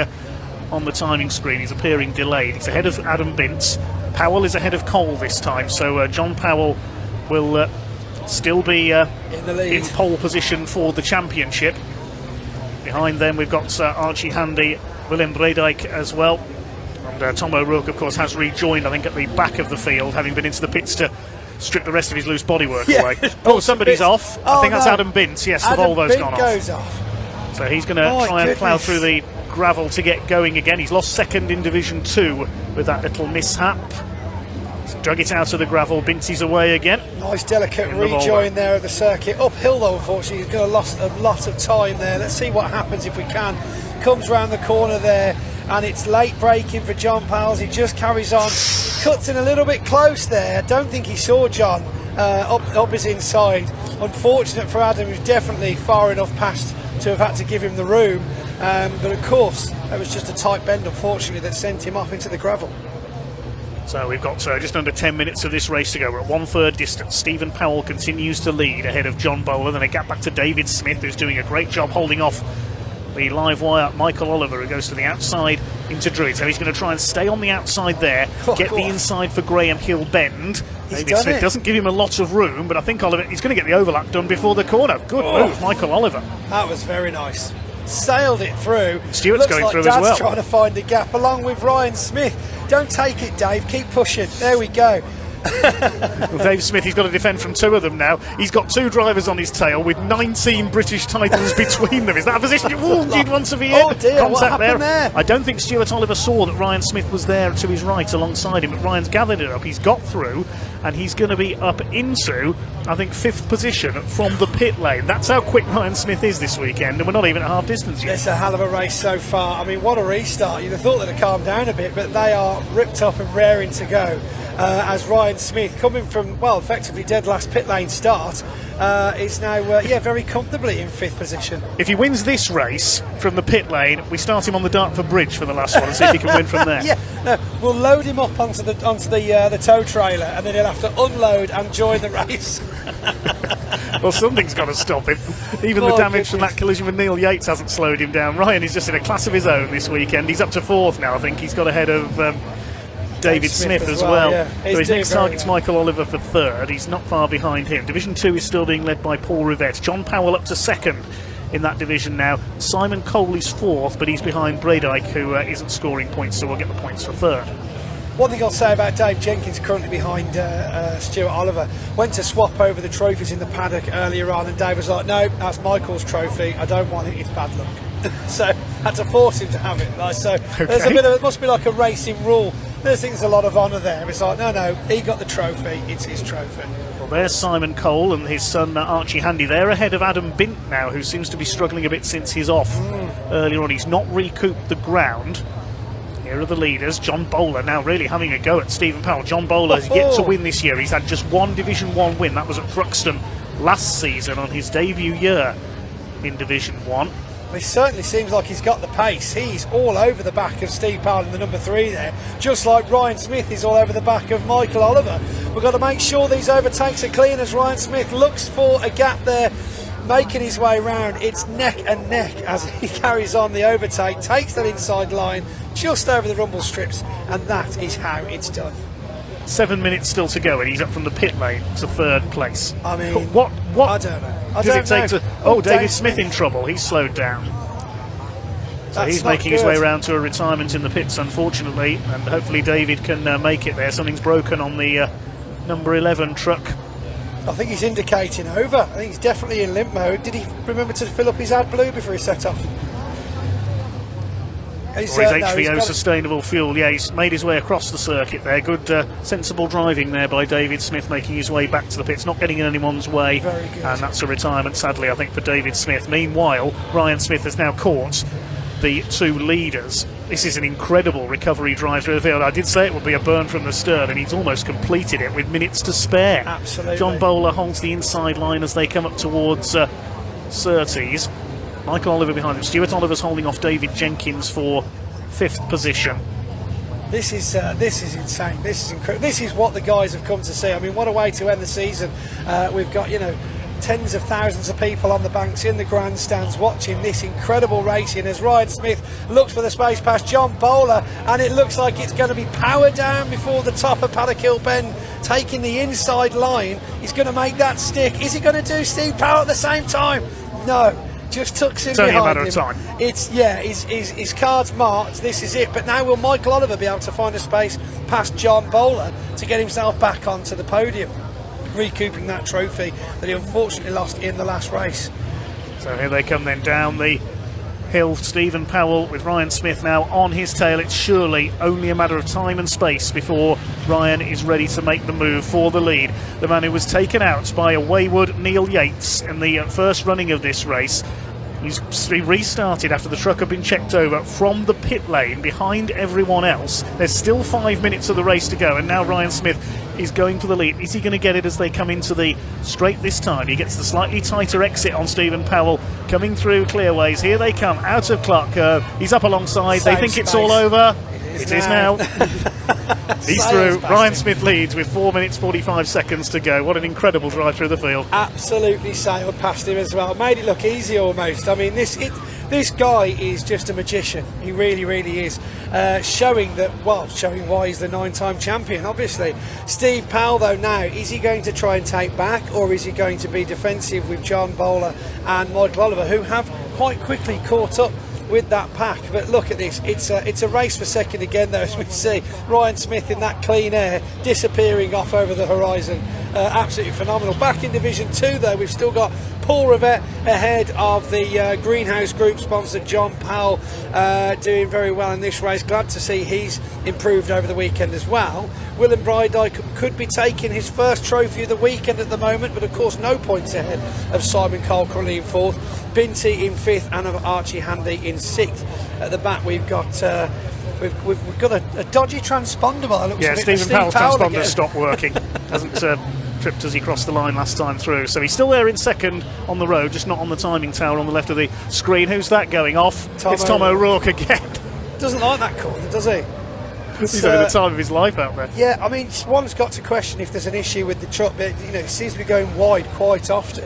on the timing screen. He's appearing delayed. He's ahead of Adam Bintz. Powell is ahead of Cole this time, so John Powell will still be in pole position for the championship. Behind them we've got Archie Handy, Willem Breedijk as well. And Tom O'Rourke, of course, has rejoined, I think, at the back of the field, having been into the pits to strip the rest of his loose bodywork away. Oh, somebody's off. I think that's Adam Bintz. Yes, the Volvo's gone off. So he's going to try and plough through the gravel to get going again. He's lost 2nd in Division 2 with that little mishap. He's drug it out of the gravel. Bintzy's away again. Nice delicate rejoin there of the circuit. Uphill though, unfortunately. He's going to lost a lot of time there. Let's see what happens if we can. Comes round the corner there, and it's late braking for John Powell. He just carries on, cuts in a little bit close there. Don't think he saw John up his inside. Unfortunate for Adam, who's definitely far enough past to have had to give him the room, but of course that was just a tight bend, unfortunately, that sent him off into the gravel. So we've got just under 10 minutes of this race to go. We're at 1/3 distance. Stephen Powell continues to lead ahead of John Bowler, then a gap back to David Smith, who's doing a great job holding off the live wire Michael Oliver, who goes to the outside into Druid. So he's going to try and stay on the outside there, get the inside for Graham Hill Bend. David Smith doesn't give him a lot of room, but I think Oliver, he's going to get the overlap done before the corner. Good move, Michael Oliver. That was very nice. Sailed it through. Stewart's going through Dad's as well. Trying to find a gap along with Ryan Smith. Don't take it, Dave. Keep pushing. There we go. Well, Dave Smith, he's got to defend from 2 of them now. He's got 2 drivers on his tail with 19 British titles between them. Is that a position? Did want to be in? Oh dear, Contact what happened there? I don't think Stuart Oliver saw that Ryan Smith was there to his right alongside him, but Ryan's gathered it up. He's got through, and he's going to be up into, I think, 5th position from the pit lane. That's how quick Ryan Smith is this weekend, and we're not even at half distance yet. It's a hell of a race so far. I mean, what a restart. You'd have thought they'd have calmed down a bit, but they are ripped up and raring to go. As Ryan Smith, coming from, well, effectively dead last pit lane start, is now, very comfortably in 5th position. If he wins this race from the pit lane, we start him on the Dartford Bridge for the last one and see if he can win from there. We'll load him up onto the tow trailer, and then he'll have to unload and join the race. Well, something's got to stop him. Even the damage from that collision with Neil Yates hasn't slowed him down. Ryan is just in a class of his own this weekend. He's up to 4th now, I think. He's got ahead of David Smith as well. So his next target's Michael Oliver for 3rd. He's not far behind him. Division 2 is still being led by Paul Rivette. John Powell up to 2nd in that division now. Simon Cole is 4th, but he's behind Breedijk, who isn't scoring points, so we'll get the points for 3rd. One thing I'll say about Dave Jenkins, currently behind Stuart Oliver, went to swap over the trophies in the paddock earlier on, and Dave was like, no, that's Michael's trophy, I don't want it, it's bad luck. So had to force him to have it. There's a bit of, it must be like a racing rule. There's a lot of honour there. It's like, no, he got the trophy, it's his trophy. Well, there's Simon Cole and his son Archie Handy. They're ahead of Adam Bint now, who seems to be struggling a bit since he's off earlier on. He's not recouped the ground. Here are the leaders. John Bowler now really having a go at Stephen Powell. John Bowler has yet to win this year. He's had just 1 Division 1 win. That was at Thruxton last season on his debut year in Division 1. It certainly seems like he's got the pace. He's all over the back of Steve Powell in the number 3 there, just like Ryan Smith is all over the back of Michael Oliver. We've got to make sure these overtakes are clean as Ryan Smith looks for a gap there, making his way round. It's neck and neck as he carries on the overtake, takes that inside line just over the rumble strips, and that is how it's done. 7 minutes still to go, and he's up from the pit lane to 3rd place. I mean, what I don't know. does it take to? Oh, David Smith in trouble. He's slowed down. So he's making his way around to a retirement in the pits, unfortunately, and hopefully David can make it there. Something's broken on the number 11 truck. I think he's indicating over. I think he's definitely in limp mode. Did he remember to fill up his AdBlue before he set off? Or his HVO sustainable fuel. Yeah, he's made his way across the circuit there. Good, sensible driving there by David Smith, making his way back to the pits, not getting in anyone's way. Very good. And that's a retirement, sadly, I think, for David Smith. Meanwhile, Ryan Smith has now caught the 2 leaders. This is an incredible recovery drive through the field. I did say it would be a burn from the stern, and he's almost completed it with minutes to spare. Absolutely. John Bowler holds the inside line as they come up towards Surtees. Michael Oliver behind him. Stuart Oliver's holding off David Jenkins for 5th position. This is insane. This is incredible. This is what the guys have come to see. I mean, what a way to end the season. We've got, tens of thousands of people on the banks in the grandstands watching this incredible racing as Ryan Smith looks for the space past John Bowler, and it looks like it's going to be power down before the top of Paddock Hill Bend, taking the inside line. He's going to make that stick. Is he going to do Steve Powell at the same time? No. Just tucks in behind him. It's only a matter of time. It's, his card's marked. This is it. But now will Michael Oliver be able to find a space past John Bowler to get himself back onto the podium, recouping that trophy that he unfortunately lost in the last race. So here they come then down the hill. Stephen Powell with Ryan Smith now on his tail. It's surely only a matter of time and space before Ryan is ready to make the move for the lead. The man who was taken out by a wayward Neil Yates in the first running of this race. He's restarted after the truck had been checked over from the pit lane behind everyone else. There's still 5 minutes of the race to go, and now Ryan Smith is going for the lead. Is he going to get it as they come into the straight this time? He gets the slightly tighter exit on Stephen Powell coming through Clearways. Here they come out of Clark Curve. He's up alongside. They think it's all over. It is now. He's through. Ryan Smith leads with 4 minutes 45 seconds to go. What an incredible drive through the field. Absolutely sailed past him as well. Made it look easy almost. I mean, this guy is just a magician. He really, really is. Showing why he's the 9-time champion, obviously. Steve Powell, though, now, is he going to try and take back, or is he going to be defensive with John Bowler and Michael Oliver, who have quite quickly caught up with that pack? But look at this, it's a race for second again though, as we see Ryan Smith in that clean air disappearing off over the horizon. Absolutely phenomenal. Back in Division 2 though, we've still got Paul Rivette ahead of the Greenhouse Group sponsored John Powell, doing very well in this race. Glad to see he's improved over the weekend as well. Willem Brydyk could be taking his first trophy of the weekend at the moment, but of course no points ahead of Simon Cole currently in 4th, Binty in 5th, and of Archie Handy in 6th. At the back we've got we've got a dodgy transponder by the looks of it. Stephen Powell's transponder stopped working. Hasn't tripped as he crossed the line last time through, so he's still there in second on the road, just not on the timing tower on the left of the screen. Who's that going off? It's Tom O'Rourke again. Doesn't like that corner, does he? He's having the time of his life out there. Yeah, I mean, one's got to question if there's an issue with the truck, but it seems to be going wide quite often.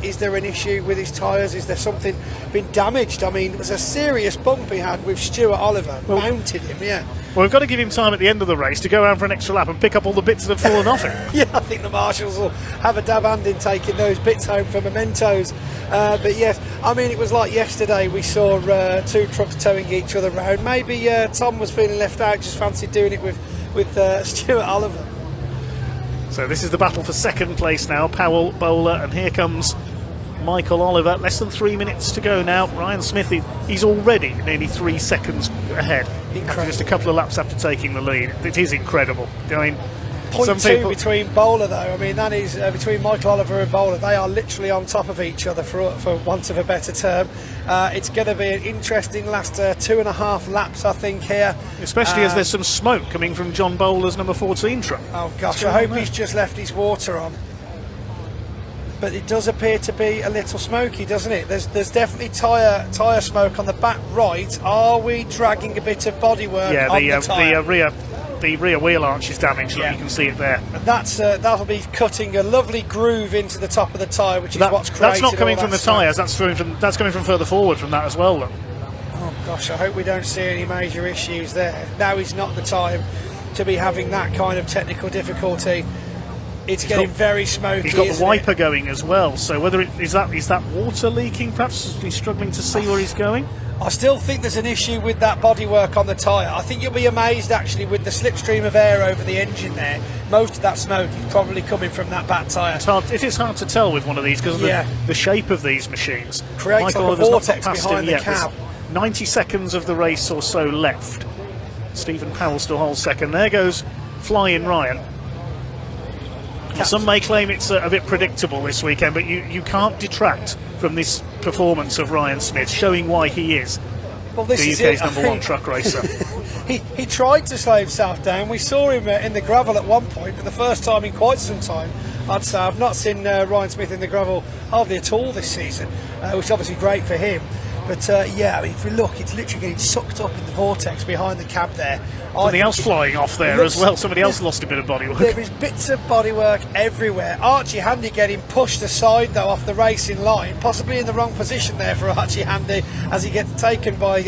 Is there an issue with his tyres? Is there something been damaged? I mean, it was a serious bump he had with Stuart Oliver, mounted him, yeah. Well, we've got to give him time at the end of the race to go around for an extra lap and pick up all the bits that have fallen off him. Yeah, I think the marshals will have a dab hand in taking those bits home for mementos. But yes, I mean, it was like yesterday we saw 2 trucks towing each other round. Maybe Tom was feeling left out, just fancied doing it with Stuart Oliver. So this is the battle for second place now. Powell, Bowler, and here comes Michael Oliver. Less than 3 minutes to go now. Ryan Smith, he's already nearly 3 seconds ahead. After just a couple of laps after taking the lead. It is incredible. Going 0.2 between Bowler though. I mean, that is between Michael Oliver and Bowler. They are literally on top of each other, for want of a better term. It's going to be an interesting last 2.5 laps, I think, here. Especially as there's some smoke coming from John Bowler's number 14 truck. Oh gosh, I hope he's just left his water on. but it does appear to be a little smoky, doesn't it? There's definitely tyre smoke on the back right. Are we dragging a bit of bodywork on the tyre? The rear wheel arch is damaged. You can see it there. That'll be cutting a lovely groove into the top of the tyre, which is what's created. That's not coming from the tyres. That's coming from further forward from that as well. Look. Oh gosh, I hope we don't see any major issues there. Now is not the time to be having that kind of technical difficulty. It's getting very smoky. He's got the wiper going as well. So whether is that water leaking? Perhaps he's struggling to see where he's going. I still think there's an issue with that bodywork on the tyre. I think you'll be amazed actually with the slipstream of air over the engine there. Most of that smoke is probably coming from that back tyre. It is hard to tell with one of these because of the shape of these machines. Creates like a vortex behind the cab. There's 90 seconds of the race or so left. Stephen Powell still holds second. There goes Flying Ryan. Some may claim it's a bit predictable this weekend, but you can't detract from this performance of Ryan Smith, showing why he is the UK's number one truck racer. He tried to slow himself down. We saw him in the gravel at one point for the first time in quite some time. I'd say I've not seen Ryan Smith in the gravel hardly at all this season, which is obviously great for him. But yeah, I mean, if we look, it's literally getting sucked up in the vortex behind the cab there. Something else flying off there as well. Somebody else lost a bit of bodywork. There is bits of bodywork everywhere. Archie Handy getting pushed aside though off the racing line, possibly in the wrong position there for Archie Handy as he gets taken by,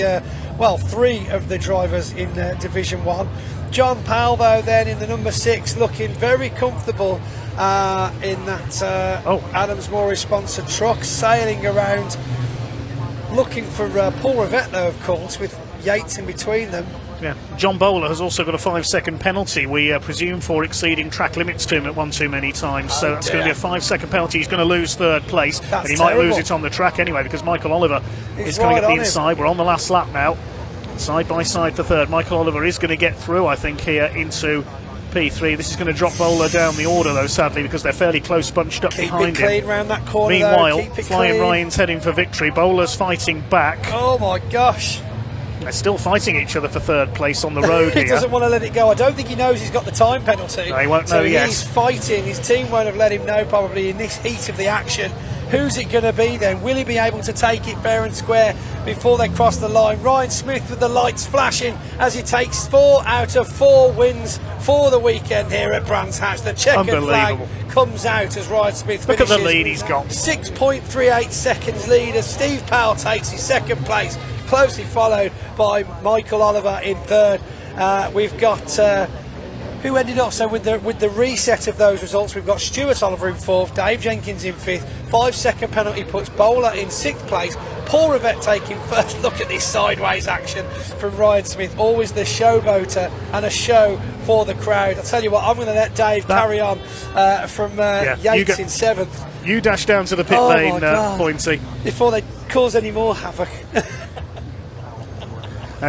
three of the drivers in Division 1. John Powell though then in the number 6 looking very comfortable in that Adams Morris sponsored truck, sailing around looking for Paul Rivette though, of course, with Yates in between them. Yeah, John Bowler has also got a 5-second penalty, we presume, for exceeding track limits to him at one too many times. So that's going to be a 5-second penalty. He's going to lose third place, but he might lose it on the track anyway because Michael Oliver is coming up the inside. We're on the last lap now, side by side for third. Michael Oliver is going to get through, I think, here into P3. This is going to drop Bowler down the order though, sadly, because they're fairly close bunched up behind him. Keep it clean round that corner. Meanwhile, Keep it Flying clean. Ryan's heading for victory. Bowler's fighting back. Oh my gosh. They're still fighting each other for third place on the road He here. doesn't want to let it go. I don't think he knows he's got the time penalty. No, he won't so know yet. He's fighting. His team won't have let him know probably in this heat of the action. Who's it going to be then? Will he be able to take it fair and square before they cross the line? Ryan Smith with the lights flashing as he takes 4 out of 4 wins for the weekend here at Brands Hatch. The checkered flag comes out as Ryan Smith finishes. Look at the lead he's got. 6.38 seconds lead as Steve Powell takes his second place, closely followed by Michael Oliver in third. We've got who ended up, so with the reset of those results, we've got Stuart Oliver in 4th, Dave Jenkins in 5th. 5-second penalty puts Bowler in 6th place, Paul Rivette taking first. Look at this sideways action from Ryan Smith, always the showboater and a show for the crowd. I'll tell you what, I'm going to let Dave carry on from Yates in 7th. You dash down to the pit lane, Pointy. Before they cause any more havoc.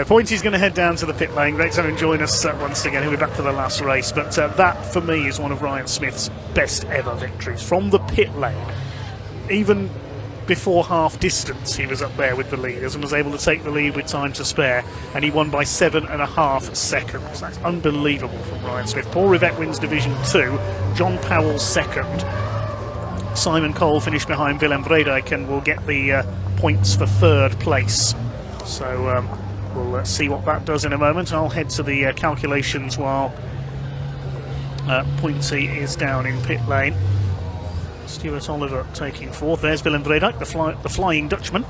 Pointy's going to head down to the pit lane. Great to have him join us once again. He'll be back for the last race. But that, for me, is one of Ryan Smith's best ever victories. From the pit lane, even before half distance, he was up there with the leaders and was able to take the lead with time to spare. And he won by 7.5 seconds. That's unbelievable from Ryan Smith. Paul Rivette wins Division 2. John Powell second. Simon Cole finished behind Willem Breedijk and will get the points for third place. So we'll see what that does in a moment. I'll head to the calculations while Pointy is down in pit lane. Stuart Oliver taking 4th. There's Willem Breedijk, the Flying Dutchman.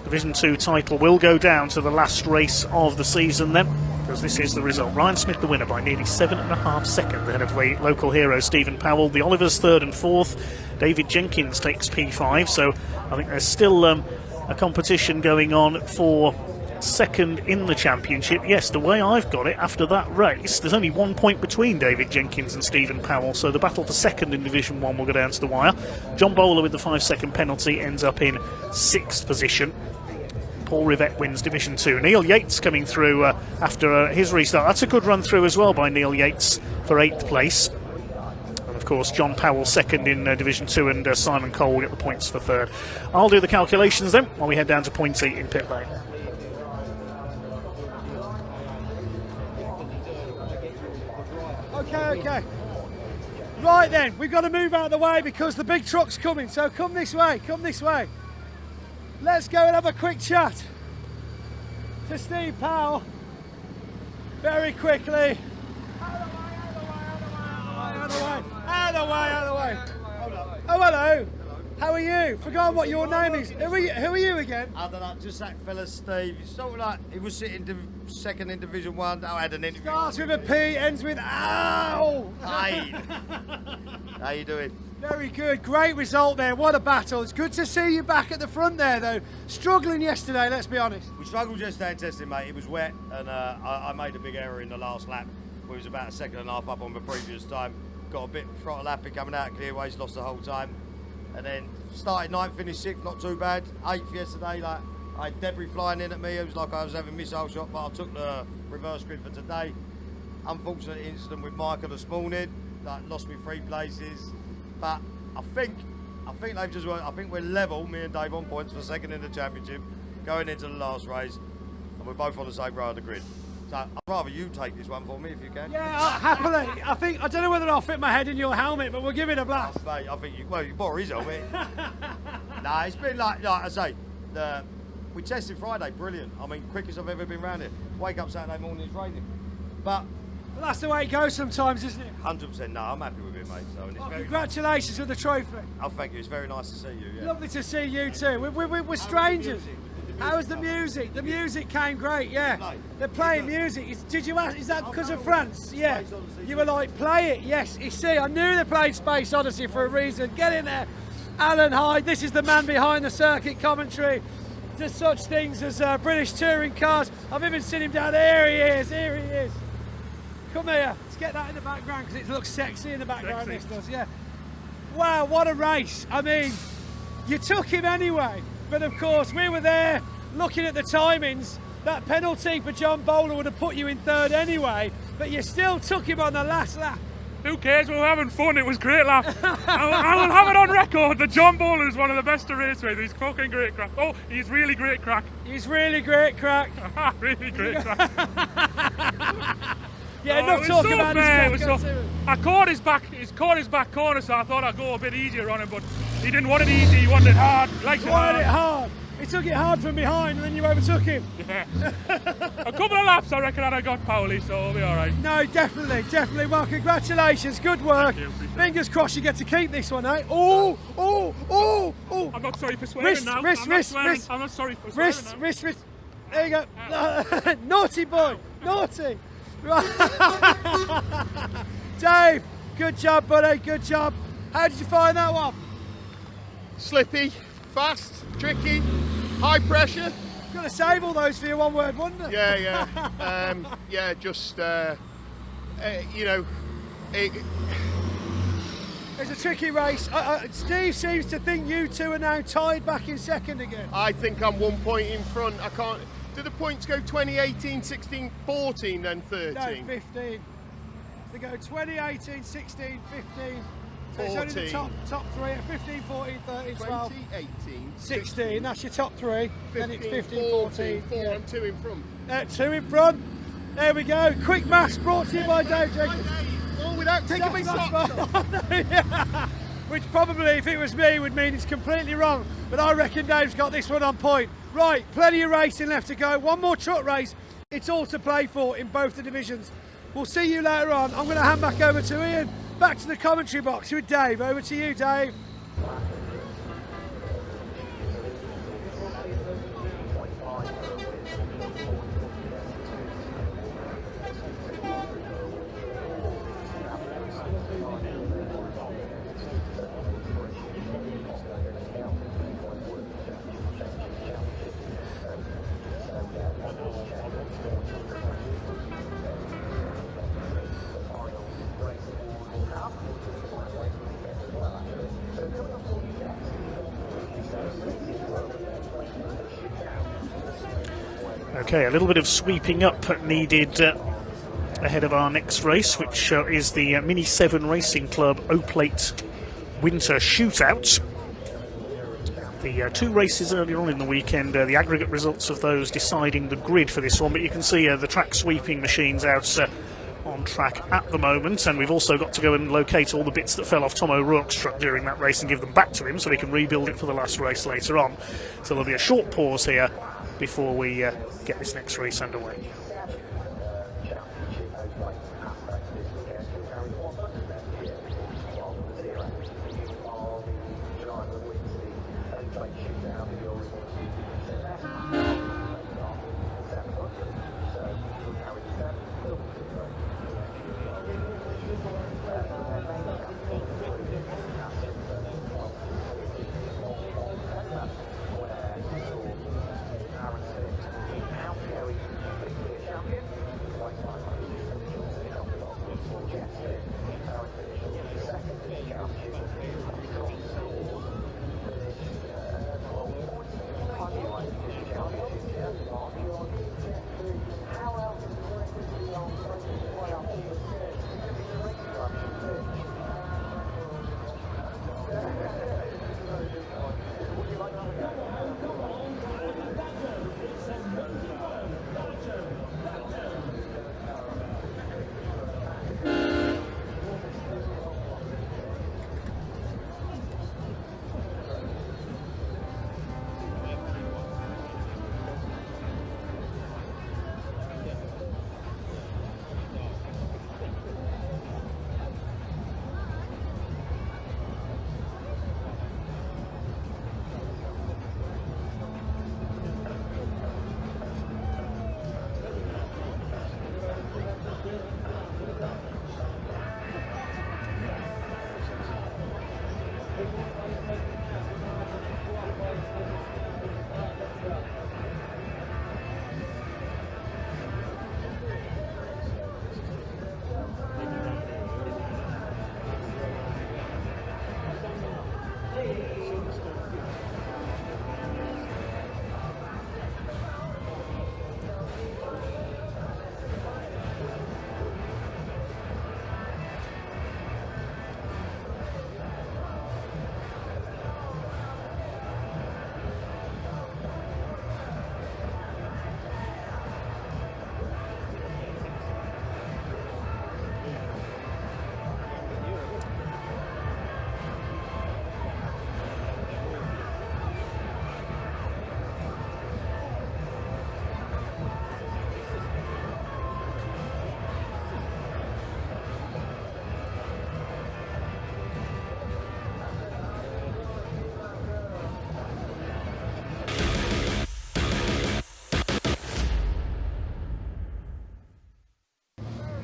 Division 2 title will go down to the last race of the season then, because this is the result. Ryan Smith the winner by nearly 7.5 seconds ahead of the local hero Stephen Powell. The Olivers 3rd and 4th. David Jenkins takes P5, so I think there's still a competition going on for second in the championship. Yes, the way I've got it, after that race, there's only 1 point between David Jenkins and Stephen Powell, so the battle for second in Division 1 will go down to the wire. John Bowler with the 5-second penalty ends up in 6th position. Paul Rivette wins Division 2. Neil Yates coming through after his restart. That's a good run through as well by Neil Yates for 8th place. And of course John Powell second in Division 2 and Simon Cole will get the points for third. I'll do the calculations then while we head down to Pointy in pit lane. Okay. Right then, we've got to move out of the way because the big truck's coming. So come this way, come this way. Let's go and have a quick chat to Steve Powell. Very quickly. Out of the way. Oh, hello. How are you? Forgot what your name is. Who are you again? I don't know, just that fella Steve. He's sort of like, he was sitting second in Division 1. I had an interview. Starts with a P, ends with ow. Hey. How you doing? Very good. Great result there. What a battle. It's good to see you back at the front there, though. Struggling yesterday, let's be honest. We struggled yesterday in testing, mate. It was wet, and I made a big error in the last lap. We was about a second and a half up on the previous time. Got a bit throttle happy coming out of clearways, lost the whole time. And then started ninth, finished sixth, not too bad. 8th yesterday, like I had debris flying in at me. It was like I was having missile shot, but I took the reverse grid for today. Unfortunate incident with Michael this morning, like lost me 3 places. But I think they've just I think we're level, me and Dave, on points for second in the championship, going into the last race, and we're both on the same row of the grid. So I'd rather you take this one for me if you can. Yeah, happily. I don't know whether I'll fit my head in your helmet, but we'll give it a blast. Mate, I think you bought his helmet. Nah, it's been like I say, we tested Friday, brilliant. I mean, quickest I've ever been round here. Wake up Saturday morning, it's raining. But well, that's the way it goes sometimes, isn't it? 100%, no, I'm happy with it, mate. So, and it's very congratulations with the trophy. Oh, thank you. It's very nice to see you. Yeah. Lovely to see you too. We're strangers. How was the music? The music came great, yeah. They're playing music. Did you ask, is that because of France? Yeah. You were like, play it, yes. You see, I knew they played Space Odyssey for a reason. Get in there. Alan Hyde, this is the man behind the circuit commentary. Does such things as British touring cars. I've even seen him down there. Here he is. Come here. Let's get that in the background because it looks sexy in the background, this does, yeah. Wow, what a race. I mean, you took him anyway. But of course, we were there looking at the timings. That penalty for John Bowler would have put you in 3rd anyway, but you still took him on the last lap. Who cares? We were having fun. It was great laugh. I will have it on record that John Bowler is one of the best to race with. He's fucking great crack. Oh, he's really great crack. He's really great crack. Really great crack. Yeah, enough talk so about fair. his I caught his back corner, so I thought I'd go a bit easier on him, but he didn't want it easy, he wanted it hard. He likes it hard. He took it hard from behind and then you overtook him. Yeah. A couple of laps I reckon and I got Powley, so we'll be alright. No, definitely. Well, congratulations, good work. Fingers crossed you get to keep this one, eh? Oh. I'm not sorry for swearing now. I'm not sorry for swearing now. Wrist. There you go. Naughty boy, naughty. Dave, good job, buddy, good job. How did you find that one? Slippy, fast, tricky, high pressure. Got to save all those for your one-word wonder. Yeah. Just you know, it's a tricky race. Steve seems to think you two are now tied back in second again. I think I'm 1 point in front. I can't. Do the points go 2018, 16, 14, then 13? No, 15. They go 2018, 16, 15. So it's 14. only the top 3, 15, 14, 13, 12. 2018. 16, that's your top 3. 15, then it's 15, 14. 4 and 2 in front. 2 in front. There we go. Quick maths brought to you by Dave Jacobs. All without taking my socks off. Yeah. Which probably, if it was me, would mean it's completely wrong. But I reckon Dave's got this one on point. Right, plenty of racing left to go. One more truck race. It's all to play for in both the divisions. We'll see you later on. I'm going to hand back over to Ian. Back to the commentary box with Dave. Over to you, Dave. Okay, a little bit of sweeping up needed ahead of our next race, which is the Mini 7 Racing Club O-Plate Winter Shootout. The 2 races earlier on in the weekend, the aggregate results of those deciding the grid for this one, but you can see the track sweeping machines out on track at the moment, and we've also got to go and locate all the bits that fell off Tom O'Rourke's truck during that race and give them back to him so he can rebuild it for the last race later on. So there'll be a short pause here before we get this next race underway.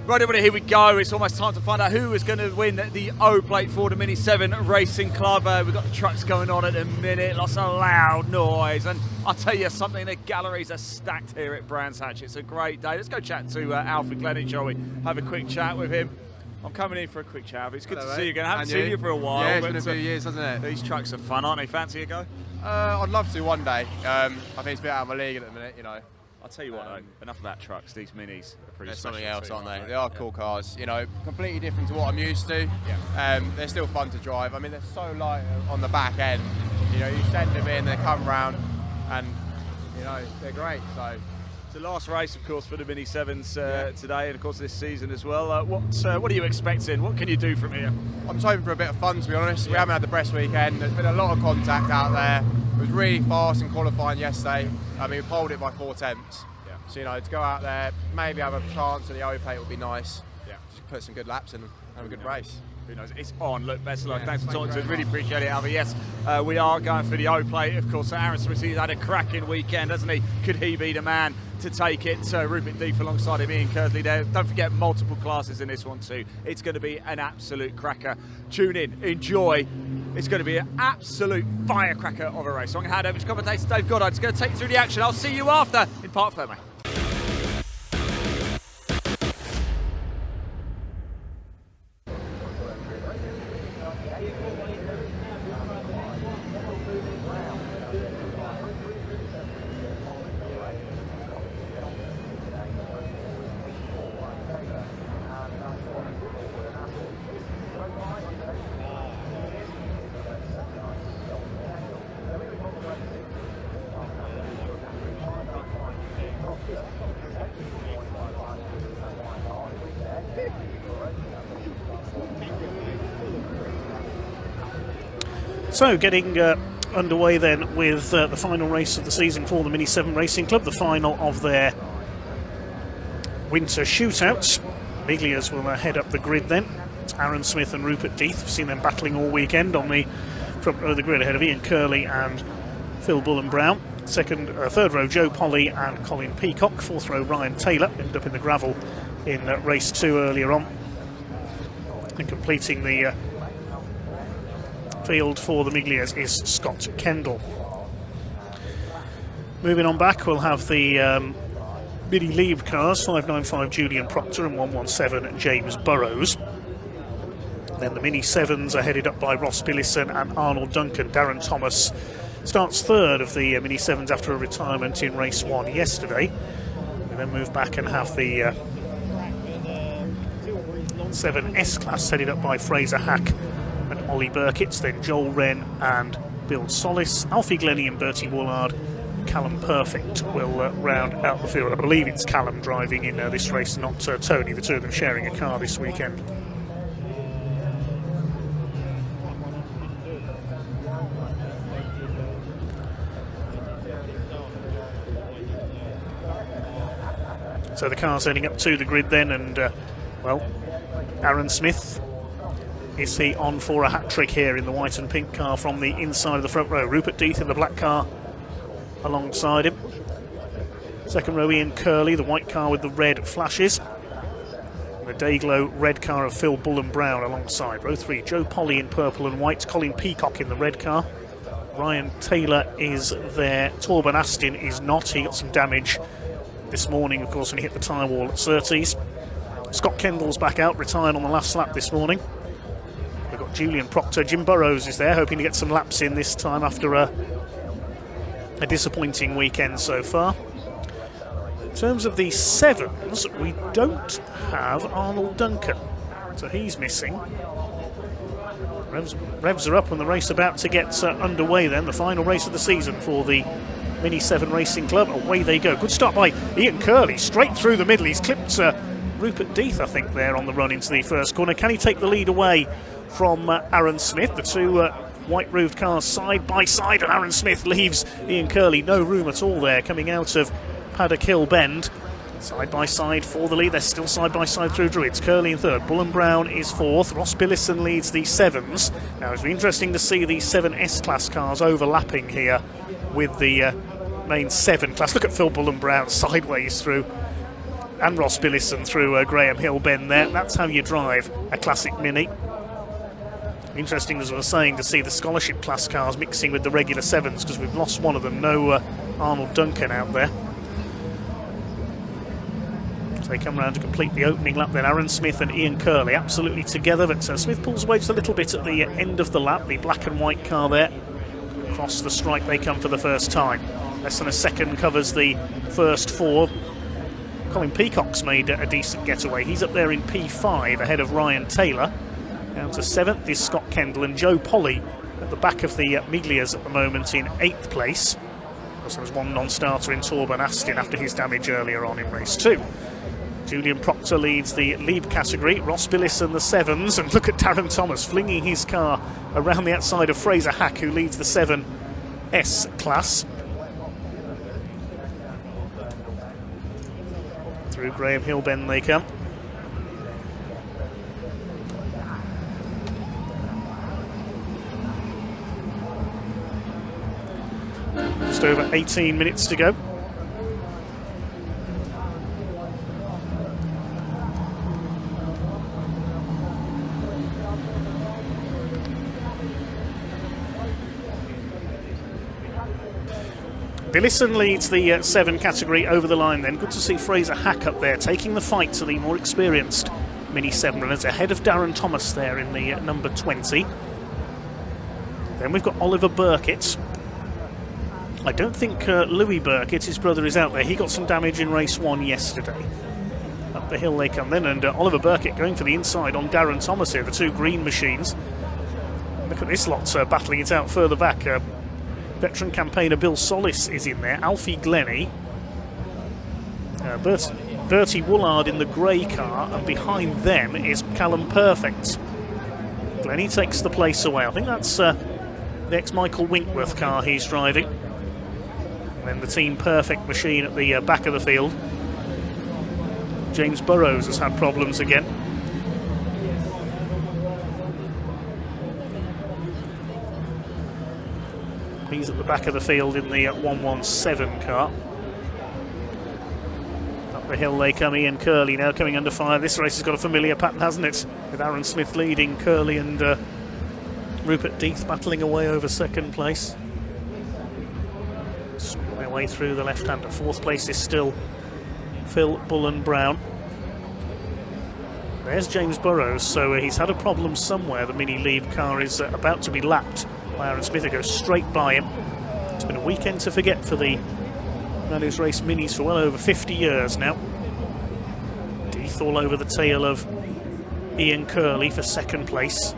Right, everybody, here we go. It's almost time to find out who is going to win the O-Plate for the Mini 7 Racing Club. We've got the trucks going on at the minute, lots of loud noise. And I'll tell you something, the galleries are stacked here at Brands Hatch. It's a great day. Let's go chat to Alfred Glennon, shall we? Have a quick chat with him. I'm coming in for a quick chat. It's good to see you again. I haven't seen you for a while. Yeah, it's been a few years, hasn't it? These trucks are fun, aren't they? Fancy a go? I'd love to one day. I think it's a bit out of my league at the minute, you know. I'll tell you what, though, enough about trucks. These minis are pretty They're special something else, too, aren't aren't they? They are cool cars, you know, completely different to what I'm used to. Yeah. They're still fun to drive. I mean, they're so light on the back end. You know, you send them in, they come round, and, you know, they're great. So it's the last race, of course, for the Mini 7s today, and of course this season as well. What are you expecting? What can you do from here? I'm just hoping for a bit of fun, to be honest. We haven't had the best weekend. There's been a lot of contact out there. It was really fast in qualifying yesterday. I mean, we polled it by 4 tenths. So, you know, to go out there, maybe have a chance at the O-Plate would be nice. Yeah. Just put some good laps in and have a good race. Who knows? It's on. Look, best of luck. Thanks for talking to us. Really appreciate it, Alva. Yes, we are going for the O-Plate. Of course, Aaron Smithy's had a cracking weekend, hasn't he? Could he be the man to take it? Rupert Deef alongside him, Ian Kersley there. Don't forget, multiple classes in this one too. It's going to be an absolute cracker. Tune in, enjoy. It's going to be an absolute firecracker of a race. So I'm going to hand over to commentator Dave Goddard. He's going to take you through the action. I'll see you after in Parc Fermé. So getting underway then with the final race of the season for the Mini 7 Racing Club, the final of their winter shootouts. Miglias will head up the grid then. It's Aaron Smith and Rupert Death. We've seen them battling all weekend on the front row of the grid ahead of Ian Curley and Phil Bullen-Brown. Third row Joe Polly and Colin Peacock. Fourth row Ryan Taylor, ended up in the gravel in race 2 earlier on. And completing the field for the Miglias is Scott Kendall. Moving on back, we'll have the Mini Lead cars, 595 Julian Proctor and 117 James Burrows. Then the Mini 7s are headed up by Ross Billison and Arnold Duncan. Darren Thomas starts third of the Mini 7s after a retirement in race 1 yesterday. We then move back and have the 7S class headed up by Fraser Hack and Ollie Burkitt. Then Joel Wren and Bill Solis, Alfie Glennie and Bertie Woolard. Callum Perfect will round out the field. I believe it's Callum driving in this race, not Tony, the two of them sharing a car this weekend. So the car's heading up to the grid then, and well, Aaron Smith, is he on for a hat-trick here in the white and pink car from the inside of the front row? Rupert Death in the black car alongside him. Second row Ian Curley, the white car with the red flashes. And the Dayglow red car of Phil Bullen-Brown alongside. Row 3, Joe Polly in purple and white, Colin Peacock in the red car. Ryan Taylor is there, Torben Astin is not, he got some damage this morning, of course, when he hit the tyre wall at Surtees. Scott Kendall's back out, retired on the last lap this morning. We've got Julian Proctor, Jim Burrows is there, hoping to get some laps in this time after a disappointing weekend so far. In terms of the 7s, we don't have Arnold Duncan, so he's missing. Revs are up and the race about to get underway then, the final race of the season for the Mini 7 Racing Club. Away they go. Good start by Ian Curley, straight through the middle. He's clipped Rupert Death, I think, there on the run into the first corner. Can he take the lead away from Aaron Smith? The two white-roofed cars side by side, and Aaron Smith leaves Ian Curley no room at all there, coming out of Paddock Hill Bend. Side by side for the lead. They're still side by side through Druids. Curley in third. Bullen-Brown is fourth. Ross Billison leads the 7s. Now it's interesting to see the 7S class cars overlapping here with the main 7 class. Look at Phil Bullen-Brown sideways through, and Ross Billison through Graham Hill Bend there. That's how you drive a classic Mini. Interesting, as I was saying, to see the scholarship class cars mixing with the regular 7s, because we've lost one of them. No Arnold Duncan out there. So they come round to complete the opening lap then. Aaron Smith and Ian Curley absolutely together, but Smith pulls away just a little bit at the end of the lap. The black and white car there. Across the stripe they come for the first time. Less than a second covers the first 4. Colin Peacock's made a decent getaway. He's up there in P5 ahead of Ryan Taylor. Down to 7th is Scott Kendall, and Joe Polly at the back of the Miglias at the moment in 8th place. Also there's one non-starter in Torben Astin after his damage earlier on in race 2. Julian Proctor leads the lead category. Ross Billison the 7s, and look at Darren Thomas flinging his car around the outside of Fraser Hack, who leads the 7S class. Through Graham Hill Bend they come. Just over 18 minutes to go. Billison leads the 7 category over the line then. Good to see Fraser Hack up there, taking the fight to the more experienced Mini 7 runners, ahead of Darren Thomas there in the number 20. Then we've got Oliver Burkitt. I don't think Louis Burkitt, his brother, is out there. He got some damage in race 1 yesterday. Up the hill they come then, and Oliver Burkitt going for the inside on Darren Thomas here, the 2 green machines. Look at this lot battling it out further back. Veteran campaigner Bill Solis is in there, Alfie Glennie, Bertie Woolard in the grey car, and behind them is Callum Perfect. Glennie takes the place away. I think that's the ex-Michael Winkworth car he's driving. And then the Team Perfect machine at the back of the field. James Burrows has had problems again. He's at the back of the field in the 117 car. Up the hill they come. Ian Curley now coming under fire. This race has got a familiar pattern, hasn't it? With Aaron Smith leading, Curley and Rupert Death battling away over second place. Swing their way through the left-hander. Fourth place is still Phil Bullen-Brown. There's James Burrows, so he's had a problem somewhere. The Mini Lead car is about to be lapped by Aaron Smith. It goes straight by him. It's been a weekend to forget for the man who's raced Minis for well over 50 years now. Death all over the tail of Ian Curley for second place.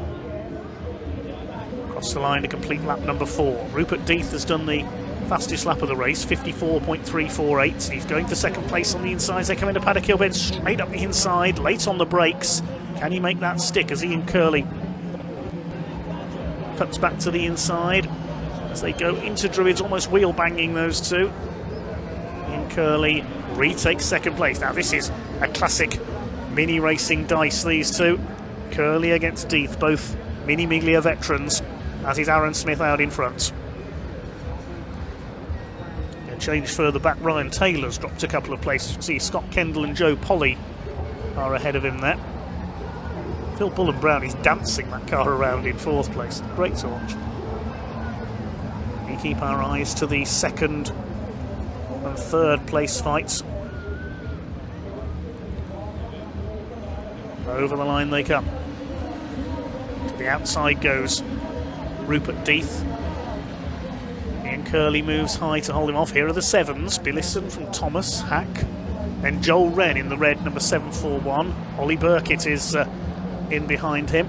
Across the line to complete lap number 4. Rupert Death has done the fastest lap of the race, 54.348. He's going for second place on the inside. They come into Paddock Hill Bend, straight up the inside, late on the brakes. Can he make that stick as Ian Curley cuts back to the inside as they go into Druids, almost wheel banging those two. Ian Curley retakes second place. Now this is a classic mini racing dice, these two. Curley against Death, both Mini Miglia veterans, as is Aaron Smith out in front. A change further back, Ryan Taylor's dropped a couple of places. You can see Scott Kendall and Joe Polly are ahead of him there. Phil Bullen-Brown is dancing that car around in fourth place. Great to watch. We keep our eyes to the second and third place fights. Over the line they come. To the outside goes Rupert Death. Ian Curley moves high to hold him off. Here are the sevens. Billison from Thomas, Hack. Then Joel Wren in the red, number 741. Ollie Burkitt is in behind him.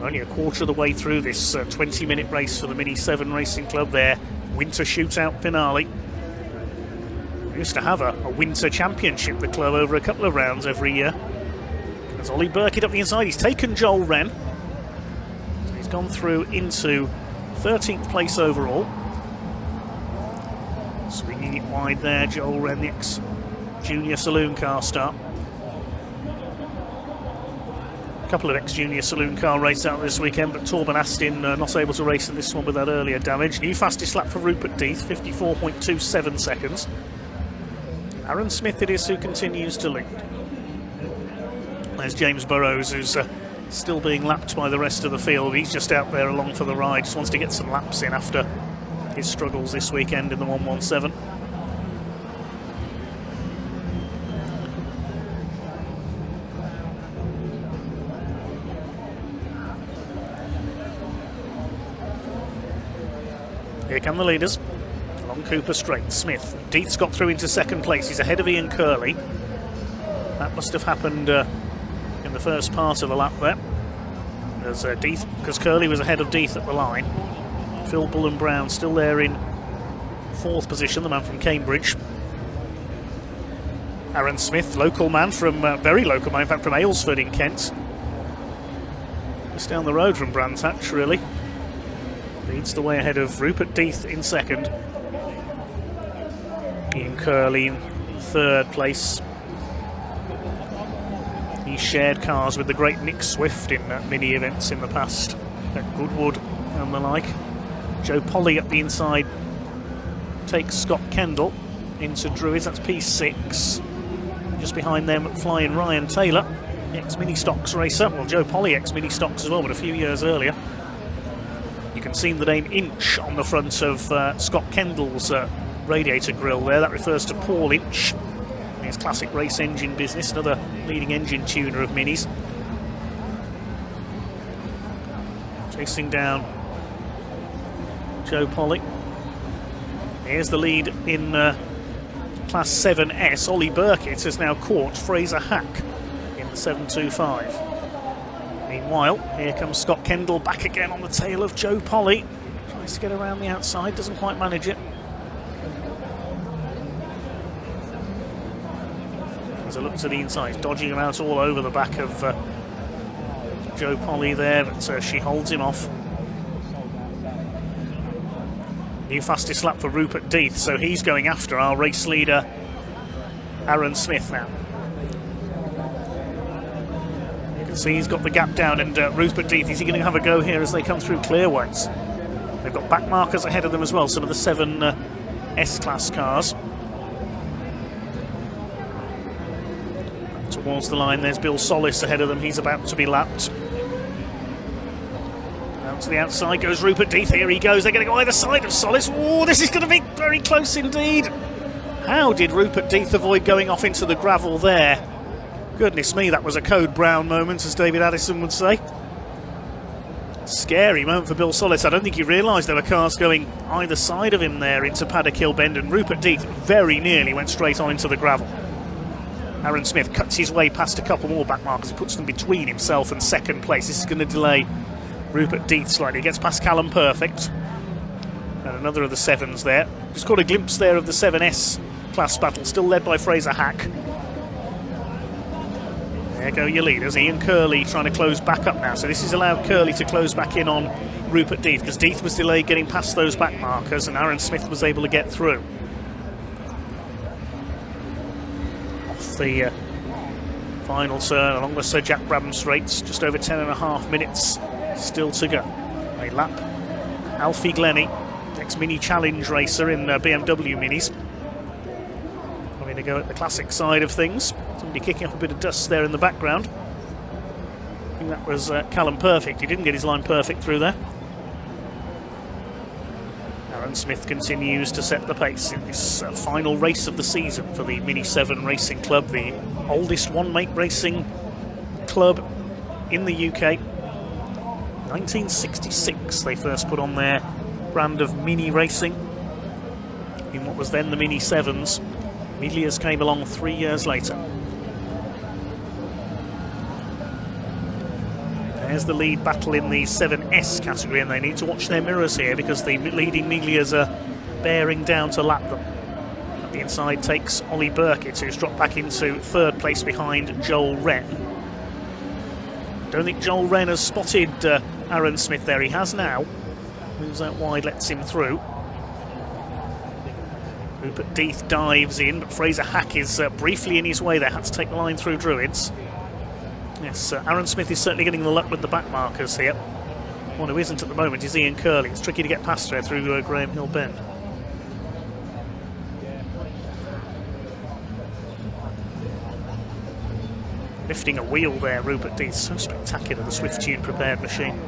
Only a quarter of the way through this 20-minute race for the Mini 7 Racing Club, their winter shootout finale. We used to have a winter championship, the club, over a couple of rounds every year. There's Ollie Burkitt up the inside. He's taken Joel Wren. So he's gone through into 13th place overall. Swinging it wide there, Joel Wren, the ex-junior Saloon car star. A couple of ex-junior Saloon car races out this weekend, but Torben Astin not able to race in this one with that earlier damage. New fastest lap for Rupert Death, 54.27 seconds. Aaron Smith it is who continues to lead. There's James Burrows, who's still being lapped by the rest of the field. He's just out there along for the ride, just wants to get some laps in after his struggles this weekend in the 117. Here come the leaders. Along Cooper Straight. Smith. Death's got through into second place. He's ahead of Ian Curley. That must have happened in the first part of the lap there. There's Death, because Curley was ahead of Death at the line. Phil Bullen-Brown still there in fourth position, the man from Cambridge. Aaron Smith, local man from, very local man, in fact, from Aylesford in Kent. Just down the road from Brands Hatch, really. Leads the way ahead of Rupert Death in second. Ian Curley in third place. He shared cars with the great Nick Swift in mini events in the past at Goodwood and the like. Joe Polly up the inside takes Scott Kendall into Druids, that's P6. Just behind them, flying Ryan Taylor, ex-Mini Stocks racer. Well, Joe Polly ex-Mini Stocks as well, but a few years earlier. You can see the name Inch on the front of Scott Kendall's radiator grille there. That refers to Paul Inch, his classic race engine business, another leading engine tuner of Minis. Chasing down Joe Polly. Here's the lead in Class 7S. Ollie Burkitt has now caught Fraser Hack in the 725. Meanwhile, here comes Scott Kendall back again on the tail of Joe Polly. Tries to get around the outside, doesn't quite manage it. As a look to the inside, dodging him out all over the back of Joe Polly there, but she holds him off. New fastest lap for Rupert Death, so he's going after our race leader Aaron Smith now. You can see he's got the gap down, and Rupert Death, is he going to have a go here as they come through clearways? They've got back markers ahead of them as well, some of the 7 S-Class cars. Towards the line, there's Bill Solis ahead of them, he's about to be lapped. Out to the outside goes Rupert Death, here he goes, they're going to go either side of Solis. Oh, this is going to be very close indeed. How did Rupert Death avoid going off into the gravel there? Goodness me, that was a Code Brown moment, as David Addison would say. Scary moment for Bill Solis. I don't think he realised there were cars going either side of him there into Paddock Hill Bend, and Rupert Death very nearly went straight on into the gravel. Aaron Smith cuts his way past a couple more back markers, he puts them between himself and second place. This is going to delay Rupert Death slightly. He gets past Callum Perfect, and another of the 7s there. Just caught a glimpse there of the 7S class battle, still led by Fraser Hack. There go your leaders. Ian Curley trying to close back up now, so this has allowed Curley to close back in on Rupert Death, because Death was delayed getting past those back markers and Aaron Smith was able to get through. Off the final turn along the Sir Jack Brabham straights, just over 10.5 minutes still to go. A lap. Alfie Glennie, ex-Mini Challenge racer in BMW Minis, having to go at the classic side of things. Somebody kicking up a bit of dust there in the background. I think that was Callum Perfect. He didn't get his line perfect through there. Aaron Smith continues to set the pace in this final race of the season for the Mini 7 Racing Club, the oldest one-make racing club in the UK. 1966 they first put on their brand of mini racing in what was then the Mini 7s. Miglias came along 3 years later. There's the lead battle in the 7S category, and they need to watch their mirrors here because the leading Miglias are bearing down to lap them. At the inside takes Ollie Burkitt, who's dropped back into 3rd place behind Joel Wren. Don't think Joel Wren has spotted Aaron Smith there. He has now. Moves out wide, lets him through. Rupert Death dives in, but Fraser Hack is briefly in his way there. Had to take the line through Druids. Yes, Aaron Smith is certainly getting the luck with the back markers here. One who isn't at the moment is Ian Curley. It's tricky to get past her through Graham Hill Bend. Lifting a wheel there, Rupert Death. So spectacular, the Swift Tune prepared machine.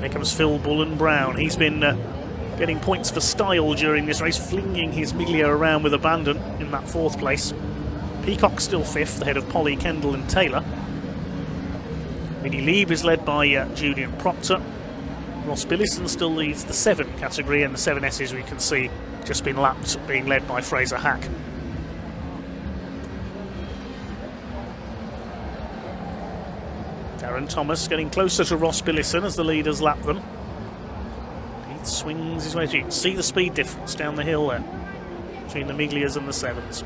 Here comes Phil Bullen-Brown. He's been getting points for style during this race, flinging his Miglia around with abandon in that 4th place. Peacock still 5th, ahead of Polly, Kendall and Taylor. Vinnie Lieb is led by Julian Proctor. Ross Billison still leads the 7 category, and the 7S's we can see just been lapped, being led by Fraser Hack. Darren Thomas getting closer to Ross Billison as the leaders lap them. Pete swings his way. You can see the speed difference down the hill there between the Miglias and the 7s.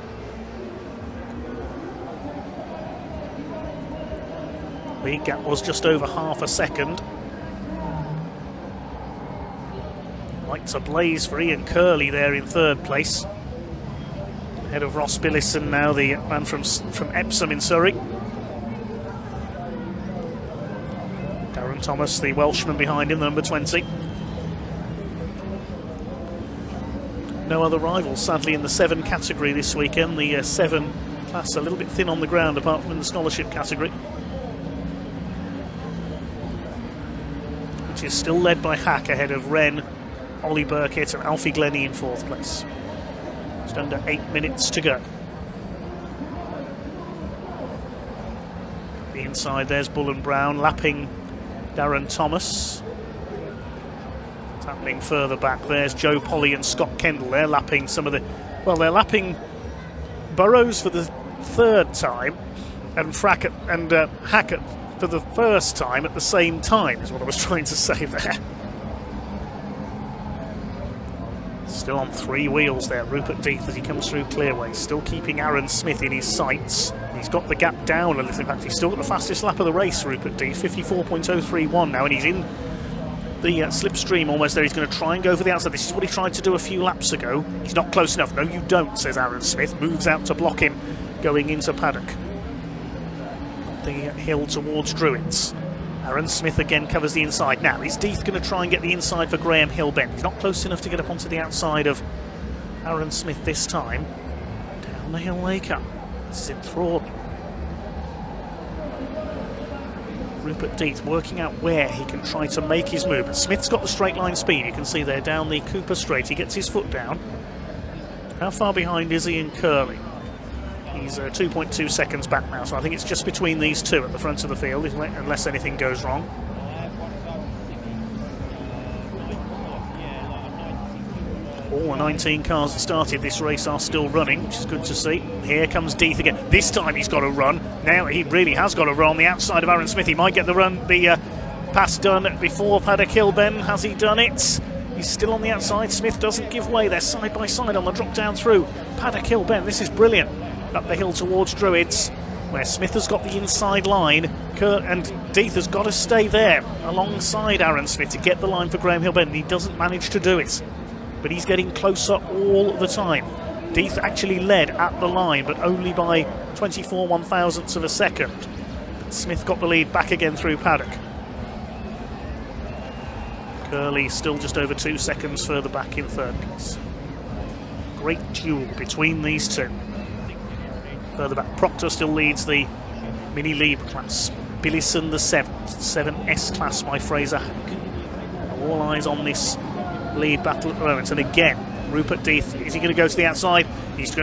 Lead gap was just over half a second. Lights ablaze for Ian Curley there in 3rd place. Ahead of Ross Billison now, the man from Epsom in Surrey. Darren Thomas, the Welshman behind him, the number 20. No other rivals, sadly, in the 7 category this weekend. The 7 class a little bit thin on the ground, apart from in the scholarship category, which is still led by Hack, ahead of Wren, Ollie Burkitt and Alfie Glennie in 4th place. Just under 8 minutes to go. The inside, there's Bullen-Brown lapping Darren Thomas. What's happening further back? There's Joe Polly and Scott Kendall. They're lapping some of the... Well, they're lapping Burrows for the 3rd time and Hackett for the 1st time at the same time, is what I was trying to say there. Still on 3 wheels there, Rupert Death, as he comes through clearway, still keeping Aaron Smith in his sights. He's got the gap down a little. In fact, he's still got the fastest lap of the race, Rupert Death, 54.031 now, and he's in the slipstream almost there. He's going to try and go for the outside. This is what he tried to do a few laps ago. He's not close enough. No, you don't, says Aaron Smith. Moves out to block him going into Paddock. The hill towards Druids. Aaron Smith again covers the inside. Now, is Death going to try and get the inside for Graham Hillbend? He's not close enough to get up onto the outside of Aaron Smith this time. Down the hill they come. This is enthralling. Rupert Death working out where he can try to make his move. But Smith's got the straight line speed. You can see there down the Cooper Straight. He gets his foot down. How far behind is he in Curly? He's 2.2 seconds back now, so I think it's just between these two at the front of the field, unless anything goes wrong. All the 19 cars that started this race are still running, which is good to see. Here comes Death again. This time he's got a run. Now he really has got a run on the outside of Aaron Smith. He might get the run, the pass done before Paddock Hillben. Has he done it? He's still on the outside. Smith doesn't give way. They're side by side on the drop down through. Paddock Hillben, this is brilliant. Up the hill towards Druids, where Smith has got the inside line, and Death has got to stay there alongside Aaron Smith to get the line for Graham Hillben. He doesn't manage to do it, but he's getting closer all the time. Death actually led at the line, but only by 24 1/1000ths of a second. Smith got the lead back again through Paddock. Curly still just over 2 seconds further back in third place. Great duel between these two. Further back, Proctor still leads the Mini Libre class. Billison the 7S class by Fraser Hack. All eyes on this lead battle at the moment. And again, Rupert Death, is he going to go to the outside? He's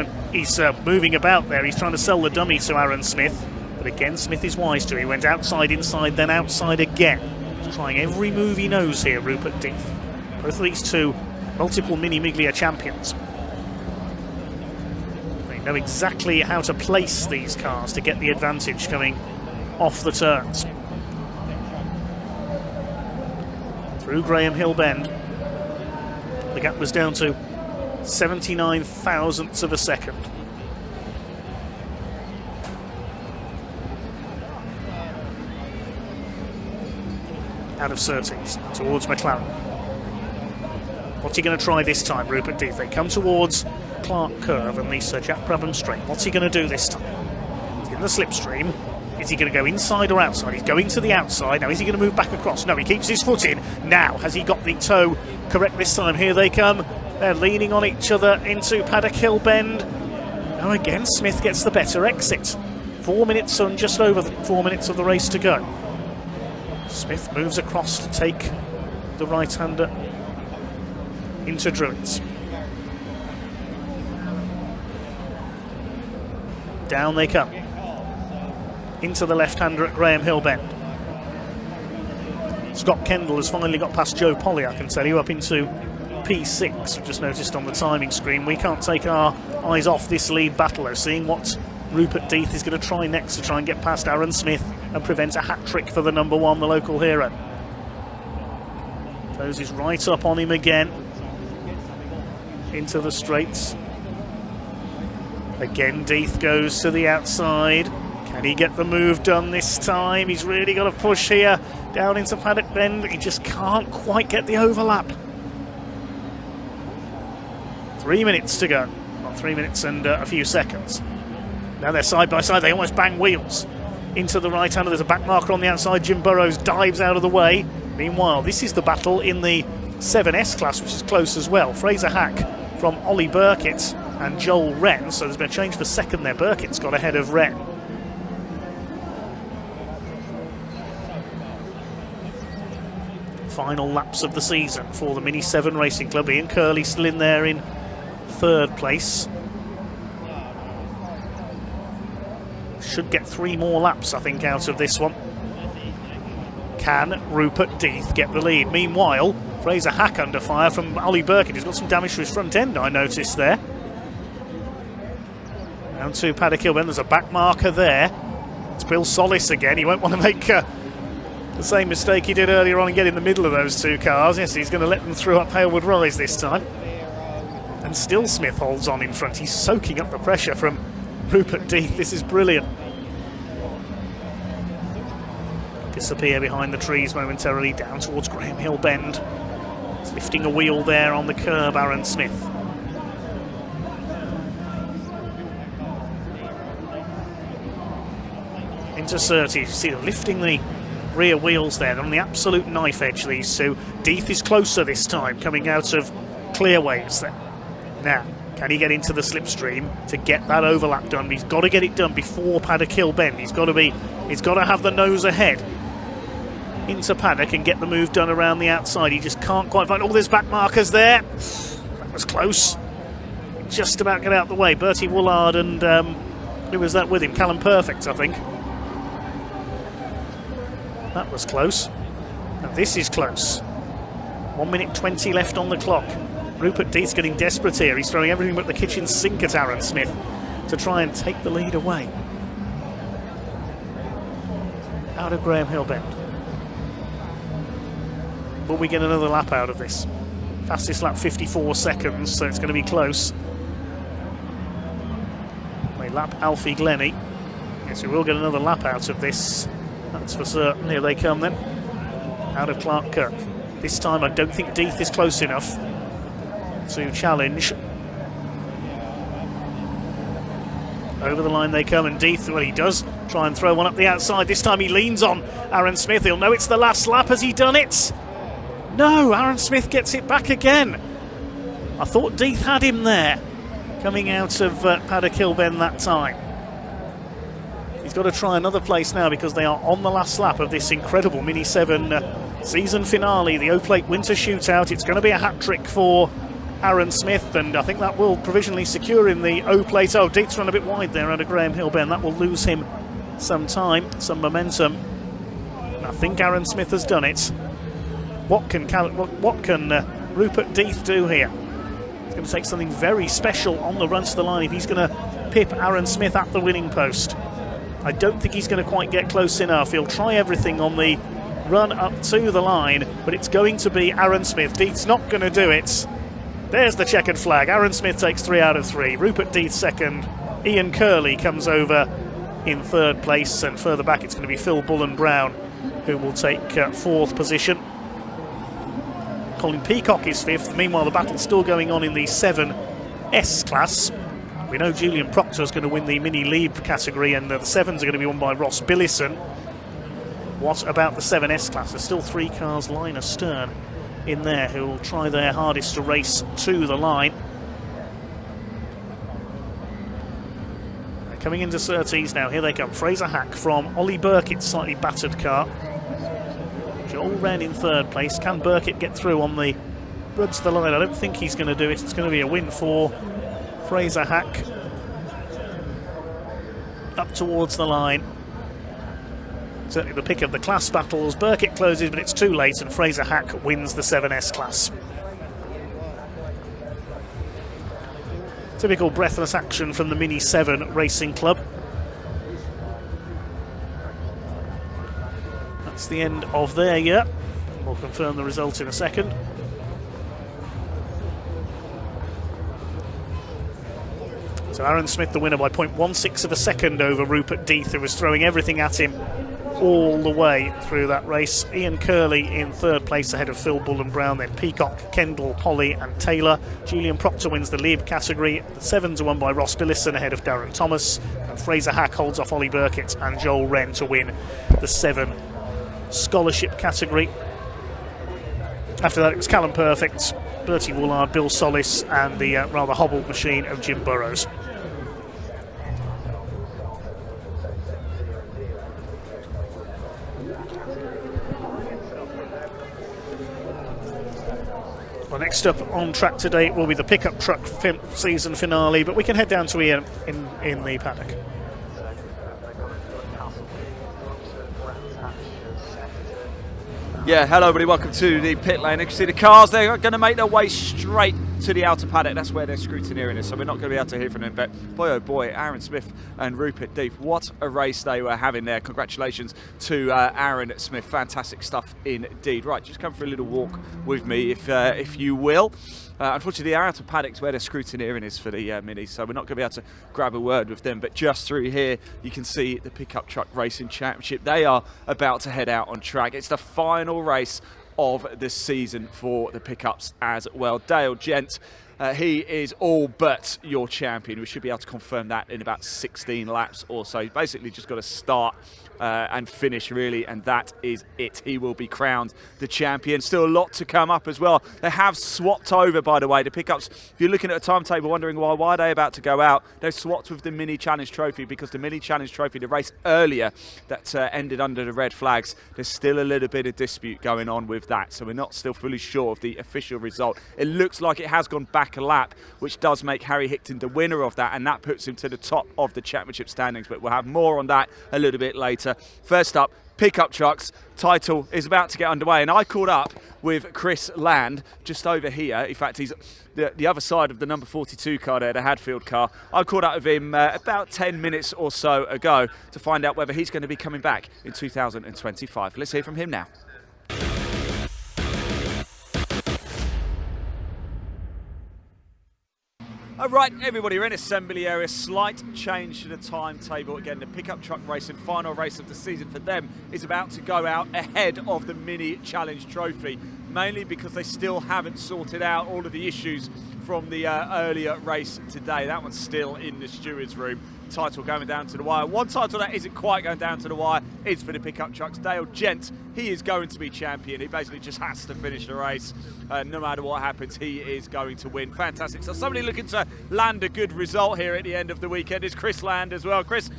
moving about there. He's trying to sell the dummy to Aaron Smith. But again, Smith is wise to it. He went outside, inside, then outside again. He's trying every move he knows here, Rupert Death. Both of these two multiple Mini Miglia champions. Know exactly how to place these cars to get the advantage coming off the turns. Through Graham Hill Bend, the gap was down to 79 thousandths of a second. Out of Surtees towards McLaren. What's he going to try this time, Rupert Death? They come towards Clark Curve and the Sir Jack Brabham Straight. What's he going to do this time? He's in the slipstream. Is he going to go inside or outside? He's going to the outside. Now, is he going to move back across? No, he keeps his foot in. Now, has he got the toe correct this time? Here they come. They're leaning on each other into Paddock Hill Bend. Now again, Smith gets the better exit. 4 minutes and just over 4 minutes of the race to go. Smith moves across to take the right-hander into Druids. Down they come. Into the left-hander at Graham Hill Bend. Scott Kendall has finally got past Joe Polly, I can tell you, up into P6. We've just noticed on the timing screen. We can't take our eyes off this lead battle, though, seeing what Rupert Death is going to try next to try and get past Aaron Smith and prevent a hat-trick for the number one, the local hero. Closes right up on him again. Into the straights. Again, Death goes to the outside. Can he get the move done this time? He's really got to push here down into Paddock Bend. He just can't quite get the overlap. 3 minutes to go. Well, 3 minutes and a few seconds. Now they're side by side. They almost bang wheels. Into the right hander. There's a back marker on the outside. Jim Burrows dives out of the way. Meanwhile, this is the battle in the 7S class, which is close as well. Fraser Hack from Ollie Burkitt and Joel Wren. So there's been a change for second there. Burkitt's got ahead of Wren. Final laps of the season for the Mini 7 Racing Club. Ian Curley still in there in third place. Should get 3 more laps, I think, out of this one. Can Rupert Death get the lead? Meanwhile, Fraser Hack under fire from Ollie Burkitt. He's got some damage to his front end, I noticed there. Down to Paddock Hill Bend. There's a back marker there. It's Bill Solis again. He won't want to make the same mistake he did earlier on and get in the middle of those two cars. Yes, he's going to let them through up Halewood Rise this time. And still Smith holds on in front. He's soaking up the pressure from Rupert Death. This is brilliant. Disappear behind the trees momentarily, down towards Graham Hill Bend. He's lifting a wheel there on the curb, Aaron Smith. Into Surtees, you see them lifting the rear wheels there. They're on the absolute knife edge, these two. Death is closer this time, coming out of clear waves there. Now, can he get into the slipstream to get that overlap done? He's got to get it done before Paddock Hill Bend. He's got to have the nose ahead into Paddock and get the move done around the outside. He just can't quite find all these back markers there. That was close. Just about get out the way. Bertie Woolard and who was that with him? Callum Perfect, I think. That was close. Now this is close. 1 minute 20 left on the clock. Rupert Death's getting desperate here. He's throwing everything but the kitchen sink at Aaron Smith to try and take the lead away. Out of Graham Hill Bend. Will we get another lap out of this? Fastest lap 54 seconds, so it's going to be close. They lap Alfie Glennie. Yes, we will get another lap out of this. That's for certain. Here they come then. Out of Clark Kirk. This time I don't think Death is close enough to challenge. Over the line they come, and Death, well, he does try and throw one up the outside. This time he leans on Aaron Smith. He'll know it's the last lap. Has he done it? No, Aaron Smith gets it back again. I thought Death had him there, coming out of Paddock Hill Bend that time. He's got to try another place now because they are on the last lap of this incredible Mini 7 season finale, the O-Plate Winter Shootout. It's going to be a hat-trick for Aaron Smith, and I think that will provisionally secure him the O-Plate. Oh, Death's run a bit wide there out of Graham Hill Bend. That will lose him some time, some momentum. And I think Aaron Smith has done it. What can Rupert Death do here? It's going to take something very special on the run to the line if he's going to pip Aaron Smith at the winning post. I don't think he's going to quite get close enough. He'll try everything on the run up to the line, but it's going to be Aaron Smith. Death's not going to do it. There's the checkered flag. Aaron Smith takes 3 out of 3. Rupert Death second. Ian Curley comes over in third place, and further back it's going to be Phil Bullen-Brown who will take fourth position. Colin Peacock is fifth. Meanwhile, the battle's still going on in the 7S class. We know Julian Proctor is going to win the Mini Lieb category, and the 7s are going to be won by Ross Billison. What about the 7S class? There's still 3 cars line astern in there who will try their hardest to race to the line. They're coming into Surtees now. Here they come. Fraser Hack from Ollie Burkett's slightly battered car. Joel Wren in third place. Can Burkett get through on the run to the line? I don't think he's going to do it. It's going to be a win for Fraser Hack. Up towards the line. Certainly the pick of the class battles. Burkett closes, but it's too late, and Fraser Hack wins the 7S class. Typical breathless action from the Mini 7 Racing Club. That's the end of their year. We'll confirm the result in a second. So Aaron Smith the winner by 0.16 of a second over Rupert Death, who was throwing everything at him all the way through that race. Ian Curley in third place ahead of Phil Bullen-Brown, then Peacock, Kendall, Holly and Taylor. Julian Proctor wins the Lieb category. The 7s are won by Ross Billison ahead of Darren Thomas, and Fraser Hack holds off Ollie Burkett and Joel Wren to win the 7 scholarship category. After that it was Callum Perfect, Bertie Woolard, Bill Solis and the rather hobbled machine of Jim Burrows. Well, next up on track today will be the pickup truck season finale, but we can head down to Ian in the paddock. Yeah, hello everybody, welcome to the pit lane. You can see the cars, they're going to make their way straight to the outer paddock. That's where they're scrutineering us, so we're not going to be able to hear from them. But boy, oh boy, Aaron Smith and Rupert Deep, what a race they were having there. Congratulations to Aaron Smith. Fantastic stuff indeed. Right, just come for a little walk with me, if you will. Unfortunately, the outer paddock's where the scrutineering is for the Minis, so we're not going to be able to grab a word with them. But just through here, you can see the Pickup Truck Racing Championship. They are about to head out on track. It's the final race of the season for the pickups as well. Dale Gent, he is all but your champion. We should be able to confirm that in about 16 laps or so. He's basically just got to start and finish, really, and that is it. He will be crowned the champion. Still a lot to come up as well. They have swapped over, by the way, the pickups. If you're looking at a timetable wondering why are they about to go out, they've swapped with the Mini Challenge Trophy, because the Mini Challenge Trophy, the race earlier that ended under the red flags, there's still a little bit of dispute going on with that, so we're not still fully sure of the official result. It looks like it has gone back a lap, which does make Harry Hickton the winner of that, and that puts him to the top of the championship standings, but we'll have more on that a little bit later. First up, Pickup Trucks title is about to get underway, and I caught up with Chris Land just over here. In fact, he's the other side of the number 42 car there, the Hadfield car. I caught up with him about 10 minutes or so ago to find out whether he's going to be coming back in 2025. Let's hear from him now. All right, everybody, we're in assembly area. Slight change to the timetable. Again, the Pickup Truck Racing final race of the season for them is about to go out ahead of the Mini Challenge Trophy, mainly because they still haven't sorted out all of the issues from the earlier race today. That one's still in the stewards' room. Title going down to the wire. One title that isn't quite going down to the wire is for the Pickup Trucks. Dale Gent, he is going to be champion. He basically just has to finish the race. No matter what happens, he is going to win. Fantastic. So somebody looking to land a good result here at the end of the weekend is Chris Land as well. Chris,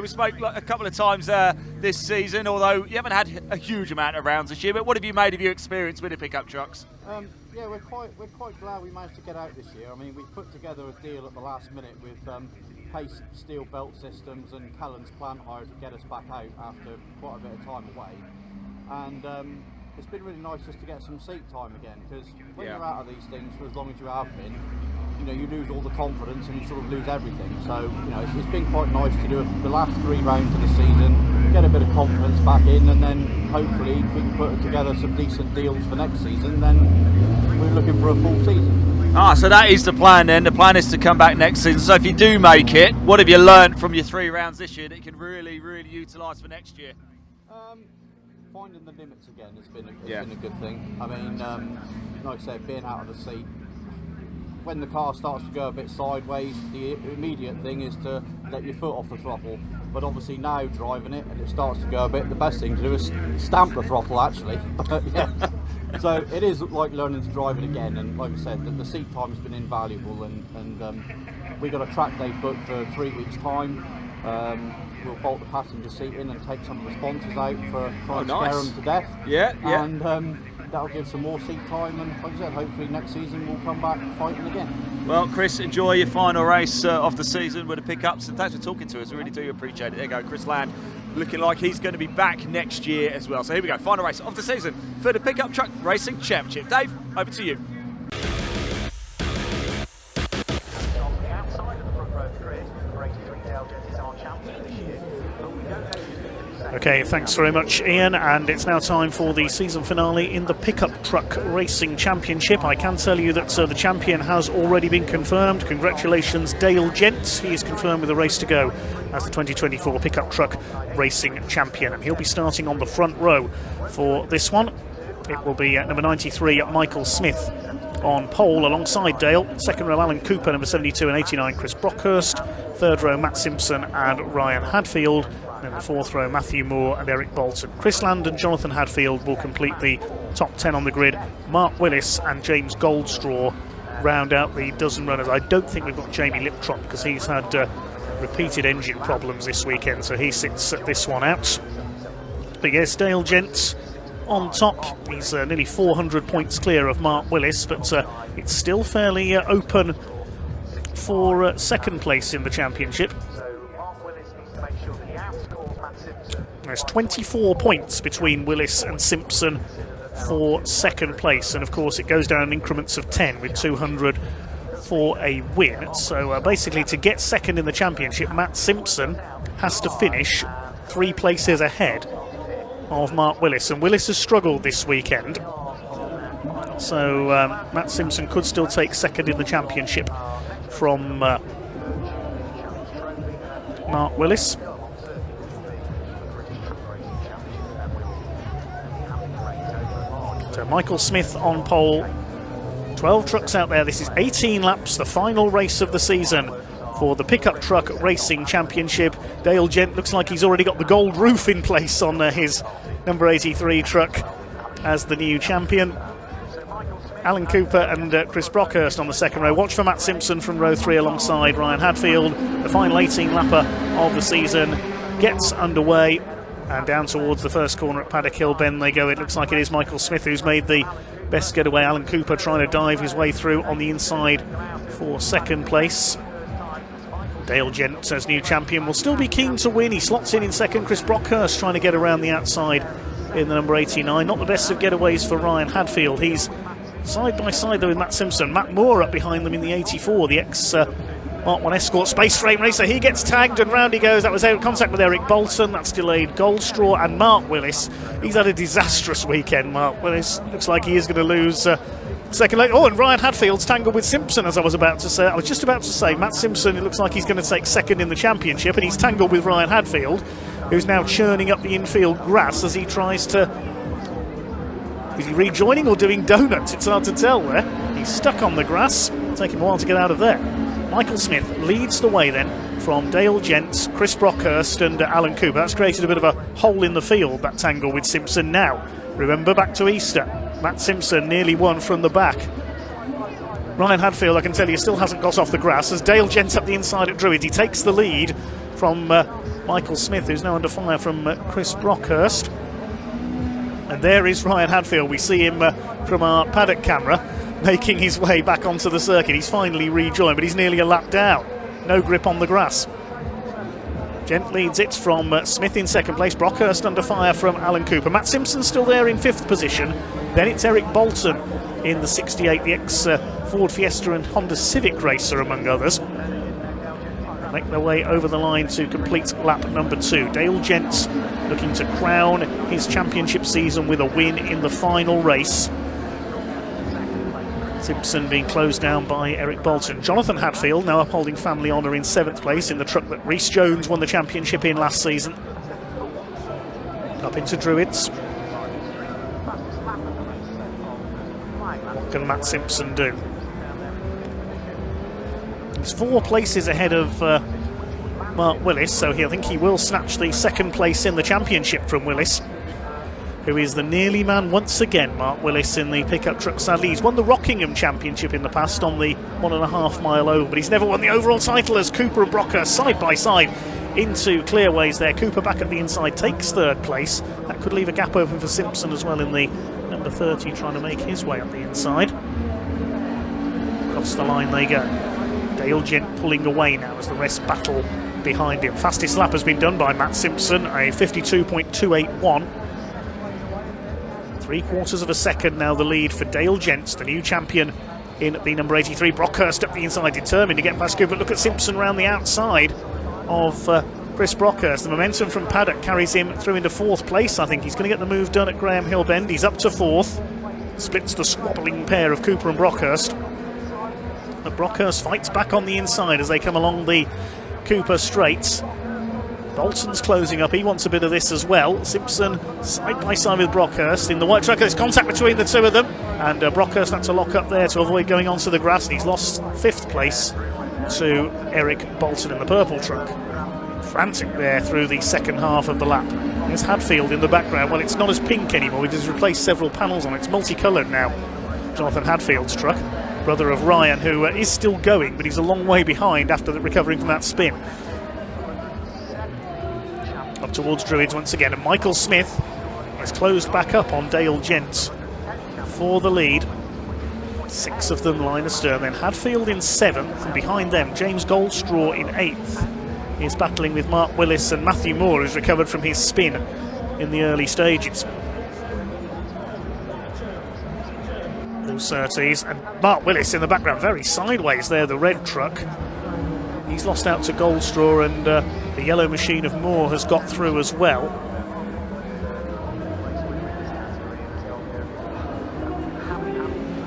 we spoke a couple of times this season, although you haven't had a huge amount of rounds this year, but what have you made of your experience with the Pickup Trucks? Yeah, we're quite glad we managed to get out this year. I mean, we put together a deal at the last minute with Pace Steel Belt Systems and Callan's Plant Hire to get us back out after quite a bit of time away. And it's been really nice just to get some seat time again, because when you're out of these things for as long as you have been, you know, you lose all the confidence and you sort of lose everything. So, you know, it's been quite nice to do the last 3 rounds of the season, get a bit of confidence back in, and then hopefully if we can put together some decent deals for next season, then we're looking for a full season. So that is the plan then. The plan is to come back next season. So if you do make it, what have you learnt from your 3 rounds this year that you can really, really utilise for next year? Finding the limits again has been a good thing. I mean, like I said, being out of the seat, when the car starts to go a bit sideways, the immediate thing is to let your foot off the throttle. But obviously now driving it and it starts to go a bit, the best thing to do is stamp the throttle actually. So it is like learning to drive it again, and like I said, the seat time has been invaluable, and we got a track day booked for 3 weeks time. We'll bolt the passenger seat in and take some of the sponsors out for trying to scare them to death. And that'll give some more seat time, and like I said, hopefully next season we'll come back fighting again. Well, Chris, enjoy your final race of the season with the pickups, and thanks for talking to us. We really do appreciate it. There you go, Chris Land, looking like he's going to be back next year as well. So here we go, final race of the season for the Pickup Truck Racing Championship. Dave, over to you. Okay, thanks very much, Ian, and it's now time for the season finale in the Pickup Truck Racing Championship. I can tell you that the champion has already been confirmed. Congratulations, Dale Gent. He is confirmed with a race to go as the 2024 Pickup Truck Racing Champion, and he'll be starting on the front row for this one. It will be number 93, Michael Smith, on pole alongside Dale. Second row, Alan Cooper, number 72 and 89, Chris Brockhurst. Third row, Matt Simpson and Ryan Hadfield. And in the fourth row, Matthew Moore and Eric Bolton. Chris Land and Jonathan Hadfield will complete the top 10 on the grid. Mark Willis and James Goldstraw round out the dozen runners. I don't think we've got Jamie Liptrop because he's had repeated engine problems this weekend, so he sits this one out. But yes, Dale Gent on top. He's nearly 400 points clear of Mark Willis, but it's still fairly open for second place in the championship. There's 24 points between Willis and Simpson for second place, and of course it goes down in increments of 10 with 200 for a win. So basically, to get second in the championship, Matt Simpson has to finish 3 places ahead of Mark Willis, and Willis has struggled this weekend, so Matt Simpson could still take second in the championship from Mark Willis. So Michael Smith on pole, 12 trucks out there. This is 18 laps, the final race of the season for the Pickup Truck Racing Championship. Dale Gent looks like he's already got the gold roof in place on his number 83 truck as the new champion. Alan Cooper and Chris Brockhurst on the second row. Watch for Matt Simpson from row 3 alongside Ryan Hadfield. The final 18-lapper of the season gets underway, and down towards the first corner at Paddock Hill Bend they go. It looks like it is Michael Smith who's made the best getaway. Alan Cooper trying to dive his way through on the inside for second place. Dale Gent, as new champion, will still be keen to win. He slots in second. Chris Brockhurst trying to get around the outside in the number 89. Not the best of getaways for Ryan Hadfield. He's side by side though with Matt Simpson. Matt Moore up behind them in the 84, the ex Mark 1 Escort Space Frame racer. He gets tagged and round he goes. That was out of contact with Eric Bolton. That's delayed Goldstraw, and Mark Willis. He's had a disastrous weekend, Mark Willis. Looks like he is going to lose second leg. Oh, and Ryan Hadfield's tangled with Simpson, as I was about to say. I was just about to say, Matt Simpson, it looks like he's going to take second in the championship, and he's tangled with Ryan Hadfield, who's now churning up the infield grass as he tries to... Is he rejoining or doing donuts? It's hard to tell there. He's stuck on the grass. It'll take him a while to get out of there. Michael Smith leads the way then from Dale Gent, Chris Brockhurst and Alan Cooper. That's created a bit of a hole in the field, that tangle with Simpson now. Remember, back to Easter. Matt Simpson nearly won from the back. Ryan Hadfield, I can tell you, still hasn't got off the grass as Dale Gent up the inside at Druid. He takes the lead from Michael Smith, who's now under fire from Chris Brockhurst. And there is Ryan Hadfield. We see him from our paddock camera making his way back onto the circuit. He's finally rejoined, but he's nearly a lap down. No grip on the grass. Gent leads it from Smith in second place. Brockhurst under fire from Alan Cooper. Matt Simpson still there in fifth position. Then it's Eric Bolton in the 68, the ex-Ford Fiesta and Honda Civic racer, among others. Make their way over the line to complete lap number 2. Dale Gent looking to crown his championship season with a win in the final race. Simpson being closed down by Eric Bolton. Jonathan Hadfield now upholding family honour in 7th place in the truck that Rhys Jones won the championship in last season. Up into Druids. What can Matt Simpson do? He's 4 places ahead of Mark Willis, so I think he will snatch the second place in the championship from Willis, who is the nearly man once again. Mark Willis in the pickup truck. Sadly, he's won the Rockingham Championship in the past on the 1.5 mile over, but he's never won the overall title as Cooper and Brocker side by side into clearways there. Cooper back at the inside takes 3rd place. That could leave a gap open for Simpson as well in the number 30, trying to make his way up the inside. Across the line they go. Dale Gent pulling away now as the rest battle behind him. Fastest lap has been done by Matt Simpson, a 52.281. 3/4 of a second now the lead for Dale Gent, the new champion in the number 83. Brockhurst up the inside, determined to get past Cooper. Look at Simpson round the outside of Chris Brockhurst. The momentum from Paddock carries him through into 4th place. I think he's going to get the move done at Graham Hill Bend. He's up to 4th. Splits the squabbling pair of Cooper and Brockhurst. But Brockhurst fights back on the inside as they come along the Cooper straights. Bolton's closing up, he wants a bit of this as well. Simpson side by side with Brockhurst in the white truck. There's contact between the two of them, and Brockhurst had to lock up there to avoid going onto the grass. He's lost 5th place to Eric Bolton in the purple truck. Frantic there through the second half of the lap. There's Hadfield in the background. Well, it's not as pink anymore. He's replaced several panels on it. It's multicoloured now. Jonathan Hadfield's truck, brother of Ryan, who is still going, but he's a long way behind after recovering from that spin. Up towards Druids once again, and Michael Smith has closed back up on Dale Gent for the lead. 6 of them line astern. Then Hadfield in 7th, and behind them James Goldstraw in 8th. He's battling with Mark Willis and Matthew Moore, who's recovered from his spin in the early stages. Surtees, and Mark Willis in the background, very sideways there, the red truck. He's lost out to Goldstraw, and the yellow machine of Moore has got through as well.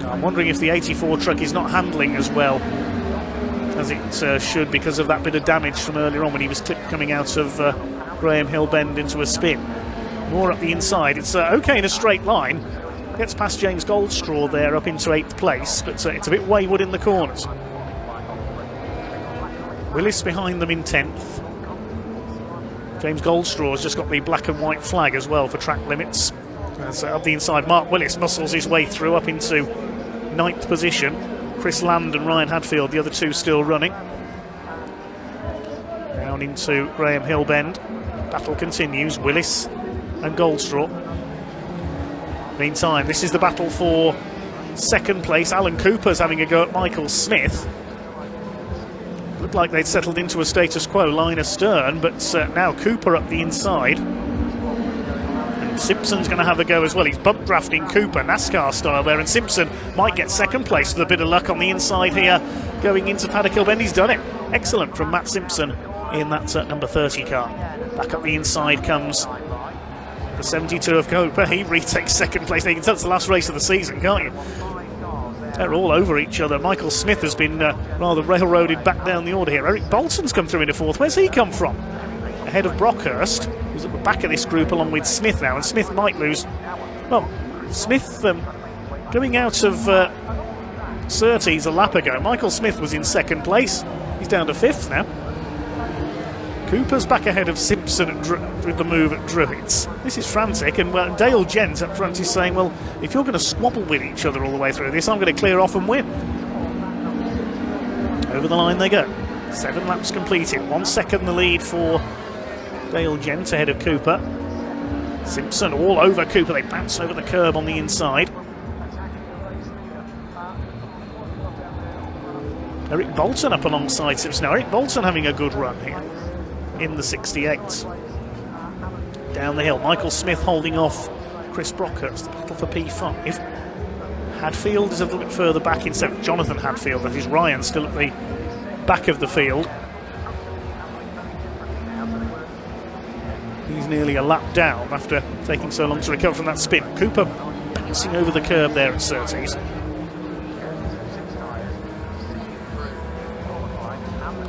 I'm wondering if the 84 truck is not handling as well as it should because of that bit of damage from earlier on when he was clipped coming out of Graham Hill Bend into a spin. Moore up the inside. It's okay in a straight line. Gets past James Goldstraw there up into 8th place, but it's a bit wayward in the corners. Willis behind them in 10th. James Goldstraw's just got the black and white flag as well for track limits. As up the inside, Mark Willis muscles his way through up into 9th position. Chris Land and Ryan Hadfield, the other two still running. Down into Graham Hill Bend. Battle continues, Willis and Goldstraw. Meantime, this is the battle for 2nd place. Alan Cooper's having a go at Michael Smith. Looked like they'd settled into a status quo line astern, but now Cooper up the inside. And Simpson's going to have a go as well. He's bump drafting Cooper, NASCAR style there, and Simpson might get 2nd place with a bit of luck on the inside here. Going into Paddock Hill Bend, he's done it. Excellent from Matt Simpson in that number 30 car. Back up the inside comes the 72 of Cooper. He retakes 2nd place. You can tell it's the last race of the season, can't you? They're all over each other. Michael Smith has been rather railroaded back down the order here. Eric Bolton's come through into 4th. Where's he come from? Ahead of Brockhurst, who's at the back of this group along with Smith now, and Smith might lose. Well, Smith going out of Surtees a lap ago. Michael Smith was in 2nd place. He's down to 5th now. Cooper's back ahead of Simpson with the move at Druids. This is frantic, and Dale Gent up front is saying, well, if you're going to squabble with each other all the way through this, I'm going to clear off and win. Over the line they go. 7 laps completed. 1 second the lead for Dale Gent ahead of Cooper. Simpson all over Cooper. They bounce over the curb on the inside. Eric Bolton up alongside Simpson. Now, Eric Bolton having a good run here in the 68s. Down the hill, Michael Smith holding off Chris Brockhurst. The battle for P5. Hadfield is a little bit further back in 7th. Jonathan Hadfield, that is Ryan, still at the back of the field. He's nearly a lap down after taking so long to recover from that spin. Cooper bouncing over the curb there at Surtees.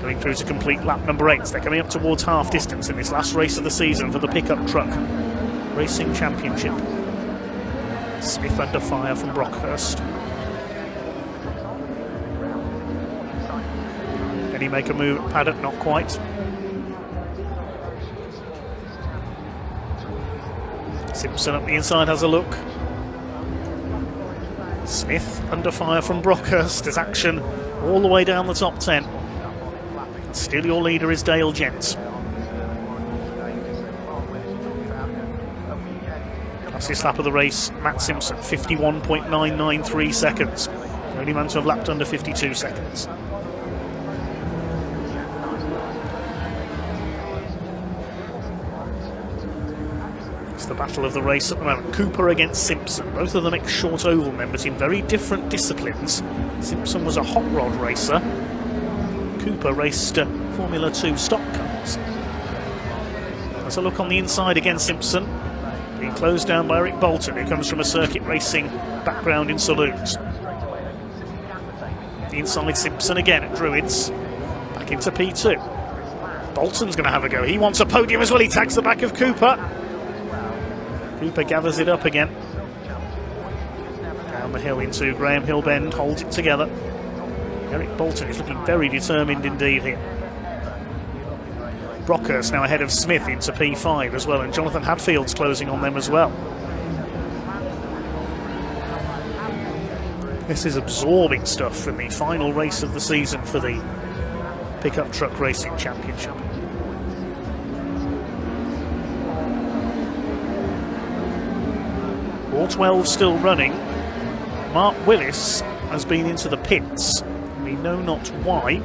Going through to complete lap number 8. They're coming up towards half distance in this last race of the season for the pickup truck racing championship. Smith under fire from Brockhurst. Can he make a move at Paddock? Not quite. Simpson up the inside has a look. Smith under fire from Brockhurst. There's action all the way down the top 10. Still your leader is Dale Gent. Fastest lap of the race, Matt Simpson, 51.993 seconds. Only man to have lapped under 52 seconds. It's the battle of the race at the moment. Cooper against Simpson. Both of them ex-short oval members in very different disciplines. Simpson was a hot rod racer. Cooper raced Formula 2 stock cars. There's a look on the inside again, Simpson. Being closed down by Eric Bolton, who comes from a circuit racing background in Saloons. The inside Simpson again at Druids. Back into P2. Bolton's going to have a go. He wants a podium as well. He tags the back of Cooper. Cooper gathers it up again. Down the hill into Graham Hill Bend, holds it together. Eric Bolton is looking very determined indeed here. Brockhurst now ahead of Smith into P5 as well, and Jonathan Hadfield's closing on them as well. This is absorbing stuff from the final race of the season for the Pickup Truck Racing Championship. All 12 still running. Mark Willis has been into the pits. We know not why.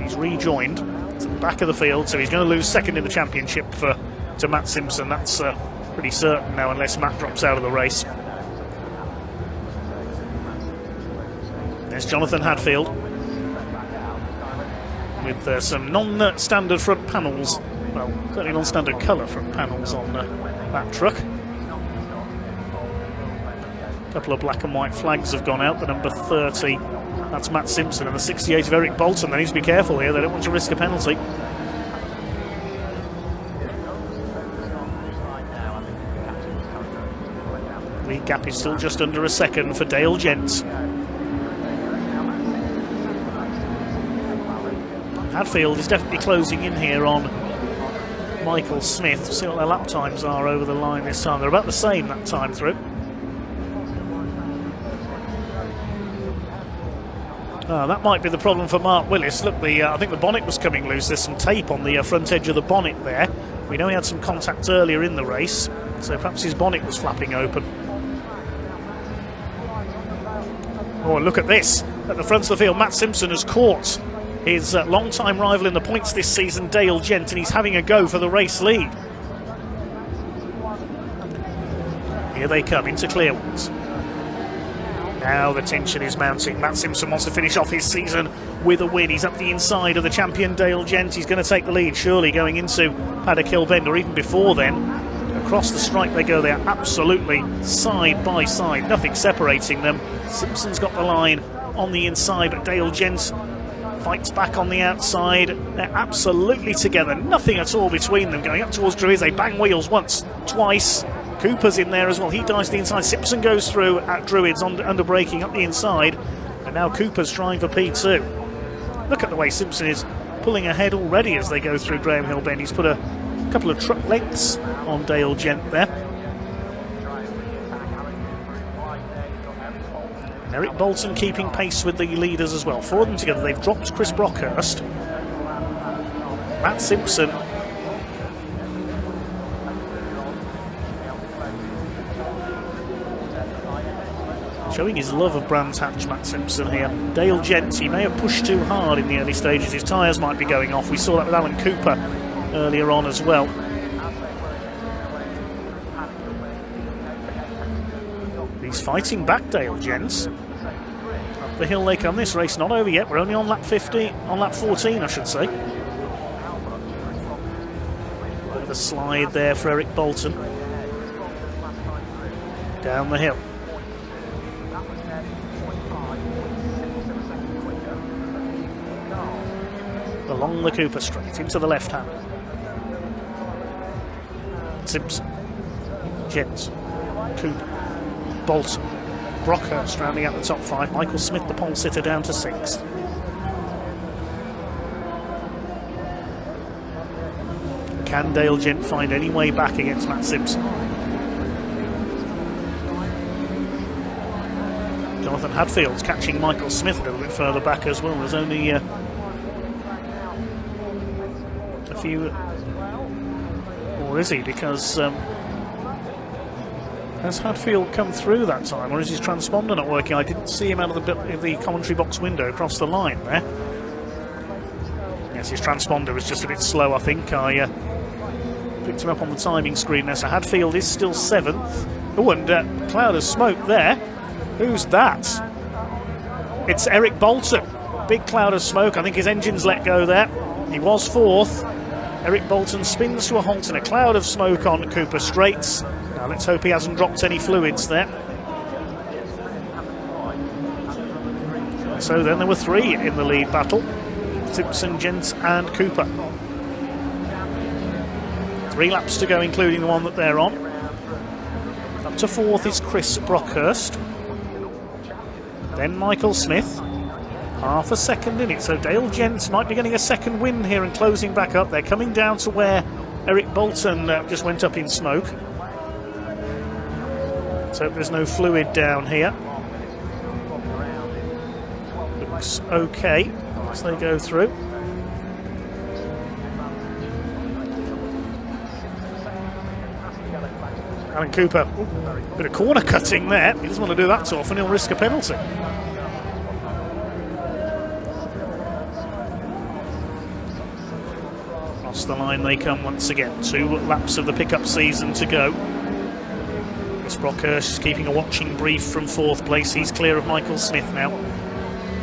He's rejoined to the back of the field, so he's going to lose 2nd in the championship to Matt Simpson. That's pretty certain now, unless Matt drops out of the race. There's Jonathan Hadfield with some non-standard front panels, well, certainly non-standard colour front panels on that truck. A couple of black and white flags have gone out. The number 30, that's Matt Simpson, and the 68 of Eric Bolton. They need to be careful here, they don't want to risk a penalty. Lead gap is still just under a second for Dale Gent. Hadfield is definitely closing in here on Michael Smith. See what their lap times are over the line this time. They're about the same that time through. That might be the problem for Mark Willis. Look, I think the bonnet was coming loose. There's some tape on the front edge of the bonnet there. We know he had some contact earlier in the race, so perhaps his bonnet was flapping open. Oh, look at this. At the front of the field, Matt Simpson has caught his long-time rival in the points this season, Dale Gent, and he's having a go for the race lead. Here they come into Clearwater. Now the tension is mounting. Matt Simpson wants to finish off his season with a win. He's up the inside of the champion Dale Gent. He's going to take the lead, surely, going into Paddock Hill Bend, or even before then. Across the stripe they go. They are absolutely side by side, nothing separating them. Simpson's got the line on the inside, but Dale Gent fights back on the outside. They're absolutely together, nothing at all between them. Going up towards Druids, they bang wheels once, twice. Cooper's in there as well, he dives to the inside. Simpson goes through at Druids under braking up the inside, and now Cooper's trying for P2. Look at the way Simpson is pulling ahead already as they go through Graham Hill Bend. He's put a couple of truck lengths on Dale Gent there. And Eric Bolton keeping pace with the leaders as well. Four of them together. They've dropped Chris Brockhurst. Matt Simpson showing his love of Brands Hatch, Matt Simpson here. Dale Gent, he may have pushed too hard in the early stages. His tyres might be going off. We saw that with Alan Cooper earlier on as well. He's fighting back, Dale Gent. Up the hill they come. This race not over yet. We're only on lap 14, I should say. Bit of a slide there for Eric Bolton. Down the hill. Along the Cooper straight into the left hand. Simpson, Gent, Cooper, Bolton, Brockhurst rounding out the top five. Michael Smith, the pole sitter, down to sixth. Can Dale Gent find any way back against Matt Simpson? Jonathan Hadfield's catching Michael Smith a little bit further back as well. There's only a few, or is he? Because has Hadfield come through that time, or is his transponder not working? I didn't see him out of the commentary box window across the line there. Yes, his transponder was just a bit slow, I think. I picked him up on the timing screen there. So Hadfield is still seventh. Oh, and cloud of smoke there. Who's that? It's Eric Bolton. Big cloud of smoke. I think his engine's let go there. He was fourth. Eric Bolton spins to a halt in a cloud of smoke on Cooper Straights. Now let's hope he hasn't dropped any fluids there. So then there were three in the lead battle. Simpson, Gent and Cooper. 3 laps to go, including the one that they're on. Up to fourth is Chris Brockhurst. Then Michael Smith. Half a second in it, so Dale Gent might be getting a second win here and closing back up. They're coming down to where Eric Bolton just went up in smoke. Let's hope there's no fluid down here. Looks okay as they go through. Alan Cooper, bit of corner cutting there. He doesn't want to do that too often, he'll risk a penalty. Across the line they come once again. 2 laps of the pickup season to go. Chris Brockhurst is keeping a watching brief from fourth place. He's clear of Michael Smith now.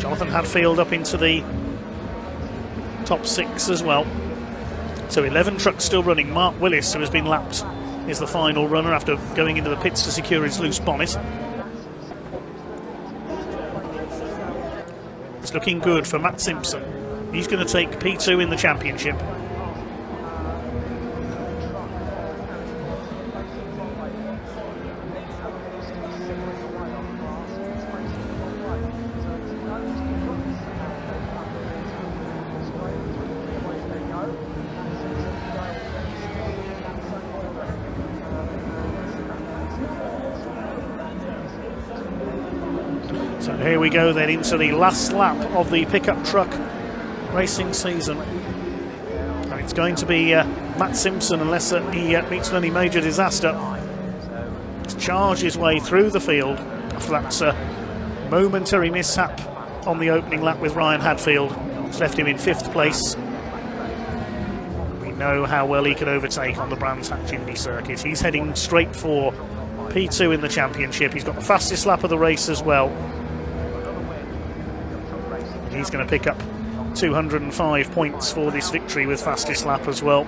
Jonathan Hadfield up into the top 6 as well. So 11 trucks still running. Mark Willis, who has been lapped, is the final runner after going into the pits to secure his loose bonnet. It's looking good for Matt Simpson. He's going to take P2 in the championship. So here we go then into the last lap of the pickup truck racing season. And it's going to be Matt Simpson, unless he meets with any major disaster, to charge his way through the field after that momentary mishap on the opening lap with Ryan Hadfield. It's left him in 5th place. We know how well he can overtake on the Brands Hatch Indy circuit. He's heading straight for P2 in the championship. He's got the fastest lap of the race as well. He's going to pick up 205 points for this victory with fastest lap as well.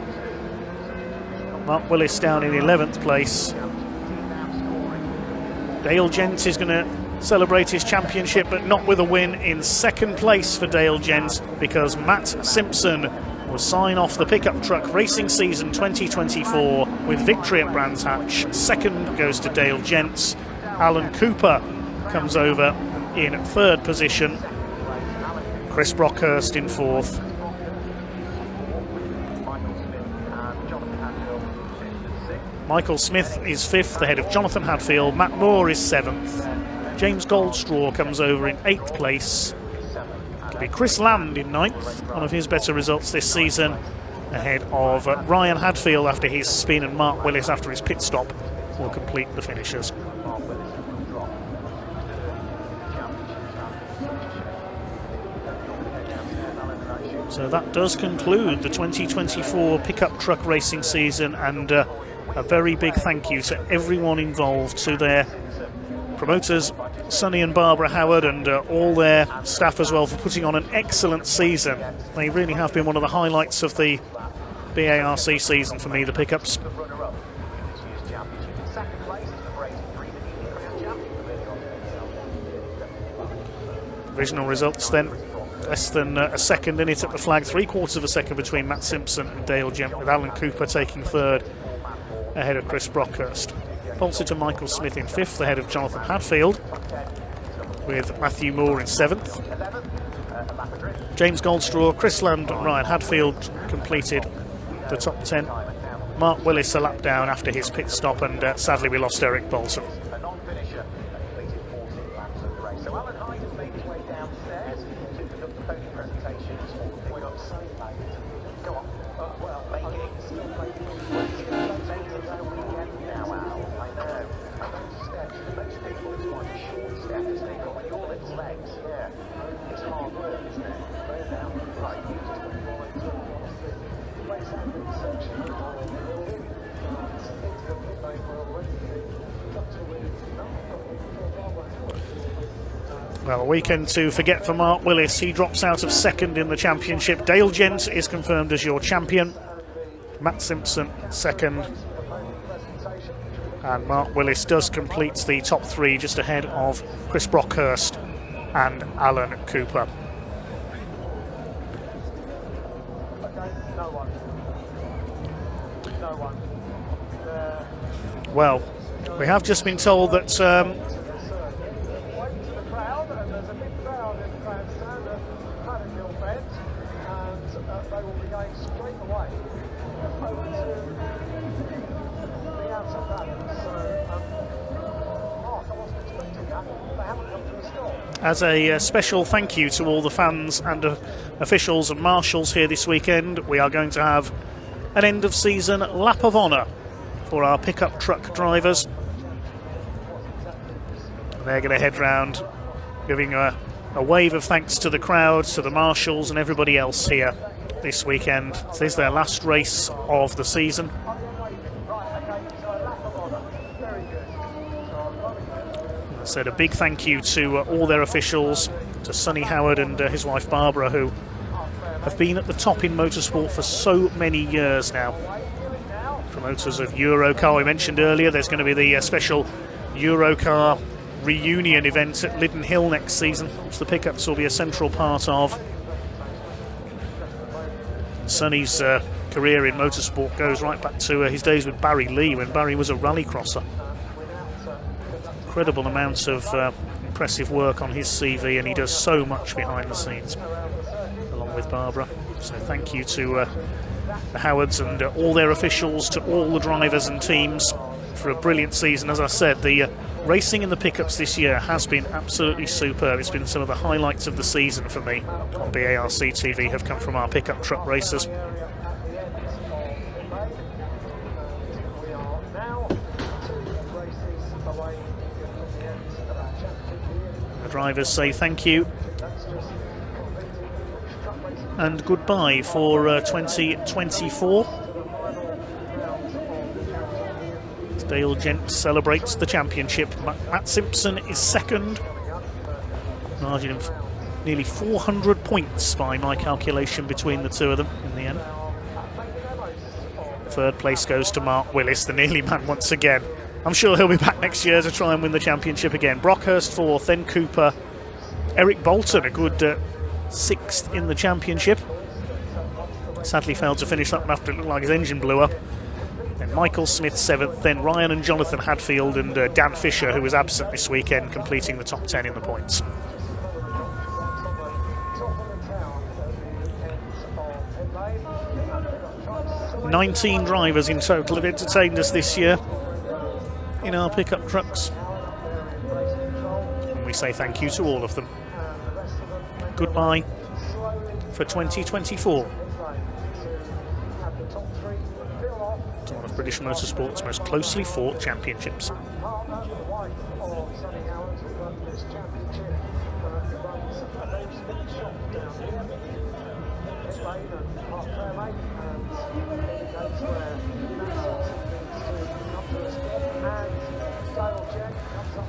Mark Willis down in 11th place. Dale Gent is going to celebrate his championship, but not with a win. In 2nd place for Dale Gent, because Matt Simpson will sign off the pickup truck racing season 2024 with victory at Brands Hatch. 2nd goes to Dale Gent. Alan Cooper comes over in 3rd position. Chris Brockhurst in 4th. Michael Smith is 5th, ahead of Jonathan Hadfield. Matt Moore is 7th. James Goldstraw comes over in 8th place. It'll be Chris Land in 9th, one of his better results this season, ahead of Ryan Hadfield after his spin, and Mark Willis after his pit stop will complete the finishers. So that does conclude the 2024 pickup truck racing season, and a very big thank you to everyone involved, to their promoters Sonny and Barbara Howard, and all their staff as well, for putting on an excellent season. They really have been one of the highlights of the BARC season for me, the pickups. Provisional results then. Less than a second in it at the flag, 3/4 of a second between Matt Simpson and Dale Gent, with Alan Cooper taking 3rd ahead of Chris Brockhurst. Pulsar to Michael Smith in 5th ahead of Jonathan Hadfield, with Matthew Moore in 7th. James Goldstraw, Chris Land and Ryan Hadfield completed the top 10. Mark Willis a lap down after his pit stop, and sadly we lost Eric Bolton. Well, a weekend to forget for Mark Willis. He drops out of 2nd in the championship. Dale Gent is confirmed as your champion. Matt Simpson 2nd. And Mark Willis does complete the top 3, just ahead of Chris Brockhurst and Alan Cooper. Well, we have just been told that as a special thank you to all the fans and officials and marshals here this weekend, we are going to have an end of season lap of honour for our pickup truck drivers. They're going to head round giving a wave of thanks to the crowds, to the marshals and everybody else here this weekend. This is their last race of the season. I said a big thank you to all their officials, to Sonny Howard and his wife Barbara, who have been at the top in motorsport for so many years now. Promoters of Eurocar, we mentioned earlier, there's going to be the special Eurocar reunion event at Liddon Hill next season, which the pickups will be a central part of. Sonny's career in motorsport goes right back to his days with Barry Lee, when Barry was a rallycrosser. Incredible amounts of impressive work on his CV, and he does so much behind the scenes, along with Barbara. So thank you to the Howards and all their officials, to all the drivers and teams for a brilliant season. As I said, the racing in the pickups this year has been absolutely superb. It's been some of the highlights of the season for me on BARC TV have come from our pickup truck racers. The drivers say thank you and goodbye for 2024. Dale Gent celebrates the championship. Matt Simpson is second. Margin of nearly 400 points by my calculation between the two of them in the end. Third place goes to Mark Willis, the nearly man once again. I'm sure he'll be back next year to try and win the championship again. Brockhurst fourth, then Cooper. Eric Bolton, a good sixth in the championship. Sadly failed to finish that one after it looked like his engine blew up. Then Michael Smith seventh, then Ryan and Jonathan Hadfield and Dan Fisher, who was absent this weekend, completing the top 10 in the points. "19 drivers in total have entertained us this year in our pickup trucks. And we say thank you to all of them. Goodbye for 2024. One of British motorsport's most closely fought championships.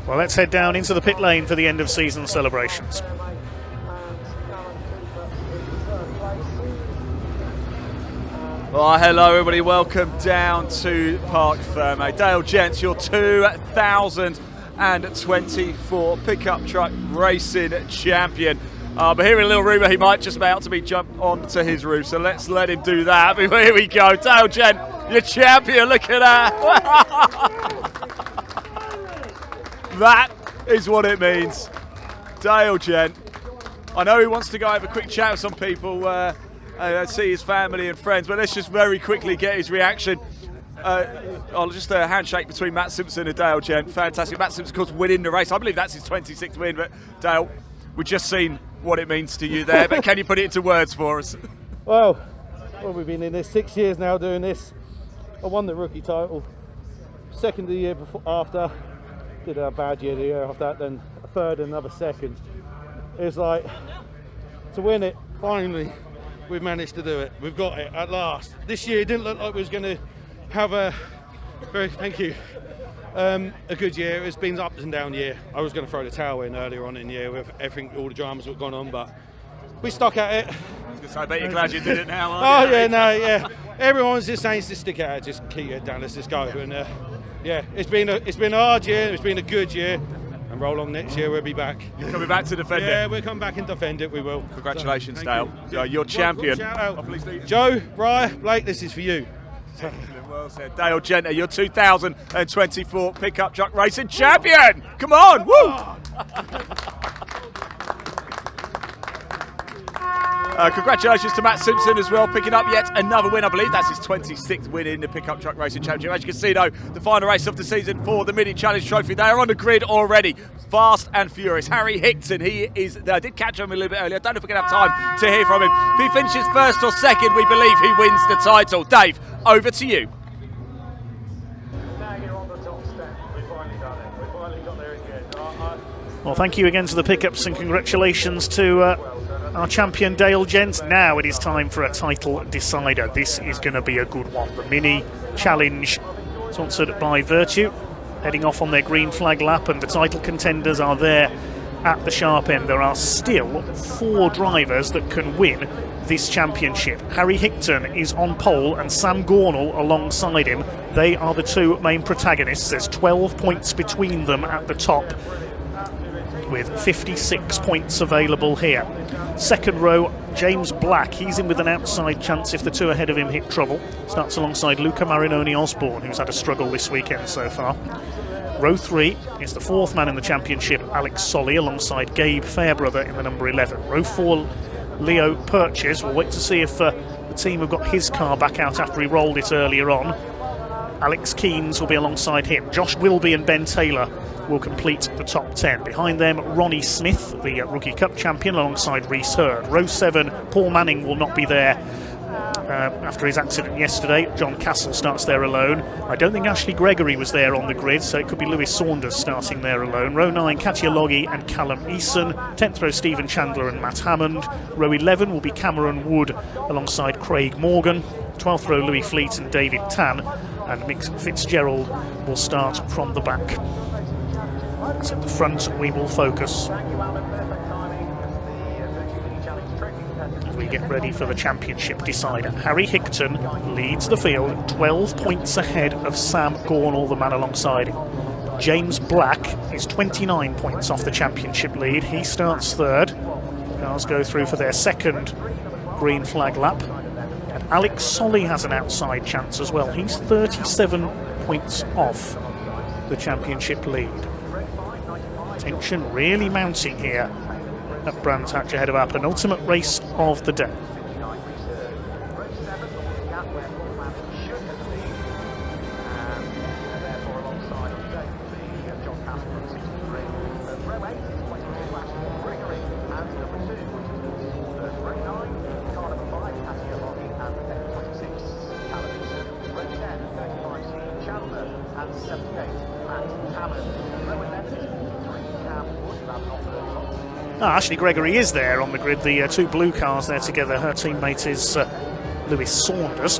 Well, let's head down into the pit lane for the end of season celebrations. Well, hello everybody, welcome down to Parc Ferme. Dale Gent, your 2024 pickup truck racing champion. But hearing a little rumour he might just about to be jumped onto his roof, so let's let him do that. Here we go, Dale Gent, your champion, look at that. That is what it means. Dale Gent. I know he wants to go have a quick chat with some people, see his family and friends, but let's just very quickly get his reaction. Just a handshake between Matt Simpson and Dale Gent. Fantastic. Matt Simpson, of course, winning the race. I believe that's his 26th win, but Dale, we've just seen what it means to you there, but can you put it into words for us? Well, we've been in this 6 years now doing this. I won the rookie title. Second the year before, after. Did a bad year the year after that, then a third and another second. It was like, to win it, finally, we've managed to do it. We've got it at last. This year it didn't look like we was going to have a good year. It's been up and down year. I was going to throw the towel in earlier on in the year with everything, all the dramas that were going on, but we stuck at it. I bet you're glad you did it now, aren't you? Yeah. Everyone's just saying to stick at it, just keep it down, let's just go. And it's been a hard year, it's been a good year. And roll on next year, we'll be back. You're coming back to defend it? Yeah, we'll come back and defend it, we will. Congratulations, so, Dale. You're champion. Shout out. Joe, Brian, Blake, this is for you. Well said. Dale Gent, your 2024 pickup truck racing champion. Come on, woo! Congratulations to Matt Simpson as well, picking up yet another win. I believe that's his 26th win in the pickup truck racing championship. As you can see though, the final race of the season for the Mini Challenge Trophy. They are on the grid already, fast and furious. Harry Hickton, he is there. I did catch him a little bit earlier. I don't know if we're going to have time to hear from him. If he finishes first or second, we believe he wins the title. Dave, over to you. Well, thank you again to the pickups and congratulations to our champion Dale Gent. Now it is time for a title decider. This is going to be a good one. The Mini Challenge, sponsored by Virtue, heading off on their green flag lap, and the title contenders are there at the sharp end. There are still 4 drivers that can win this championship. Harry Higton is on pole and Sam Gornall alongside him. They are the 2 main protagonists. There's 12 points between them at the top, with 56 points available here. Second row, James Black. He's in with an outside chance if the 2 ahead of him hit trouble. Starts alongside Luca Marinoni Osborne, who's had a struggle this weekend so far. Row 3 is the 4th man in the championship, Alex Solly, alongside Gabe Fairbrother in the number 11. Row 4, Leo Purchase. We'll wait to see if the team have got his car back out after he rolled it earlier on. Alex Keynes will be alongside him. Josh Wilby and Ben Taylor will complete the top 10. Behind them, Ronnie Smith, the Rookie Cup champion, alongside Reese Hurd. Row 7, Paul Manning will not be there after his accident yesterday. John Castle starts there alone. I don't think Ashley Gregory was there on the grid, so it could be Lewis Saunders starting there alone. Row 9, Katia Loggy and Callum Eason. 10th row, Stephen Chandler and Matt Hammond. Row 11 will be Cameron Wood alongside Craig Morgan. 12th row, Louis Fleet and David Tan. And Mick Fitzgerald will start from the back. So at the front we will focus as we get ready for the championship decider. Harry Higton leads the field, 12 points ahead of Sam Gornall, the man alongside him. James Black is 29 points off the championship lead. He starts third. Cars go through for their second green flag lap. And Alex Solly has an outside chance as well. He's 37 points off the championship lead. Tension really mounting here at Brands Hatch ahead of our penultimate race of the day. Ashley Gregory is there on the grid, the 2 blue cars there together. Her teammate is Lewis Saunders.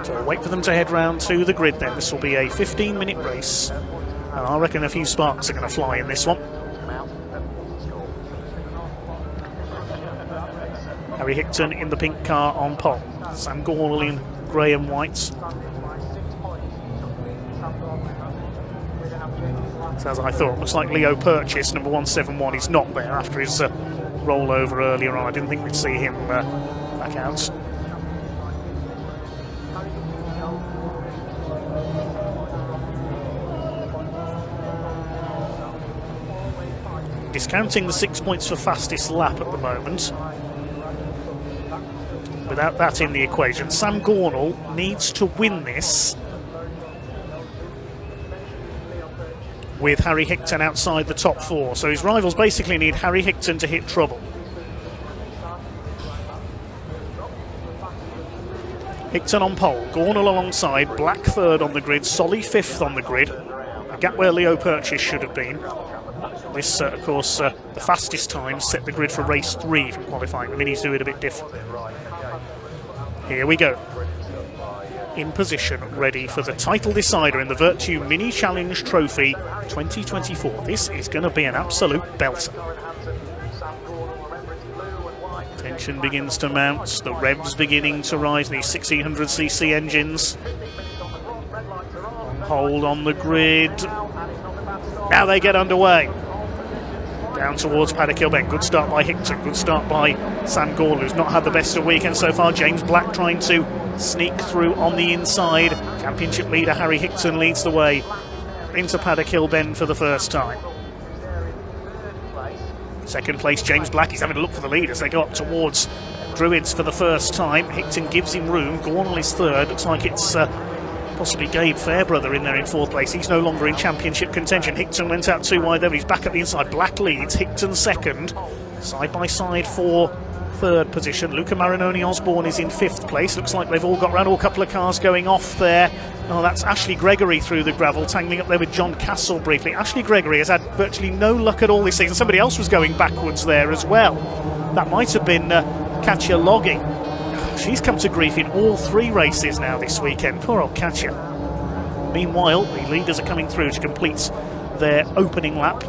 So we'll wait for them to head round to the grid then. This will be a 15-minute race, and I reckon a few sparks are going to fly in this one. Harry Higton in the pink car on pole. Sam Gornall in grey and white. So as I thought, looks like Leo Purchase, number 171, is not there after his rollover earlier on. I didn't think we'd see him back out. Discounting the 6 points for fastest lap at the moment. Without that in the equation, Sam Gornall needs to win this with Harry Higton outside the top 4. So his rivals basically need Harry Higton to hit trouble. Higton on pole, Gornall alongside, Black third on the grid, Solly 5th on the grid, a gap where Leo Purchase should have been. This, of course, the fastest times set the grid for race 3 from qualifying. The Minis do it a bit differently. Here we go. In position, ready for the title decider in the Virtue Mini Challenge Trophy 2024. This is going to be an absolute belter. Tension begins to mount, the revs beginning to rise, these 1600cc engines. Hold on the grid. Now they get underway. Down towards Paddock Hill Bend. Good start by Higton, good start by Sam Gornall, who's not had the best of weekend so far. James Black trying to sneak through on the inside. Championship leader Harry Higton leads the way into Paddock Hill Bend for the first time. Second place James Black, he's having a look for the lead as they go up towards Druids for the first time. Higton gives him room, Gornall is third. Looks like it's possibly Gabe Fairbrother in there in 4th place. He's no longer in championship contention. Higton went out too wide there, he's back at the inside. Black leads, Higton second. Side by side for 3rd position. Luca Marinoni Osborne is in 5th place. Looks like they've all got round, all couple of cars going off there. Oh, that's Ashley Gregory through the gravel, tangling up there with John Castle briefly. Ashley Gregory has had virtually no luck at all this season. Somebody else was going backwards there as well. That might have been Katia Loggy. She's come to grief in all 3 races now this weekend. Poor old Katia. Meanwhile, the leaders are coming through to complete their opening lap.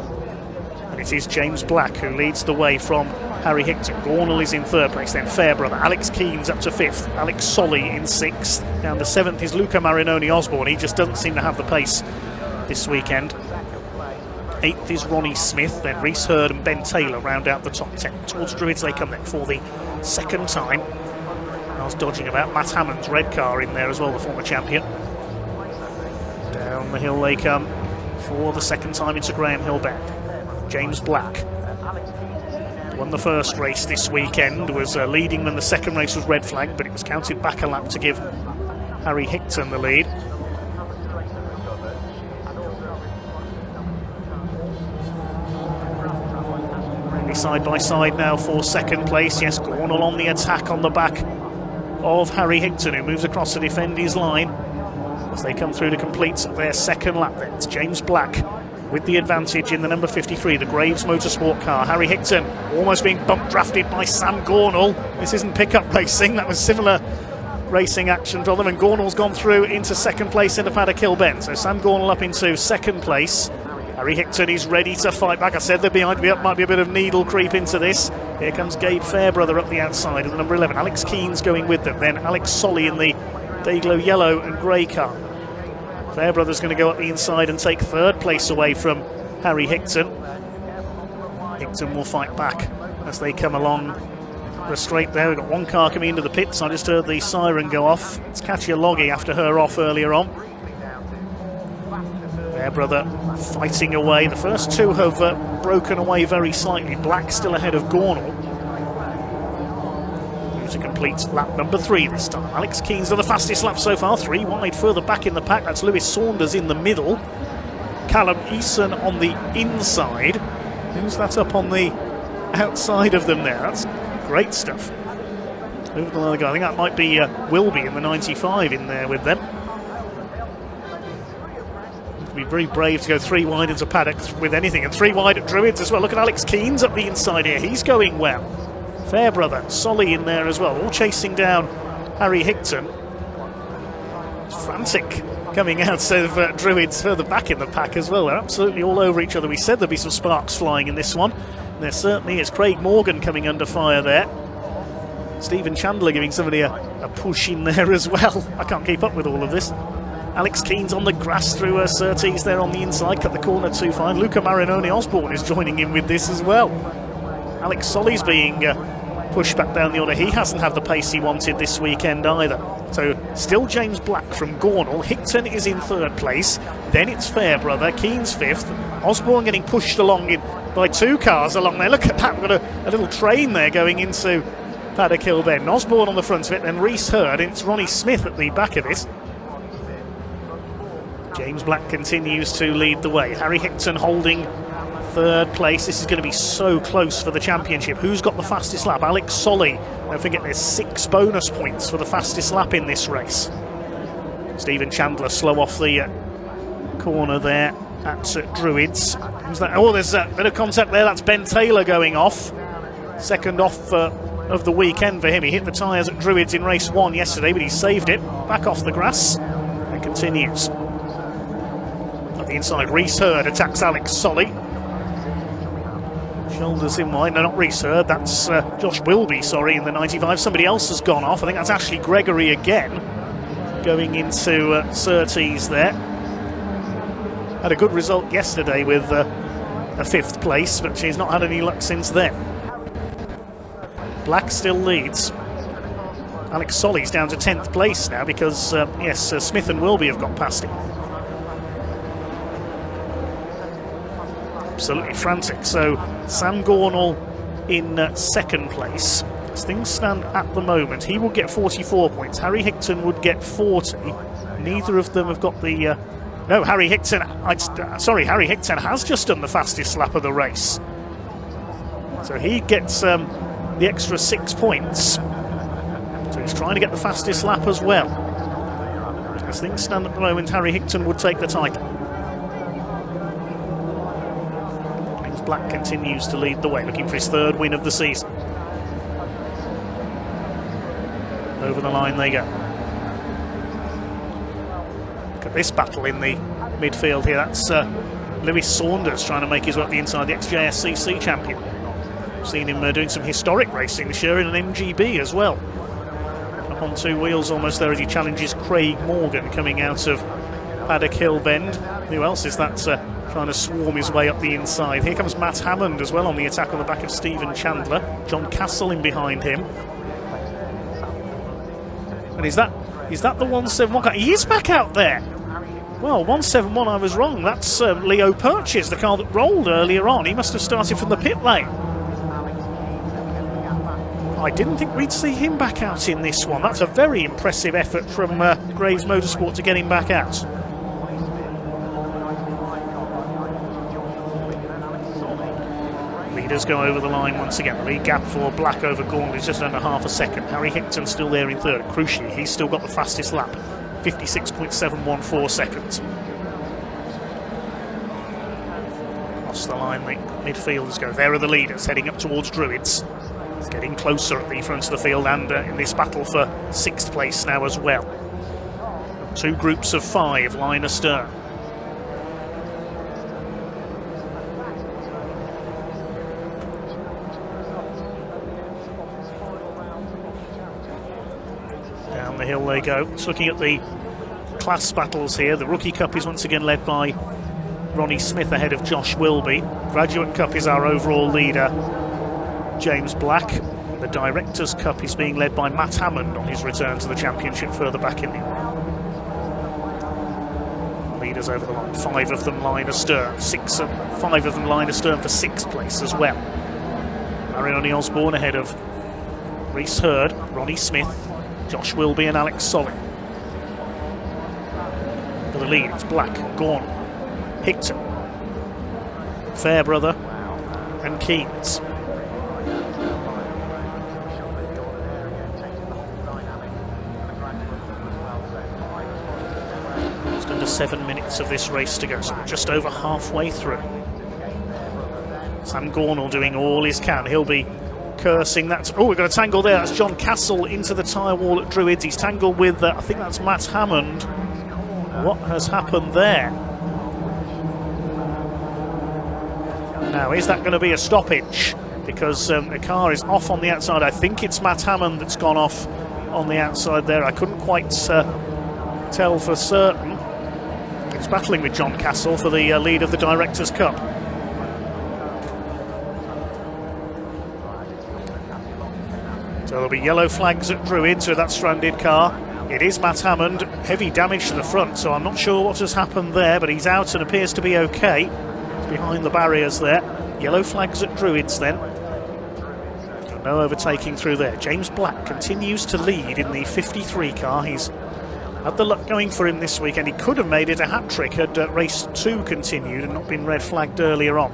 And it is James Black who leads the way from Harry Hickton. Gornall is in third place, then Fairbrother. Alex Keane's up to fifth. Alex Solly in sixth. Down to seventh is Luca Marinoni Osborne. He just doesn't seem to have the pace this weekend. Eighth is Ronnie Smith, then Reese Hurd and Ben Taylor round out the top 10. Towards Druids they come then for the second time. I was dodging about Matt Hammond's red car in there as well, the former champion. Down the hill they come for the second time into Graham Hill Bend. James Black won the first race this weekend, was leading when the second race was red flag, but it was counted back a lap to give Harry Hickton the lead. Side by side now for second place. Yes, Gornall on the attack on the back of Harry Hickton, who moves across to defend his line as they come through to complete their second lap. Then it's James Black with the advantage in the number 53, the Graves Motorsport car. Harry Hickton almost being bump drafted by Sam Gornall. This isn't pickup racing, that was similar racing action from them, and Gornall's gone through into second place into Paddock Hill Bend. So Sam Gornall up into second place. Harry Hickton is ready to fight back. I said there might be a bit of needle creep into this. Here comes Gabe Fairbrother up the outside of the number 11. Alex Keane's going with them. Then Alex Solly in the Dayglow yellow and grey car. Fairbrother's going to go up the inside and take third place away from Harry Hickton. Hickton will fight back as they come along the straight there. We've got one car coming into the pits. I just heard the siren go off. It's Katja Loggy after her off earlier on. Fairbrother fighting away. The first two have broken away very slightly. Black still ahead of Gornall. To complete lap number 3 this time. Alex Keane's done the fastest lap so far. 3 wide further back in the pack. That's Lewis Saunders in the middle. Callum Eason on the inside. Who's that up on the outside of them there? That's great stuff. Over the other guy. I think that might be Wilby in the 95 in there with them. Be very brave to go 3 wide into Paddock with anything, and 3 wide at Druids as well. Look at Alex Keane's up the inside here, he's going well. Fairbrother, Solly in there as well, all chasing down Harry Hickton. It's frantic coming out of Druids further back in the pack as well. They're absolutely all over each other. We said there'd be some sparks flying in this one. And there certainly is. Craig Morgan coming under fire there. Stephen Chandler giving somebody a push in there as well. I can't keep up with all of this. Alex Keane's on the grass through Surtees there on the inside, cut the corner too fine. Luca Marinoni Osborne is joining in with this as well. Alex Solly's being pushed back down the order. He hasn't had the pace he wanted this weekend either. So still James Black from Gornall. Hickton is in third place. Then it's Fairbrother. Keane's fifth. Osborne getting pushed along by 2 cars along there. Look at that. We've got a little train there going into Paddock Hill Bend. Osborne on the front of it, then Reese Hurd, and it's Ronnie Smith at the back of it. James Black continues to lead the way. Harry Hickton holding third place. This is going to be so close for the championship. Who's got the fastest lap? Alex Solly. Don't forget there's 6 bonus points for the fastest lap in this race. Stephen Chandler slow off the corner there at Druids. Who's that? Oh, there's a bit of contact there. That's Ben Taylor going off. Second off of the weekend for him. He hit the tyres at Druids in race 1 yesterday, but he saved it. Back off the grass and continues. At the inside, Reese Hurd attacks Alex Solly. Shoulders in wide. No, not Reese Hurd. That's Josh Wilby, sorry, in the 95. Somebody else has gone off. I think that's Ashley Gregory again, going into Surtees there. Had a good result yesterday with a 5th place, but she's not had any luck since then. Black still leads. Alex Solly's down to 10th place now because, Smith and Wilby have got past him. Absolutely frantic. So Sam Gornall in second place. As things stand at the moment, he will get 44 points. Harry Hickton would get 40. Neither of them have got the... No, Harry Hickton... Harry Hickton has just done the fastest lap of the race. So he gets the extra 6 points. So he's trying to get the fastest lap as well. As things stand at the moment, Harry Hickton would take the title. Black continues to lead the way, looking for his 3rd win of the season. Over the line they go. Look at this battle in the midfield here. That's Lewis Saunders trying to make his way up the inside, the ex-JSCC champion. Seen him doing some historic racing this year in an MGB as well. Up on two wheels almost there as he challenges Craig Morgan coming out of Paddock Hill Bend. Who else is that trying to swarm his way up the inside? Here comes Matt Hammond as well on the attack on the back of Stephen Chandler. John Castle in behind him. And is that the 171 car? He is back out there. Well, 171, I was wrong. That's Leo Purchase, the car that rolled earlier on. He must have started from the pit lane. I didn't think we'd see him back out in this one. That's a very impressive effort from Graves Motorsport to get him back out. Leaders go over the line once again. The lead gap for Black over Gornall is just under half a second. Harry Hickton still there in third. Crucially, he's still got the fastest lap. 56.714 seconds. Across the line, the midfielders go. There are the leaders heading up towards Druids. It's getting closer at the front of the field and in this battle for 6th place now as well. 2 groups of 5, line astern. Down the hill they go. It's looking at the class battles here. The Rookie Cup is once again led by Ronnie Smith ahead of Josh Wilby. Graduate Cup is our overall leader, James Black. The Directors' Cup is being led by Matt Hammond on his return to the championship further back in the order. Leaders over the line, 5 of them line astern, 5 of them line astern for 6th place as well. Marioni Osborne ahead of Reese Hurd, Ronnie Smith, Josh Wilby and Alex Solly. For the lead, it's Black, Gornall, Hickton, Fairbrother and Keynes. Just under 7 minutes of this race to go, so we're just over halfway through. Sam Gornall doing all he can. He'll be cursing that. Oh, we've got a tangle there. That's John Castle into the tyre wall at Druids. He's tangled with, I think that's Matt Hammond. What has happened there? Now, is that going to be a stoppage? Because the car is off on the outside. I think it's Matt Hammond that's gone off on the outside there. I couldn't quite tell for certain. He's battling with John Castle for the lead of the Directors' Cup. So there'll be yellow flags at Druids with that stranded car. It is Matt Hammond, heavy damage to the front, so I'm not sure what has happened there, but he's out and appears to be okay. He's behind the barriers there. Yellow flags at Druids then. No overtaking through there. James Black continues to lead in the 53 car. He's had the luck going for him this weekend. He could have made it a hat-trick had race 2 continued and not been red flagged earlier on.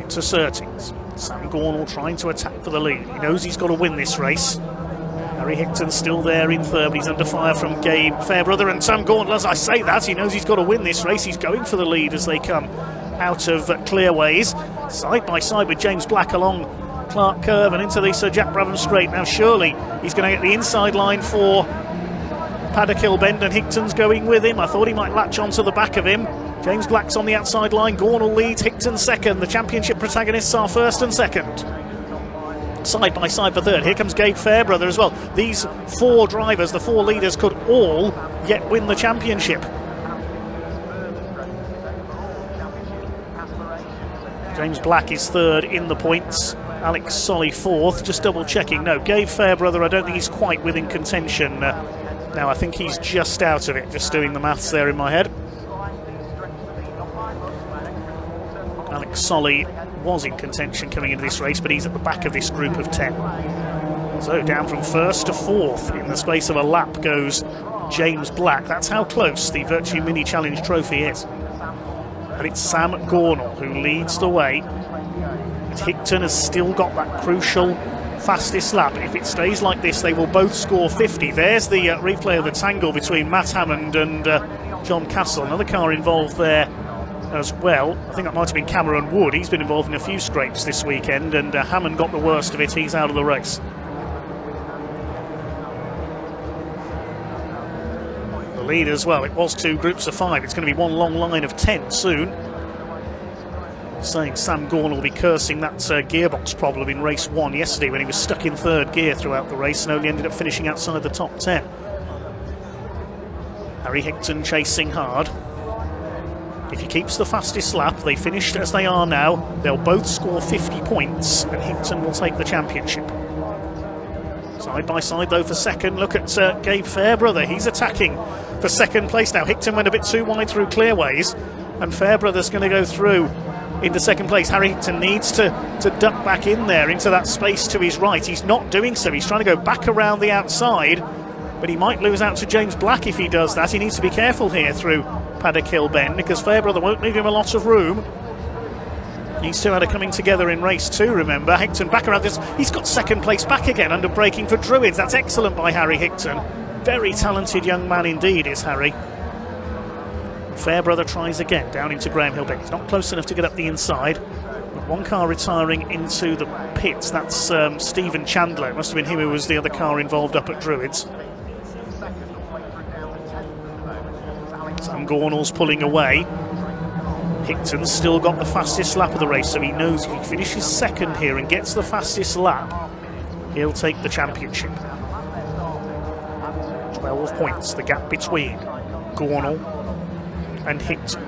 Into Surtees. Sam Gornall trying to attack for the lead. He knows he's got to win this race. Harry Hickton's still there in third, but he's under fire from Gabe Fairbrother. And Sam Gornall, as I say that, he knows he's got to win this race. He's going for the lead as they come out of Clearways. Side by side with James Black along Clark Curve and into the Sir Jack Brabham Straight. Now surely he's going to get the inside line for Paddock Hill Bend, and Hickton's going with him. I thought he might latch onto the back of him. James Black's on the outside line. Gornall leads, Hickton second. The championship protagonists are first and second. Side by side for third. Here comes Gabe Fairbrother as well. These 4 drivers, the 4 leaders, could all yet win the championship. James Black is third in the points. Alex Solly fourth. Just double checking. No, Gabe Fairbrother, I don't think he's quite within contention. Now I think he's just out of it. Just doing the maths there in my head. Alex Solly was in contention coming into this race, but he's at the back of this group of 10. So down from first to fourth in the space of a lap goes James Black. That's how close the Virtue Mini Challenge Trophy is. And it's Sam Gornall who leads the way. But Hickton has still got that crucial fastest lap. If it stays like this, they will both score 50. There's the replay of the tangle between Matt Hammond and John Castle. Another car involved there as well. I think that might have been Cameron Wood. He's been involved in a few scrapes this weekend, and Hammond got the worst of it. He's out of the race. The lead as well. It was 2 groups of 5. It's going to be one long line of 10 soon. Saying Sam Gorn will be cursing that gearbox problem in race 1 yesterday when he was stuck in 3rd gear throughout the race and only ended up finishing outside the top 10. Harry Higton chasing hard. If he keeps the fastest lap, they finished as they are now, they'll both score 50 points and Higton will take the championship. Side by side though for second, look at Gabe Fairbrother, he's attacking for second place now. Higton went a bit too wide through clearways and Fairbrother's going to go through into second place. Harry Higton needs to duck back in there into that space to his right. He's not doing so, he's trying to go back around the outside, but he might lose out to James Black if he does that. He needs to be careful here through Paddock Hill Bend because Fairbrother won't leave him a lot of room. These two are coming together in race 2, remember. Higton back around this. He's got second place back again under braking for Druids. That's excellent by Harry Higton. Very talented young man indeed is Harry. Fairbrother tries again down into Graham Hill Bend. He's not close enough to get up the inside. But one car retiring into the pits. That's Stephen Chandler. It must have been him who was the other car involved up at Druids. Sam Gornall's pulling away. Higton's still got the fastest lap of the race, so he knows if he finishes second here and gets the fastest lap, he'll take the championship. 12 points, the gap between Gornall and Higton.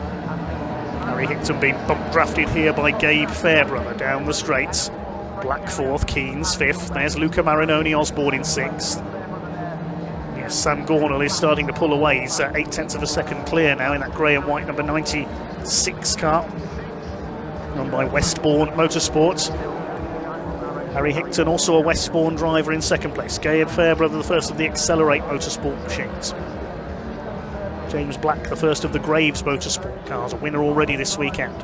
Harry Higton being bump drafted here by Gabe Fairbrother down the straights. Black 4th, Keynes 5th. There's Luca Marinoni Osborne in 6th. Yes, Sam Gornall is starting to pull away. He's 0.8 of a second clear now in that grey and white number 96 car, run by Westbourne Motorsports. Harry Higton, also a Westbourne driver, in second place. Gabe Fairbrother, the first of the Accelerate Motorsport machines. James Black, the first of the Graves Motorsport cars, a winner already this weekend.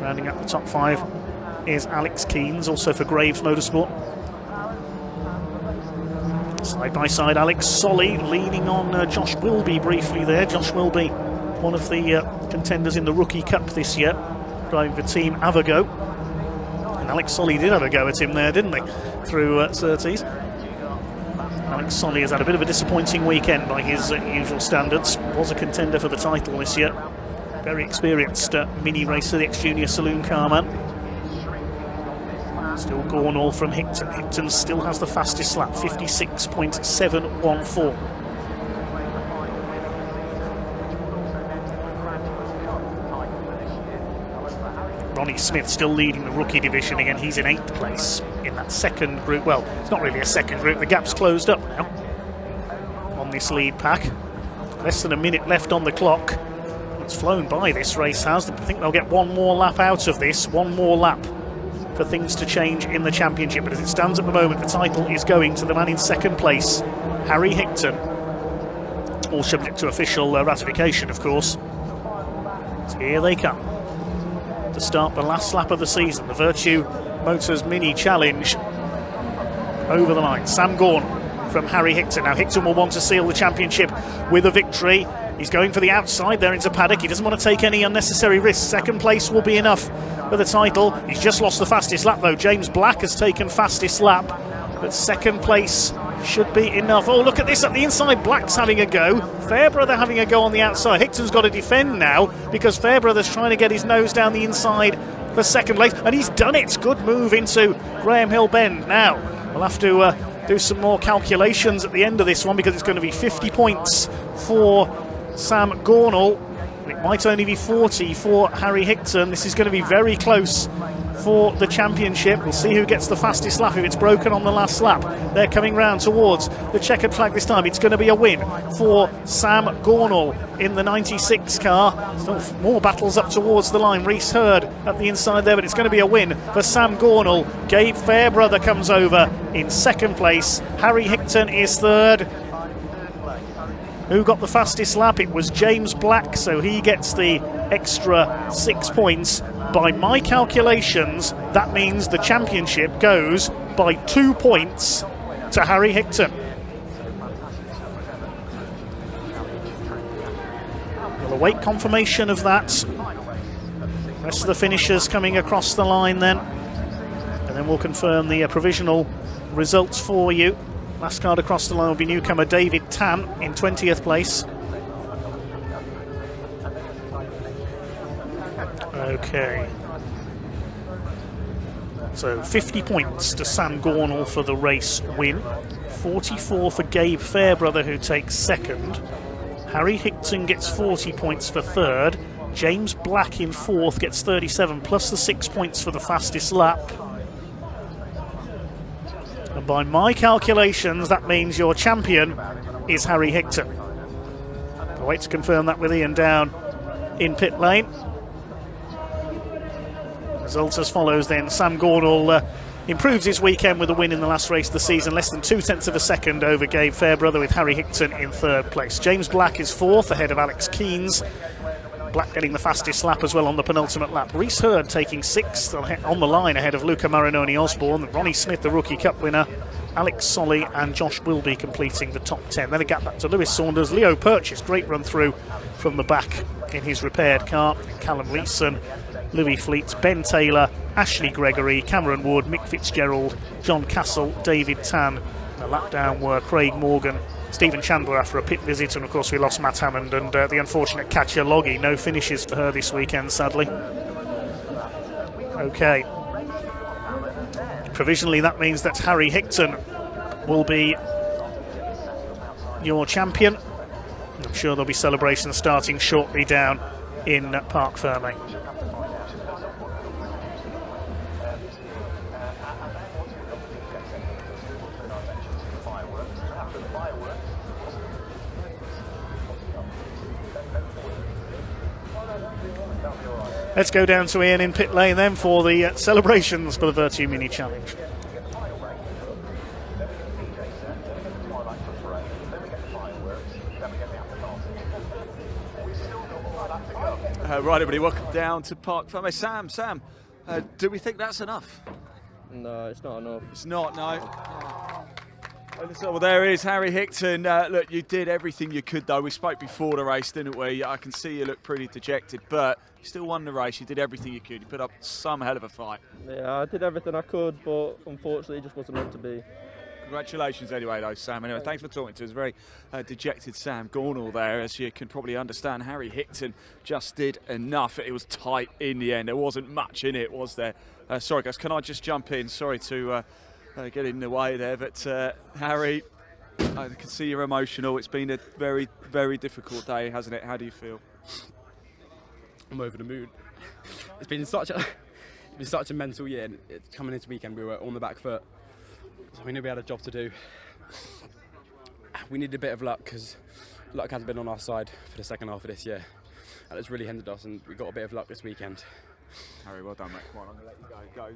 Rounding up the top 5 is Alex Keynes, also for Graves Motorsport. Side by side, Alex Solly leaning on Josh Wilby briefly there. Josh Wilby, one of the contenders in the Rookie Cup this year, driving for Team Avago. And Alex Solly did have a go at him there, didn't he? Through Surtees. Alex Solly has had a bit of a disappointing weekend by his usual standards. Was a contender for the title this year. Very experienced mini racer, the ex-junior Saloon carman. Still Gornall from Higton. Higton still has the fastest lap, 56.714. Ronnie Smith still leading the rookie division again. He's in 8th place in that second group. Well, it's not really a second group. The gap's closed up now on this lead pack. Less than a minute left on the clock. It's flown by, this race has. I think they'll get one more lap out of this. One more lap for things to change in the championship. But as it stands at the moment, the title is going to the man in second place, Harry Higton. All subject to official ratification, of course. So here they come to start the last lap of the season. The Virtue Motors Mini Challenge over the line. Sam Gorn from Harry Higton. Now Higton will want to seal the championship with a victory. He's going for the outside there into Paddock. He doesn't want to take any unnecessary risks. Second place will be enough for the title. He's just lost the fastest lap though. James Black has taken fastest lap, but second place should be enough. Oh, look at this at the inside. Black's having a go. Fairbrother having a go on the outside. Higton's got to defend now because Fairbrother's trying to get his nose down the inside for second place, and he's done it. Good move into Graham Hill Bend. Now we'll have to do some more calculations at the end of this one because it's going to be 50 points for Sam Gornall. It might only be 40 for Harry Higton. This is going to be very close for the championship. We'll see who gets the fastest lap if it's broken on the last lap. They're coming round towards the checkered flag this time. It's going to be a win for Sam Gornall in the 96 car. Still more battles up towards the line. Reese Hurd at the inside there, but it's going to be a win for Sam Gornall. Gabe Fairbrother comes over in second place. Harry Higton is third. Who got the fastest lap? It was James Black, so he gets the extra 6 points. By my calculations, that means the championship goes by 2 points to Harry Higton. We'll await confirmation of that. Rest of the finishers coming across the line then. And then we'll confirm the provisional results for you Last card across the line will be newcomer David Tan in 20th place. Okay. So 50 points to Sam Gornall for the race win. 44 for Gabe Fairbrother, who takes second. Harry Hickton gets 40 points for third. James Black in fourth gets 37, plus the 6 points for the fastest lap. And by my calculations, that means your champion is Harry Hickton. I'll wait to confirm that with Ian Down in pit lane. Results as follows then. Sam Gornall improves his weekend with a win in the last race of the season, less than 0.2 of a second over Gabe Fairbrother, with Harry Hickton in third place. James Black is fourth, ahead of Alex Keynes. Black getting the fastest lap as well on the penultimate lap. Reese Hurd taking sixth on the line ahead of Luca Marinoni Osborne. Ronnie Smith, the Rookie Cup winner. Alex Solly and Josh Wilby completing the top 10. Then a gap back to Lewis Saunders. Leo Purchase, great run through from the back in his repaired car. Callum Leeson, Louis Fleet, Ben Taylor, Ashley Gregory, Cameron Wood, Mick Fitzgerald, John Castle, David Tan. And a lap down were Craig Morgan, Stephen Chandler after a pit visit, and of course we lost Matt Hammond and the unfortunate Katja Loggy. No finishes for her this weekend, sadly. Okay. Provisionally, that means that Harry Hickton will be your champion. I'm sure there'll be celebrations starting shortly down in Parc Ferme. Let's go down to Ian in pit lane then for the celebrations for the Virtue Mini Challenge. Right, everybody, welcome down to Parc Ferme. Sam, do we think that's enough? No, it's not enough. It's not, no. Well, there is Harry Hickton. Look, you did everything you could, though. We spoke before the race, didn't we? I can see you look pretty dejected, but you still won the race. You did everything you could. You put up some hell of a fight. Yeah, I did everything I could, but unfortunately it just wasn't meant to be. Congratulations anyway, though, Sam. Anyway, thanks for talking to us. Very dejected Sam Gornall there, as you can probably understand. Harry Hickton just did enough. It was tight in the end. There wasn't much in it, was there? Sorry, guys, can I just jump in? Sorry to get in the way there, but Harry, I can see you're emotional. It's been a very, very difficult day, hasn't it? How do you feel? I'm over the moon. It's been such a mental year. And coming into weekend, we were on the back foot. So we knew we had a job to do. We needed a bit of luck because luck hasn't been on our side for the second half of this year, and it's really hindered us. And we got a bit of luck this weekend. Harry, well done, mate. Come on, I'm going to let you go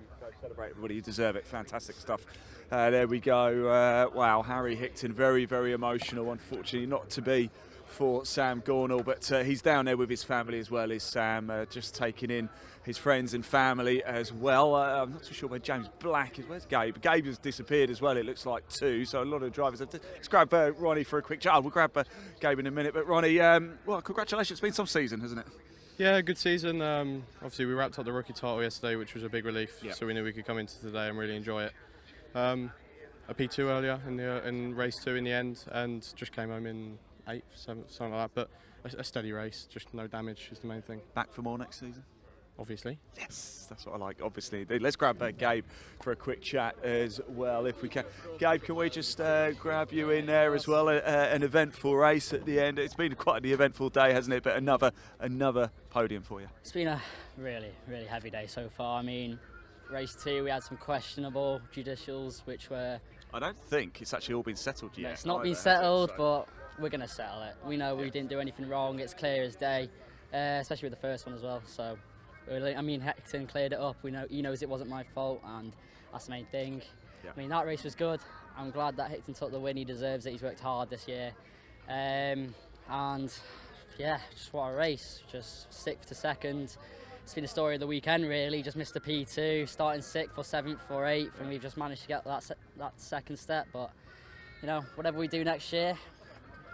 celebrate, everybody. You deserve it. Fantastic stuff. There we go. Wow, Harry Hickton, very, very emotional. Unfortunately, not to be for Sam Gornall, but he's down there with his family as well, is Sam, just taking in his friends and family as well. I'm not too sure where James Black is. Where's Gabe? Gabe has disappeared as well, it looks like, too. So a lot of drivers have to... Let's grab Ronnie for a quick chat. We'll grab Gabe in a minute. But Ronnie, well, congratulations. It's been some season, hasn't it? Yeah, good season. Obviously, we wrapped up the rookie title yesterday, which was a big relief. Yeah. So we knew we could come into today and really enjoy it. A P2 earlier in race 2 in the end, and just came home in 8th, 7th, something like that. But a steady race, just no damage is the main thing. Back for more next season? Obviously. Yes, that's what I like, obviously. Let's grab Gabe for a quick chat as well, if we can. Gabe, can we just grab you in there as well? An eventful race at the end. It's been quite an eventful day, hasn't it? But another podium for you. It's been a really, really heavy day so far. I mean, race 2, we had some questionable judicials, which were... I don't think it's actually all been settled yet. It's not been settled, but we're going to settle it. We know we didn't do anything wrong. It's clear as day, especially with the first one as well. So, I mean, Hickton cleared it up. We know he knows it wasn't my fault, and that's the main thing. Yeah. I mean, that race was good. I'm glad that Hickton took the win. He deserves it. He's worked hard this year, and yeah, just what a race. Just 6th to 2nd. It's been the story of the weekend, really. Just missed the P2, starting 6th or 7th or 8th, and we've just managed to get that second step. But you know, whatever we do next year,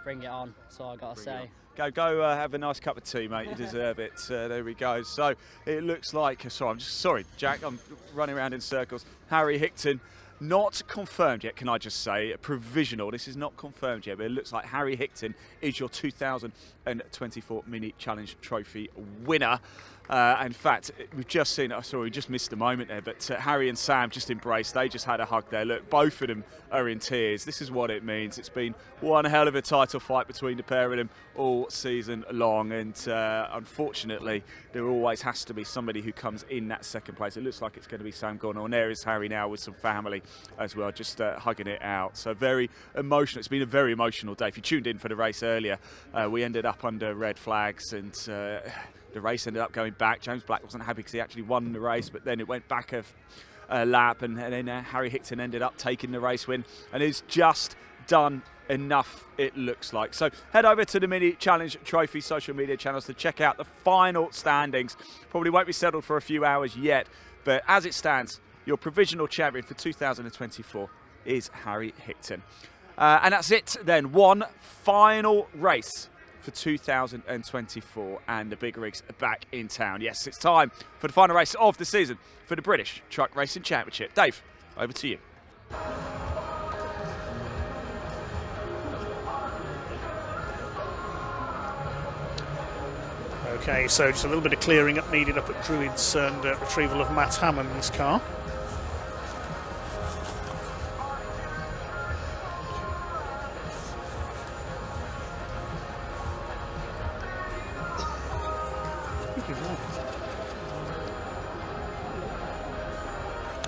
bring it on. That's all I got to say. Go have a nice cup of tea, mate. You deserve it. There we go. So it looks like... Sorry, Jack. I'm running around in circles. Harry Hickton Not confirmed yet, can I just say, provisional. This is not confirmed yet, but it looks like Harry Hickton is your 2024 Mini Challenge Trophy winner. In fact, we've just seen, we just missed a moment there, but Harry and Sam just embraced. They just had a hug there. Look, both of them are in tears. This is what it means. It's been one hell of a title fight between the pair of them all season long, and unfortunately, there always has to be somebody who comes in that second place. It looks like it's going to be Sam Gordon, and there is Harry now with some family as well, just hugging it out. So very emotional. It's been a very emotional day. If you tuned in for the race earlier, we ended up under red flags, and the race ended up going back. James Black wasn't happy because he actually won the race, but then it went back a lap, and then Harry Hickton ended up taking the race win, and he's just done enough, it looks like. So head over to the Mini Challenge Trophy social media channels to check out the final standings. Probably won't be settled for a few hours yet, but as it stands, your provisional champion for 2024 is Harry Hickton. And that's it then. One final race for 2024, and the big rigs are back in town. Yes, it's time for the final race of the season for the British Truck Racing Championship. Dave, over to you. Okay, so just a little bit of clearing up needed up at Druids and retrieval of Matt Hammond's car.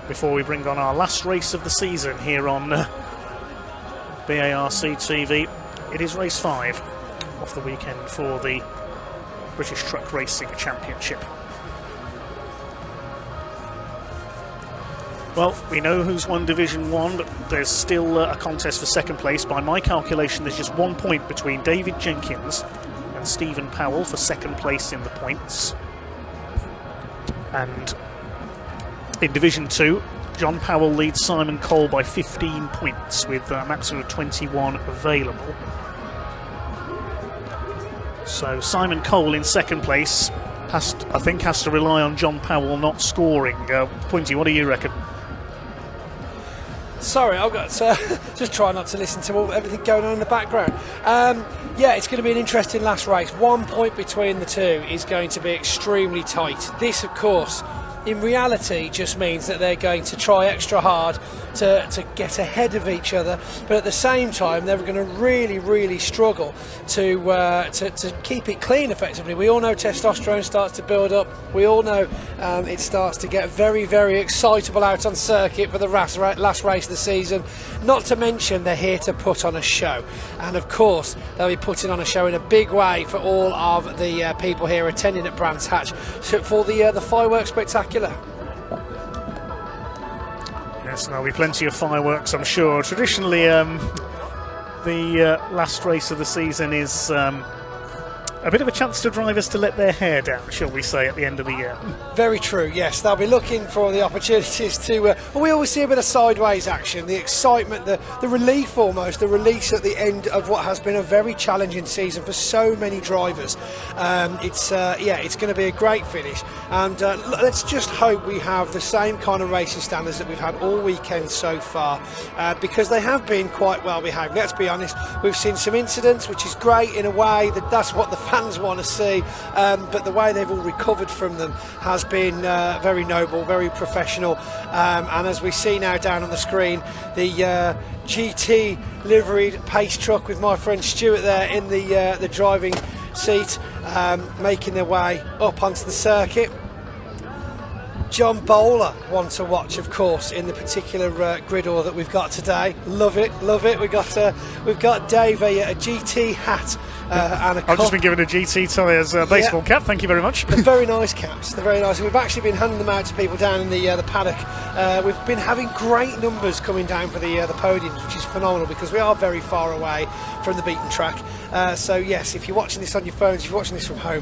Before we bring on our last race of the season here on BARC TV, it is race 5 of the weekend for the British Truck Racing Championship. Well, we know who's won Division 1, but there's still a contest for second place. By my calculation, there's just 1 point between David Jenkins and Stephen Powell for second place in the points. And in Division 2, John Powell leads Simon Cole by 15 points with a maximum of 21 available. So Simon Cole in second place has to rely on John Powell not scoring. Pointy, what do you reckon? Sorry, I've got just try not to listen to everything going on in the background. Yeah, it's going to be an interesting last race. 1 point between the two is going to be extremely tight. This, of course, in reality just means that they're going to try extra hard to get ahead of each other, but at the same time they're going to really struggle to keep it clean effectively. We all know testosterone starts to build up. We all know it starts to get very excitable out on circuit for the last race of the season. Not to mention they're here to put on a show, and of course they'll be putting on a show in a big way for all of the people here attending at Brands Hatch for the fireworks spectacular. Yes, there'll be plenty of fireworks, I'm sure. Traditionally, the last race of the season is a bit of a chance to drivers to let their hair down, shall we say, at the end of the year. Very true, yes. They'll be looking for the opportunities to... well, we always see a bit of sideways action, the excitement, the relief almost, the release at the end of what has been a very challenging season for so many drivers. It's going to be a great finish. And let's just hope we have the same kind of racing standards that we've had all weekend so far, because they have been quite well behaved. Let's be honest, we've seen some incidents, which is great in a way, that's what the fans want to see, but the way they've all recovered from them has been very noble, very professional, and as we see now down on the screen, the GT liveried pace truck with my friend Stuart there in the driving seat, making their way up onto the circuit. John Bowler, one to watch, of course, in the particular grid order that we've got today. Love it. We've got Dave a GT hat and a. I've just been given a GT tyres baseball cap. Thank you very much. They're very nice caps. They're very nice. We've actually been handing them out to people down in the paddock. We've been having great numbers coming down for the podiums, which is phenomenal because we are very far away from the beaten track. So yes, if you're watching this on your phones, if you're watching this from home,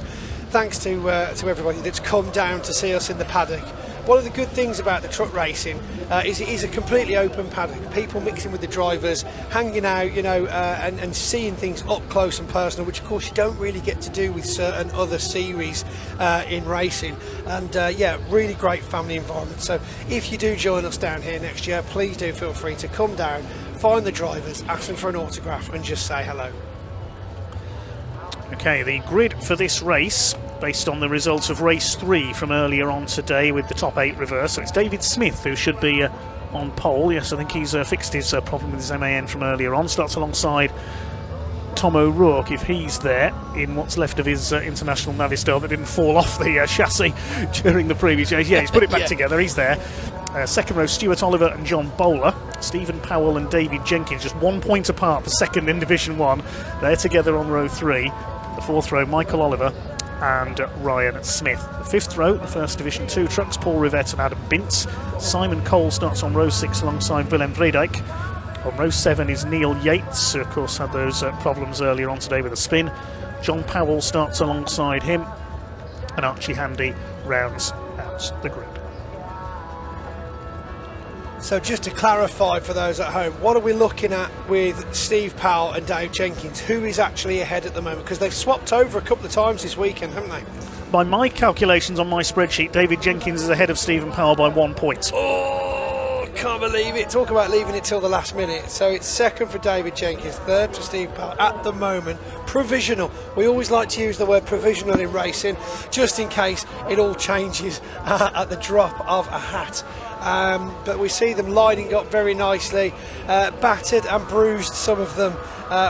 thanks to everybody that's come down to see us in the paddock. one of the good things about the truck racing is it is a completely open paddock. People mixing with the drivers, hanging out, you know, and seeing things up close and personal, which of course you don't really get to do with certain other series in racing. And yeah, really great family environment. So if you do join us down here next year, please do feel free to come down, find the drivers, ask them for an autograph and just say hello. Okay, the grid for this race, based on the results of race 3 from earlier on today with the top 8 reverse. So it's David Smith who should be on pole. Yes, I think he's fixed his problem with his MAN from earlier on. Starts alongside Tom O'Rourke, if he's there, in what's left of his International Navistar that didn't fall off the chassis during the previous race. Yeah, he's put it back together, he's there. Second row, Stuart Oliver and John Bowler. Stephen Powell and David Jenkins, just 1 point apart for second in Division 1. They're together on row 3. The fourth row, Michael Oliver and Ryan Smith. The fifth row, the first Division 2 trucks, Paul Rivette and Adam Bintz. Simon Cole starts on row 6 alongside Willem Vredijk. On row 7 is Neil Yates, who of course had those problems earlier on today with a spin. John Powell starts alongside him, and Archie Handy rounds out the grid. So just to clarify for those at home, what are we looking at with Steve Powell and Dave Jenkins? Who is actually ahead at the moment? Because they've swapped over a couple of times this weekend, haven't they? By my calculations on my spreadsheet, David Jenkins is ahead of Stephen Powell by 1 point. Oh, can't believe it. Talk about leaving it till the last minute. So it's second for David Jenkins, third for Steve Powell at the moment. Provisional. We always like to use the word provisional in racing, just in case it all changes at the drop of a hat. But we see them lining up very nicely, battered and bruised, some of them,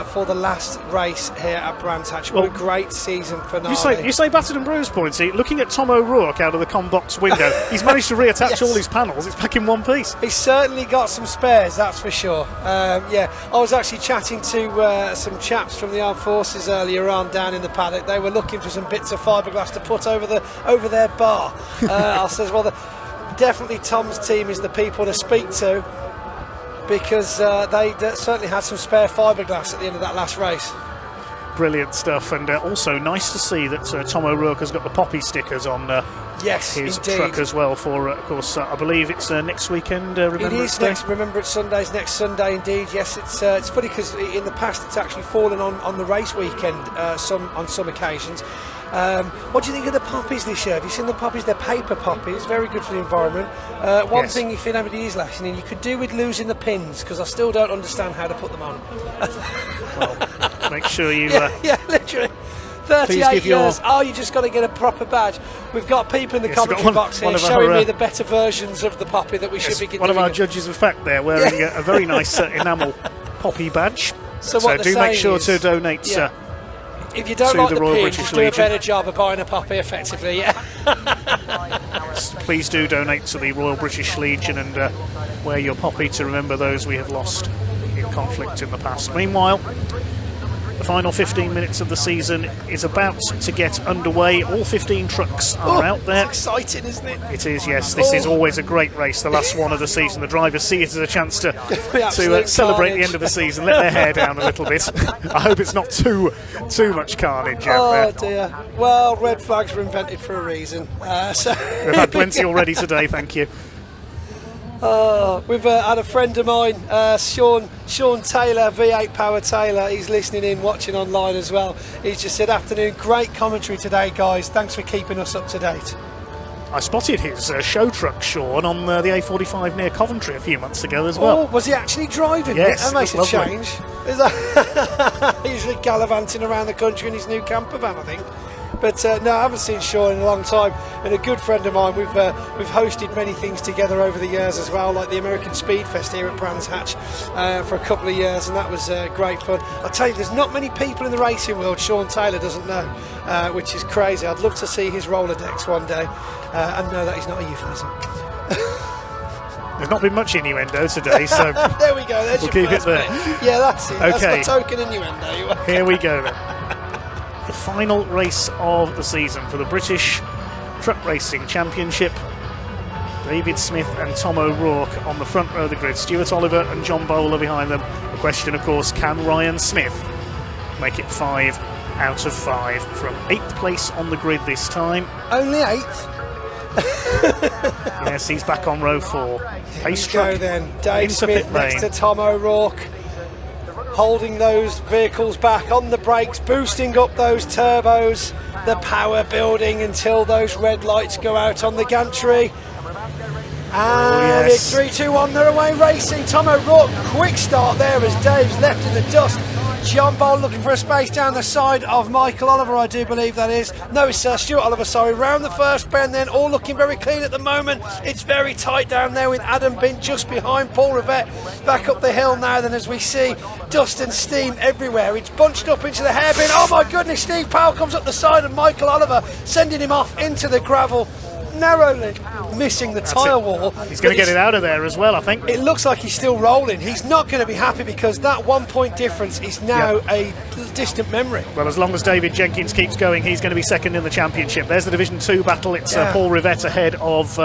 for the last race here at Brands Hatch. What a great season finale. You say battered and bruised, Pointy. Looking at Tom O'Rourke out of the Combox window, he's managed to reattach Yes. all his panels. It's back in one piece. He's certainly got some spares, that's for sure. Yeah, I was actually chatting to some chaps from the Armed Forces earlier on down in the paddock. They were looking for some bits of fiberglass to put over their bar. I says, well, definitely Tom's team is the people to speak to, because they certainly had some spare fiberglass at the end of that last race. Brilliant stuff, and also nice to see that Tom O'Rourke has got the poppy stickers on yes, his indeed. truck as well for, of course, I believe it's next weekend, Remembrance Day. Remembrance Sunday's next Sunday indeed. Yes, it's funny because in the past it's actually fallen on the race weekend on some occasions. What do you think of the poppies this year? Have you seen the poppies? They're paper poppies, very good for the environment. One thing, if anybody is listening, you could do with losing the pins, because I still don't understand how to put them on. Well, make sure you... yeah, literally. 38 years. Oh, you just got to get a proper badge. We've got people in the commentary box here showing me the better versions of the poppy that we should be getting. One of our judges of fact there wearing a very nice enamel poppy badge. So do make sure to donate if you don't to like the the Royal pin, British just do a Legion. better job of buying a poppy effectively, Please do donate to the Royal British Legion and wear your poppy to remember those we have lost in conflict in the past. Meanwhile, the final 15 minutes of the season is about to get underway. All 15 trucks are out there. It's exciting, isn't it? It is, yes. This is always a great race, the last one of the season. The drivers see it as a chance to celebrate the end of the season, let their hair down a little bit. I hope it's not too much carnage out there. Dear. Well, red flags were invented for a reason. We've had plenty already today, thank you. We've had a friend of mine, Sean Taylor, V8 Power Taylor. He's listening in, watching online as well. He's just said, afternoon, great commentary today, guys. Thanks for keeping us up to date. I spotted his show truck, Sean, on the A45 near Coventry a few months ago as well. Oh, was he actually driving? Yes, That makes it was a lovely. change. Is that usually gallivanting around the country in his new camper van, I think. But no, I haven't seen Sean in a long time, and a good friend of mine. We've hosted many things together over the years as well, like the American Speed Fest here at Brands Hatch for a couple of years, and that was great fun. I'll tell you, there's not many people in the racing world Sean Taylor doesn't know, which is crazy. I'd love to see his Rolodex one day, and know that is not a euphemism. There's not been much innuendo today, so there we go. We'll keep it there. Yeah, that's it. Okay. That's my token innuendo. Here we go then. The final race of the season for the British Truck Racing Championship. David Smith and Tom O'Rourke on the front row of the grid. Stuart Oliver and John Bowler behind them. The question, of course, can Ryan Smith make it 5 out of 5 from 8th place on the grid this time? Only 8th? Yes, he's back on row 4. Pace Go truck then. Dave into Smith pit next lane. to Tom O'Rourke, holding those vehicles back on the brakes, boosting up those turbos, the power building until those red lights go out on the gantry. And yes. it's 3, 2, 1, they're away racing. Tom O'Rourke, quick start there as Dave's left in the dust. John Bowl looking for a space down the side of Michael Oliver, I do believe that is. No, it's Stuart Oliver, sorry. Round the first bend then, all looking very clean at the moment. It's very tight down there with Adam Bint just behind Paul Rivett. Back up the hill now then as we see dust and steam everywhere. It's bunched up into the hairpin. Oh my goodness, Steve Powell comes up the side of Michael Oliver, sending him off into the gravel. Narrowly missing the tyre wall. He's going to get it out of there as well, I think. It looks like he's still rolling. He's not going to be happy because that 1 point difference is now a distant memory. Well, as long as David Jenkins keeps going, he's going to be second in the championship. There's the Division 2 battle. It's Paul Rivett ahead of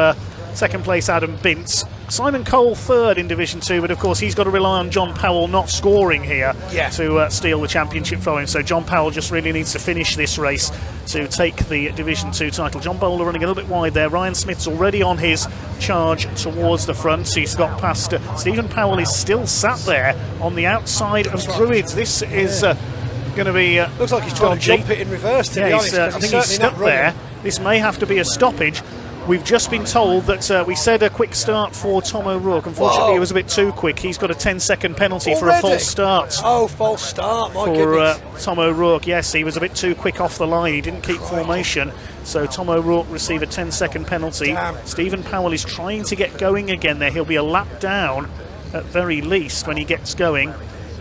second place Adam Bintz. Simon Cole third in Division 2, but of course he's got to rely on John Powell not scoring here to steal the championship from him. So John Powell just really needs to finish this race to take the Division 2 title. John Bowler running a little bit wide there. Ryan Smith's already on his charge towards the front. He's got past. Stephen Powell is still sat there on the outside of Druids. This is going to be. Looks like he's trying to jump it in reverse, to be honest. I think he's stuck there. This may have to be a stoppage. We've just been told that we said a quick start for Tom O'Rourke. Unfortunately, it was a bit too quick. He's got a 10-second penalty for a false start. Oh, false start, my goodness. For Tom O'Rourke, yes, he was a bit too quick off the line. He didn't keep formation. So Tom O'Rourke received a 10-second penalty. Stephen Powell is trying to get going again there. He'll be a lap down at very least when he gets going.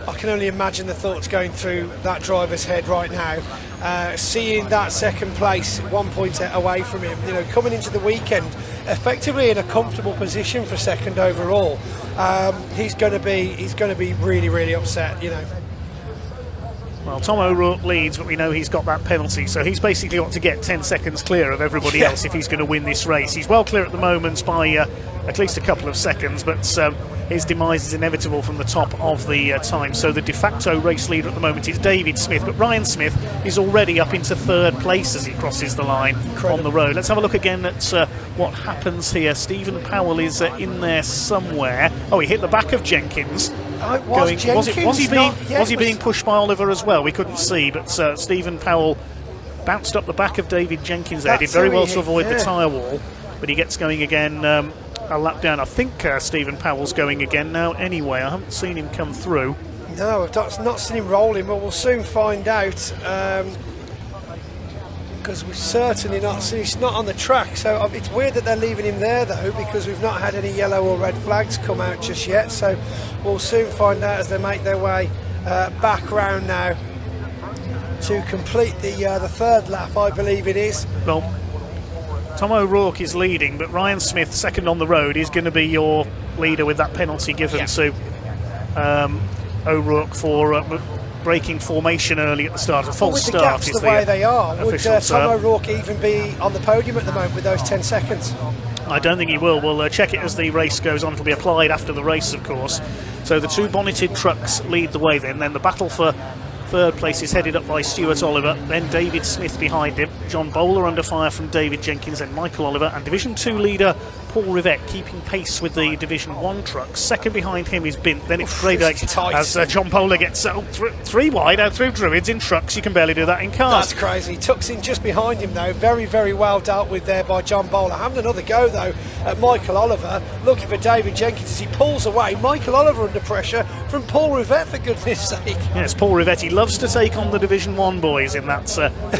I can only imagine the thoughts going through that driver's head right now. Seeing that second place 1 point away from him, you know, coming into the weekend effectively in a comfortable position for second overall, he's going to be really, really upset, you know. Well, Tom O'Rourke leads, but we know he's got that penalty, so he's basically got to get 10 seconds clear of everybody else if he's going to win this race. He's well clear at the moment by at least a couple of seconds, but his demise is inevitable from the top of the time. So the de facto race leader at the moment is David Smith, but Ryan Smith is already up into third place as he crosses the line on the road. Let's have a look again at what happens here. Stephen Powell is in there somewhere. Oh, he hit the back of Jenkins. Was he being pushed by Oliver as well? We couldn't see, but Stephen Powell bounced up the back of David Jenkins there. Did very well to avoid the tyre wall, but he gets going again. A lap down. I think Stephen Powell's going again now anyway. I haven't seen him come through. No, I've not seen him rolling, but we'll soon find out, because we've certainly not seen. He's not on the track, so it's weird that they're leaving him there though, because we've not had any yellow or red flags come out just yet, so we'll soon find out as they make their way back round now to complete the third lap, I believe it is. Well, Tom O'Rourke is leading, but Ryan Smith, second on the road, is going to be your leader with that penalty given to O'Rourke for breaking formation early at the start. A false with the start gaps is the way they are, would Tom term. O'Rourke even be on the podium at the moment with those 10 seconds? I don't think he will. We'll check it as the race goes on. It'll be applied after the race, of course. So the two bonneted trucks lead the way then. Then the battle for third place is headed up by Stuart Oliver, then David Smith behind him, John Bowler under fire from David Jenkins, then Michael Oliver, and Division 2 leader Paul Rivett keeping pace with the Division 1 trucks. Second behind him is Bint, then it's Paddock as John Bowler gets three wide out through Druids in trucks. You can barely do that in cars. That's crazy. Tucks in just behind him though, very, very well dealt with there by John Bowler. Having another go though at Michael Oliver, looking for David Jenkins as he pulls away. Michael Oliver under pressure from Paul Rivett, for goodness sake. Yes, Paul Rivett, he loves to take on the Division 1 boys in that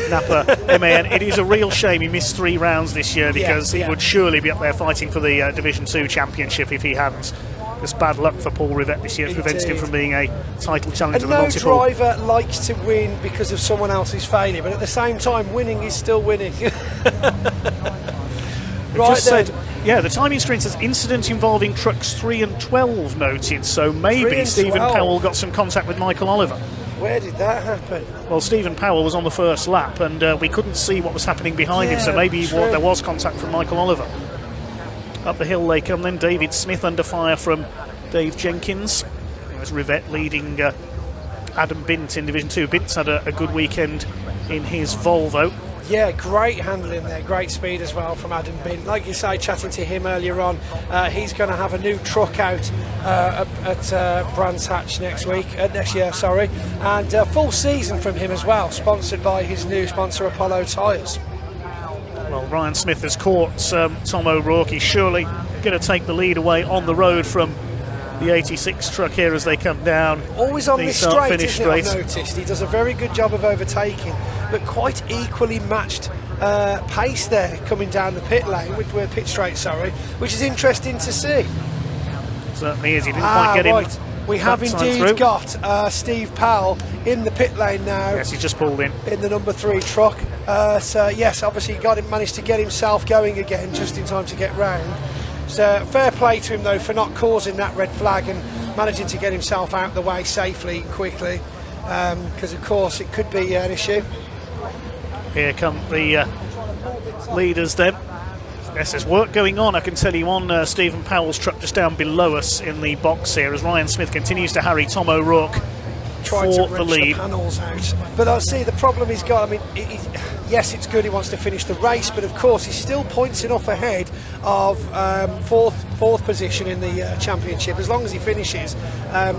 Napa MAN. It is a real shame he missed 3 rounds this year, because he would surely be up there fighting for the Division 2 championship if he hadn't. Just bad luck for Paul Rivett this year. It prevents him from being a title challenger. And no driver likes to win because of someone else's failure, but at the same time, winning is still winning. Right said, yeah, the timing screen says incident involving trucks 3 and 12 noted, so maybe Stephen Powell got some contact with Michael Oliver. Where did that happen? Well, Stephen Powell was on the first lap, and we couldn't see what was happening behind him, so maybe there was contact from Michael Oliver. Up the hill they come then, David Smith under fire from Dave Jenkins. There's Rivett leading Adam Bint in Division 2. Bint's had a good weekend in his Volvo. Yeah, great handling there, great speed as well from Adam Bin. Like you say, chatting to him earlier on, he's going to have a new truck out at Brands Hatch next year, and full season from him as well, sponsored by his new sponsor Apollo Tyres. Well, Ryan Smith has caught Tom O'Rourke. He's surely going to take the lead away on the road from the 86 truck here as they come down. Always on the this start, straight, finish isn't it? straight. I've noticed he does a very good job of overtaking, but quite equally matched pace there coming down the pit lane, pit straight, which is interesting to see. Certainly is. He didn't quite get him. We have that time indeed through. got Steve Powell in the pit lane now. Yes, he just pulled in the number 3 truck. So yes, obviously he managed to get himself going again just in time to get round. So fair play to him though for not causing that red flag and managing to get himself out of the way safely and quickly, because of course it could be an issue. Here come the leaders then. Yes, there's work going on, I can tell you, on Stephen Powell's truck just down below us in the box here as Ryan Smith continues to harry Tom O'Rourke Trying for to the wrench lead. the panels out. But I see the problem he's got. I mean, yes, it's good he wants to finish the race, but of course he's still points enough ahead of fourth position in the championship. As long as he finishes,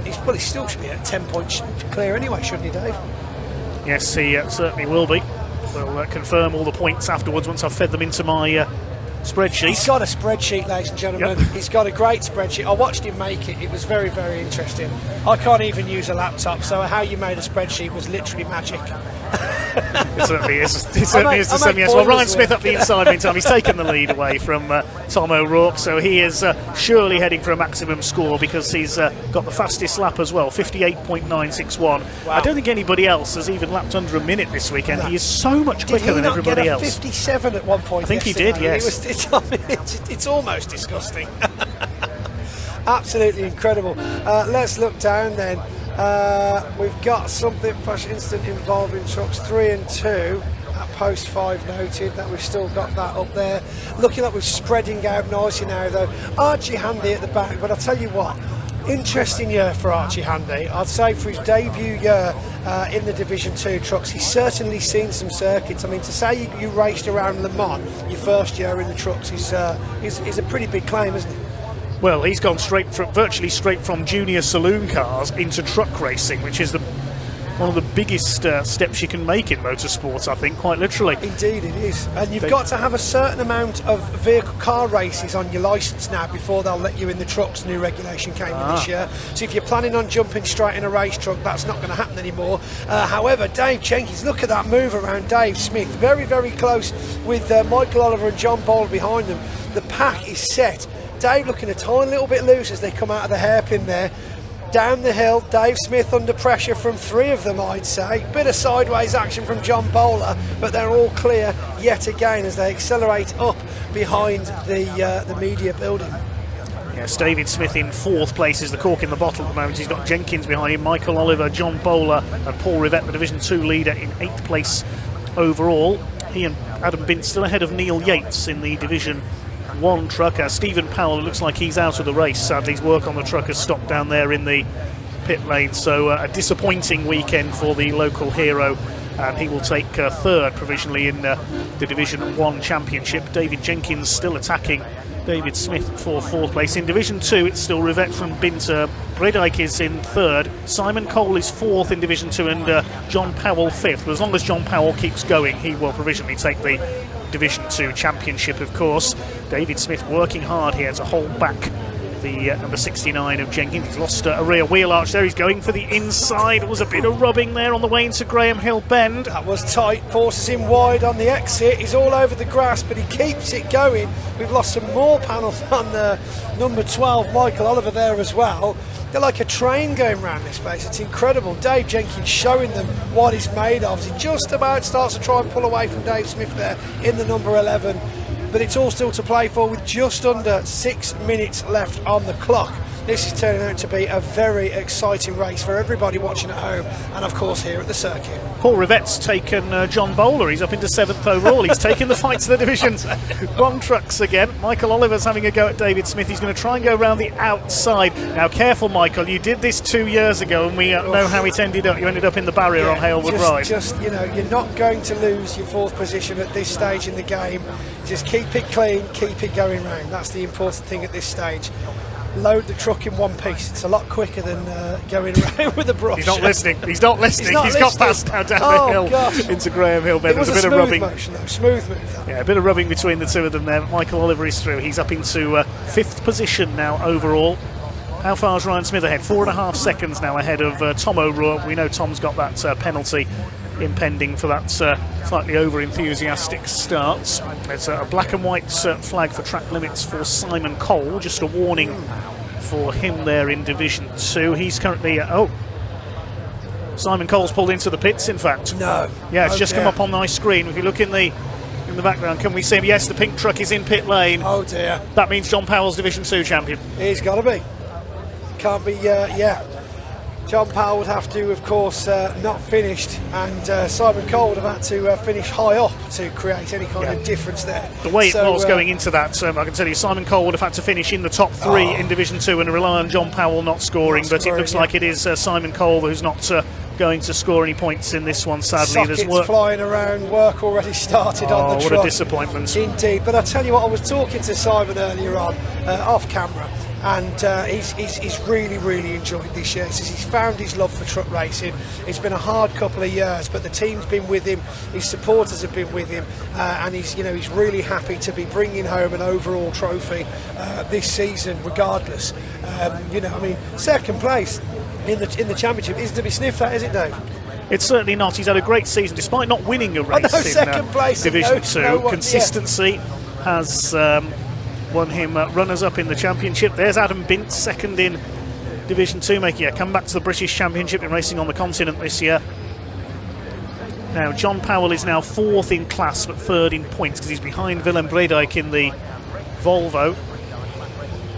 he still should be at 10 points clear anyway, shouldn't he, Dave? Yes, he certainly will be. We'll confirm all the points afterwards once I've fed them into my spreadsheet. He's got a spreadsheet, ladies and gentlemen. Yep. He's got a great spreadsheet. I watched him make it. It was very, very interesting. I can't even use a laptop, so how you made a spreadsheet was literally magic. It certainly is. It certainly is to some, yes. Well, Ryan Smith up the inside meantime. He's taken the lead away from Tom O'Rourke, so he is surely heading for a maximum score because he's got the fastest lap as well, 58.961. Wow. I don't think anybody else has even lapped under a minute this weekend. No. He is so much quicker than everybody else. 57 at one point. I think he did, yes. It's almost disgusting. Absolutely incredible. Let's look down then. We've got something Fresh Instant involving trucks 3 and 2 at post 5 noted that we've still got that up there. Looking like we're spreading out nicely now though. Archie Handy at the back, but I'll tell you what, interesting year for Archie Handy. I'd say for his debut year in the Division 2 trucks, he's certainly seen some circuits. I mean, to say you raced around Le Mans your first year in the trucks is a pretty big claim, isn't it? Well, he's gone virtually straight from junior saloon cars into truck racing, which is one of the biggest steps you can make in motorsports, I think, quite literally. Indeed it is. And you've got to have a certain amount of car races on your licence now before they'll let you in the trucks. New regulation came in this year. So if you're planning on jumping straight in a race truck, that's not going to happen anymore. However, Dave Jenkins, look at that move around Dave Smith. Very, very close with Michael Oliver and John Bowler behind them. The pack is set. Dave looking a tiny little bit loose as they come out of the hairpin there. Down the hill, Dave Smith under pressure from 3 of them, I'd say. Bit of sideways action from John Bowler, but they're all clear yet again as they accelerate up behind the media building. Yes, David Smith in 4th place is the cork in the bottle at the moment. He's got Jenkins behind him, Michael Oliver, John Bowler and Paul Rivette, the Division 2 leader, in 8th place overall. He and Adam Bint still ahead of Neil Yates in the Division 1 truck. Stephen Powell looks like he's out of the race. Sadly, his work on the truck has stopped down there in the pit lane. So a disappointing weekend for the local hero. And he will take 3rd provisionally in the Division 1 Championship. David Jenkins still attacking David Smith for 4th place. In Division 2, it's still Rivette from Binter. Bredyke is in 3rd. Simon Cole is 4th in Division 2 and John Powell 5th. But as long as John Powell keeps going, he will provisionally take the Division 2 Championship, of course. David Smith working hard here to hold back the number 69 of Jenkins. He's lost a rear wheel arch there. He's going for the inside. There was a bit of rubbing there on the way into Graham Hill Bend. That was tight. Forces him wide on the exit. He's all over the grass, but he keeps it going. We've lost some more panels on number 12, Michael Oliver, there as well. They're like a train going around this place. It's incredible. Dave Jenkins showing them what he's made of. He just about starts to try and pull away from Dave Smith there in the number 11. But it's all still to play for with just under 6 minutes left on the clock. this is turning out to be a very exciting race for everybody watching at home and of course here at the circuit. Paul Rivette's taken John Bowler. He's up into 7th overall. He's taken the fight to the division. Wrong trucks again. Michael Oliver's having a go at David Smith. He's going to try and go around the outside. Now careful, Michael, you did this 2 years ago and we know how it ended up. You ended up in the barrier on Halewood Ride. Just, you know, you're not going to lose your 4th position at this stage in the game. Just keep it clean, keep it going round. That's the important thing at this stage. Load the truck in one piece. It's a lot quicker than going around with a brush. He's not listening. He's not listening. He's got past now down the hill into Graham Hill. It was There's a bit of rubbing. Motion, though. Smooth move. That. Yeah, a bit of rubbing between the two of them there. Michael Oliver is through. He's up into 5th position now overall. How far is Ryan Smith ahead? 4.5 seconds now ahead of Tom O'Rourke. We know Tom's got that penalty impending for that slightly over-enthusiastic start. There's a black and white flag for track limits for Simon Cole. Just a warning for him there in Division 2. He's currently... Simon Cole's pulled into the pits, in fact. No. Yeah, it's just come up on my screen. If you look in the background, can we see him? Yes, the pink truck is in pit lane. Oh dear. That means John Powell's Division 2 champion. He's got to be. Can't be, John Powell would have to, of course, not finished, and Simon Cole would have had to finish high up to create any kind of difference there. The way it was going into that, I can tell you, Simon Cole would have had to finish in the top 3 in Division 2 and rely on John Powell not scoring, but it looks like it is Simon Cole who's not going to score any points in this one, sadly. Sockets flying around, work already started on the truck. What a disappointment. Indeed, but I tell you what, I was talking to Simon earlier on, off camera, and he's really enjoyed this year. He says he's found his love for truck racing. It's been a hard couple of years, but the team's been with him, his supporters have been with him, and he's really happy to be bringing home an overall trophy this season, regardless. Second place in the championship isn't to be sniffed at, is it, Dave? It's certainly not. He's had a great season, despite not winning a race in place Division 2. Consistency has won him runners-up in the championship. There's Adam Bint, second in Division 2, making a comeback to the British Championship in racing on the continent this year. Now, John Powell is now 4th in class, but 3rd in points, because he's behind Willem Bredijk in the Volvo.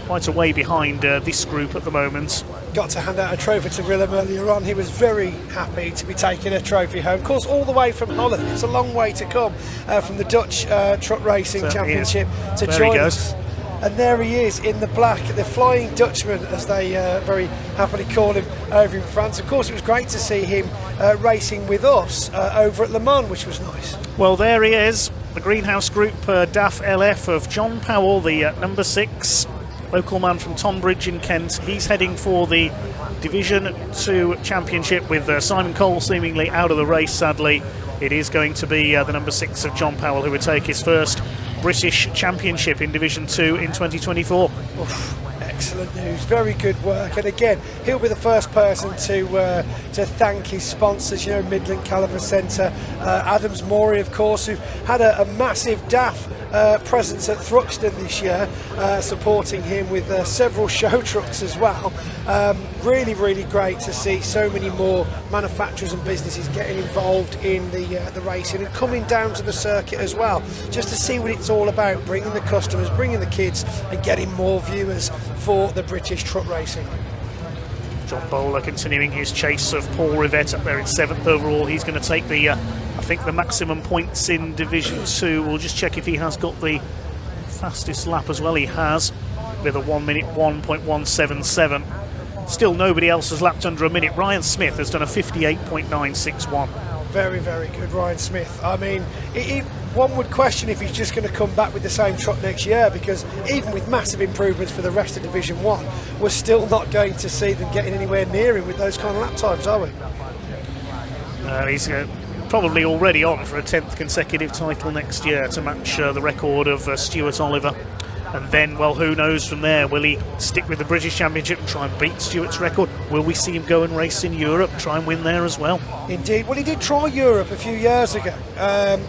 Quite a way behind this group at the moment. Got to hand out a trophy to Willem earlier on. He was very happy to be taking a trophy home. Of course, all the way from Holland. It's a long way to come from the Dutch Truck Racing Championship to join us. And there he is in the black, the Flying Dutchman, as they very happily call him over in France. Of course, it was great to see him racing with us over at Le Mans, which was nice. Well, there he is, the Greenhouse Group DAF LF of John Powell, the number 6 local man from Tonbridge in Kent. He's heading for the Division 2 Championship with Simon Cole seemingly out of the race, sadly. It is going to be the number 6 of John Powell who would take his first British Championship in Division 2 in 2024. Oof, excellent news, very good work, and again he'll be the first person to thank his sponsors, Midland Calibre Centre, Adams Morey, of course, who had a massive DAF presence at Thruxton this year, supporting him with several show trucks as well. Really great to see so many more manufacturers and businesses getting involved in the racing and coming down to the circuit as well, just to see what it's all about, bringing the customers, bringing the kids, and getting more viewers for the British truck racing. John Bowler continuing his chase of Paul Rivette up there in 7th overall. He's going to take the, I think, the maximum points in Division 2. We'll just check if he has got the fastest lap as well. He has, with a 1 minute 1.177. Still nobody else has lapped under a minute. Ryan Smith has done a 58.961. Very good, Ryan Smith. I mean, one would question if he's just going to come back with the same truck next year, because even with massive improvements for the rest of Division 1, we're still not going to see them getting anywhere near him with those kind of lap times, are we? He's probably already on for a 10th consecutive title next year to match the record of Stuart Oliver. And then, well, who knows from there? Will he stick with the British Championship and try and beat Stuart's record? Will we see him go and race in Europe, try and win there as well? Indeed. Well, he did try Europe a few years ago.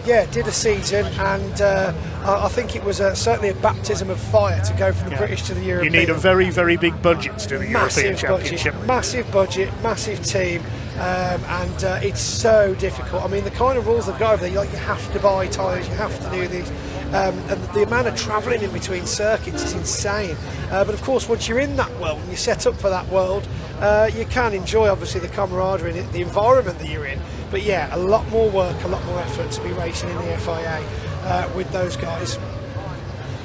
Did a season, and I think it was certainly a baptism of fire to go from the British to the European. You need a very big budget to do the European Championship. Massive budget, massive team, and it's so difficult. I mean, the kind of rules they've got over there, you have to buy tyres, you have to do these. And the amount of travelling in between circuits is insane. But of course, once you're in that world and you're set up for that world, you can enjoy obviously the camaraderie and the environment that you're in. But yeah, a lot more work, a lot more effort to be racing in the FIA with those guys.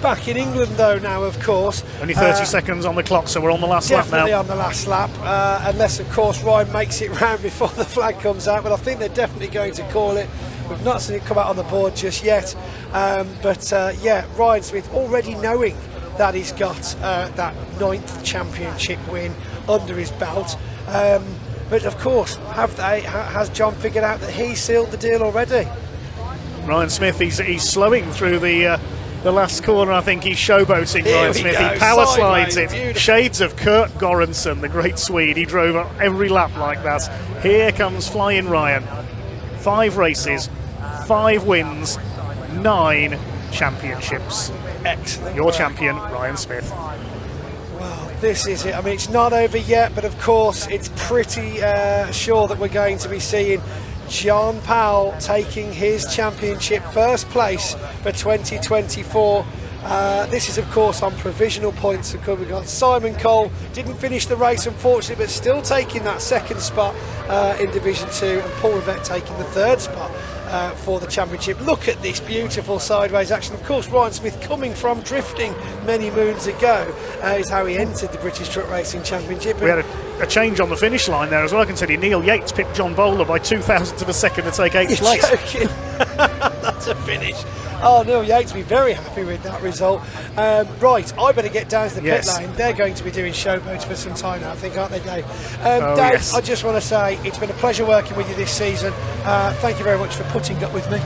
Back in England though now, of course. Only 30 seconds on the clock, so we're on the last lap now. Definitely on the last lap, unless of course Ryan makes it round before the flag comes out, but I think they're definitely going to call it. We've not seen it come out on the board just yet, but yeah, Ryan Smith already knowing that he's got that 9th championship win under his belt. But of course, has John figured out that he sealed the deal already? Ryan Smith, he's slowing through the last corner. I think he's showboating. Ryan Smith. He power slides it. Beautiful. Shades of Kurt Göransson, the great Swede. He drove every lap like that. Here comes Flying Ryan. 5 races, 5 wins, 9 championships. Excellent. Your champion, Ryan Smith. Well, this is it. I mean, it's not over yet, but of course, it's pretty sure that we're going to be seeing John Powell taking his championship first place for 2024. This is of course on provisional points. We've got Simon Cole, didn't finish the race unfortunately, but still taking that 2nd spot in Division 2, and Paul Rivett taking the 3rd spot for the championship. Look at this beautiful sideways action. Of course, Ryan Smith, coming from drifting many moons ago, is how he entered the British Truck Racing Championship. We had a change on the finish line there as well. I can tell you, Neil Yates pipped John Bowler by 0.02 of a second to take 8th place. Joking. That's a finish. Oh, Neil Yates will be very happy with that result. Right, I better get down to the pit lane. They're going to be doing showboats for some time now, I think, aren't they, Dave? Dave, yes. I just want to say it's been a pleasure working with you this season. Thank you very much for putting up with me.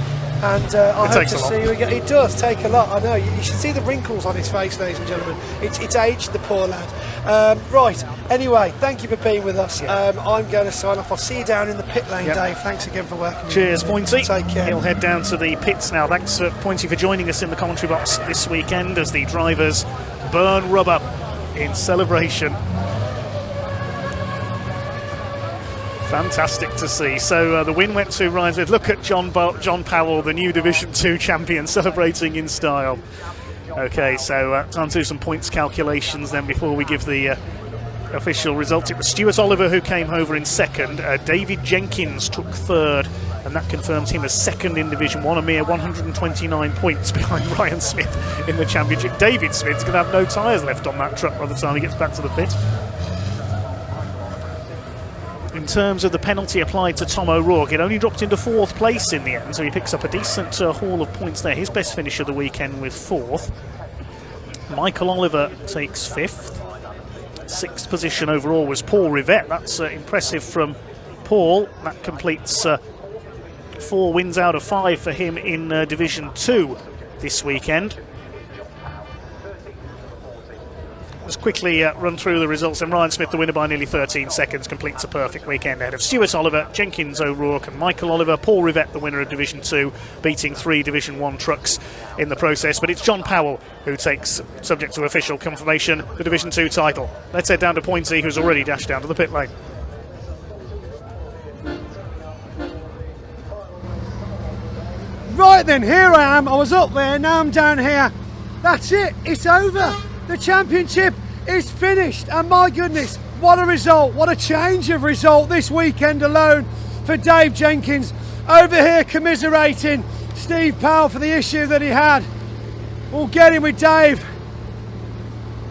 And I hope to see you again. It does take a lot, I know. You should see the wrinkles on his face, ladies and gentlemen. It's aged, the poor lad. Right, anyway, thank you for being with us. I'm going to sign off. I'll see you down in the pit lane, Dave. Thanks again for working with me. Cheers, Pointy. Take care. He'll head down to the pits now. Thanks, Pointy, for joining us in the commentary box this weekend as the drivers burn rubber in celebration. Fantastic to see. So the win went to Ryan Smith. Look at John Powell, the new Division 2 champion, celebrating in style. Okay, so time to do some points calculations then before we give the official results. It was Stuart Oliver who came over in 2nd. David Jenkins took 3rd, and that confirms him as 2nd in Division 1, a mere 129 points behind Ryan Smith in the championship. David Smith's going to have no tyres left on that truck by the time he gets back to the pit. In terms of the penalty applied to Tom O'Rourke, it only dropped into 4th place in the end, so he picks up a decent haul of points there. His best finish of the weekend with 4th. Michael Oliver takes 5th. 6th position overall was Paul Rivett. That's impressive from Paul. That completes 4 wins out of 5 for him in Division 2 this weekend. Let's quickly run through the results. And Ryan Smith, the winner by nearly 13 seconds, completes a perfect weekend ahead of Stuart Oliver, Jenkins, O'Rourke and Michael Oliver. Paul Rivett, the winner of Division 2, beating 3 Division 1 trucks in the process. But it's John Powell who takes, subject to official confirmation, the Division 2 title. Let's head down to Pointy, who's already dashed down to the pit lane. Right then, here I am. I was up there, now I'm down here. That's it, it's over. The championship is finished, and my goodness, what a result, what a change of result this weekend alone for Dave Jenkins. Over here commiserating Steve Powell for the issue that he had. We'll get in with Dave.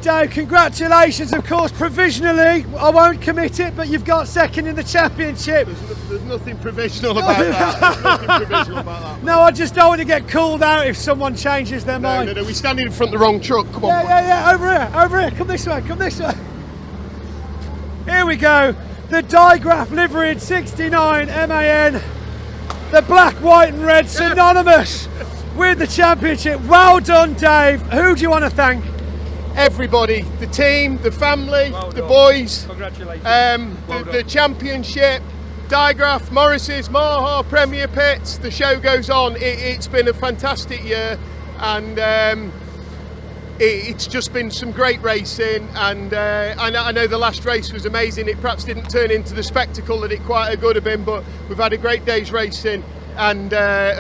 Dave, congratulations, of course, provisionally, I won't commit it, but you've got 2nd in the championship. There's nothing provisional about that. There's nothing provisional about that. No, I just don't want to get called out if someone changes their mind. No, we're standing in front of the wrong truck, come on. Yeah, over here, come this way, Here we go, the Digraph liveried 69 MAN, the black, white and red synonymous with the championship. Well done, Dave. Who do you want to thank? Everybody, the team, the family, the boys, the championship, Digraph, Morris's, Maha, Premier Pits, the show goes on. It's been a fantastic year, and it's just been some great racing, and I know the last race was amazing. It perhaps didn't turn into the spectacle that it quite could have been, but we've had a great day's racing, and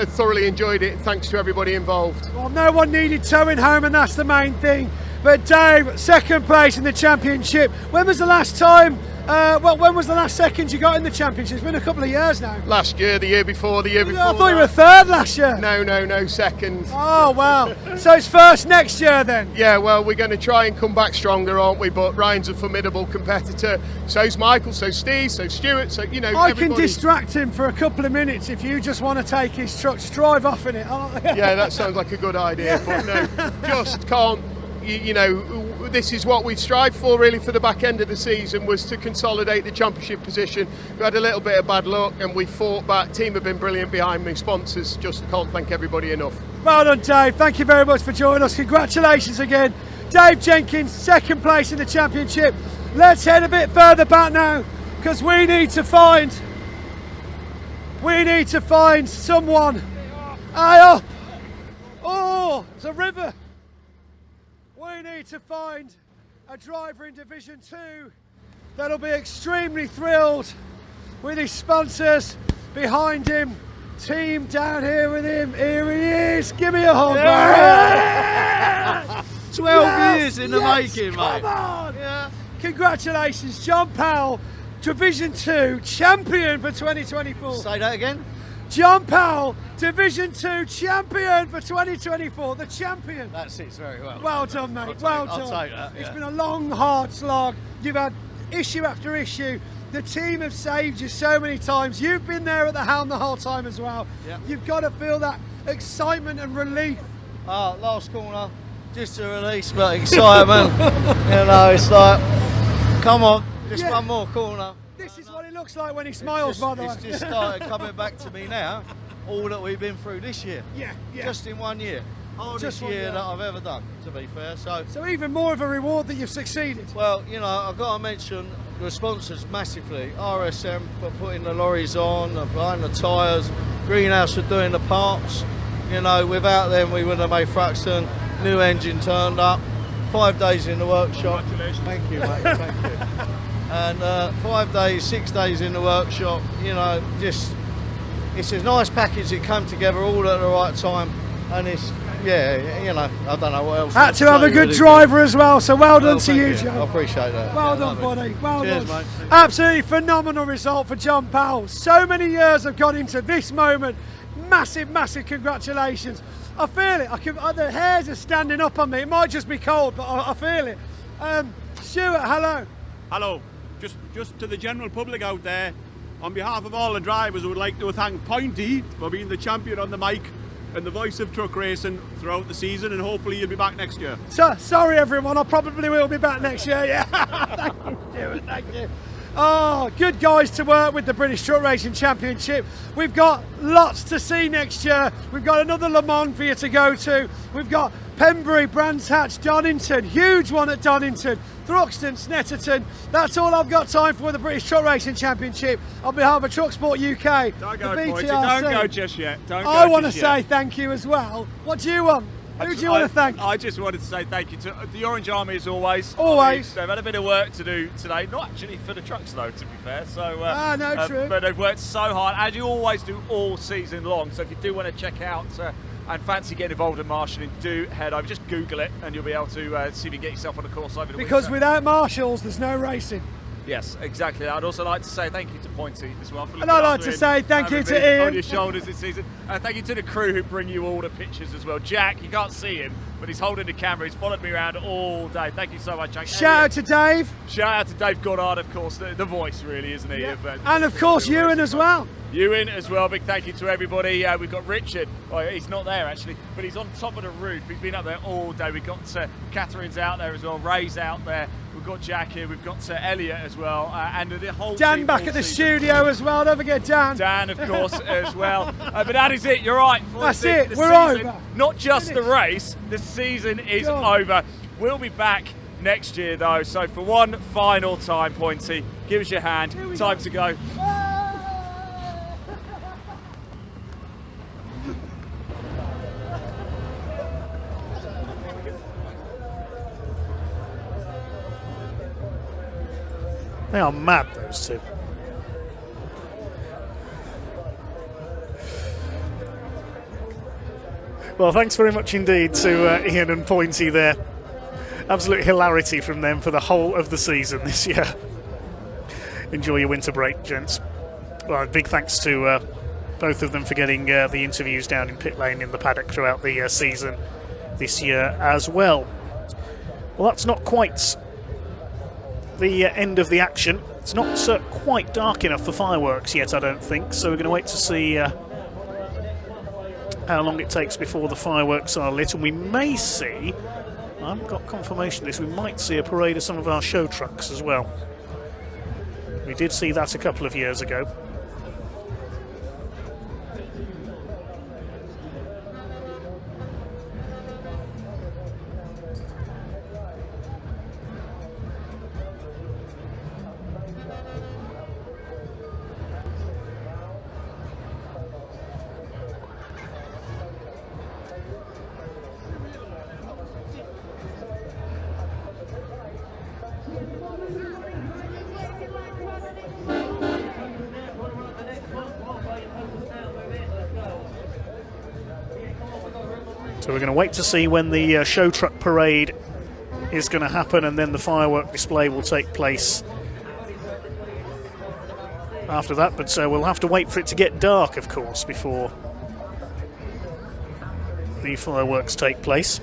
thoroughly enjoyed it. Thanks to everybody involved. Well, no one needed towing home, and that's the main thing. But Dave, second place in the championship. When was the last time? When was the last second you got in the championship? It's been a couple of years now. Last year, the year before, the year before. I thought you were third last year. No, second. Oh, wow. So it's first next year then? Yeah, well, we're going to try and come back stronger, aren't we? But Ryan's a formidable competitor. So's Michael, so's Steve, so's Stuart, so, you know, I everybody. can distract him for a couple of minutes if you just want to take his truck, just drive off in it. Yeah, that sounds like a good idea, but no, just can't. You know, this is what we strived for really for the back end of the season, was to consolidate the championship position. We had a little bit of bad luck and we fought back. Team have been brilliant behind me. Sponsors, just can't thank everybody enough. Well done, Dave. Thank you very much for joining us. Congratulations again. Dave Jenkins, second place in the championship. Let's head a bit further back now, because we need to find someone high up. Oh, it's a river. We need to find a driver in Division 2 that'll be extremely thrilled with his sponsors behind him. Team down here with him. Here he is. Give me a hug. Yeah! 12 years in the making, mate. Come on. Yeah. Congratulations, John Powell, Division 2 champion for 2024. Say that again. John Powell, Division 2 champion for 2024, the champion. That sits very well. Well done, mate. Well done. I'll take that. It's Yeah. been a long, hard slog. You've had issue after issue. The team have saved you so many times. You've been there at the helm the whole time as well. Yeah. You've got to feel that excitement and relief. Last corner, just a release, but excitement. You know, it's like, come on, just one more corner. This is what it looks like when he smiles, by the way. It's just started coming back to me now, all that we've been through this year. Yeah. Just in 1 year. Hardest Just 1 year year. that I've ever done, to be fair. So even more of a reward that you've succeeded. Well, you know, I've got to mention the sponsors massively. RSM for putting the lorries on, buying the tyres, Greenhouse for doing the parts. You know, without them we wouldn't have made Thruxton. New engine turned up, 5 days in the workshop. Thank you, mate, thank you. And 5 days, 6 days in the workshop, you know, just, it's a nice package. It came together all at the right time, and it's, yeah, you know, I don't know what else. Had to have a good driver as well, so well done to you, thank Joe. I appreciate that. Well Yeah, done, lovely. buddy. Well Cheers, done. mate. Absolutely phenomenal result for John Powell. So many years have gone into this moment. Massive, massive congratulations. I feel it. The hairs are standing up on me. It might just be cold, but I feel it. Stuart, hello. Hello. Just to the general public out there, on behalf of all the drivers, I would like to thank Pointy for being the champion on the mic and the voice of truck racing throughout the season, and hopefully you'll be back next year. So, sorry everyone, I probably will be back next year. Yeah. Thank you, Stuart. Thank you. Oh, good guys to work with the British Truck Racing Championship. We've got lots to see next year. We've got another Le Mans for you to go to. We've got Pembury, Brands Hatch, Donington, huge one at Donington, Thruxton, Snetterton. That's all I've got time for the British Truck Racing Championship on behalf of Trucksport UK. Don't go, the Pointy, BTRC. don't go just yet. I want to say thank you as well. What do you want? Who do you want to thank? I just wanted to say thank you to the Orange Army as always. Always. They've had a bit of work to do today, not actually for the trucks though, to be fair. So, no, true. But they've worked so hard, as you always do all season long. So if you do want to check out and fancy getting involved in marshalling, do head over. Just Google it and you'll be able to see if you can get yourself on a course over the Because winter. without marshals, there's no racing. Yes, exactly. I'd also like to say thank you to Pointy as well. For And I'd looking like after to him, say thank you having to me Ian. on your shoulders this season. Thank you to the crew who bring you all the pictures as well. Jack, you can't see him, but he's holding the camera. He's followed me around all day. Thank you so much, Jack. Shout out to Dave. Shout out to Dave Goddard, of course, the voice really, isn't he? Yeah. Of, And of course, Ewan as well. Ewan as well. Big thank you to everybody. We've got Richard. Well, he's not there actually, but he's on top of the roof. He's been up there all day. We've got Catherine's out there as well. Ray's out there. We've got Jack here. We've got Elliot as well, and the whole Dan team back all at the season. studio as well. Don't forget Dan. Dan, of course, as well. But that is it. You're right. That's The it. season, We're over. Not just the race. The season is over. We'll be back next year, though. So for one final time, Pointy, give us your hand. Time to go. They are mad, those two. Well, thanks very much indeed to Ian and Pointy there. Absolute hilarity from them for the whole of the season this year. Enjoy your winter break, gents. Well, big thanks to both of them for getting the interviews down in pit lane in the paddock throughout the season this year as well. Well, that's not quite the end of the action. It's not quite dark enough for fireworks yet, I don't think, so we're going to wait to see how long it takes before the fireworks are lit, and we may see, I haven't got confirmation of this, we might see a parade of some of our show trucks as well. We did see that a couple of years ago. So we're going to wait to see when the show truck parade is going to happen, and then the firework display will take place after that. But we'll have to wait for it to get dark, of course, before the fireworks take place.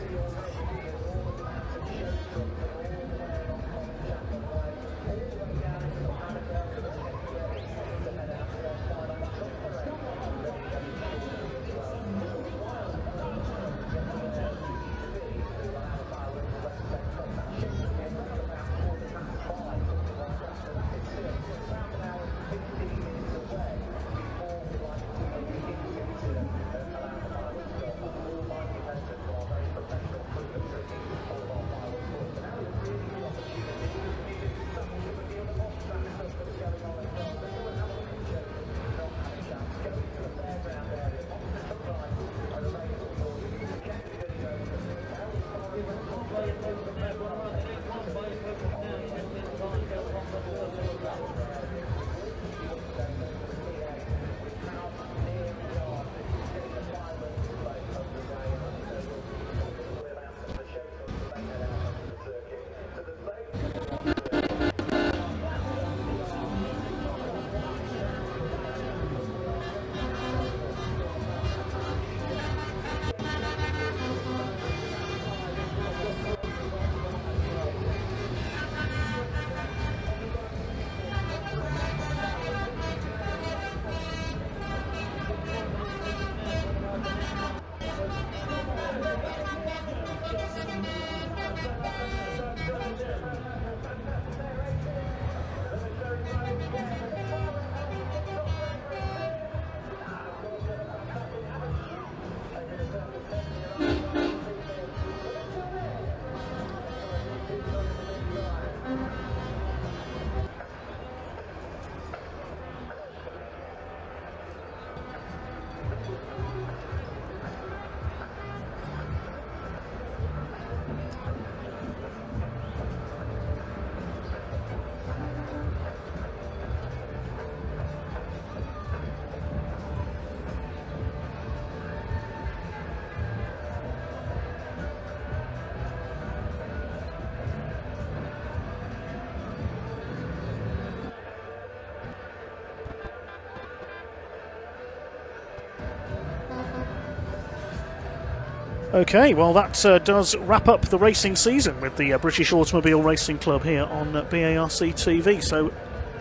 Okay, well that does wrap up the racing season with the British Automobile Racing Club here on BARC TV. So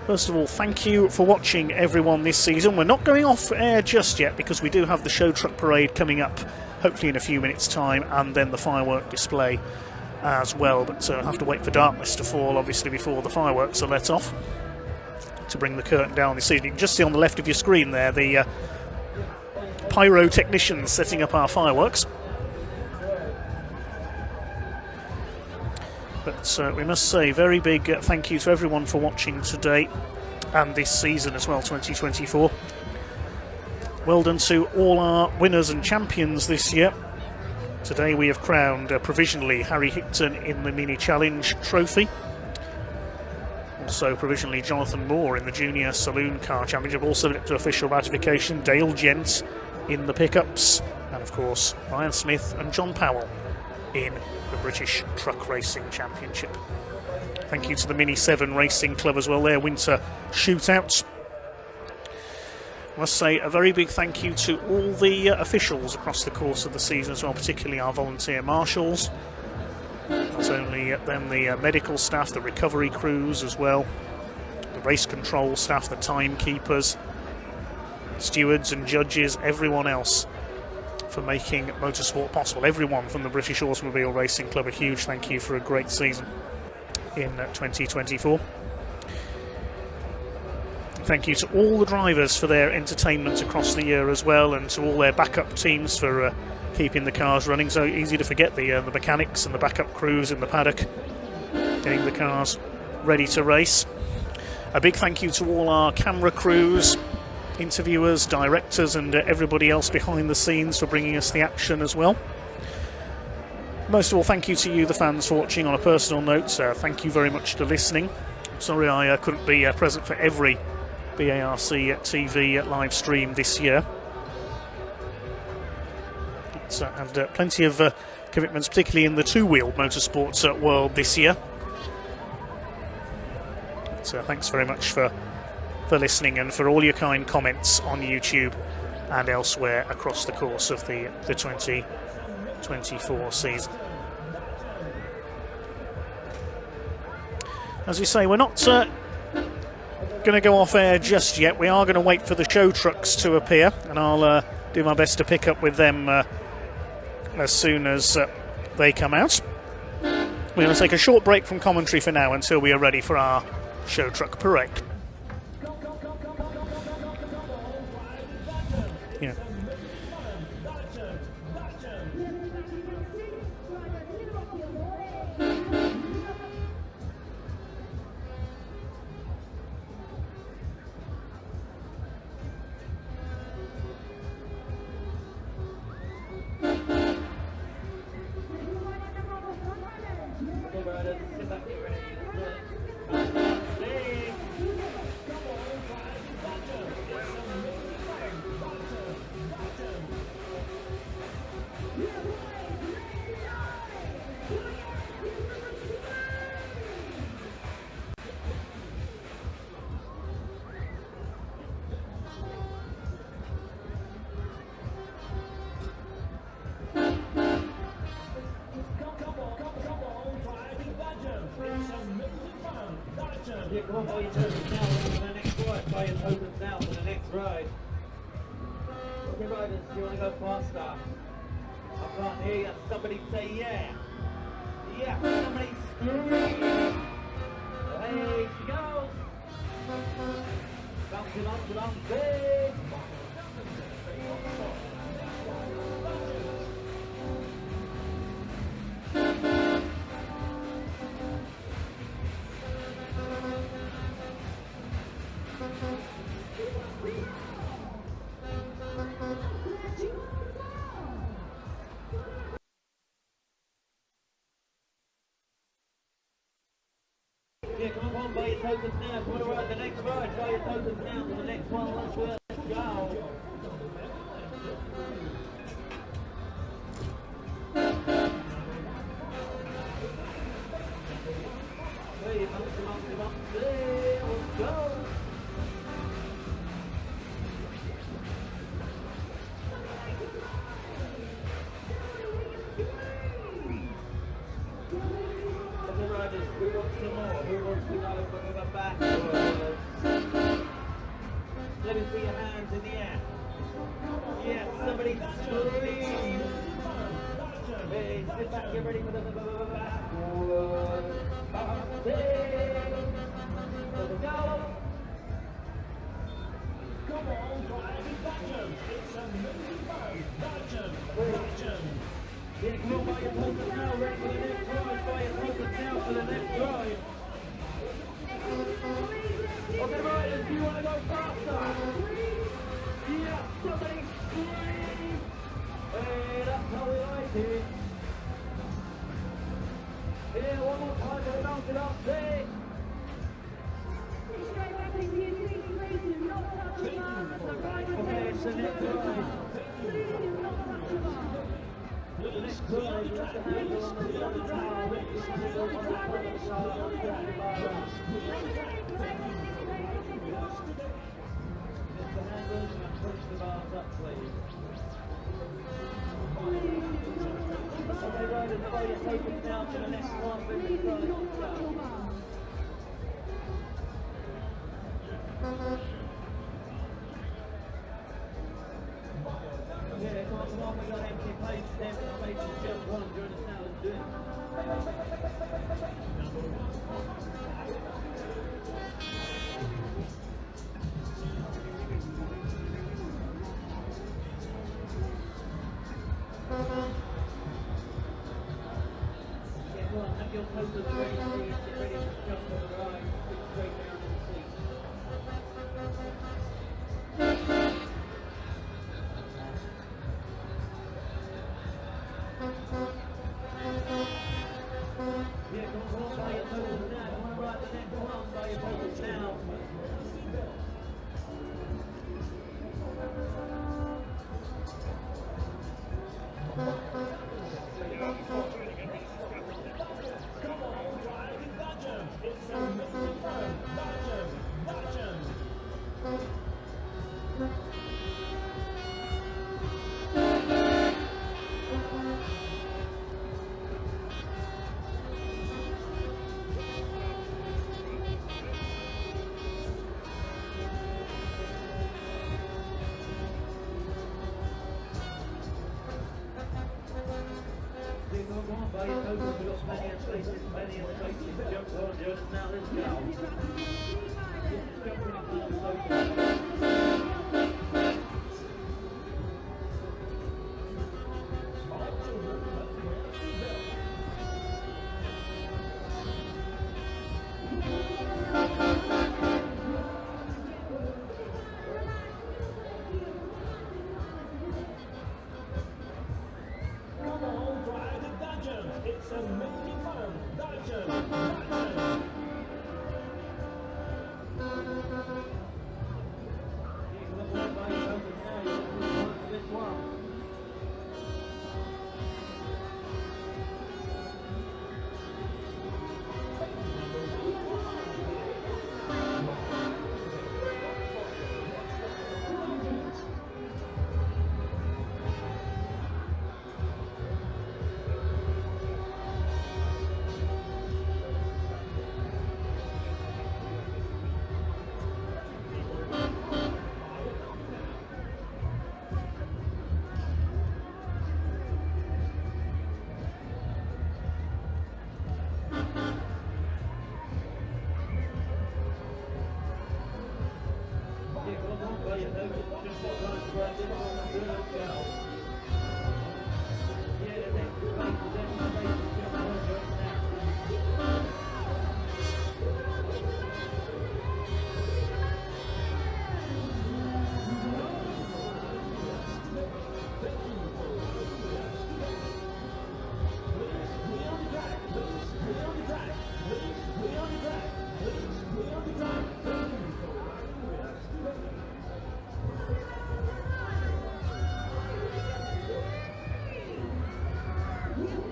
first of all, thank you for watching everyone this season. We're not going off air just yet because we do have the show truck parade coming up hopefully in a few minutes time, and then the firework display as well, but have to wait for darkness to fall obviously before the fireworks are let off to bring the curtain down this evening. You can just see on the left of your screen there the pyrotechnicians setting up our fireworks. But we must say very big thank you to everyone for watching today and this season as well, 2024. Well done to all our winners and champions this year. Today we have crowned provisionally Harry Hickton in the Mini Challenge Trophy. Also provisionally Jonathan Moore in the Junior Saloon Car Championship. Also to official ratification, Dale Gent in the pickups, and of course Ryan Smith and John Powell in the British Truck Racing Championship. Thank you to the Mini 7 Racing Club as well, their winter shootouts. I must say a very big thank you to all the officials across the course of the season as well, particularly our volunteer marshals. Not only them, the medical staff, the recovery crews as well, the race control staff, the timekeepers, stewards and judges, everyone else for making motorsport possible. Everyone from the British Automobile Racing Club, a huge thank you for a great season in 2024. Thank you to all the drivers for their entertainment across the year as well, and to all their backup teams for keeping the cars running. So easy to forget the mechanics and the backup crews in the paddock, getting the cars ready to race. A big thank you to all our camera crews, interviewers, directors and everybody else behind the scenes for bringing us the action as well. Most of all, thank you to you, the fans, for watching. On a personal note, thank you very much for listening. Sorry I couldn't be present for every BARC TV live stream this year. It's had plenty of commitments, particularly in the two-wheel motorsports world this year. So thanks very much for listening and for all your kind comments on YouTube and elsewhere across the course of the 2024 season. As we say, we're not going to go off air just yet. We are going to wait for the show trucks to appear, and I'll do my best to pick up with them as soon as they come out. We're going to take a short break from commentary for now until we are ready for our show truck parade. Yeah. Yeah, come on, buy your tokens now. If you want to ride the next ride, buy your tokens now for the next one. Let's go. Let's go. Who wants some more? Who wants to go from the back? Let me see your hands in the air. Yes, somebody scream. Hey, sit back, get ready for the back. Let's go. Come on, drive it back. It's a new back. Yeah, come on, buy your tokens now, ready for the next ride. Buy your tokens now for the next ride. Okay, riders, do you want to go faster? Yeah, somebody scream! Hey, that's how we like it. Yeah, one more time, to bounce it up, say. Okay, it's the next ride.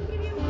Give you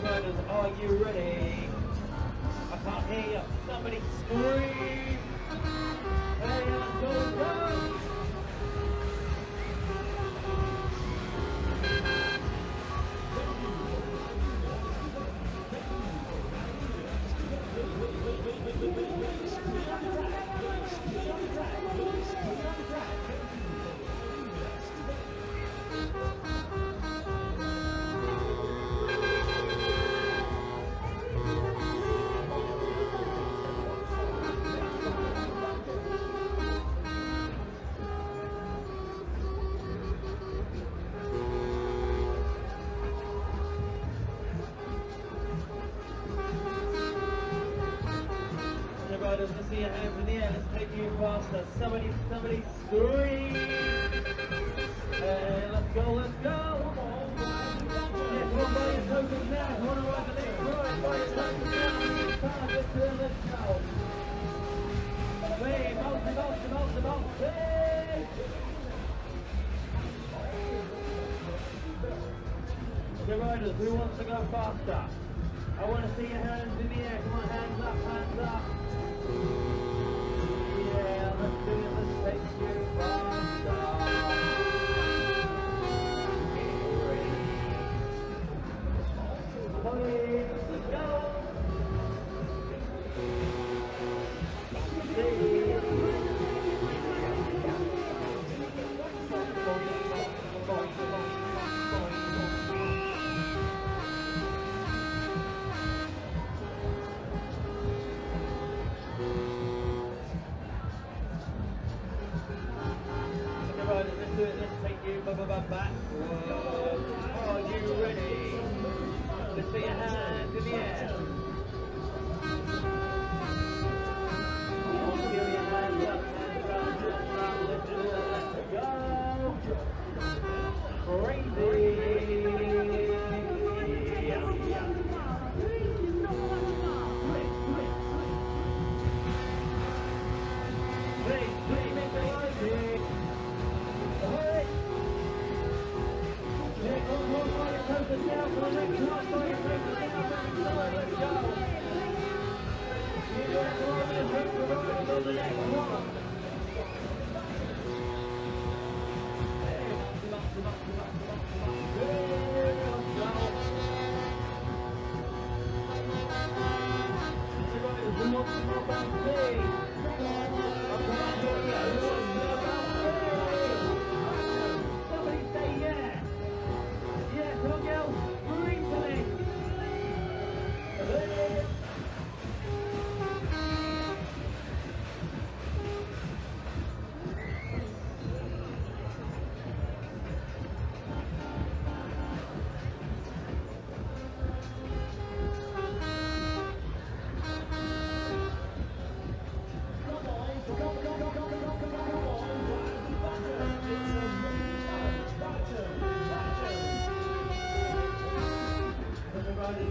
Riders, are you ready? I can't hear you. Somebody scream! Hey, go! Riders, let's see your hands in the air. Let's take you faster. Somebody scream! Let's go! Yes, one by your tokens now. One right the next ride by your tokens now. Let's go. Hey, bounce. Hey! The riders, who wants to go faster? I want to see your hands in the air. Come on, hands up. Yeah, let's do it. Let's take you faster. Let's go. Let's take you back. Are you ready? Let's see your hands in the air. Give your hands up. Let's do it. Let's go. Crazy.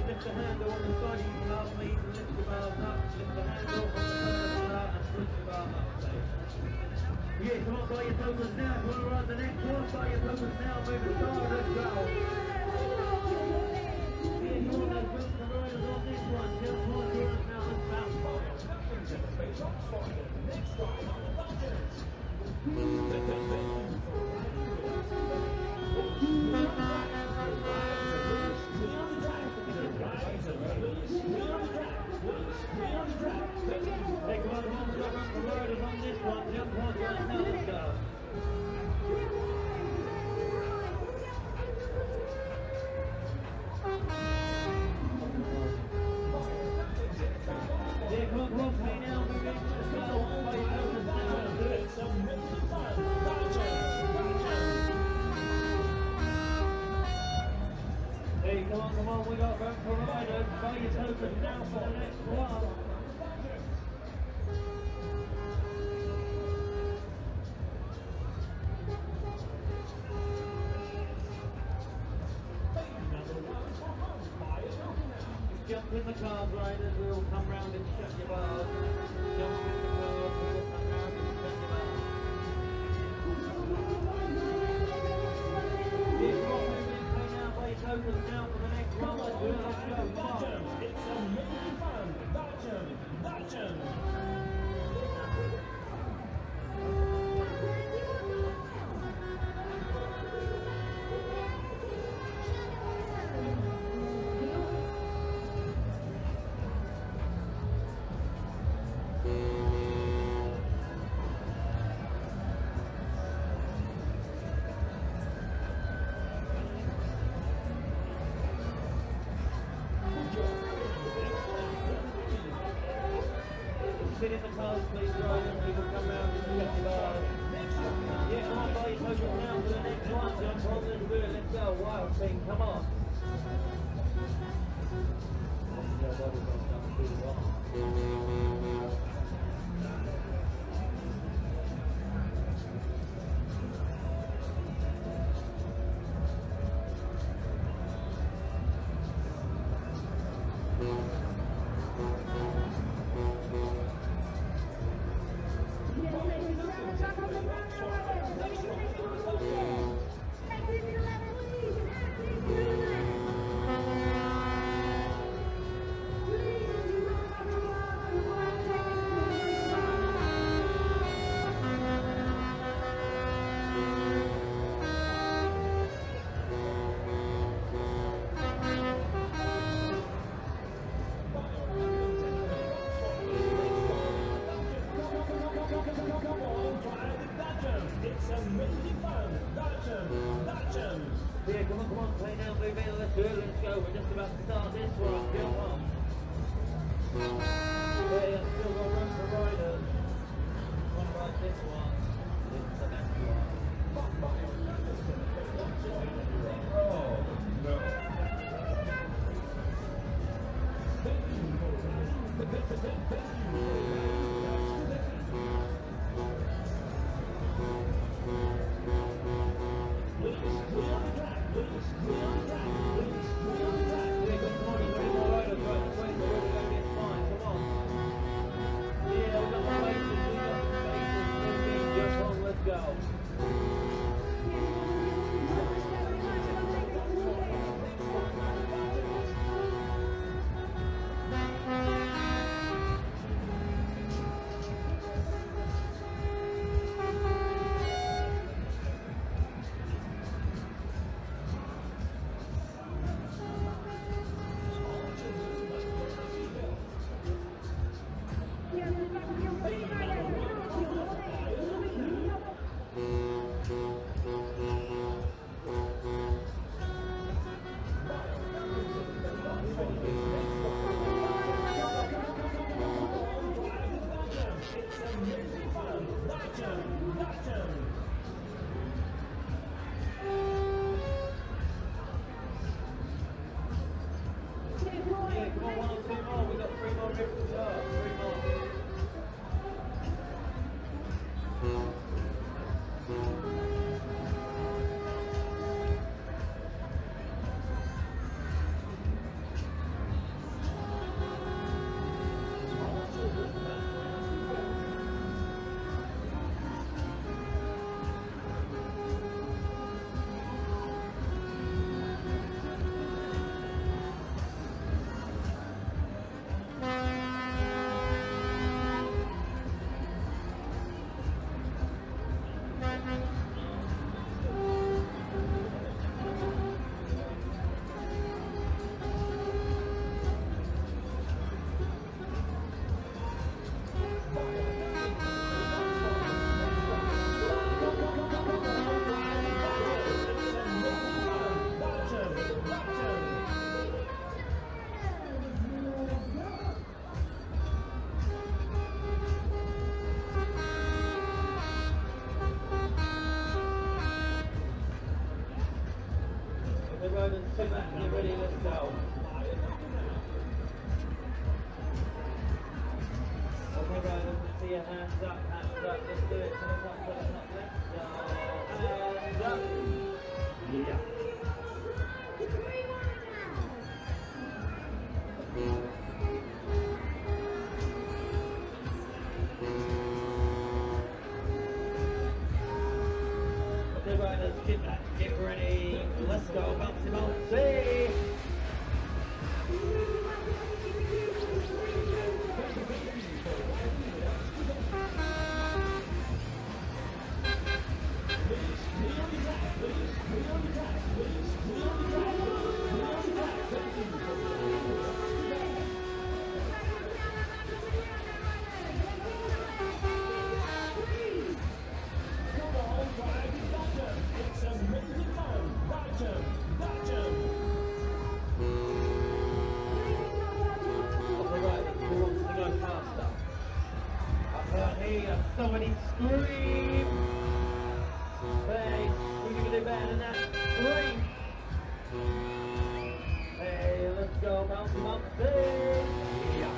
Lift the handle on the side of your car, please, and lift the bars up. Lift the handle on the side of the car and push the bar up, please. Yeah, come on, buy your tokens now. If you want to run the next one, buy your tokens now. Move it forward, let's go. Yeah, you want those wheels to riders on this one. Just one turn now, let's bounce. Hey, come on, the riders on this one. Jump on right now, let's go. Yeah, come on, play now, move it. Let's go. Play tokens now. Do it. Hey, come on, we got room for riders. Buy your tokens now for the next one. jump in the cars, riders. We'll come round and shut your bars. Jump in the cars. We'll come round and shut your bars. Keep on moving. Play now, play tokens now for the next one. Let's go. Come on. It's amazing fun. That jump. Sit in the cars, please, drivers. We will come round and check the bars. Yeah, come on, buy your tokens now for the next one. Jump on, let's do it. Let's go. Wild thing, come on. Yeah, come on, play now, move in, let's do it, let's go. We're just about to start this one, come on. Yeah, still got room for riders. Want to ride this one. This is the next one. Oh, no. Sit back and get ready, let's go. Okay, riders, let's see your hands up, let's do it to the top, let's go. Hands up. Yeah. The riders, get ready, let's go, bouncy, bouncy. Somebody scream! Hey, we're gonna do better than that. Scream! Hey, let's go, bouncy, bouncy! Yeah.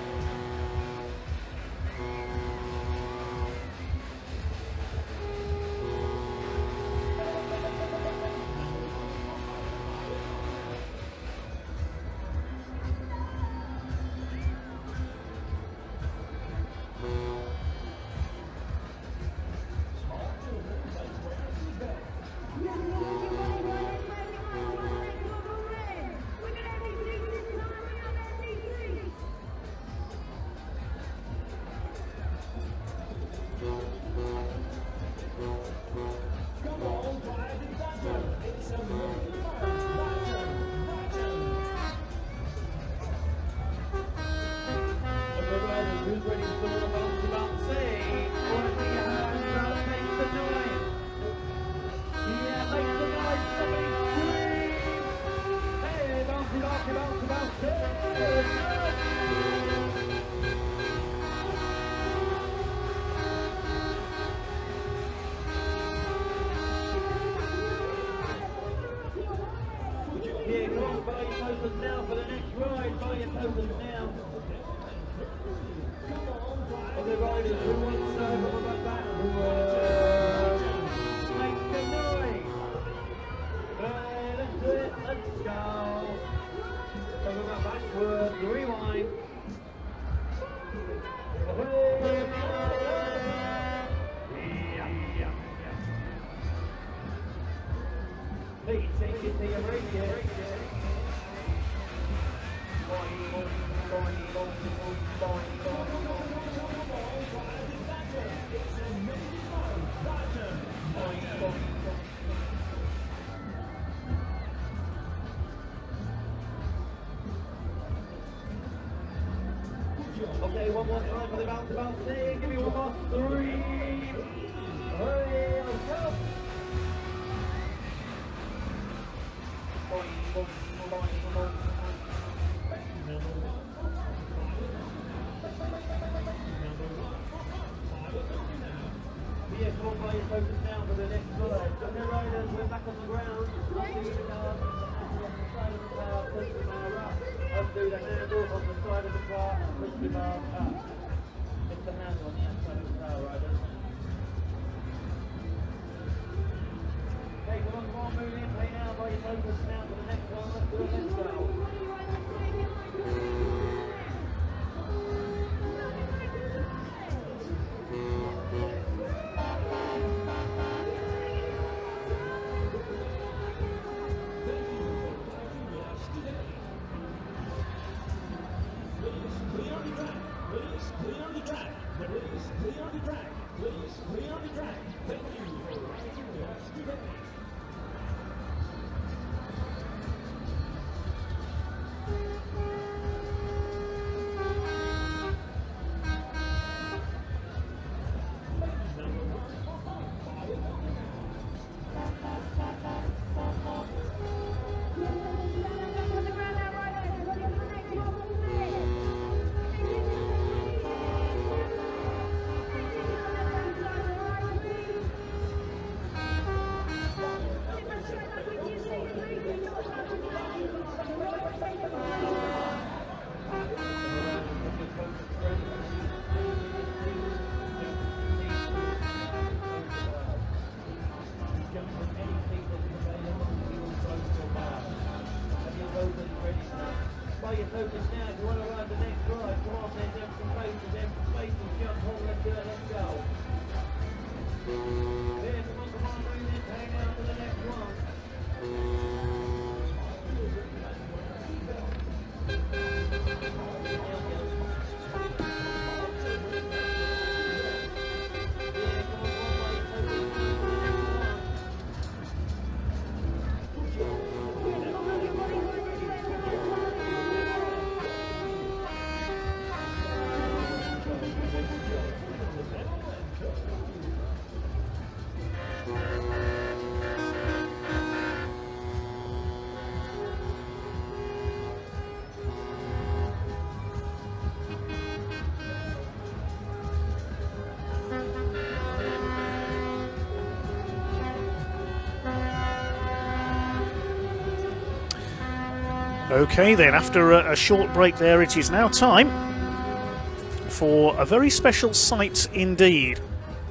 Yeah, come on, buy your posters now for the next ride. Buy your posters now. Of the riders who want to circle backwards. Make some noise. Let's do it. Let's go. Circle backwards. Rewind. Please take it to your radio. Okay, one more time for the bounce. Give me one more. 3. Hurry, let's go. Yeah, come on, buy your focus now for the next ride. So no riders, we're back on the ground. Let's do the handle on the side of the car, push the bar up. It's the handle on the outside of the car, riders. Okay, come on, move in, play now, buy your focus now for the next one. Let's do it, let's go. focus now. If you want to ride the next ride, come on, there's some faces, jump on, let's do it, let's go. Yeah, come on, bring this, hang out to the next one. Okay then, after a short break there, it is now time for a very special sight indeed.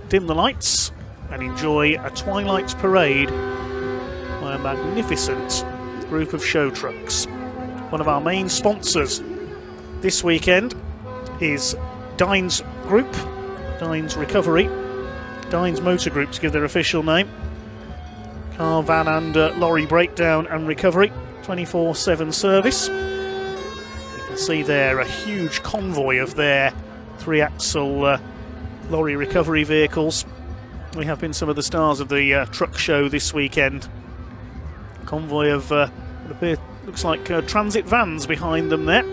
Dim the lights and enjoy a twilight parade by a magnificent group of show trucks. One of our main sponsors this weekend is Dines Group, Dines Recovery, Dines Motor Group to give their official name. Car, van and lorry breakdown and recovery, 24/7 service. You can see there a huge convoy of their 3-axle lorry recovery vehicles. We have been some of the stars of the truck show this weekend. Convoy of looks like transit vans behind them there.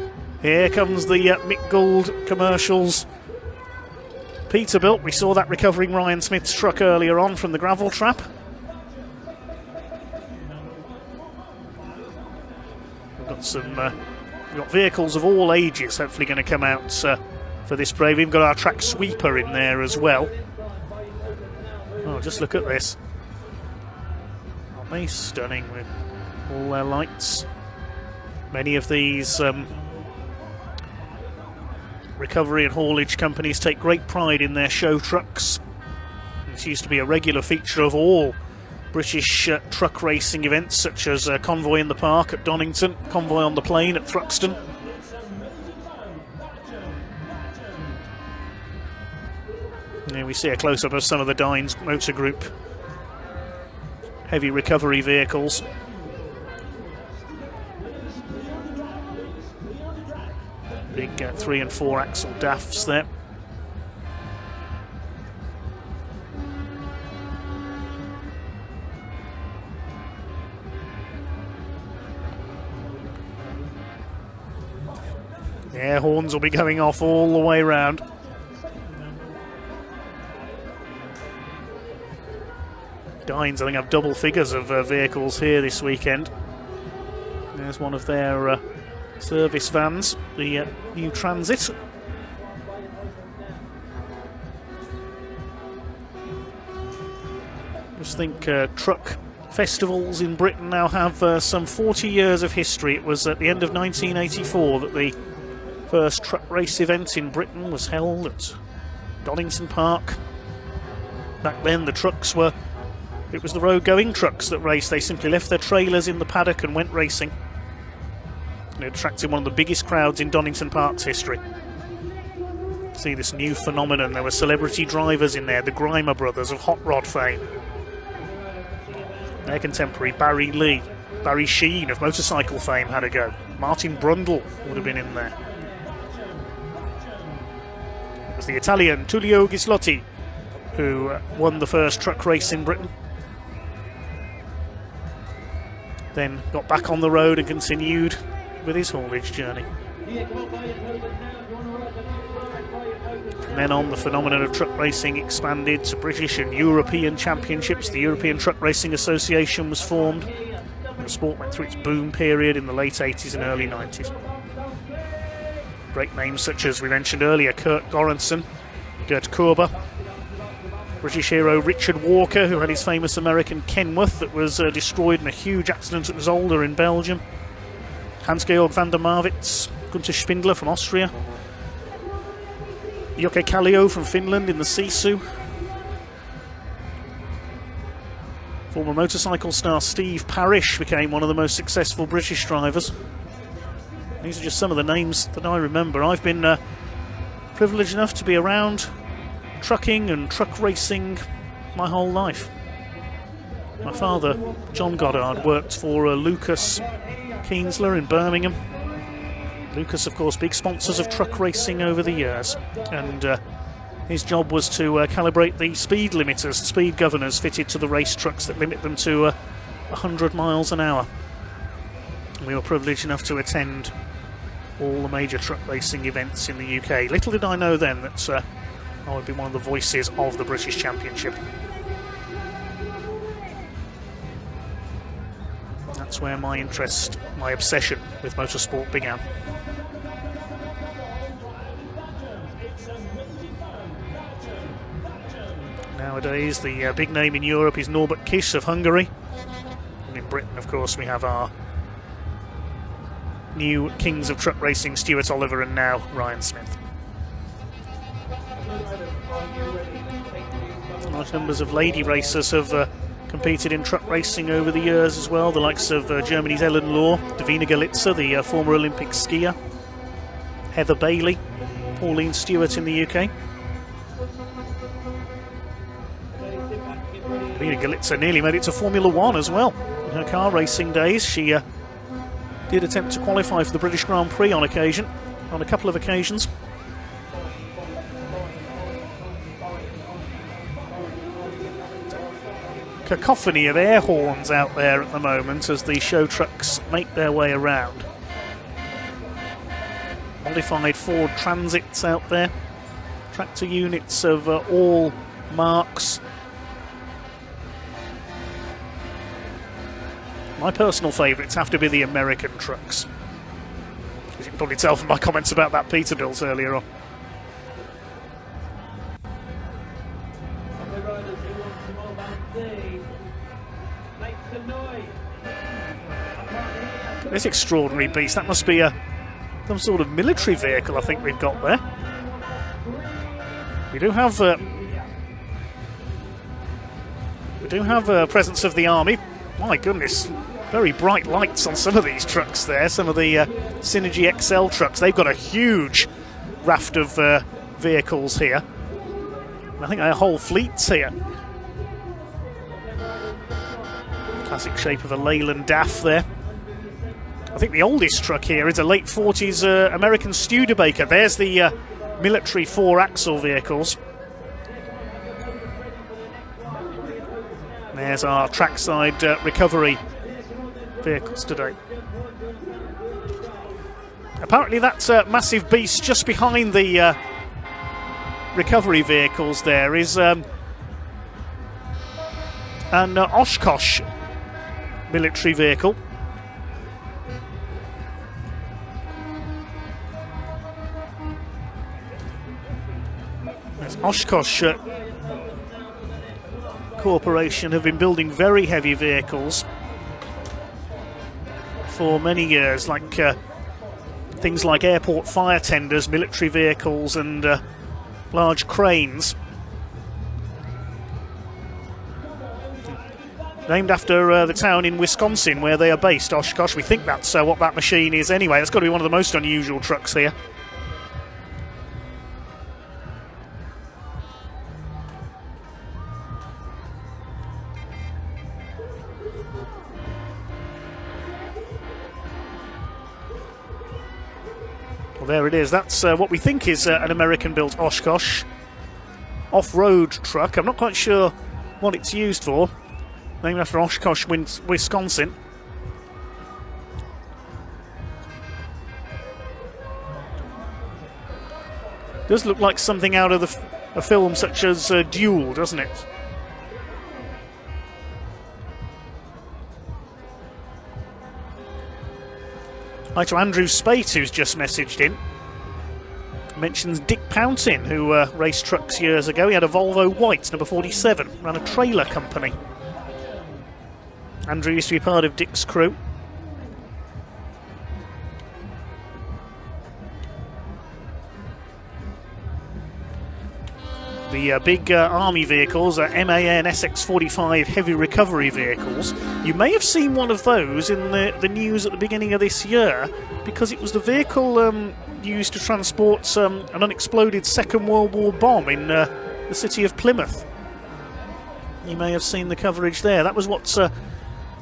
Here comes the Mick Gould commercials. Peterbilt, we saw that recovering Ryan Smith's truck earlier on from the gravel trap. We've got vehicles of all ages hopefully going to come out for this parade. We've got our track sweeper in there as well. Oh, just look at this. Aren't they stunning with all their lights? Many of these recovery and haulage companies take great pride in their show trucks. This used to be a regular feature of all British truck racing events, such as Convoy in the Park at Donington, Convoy on the Plain at Thruxton. Here we see a close-up of some of the Dines Motor Group heavy recovery vehicles. Big 3 and 4 axle DAFs there. The air horns will be going off all the way round. Dines, I think, have double figures of vehicles here this weekend. There's one of their service vans, the new Transit. Just think truck festivals in Britain now have some 40 years of history. It was at the end of 1984 that the first truck race event in Britain was held at Donington Park. Back then the trucks were, it was the road-going trucks that raced. They simply left their trailers in the paddock and went racing. And it attracted one of the biggest crowds in Donington Park's history. See this new phenomenon. There were celebrity drivers in there, the Grimer brothers of hot rod fame. Their contemporary Barry Lee, Barry Sheen of motorcycle fame had a go. Martin Brundle would have been in there. It was the Italian Tullio Ghislotti who won the first truck race in Britain. Then got back on the road and continued with his haulage journey. From then on, the phenomenon of truck racing expanded to British and European championships. The European Truck Racing Association was formed. The sport went through its boom period in the late 80s and early 90s. Great names such as we mentioned earlier, Kurt Goranson, Gert Kuber, British hero Richard Walker, who had his famous American Kenworth that was destroyed in a huge accident at Zolder in Belgium. Hans-Georg van der Marwitz, Gunther Spindler from Austria, Jocke Kallio from Finland in the Sisu. Former motorcycle star Steve Parish became one of the most successful British drivers. These are just some of the names that I remember. I've been privileged enough to be around trucking and truck racing my whole life. My father, John Goddard, worked for Lucas Kienzler in Birmingham. Lucas, of course, big sponsors of truck racing over the years, and his job was to calibrate the speed limiters, speed governors fitted to the race trucks that limit them to 100 miles an hour. We were privileged enough to attend all the major truck racing events in the UK. Little did I know then that I would be one of the voices of the British Championship. That's where my interest, my obsession with motorsport began. Nowadays, the big name in Europe is Norbert Kiss of Hungary. And in Britain, of course, we have our new kings of truck racing, Stuart Oliver and now Ryan Smith. Large numbers of lady racers have competed in truck racing over the years as well, the likes of Germany's Ellen Law, Davina Galitza, the former Olympic skier, Heather Bailey, Pauline Stewart in the UK. Davina Galitza nearly made it to Formula One as well. In her car racing days, she did attempt to qualify for the British Grand Prix on a couple of occasions. Cacophony of air horns out there at the moment as the show trucks make their way around. Modified Ford Transits out there, tractor units of all marks. My personal favourites have to be the American trucks, as you can probably tell from my comments about that Peterbilt earlier on. This extraordinary beast, that must be some sort of military vehicle I think we've got there. We do have a presence of the army. My goodness, very bright lights on some of these trucks there, some of the Synergy XL trucks. They've got a huge raft of vehicles here. I think a whole fleet's here. Classic shape of a Leyland DAF there. I think the oldest truck here is a late 40s American Studebaker. There's the military 4-axle vehicles. There's our trackside recovery vehicles today. Apparently that massive beast just behind the recovery vehicles there is an Oshkosh military vehicle. Oshkosh Corporation have been building very heavy vehicles for many years, like things like airport fire tenders, military vehicles and large cranes. Named after the town in Wisconsin where they are based, Oshkosh. We think that's what that machine is anyway. That's got to be one of the most unusual trucks here. Well, there it is. That's what we think is an American-built Oshkosh off-road truck. I'm not quite sure what it's used for. Named after Oshkosh, Wisconsin. Does look like something out of a film such as Duel, doesn't it? Hi to Andrew Spate, who's just messaged in. Mentions Dick Pouncin, who raced trucks years ago. He had a Volvo White, number 47, ran a trailer company. Andrew used to be part of Dick's crew. The big army vehicles are MAN SX45 heavy recovery vehicles. You may have seen one of those in the news at the beginning of this year, because it was the vehicle used to transport an unexploded Second World War bomb in the city of Plymouth. You may have seen the coverage there. That was what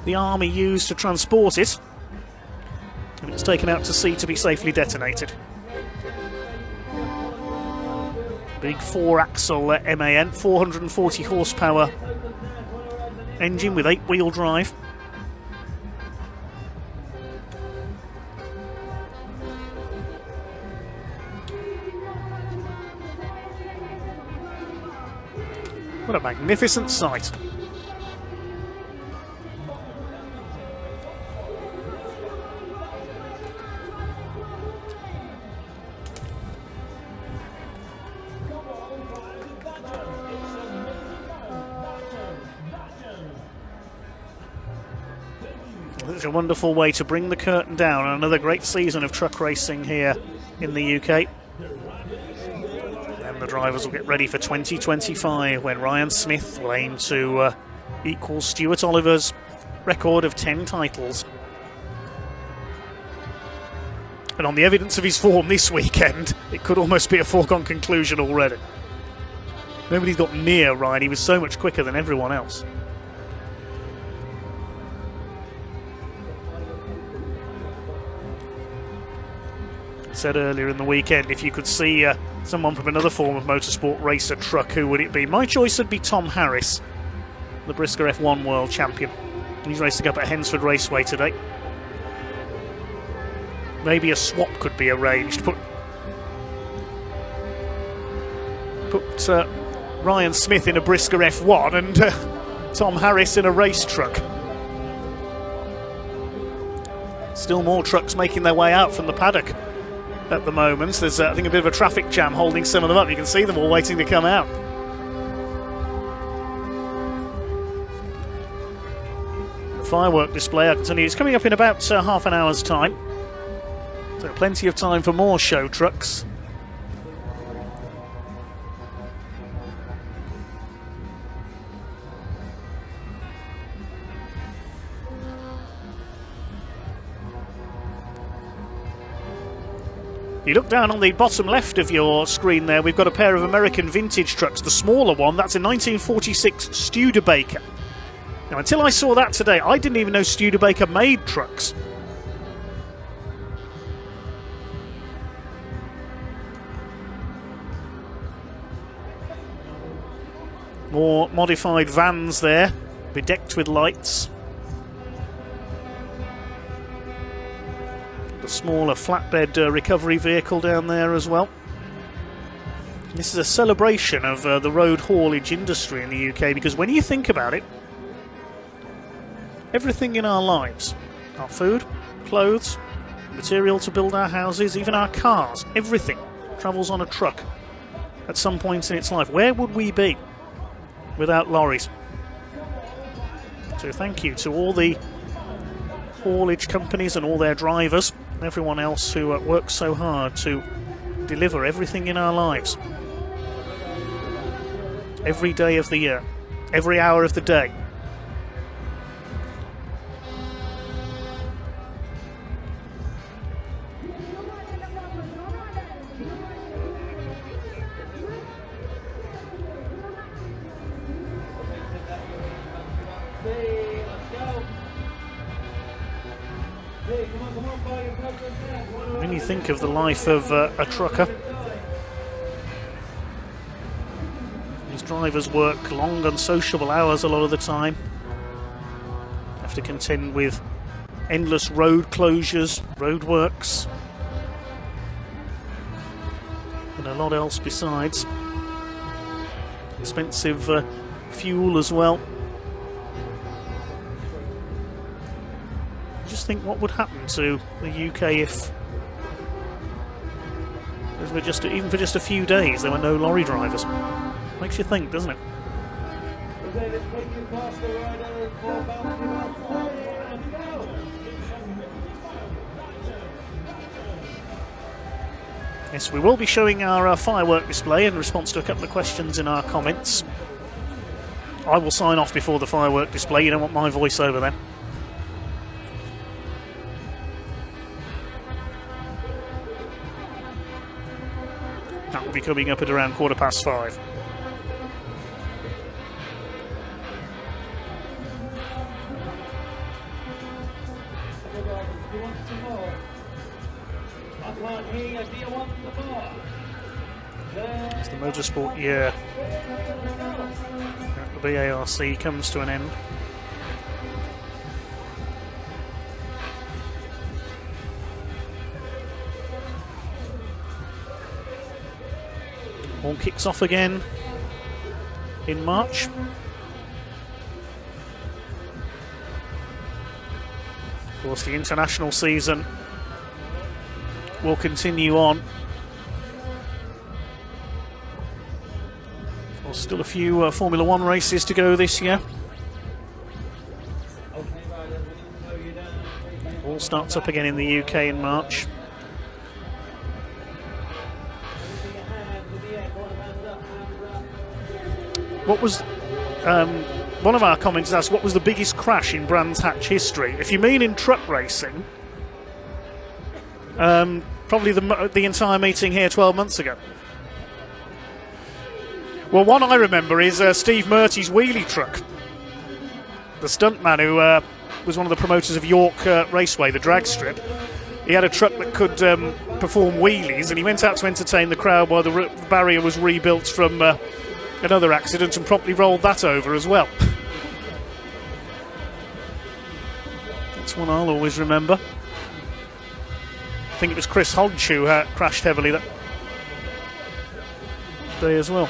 the army used to transport it. And it was taken out to sea to be safely detonated. Big 4-axle MAN, 440 horsepower engine with 8-wheel drive. What a magnificent sight. It's a wonderful way to bring the curtain down on another great season of truck racing here in the UK. And the drivers will get ready for 2025, when Ryan Smith will aim to equal Stuart Oliver's record of 10 titles. And on the evidence of his form this weekend, it could almost be a foregone conclusion already. Nobody's got near Ryan, he was so much quicker than everyone else. Said earlier in the weekend, if you could see someone from another form of motorsport, racer, truck, who would it be? My choice would be Tom Harris, the Brisker F1 world champion. He's racing up at Hensford Raceway today. Maybe a swap could be arranged. Put Ryan Smith in a Brisker F1 and Tom Harris in a race truck. Still more trucks making their way out from the paddock at the moment. There's, I think, a bit of a traffic jam holding some of them up. You can see them all waiting to come out. The firework display, I can tell you, is coming up in about half an hour's time. So plenty of time for more show trucks. You look down on the bottom left of your screen there, we've got a pair of American vintage trucks. The smaller one, that's a 1946 Studebaker. Now, until I saw that today, I didn't even know Studebaker made trucks. More modified vans there, bedecked with lights. A smaller flatbed recovery vehicle down there as well. This is a celebration of the road haulage industry in the UK, because when you think about it, everything in our lives, our food, clothes, material to build our houses, even our cars, everything travels on a truck at some point in its life. Where would we be without lorries? So thank you to all the haulage companies and all their drivers, and everyone else who works so hard to deliver everything in our lives. Every day of the year, every hour of the day. When you think of the life of a trucker, these drivers work long unsociable hours a lot of the time, have to contend with endless road closures, road works, and a lot else besides. Expensive fuel as well. Just think what would happen to the UK if, even for just a few days, there were no lorry drivers. Makes you think, doesn't it? Yes, we will be showing our firework display in response to a couple of questions in our comments. I will sign off before the firework display. You don't want my voice over then. That will be coming up at around 5:15. As the motorsport year at the BARC comes to an end. All kicks off again in March. Of course, the international season will continue on. There's still a few Formula One races to go this year. All starts up again in the UK in March. What was one of our comments asked, what was the biggest crash in Brands Hatch history? If you mean in truck racing, probably the entire meeting here 12 months ago. Well, one I remember is Steve Murty's wheelie truck. The stuntman who was one of the promoters of York Raceway, the drag strip. He had a truck that could perform wheelies, and he went out to entertain the crowd while the barrier was rebuilt from another accident, and promptly rolled that over as well. That's one I'll always remember. I think it was Chris Hodge who crashed heavily that day as well.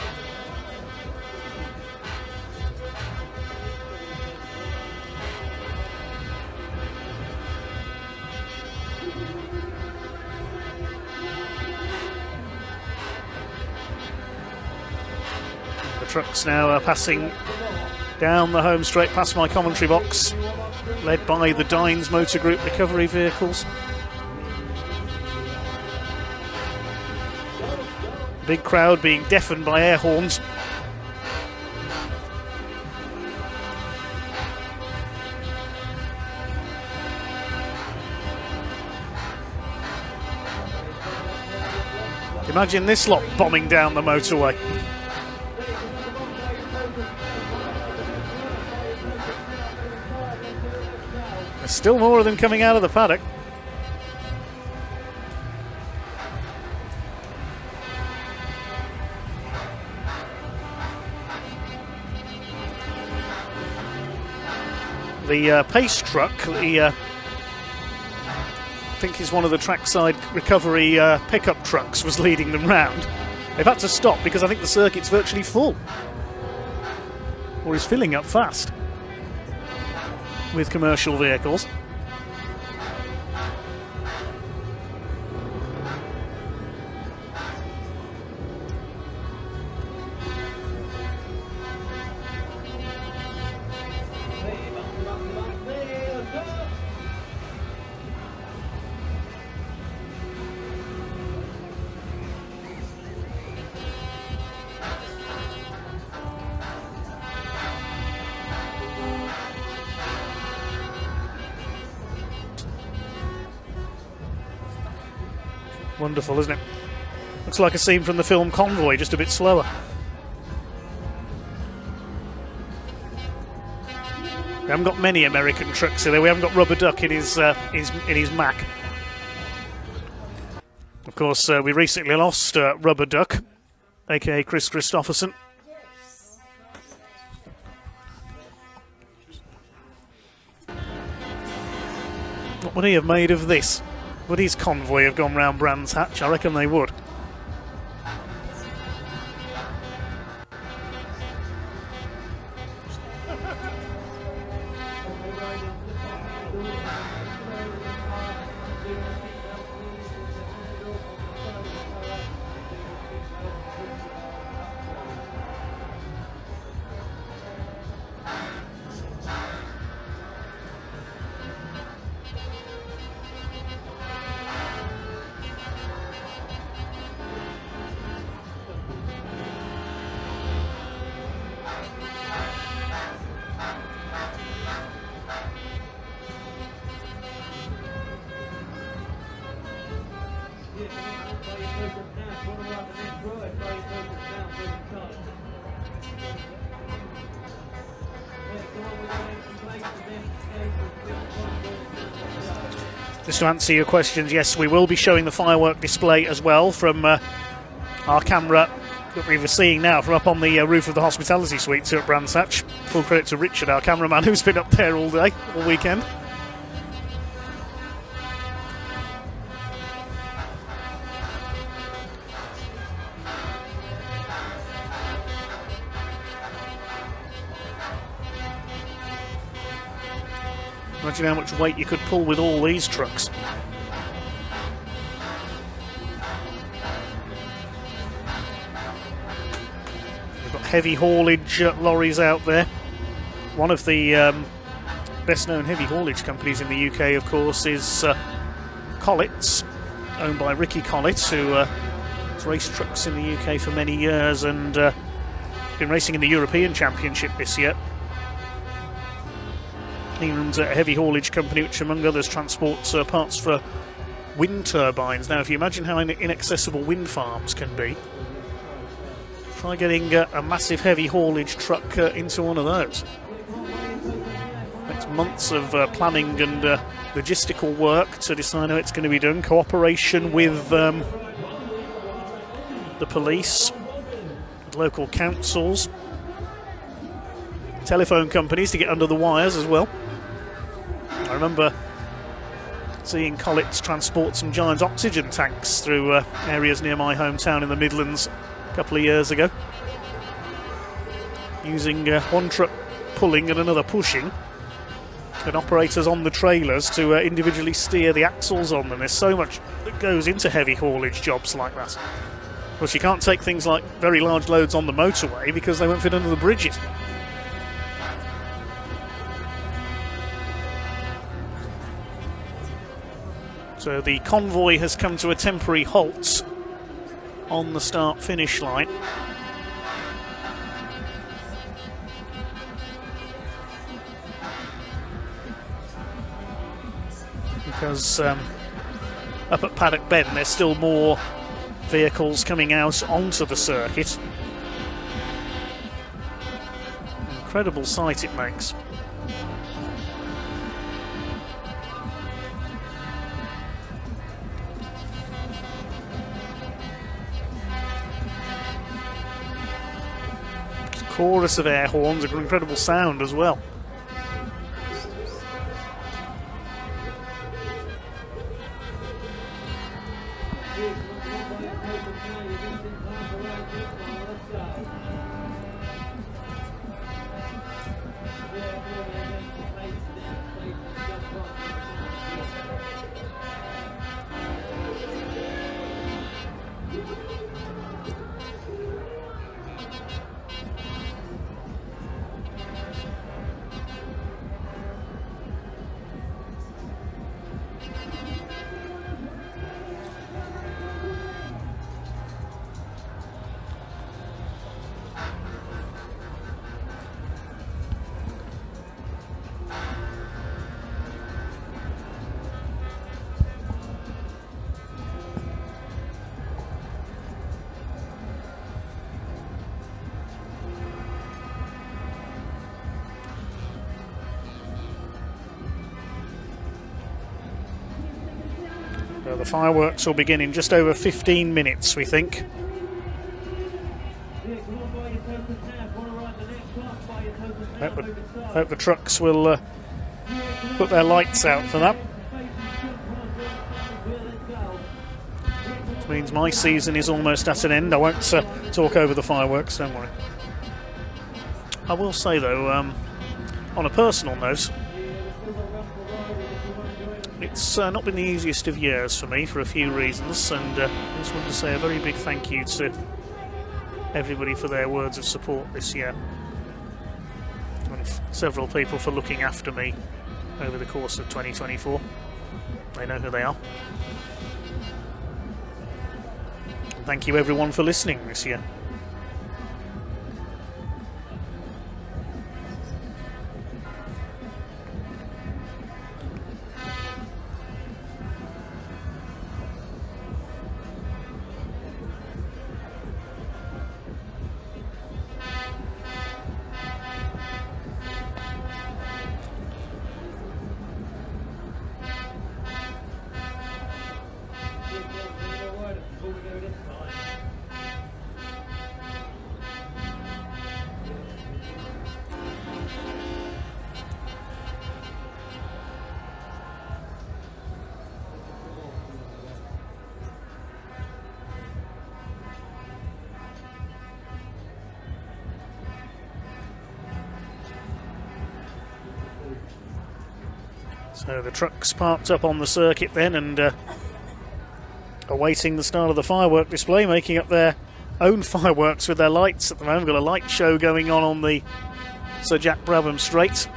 Trucks now passing down the home straight past my commentary box, led by the Dines Motor Group recovery vehicles. Big crowd being deafened by air horns. Imagine this lot bombing down the motorway. There's still more of them coming out of the paddock. The pace truck, I think is one of the trackside recovery pickup trucks, was leading them round. They've had to stop because I think the circuit's virtually full, or is filling up fast with commercial vehicles. Wonderful, isn't it? Looks like a scene from the film Convoy, just a bit slower. We haven't got many American trucks here. We haven't got Rubber Duck in his Mac. Of course, we recently lost Rubber Duck, aka Chris Christopherson. What would he have made of this? Would his Convoy have gone round Brands Hatch? I reckon they would. Just to answer your questions, yes, we will be showing the firework display as well from our camera that we were seeing now from up on the roof of the hospitality suites here at Brands Hatch. Full credit to Richard, our cameraman, who's been up there all day, all weekend. Imagine how much weight you could pull with all these trucks. We've got heavy haulage lorries out there. One of the best known heavy haulage companies in the UK, of course, is Collett's, owned by Ricky Collett, who has raced trucks in the UK for many years and been racing in the European Championship this year. He runs a heavy haulage company which, among others, transports parts for wind turbines. Now, if you imagine how inaccessible wind farms can be, try getting a massive heavy haulage truck into one of those. It's months of planning and logistical work to decide how it's going to be done. Cooperation with the police, with local councils, telephone companies to get under the wires as well. I remember seeing Collett's transport some giant oxygen tanks through areas near my hometown in the Midlands a couple of years ago, using one truck pulling and another pushing, and operators on the trailers to individually steer the axles on them. There's so much that goes into heavy haulage jobs like that. Of course, you can't take things like very large loads on the motorway because they won't fit under the bridges. So the convoy has come to a temporary halt on the start-finish line. Because up at Paddock Bend there's still more vehicles coming out onto the circuit. Incredible sight it makes. Chorus of air horns, an incredible sound as well. The fireworks will begin in just over 15 minutes, we think. Hope the trucks will put their lights out for that. Which means my season is almost at an end. I won't talk over the fireworks, don't worry. I will say though, on a personal note, it's not been the easiest of years for me for a few reasons, and I just want to say a very big thank you to everybody for their words of support this year, and several people for looking after me over the course of 2024. They know who they are. And thank you everyone for listening this year. So the truck's parked up on the circuit then and awaiting the start of the firework display, making up their own fireworks with their lights at the moment. Got a light show going on the Sir Jack Brabham Straight.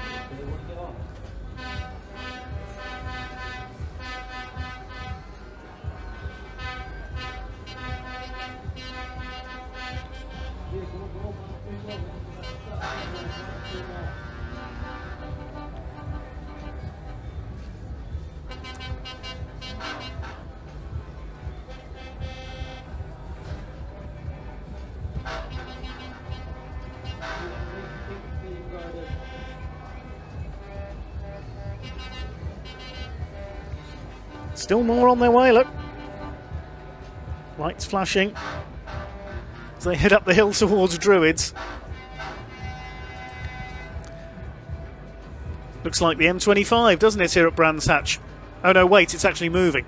Still more on their way, look. Lights flashing as they head up the hill towards Druids. Looks like the M25, doesn't it, here at Brands Hatch? Oh no, wait, it's actually moving.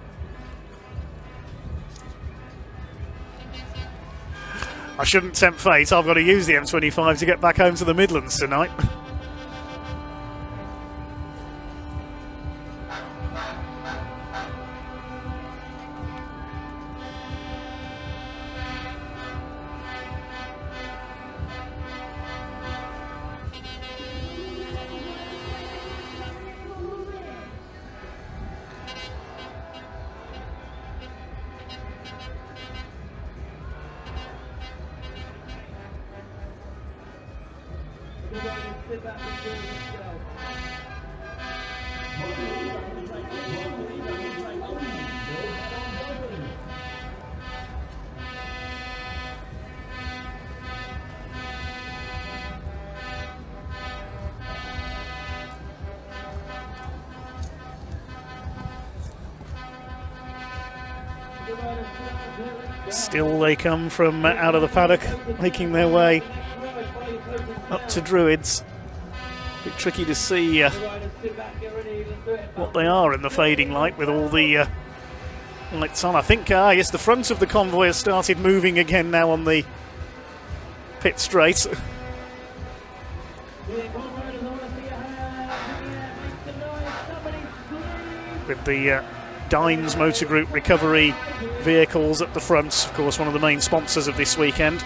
I shouldn't tempt fate, I've got to use the M25 to get back home to the Midlands tonight. Still they come from out of the paddock, making their way up to Druids. A bit tricky to see what they are in the fading light with all the lights on. I think, yes, the front of the convoy has started moving again now on the pit straight. With the Dines Motor Group recovery vehicles at the front, of course one of the main sponsors of this weekend.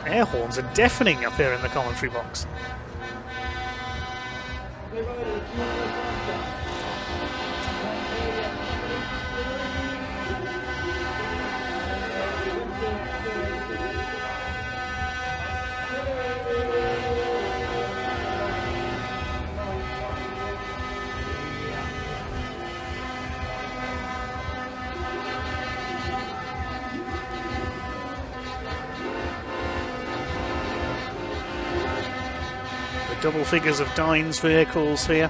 Air horns are deafening up here in the commentary box. Double figures of Dines vehicles here.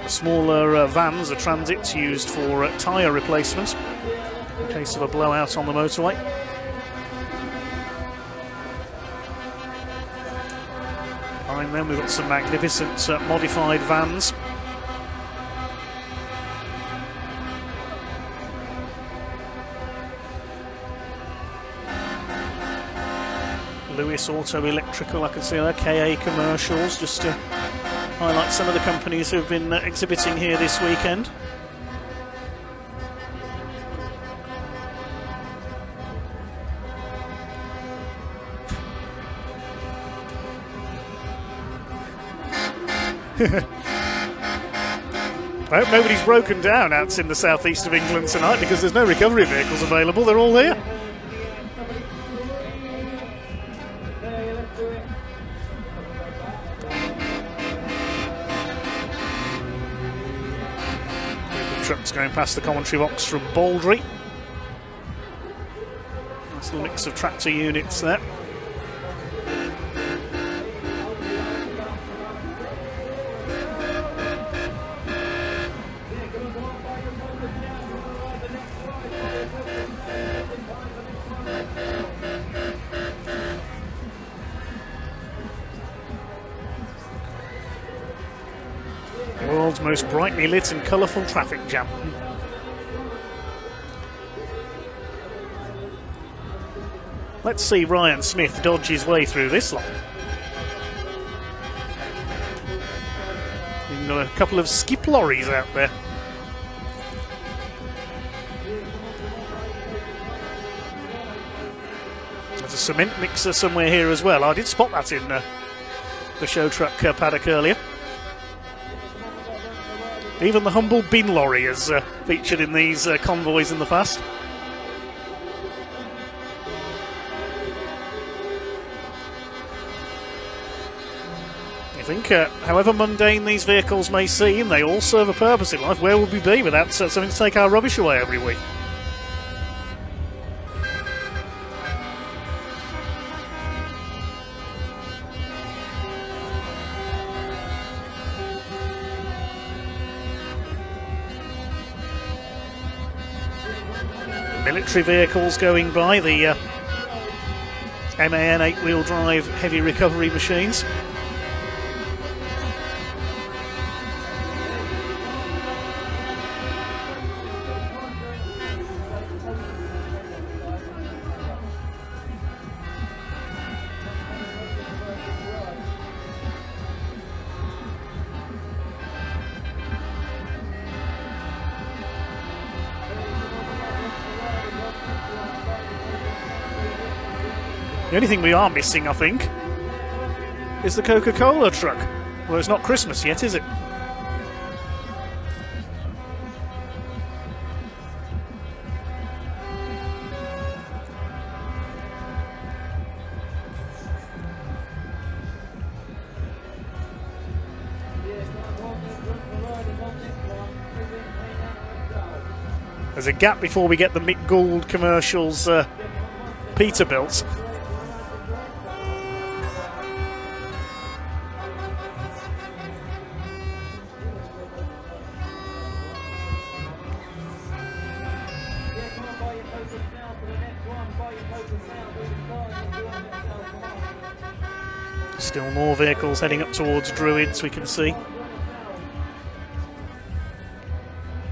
The smaller vans are transits used for tyre replacements in case of a blowout on the motorway. Behind them we've got some magnificent modified vans. Lewis Auto Electrical, I can see there, KA Commercials, just to highlight some of the companies who have been exhibiting here this weekend. I hope nobody's broken down out in the southeast of England tonight because there's no recovery vehicles available, they're all here. Trucks going past the commentary box from Baldry. Nice little mix of tractor units there. World's most brightly lit and colourful traffic jam. Let's see Ryan Smith dodge his way through this line. You've got a couple of skip lorries out there. There's a cement mixer somewhere here as well. I did spot that in the show truck paddock earlier. Even the humble bin lorry has featured in these convoys in the past. I think, however mundane these vehicles may seem, they all serve a purpose in life. Where would we be without something to take our rubbish away every week? Military vehicles going by, the MAN 8-wheel drive heavy recovery machines. The only thing we are missing, I think, is the Coca-Cola truck. Well, it's not Christmas yet, is it? There's a gap before we get the Mick Gould commercials Peterbilt. Still more vehicles heading up towards Druids, we can see.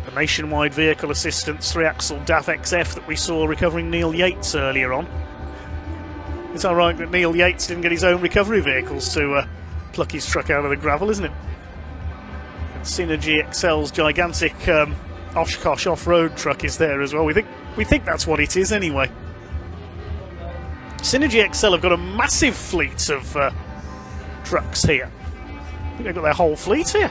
The Nationwide Vehicle Assistance 3-axle DAF XF that we saw recovering Neil Yates earlier on. It's alright that Neil Yates didn't get his own recovery vehicles to pluck his truck out of the gravel, isn't it? And Synergy XL's gigantic Oshkosh off-road truck is there as well. We think that's what it is anyway. Synergy XL have got a massive fleet of trucks here. I think they've got their whole fleet here.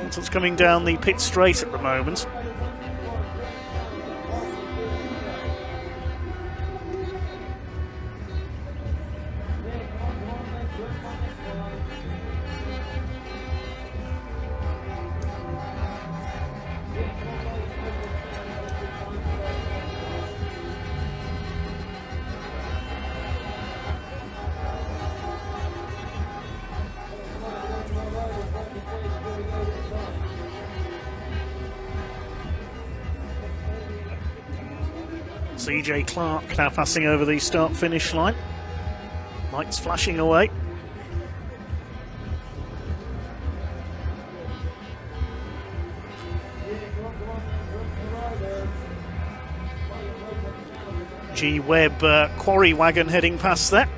That's what's coming down the pit straight at the moment. CJ Clark now passing over the start-finish line. Lights flashing away. G Webb quarry wagon heading past there.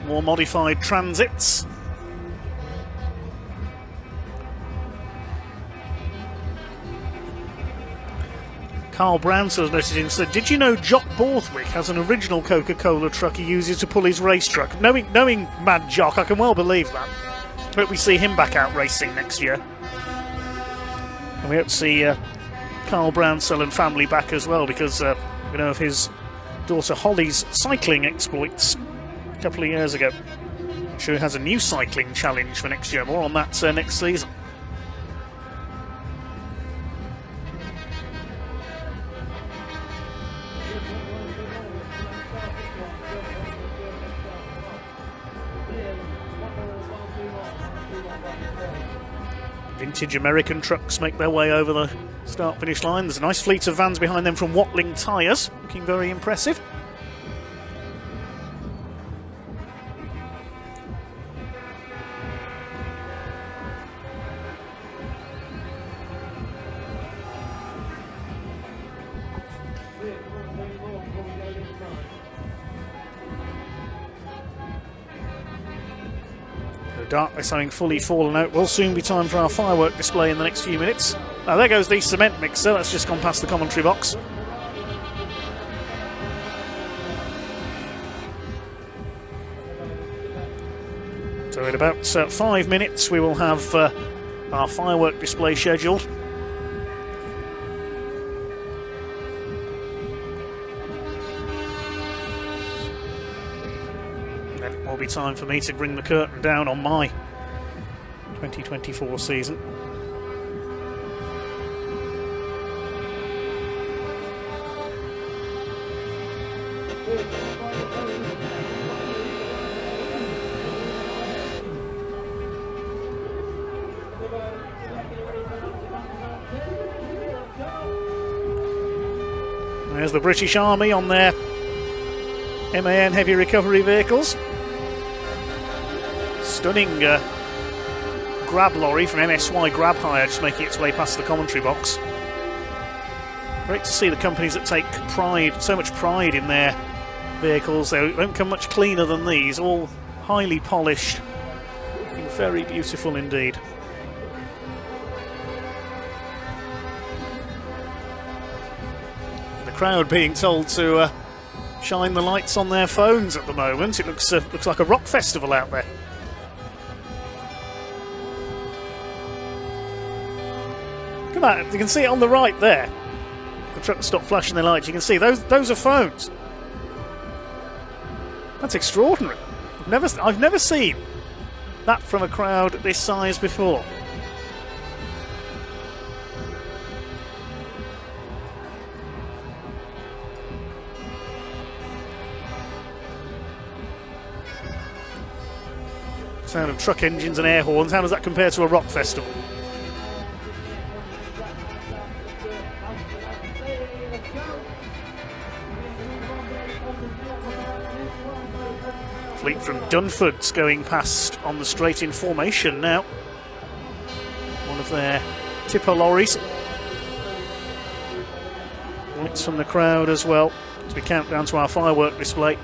More modified transits. Carl Brownson has noted and said, did you know Jock Borthwick has an original Coca-Cola truck he uses to pull his race truck? Knowing Mad Jock, I can well believe that. Hope we see him back out racing next year. And we hope to see Carl Brownson and family back as well, because we know of his daughter Holly's cycling exploits a couple of years ago. I'm sure he has a new cycling challenge for next year. More on that next season. Vintage American trucks make their way over the start-finish line. There's a nice fleet of vans behind them from Watling Tyres, looking very impressive. darkness having fully fallen out, will soon be time for our firework display in the next few minutes. Now there goes the cement mixer, that's just gone past the commentary box. So in about 5 minutes we will have our firework display scheduled. Then it will be time for me to bring the curtain down on my 2024 season. There's the British Army on their MAN heavy recovery vehicles. Stunning grab lorry from MSY Grab Hire just making its way past the commentary box. Great to see the companies that take pride, so much pride in their vehicles. They don't come much cleaner than these, all highly polished. Looking very beautiful indeed. Crowd being told to shine the lights on their phones at the moment. It looks like a rock festival out there. Look at that, you can see it on the right there. The truck stopped flashing the lights, you can see those are phones. That's extraordinary. I've never seen that from a crowd this size before. Sound of truck engines and air horns. How does that compare to a rock festival? Fleet from Dunford's going past on the straight in formation now. One of their tipper lorries. Lights from the crowd as well as we count down to our firework display.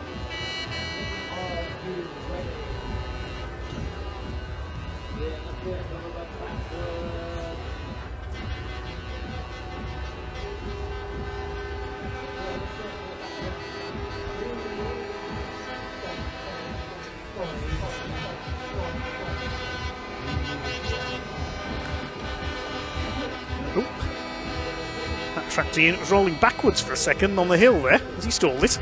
Tractor unit was rolling backwards for a second on the hill there as he stalled it.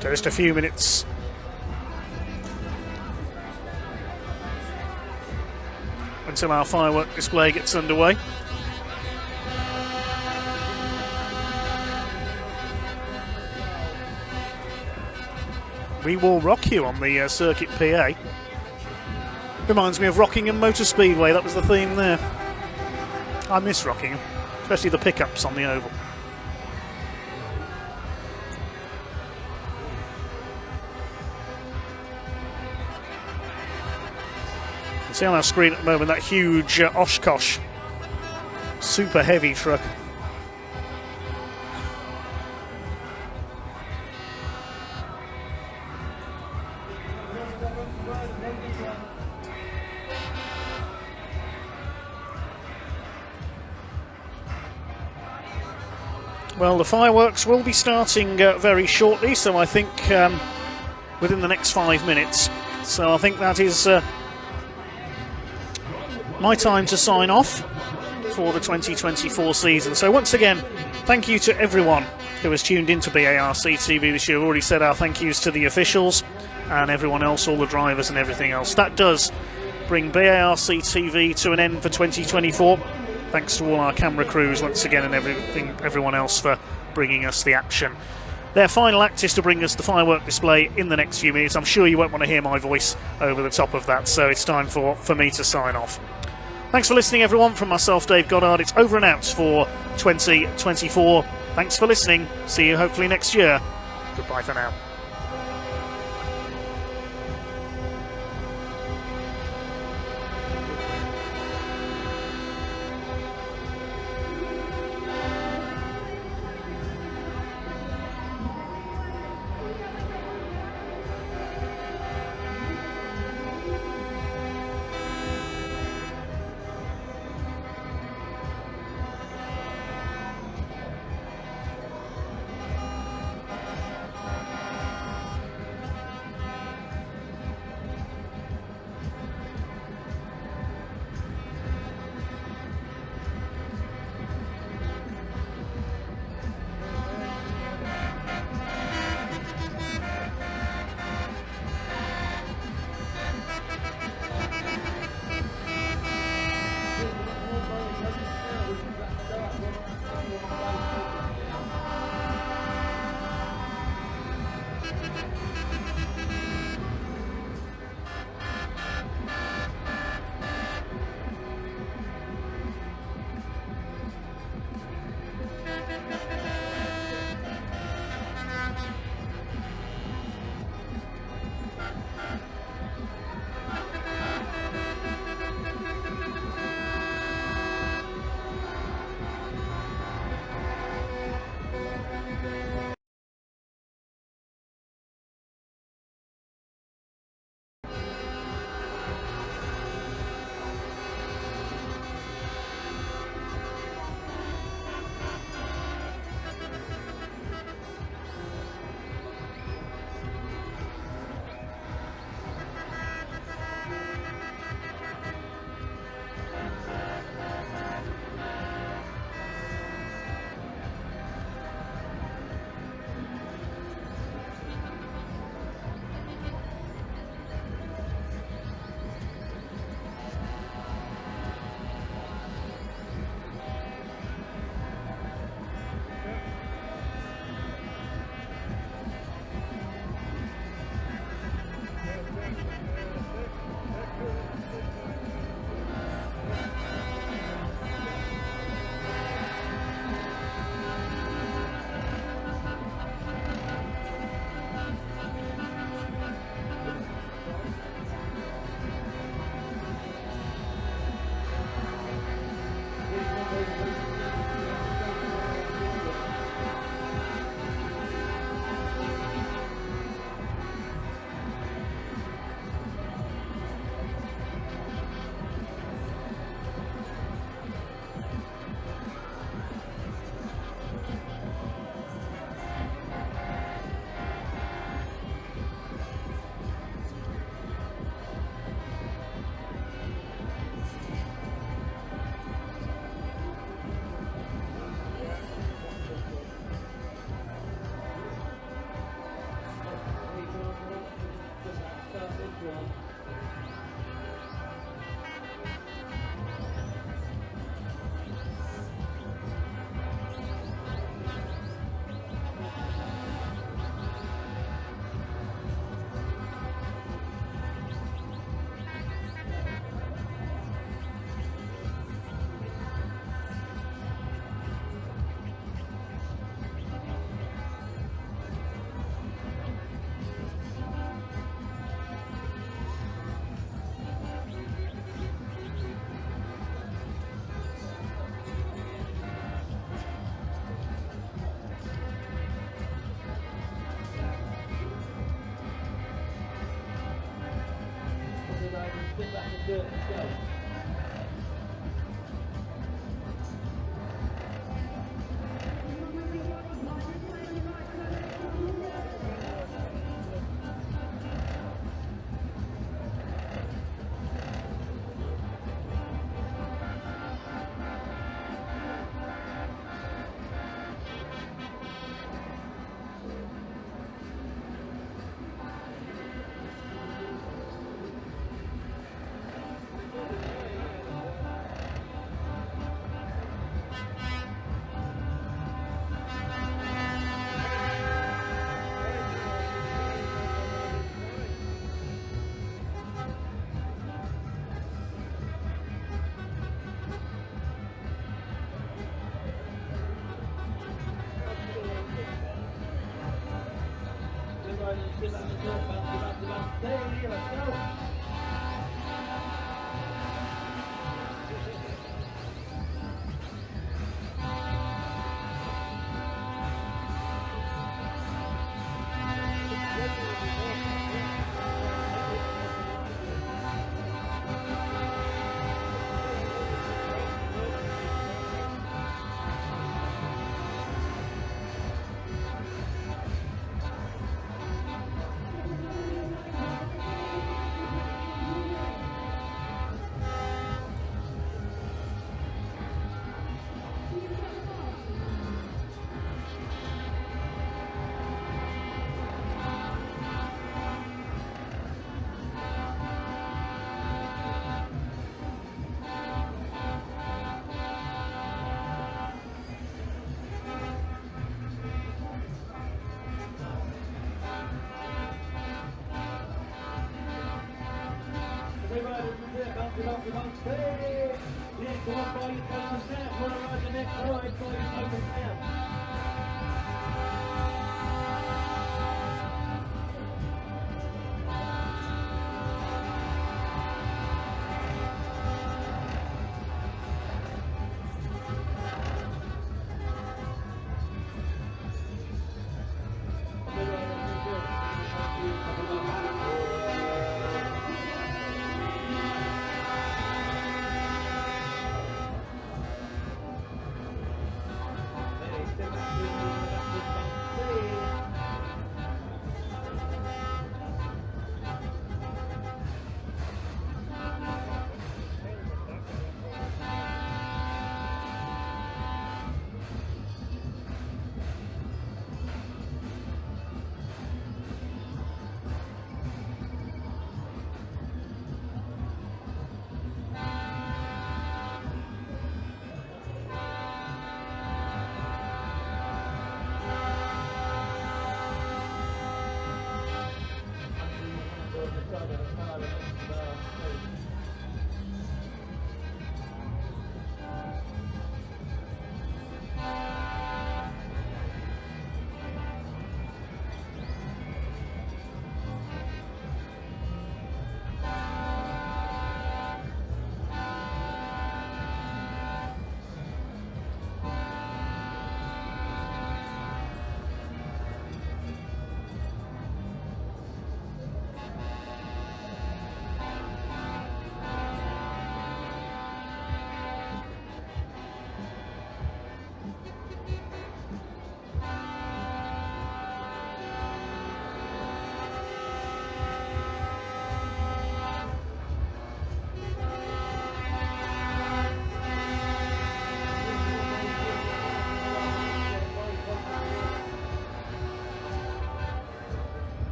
Just a few minutes until our firework display gets underway. We will rock you on the circuit PA. Reminds me of Rockingham Motor Speedway, that was the theme there. I miss Rockingham, especially the pickups on the oval. See on our screen at the moment that huge Oshkosh super heavy truck. Well, the fireworks will be starting very shortly, so I think within the next 5 minutes. So I think that is my time to sign off for the 2024 season. So once again, thank you to everyone who has tuned into BARC TV this year. We've already said our thank yous to the officials and everyone else, all the drivers and everything else. That does bring BARC TV to an end for 2024. Thanks to all our camera crews once again and everyone else for bringing us the action. Their final act is to bring us the firework display in the next few minutes. I'm sure you won't want to hear my voice over the top of that, so it's time for me to sign off. Thanks for listening, everyone. From myself, Dave Goddard, it's over and out for 2024. Thanks for listening. See you hopefully next year. Goodbye for now.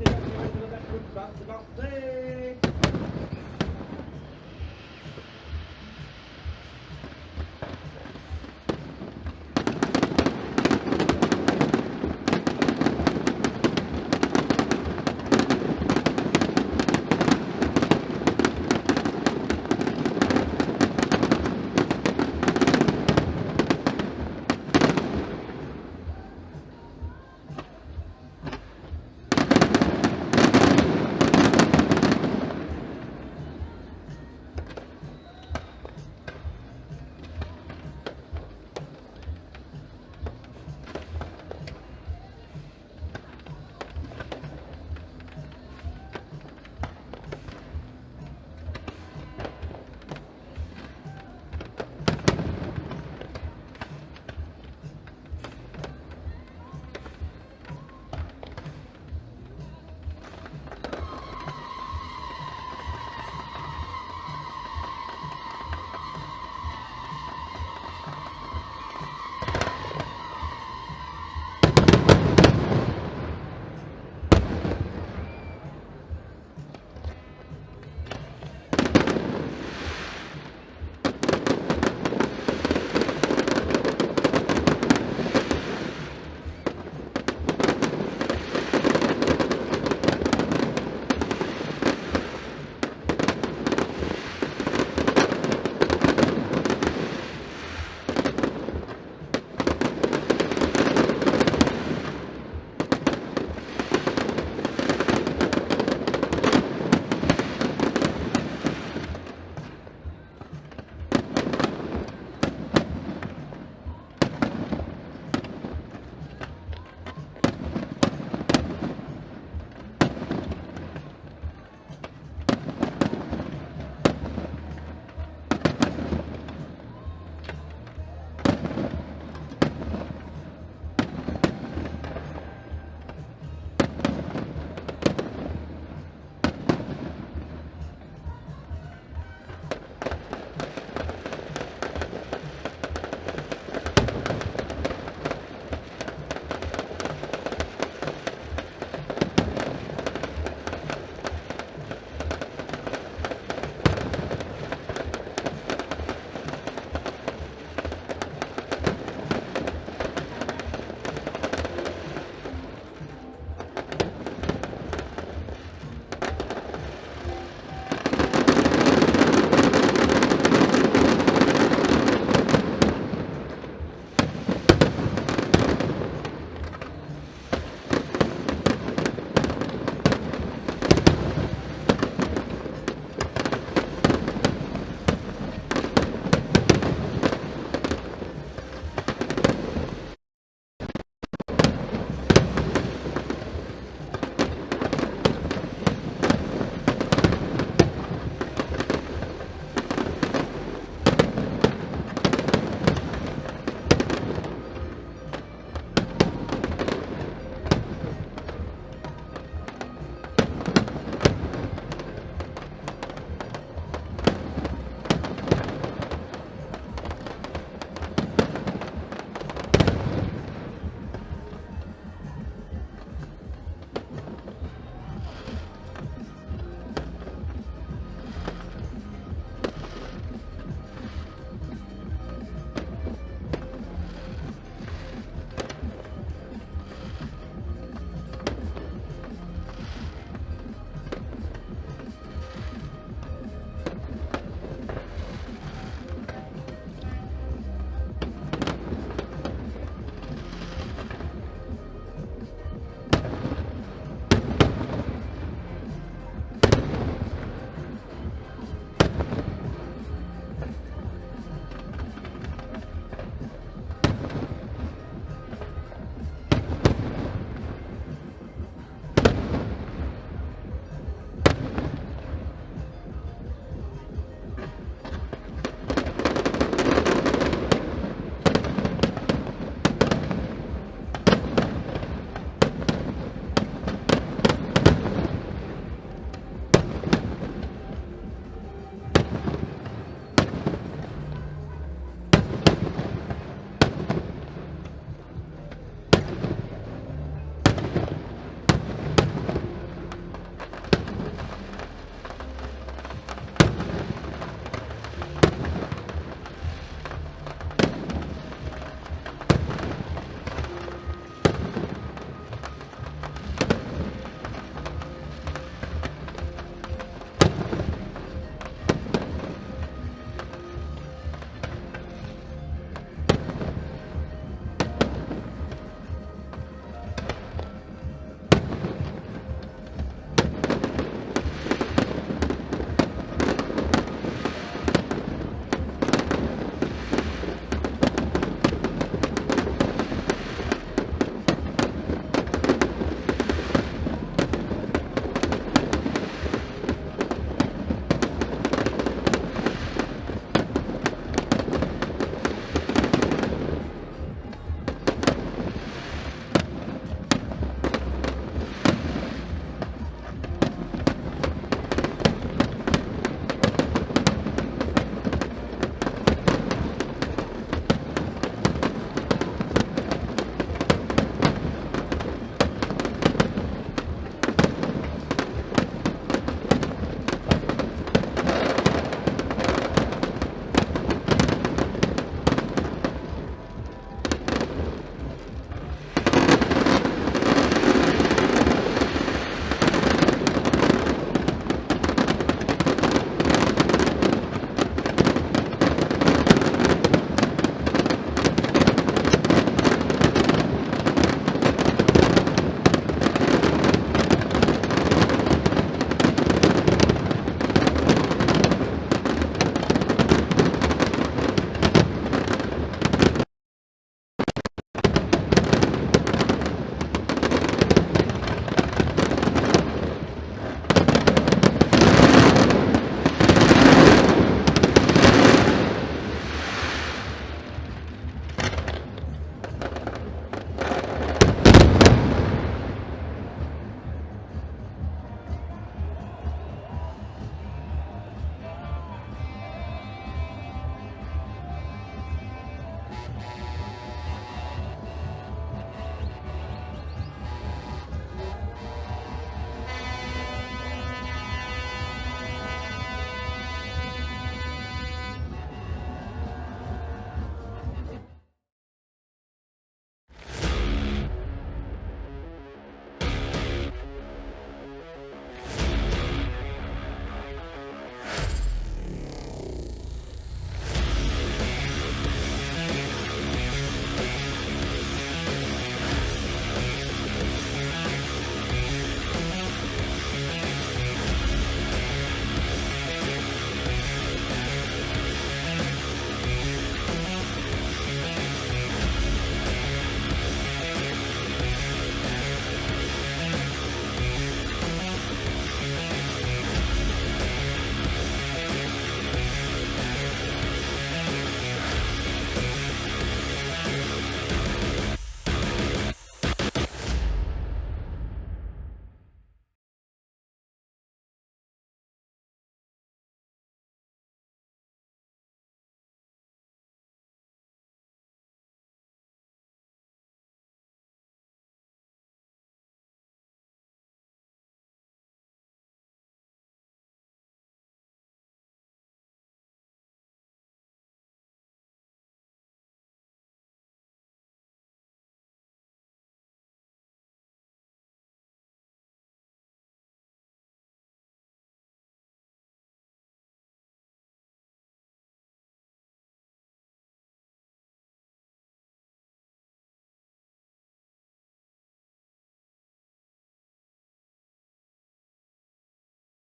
About 6.